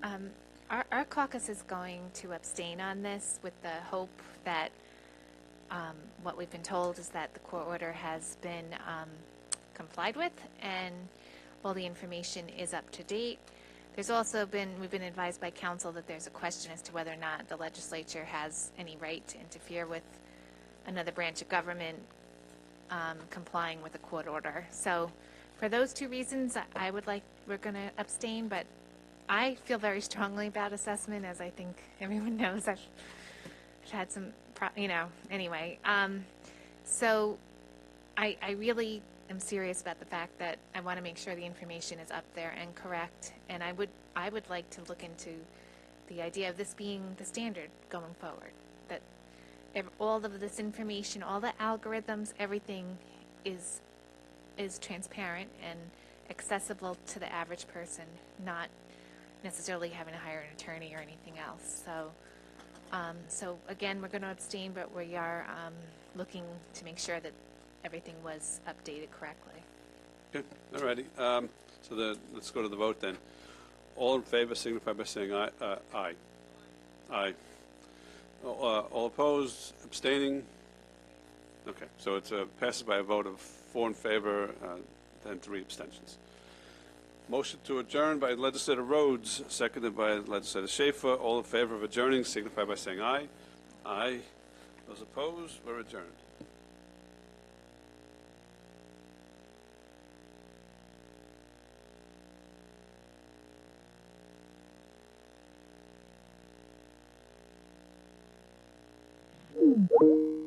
Our caucus is going to abstain on this with the hope that what we've been told is that the court order has been complied with, and all the information is up to date. There's also we've been advised by counsel that there's a question as to whether or not the legislature has any right to interfere with another branch of government complying with a court order. So for those two reasons, we're going to abstain, but I feel very strongly about assessment, as I think everyone knows. I've had some, anyway. So I really am serious about the fact that I want to make sure the information is up there and correct, and I would like to look into the idea of this being the standard going forward, that all of this information, all the algorithms, everything is transparent and accessible to the average person, not necessarily having to hire an attorney or anything else. So again, we're going to abstain, but we are looking to make sure that everything was updated correctly. Okay, all righty. Let's go to the vote then. All in favor signify by saying aye. Aye. Aye. All opposed, abstaining? Okay, so it passes by a vote of 4 in favor and 3 abstentions. Motion to adjourn by Legislator Rhodes, seconded by Legislator Schaefer. All in favor of adjourning signify by saying aye. Aye. Those opposed, we're adjourned. Mm-hmm.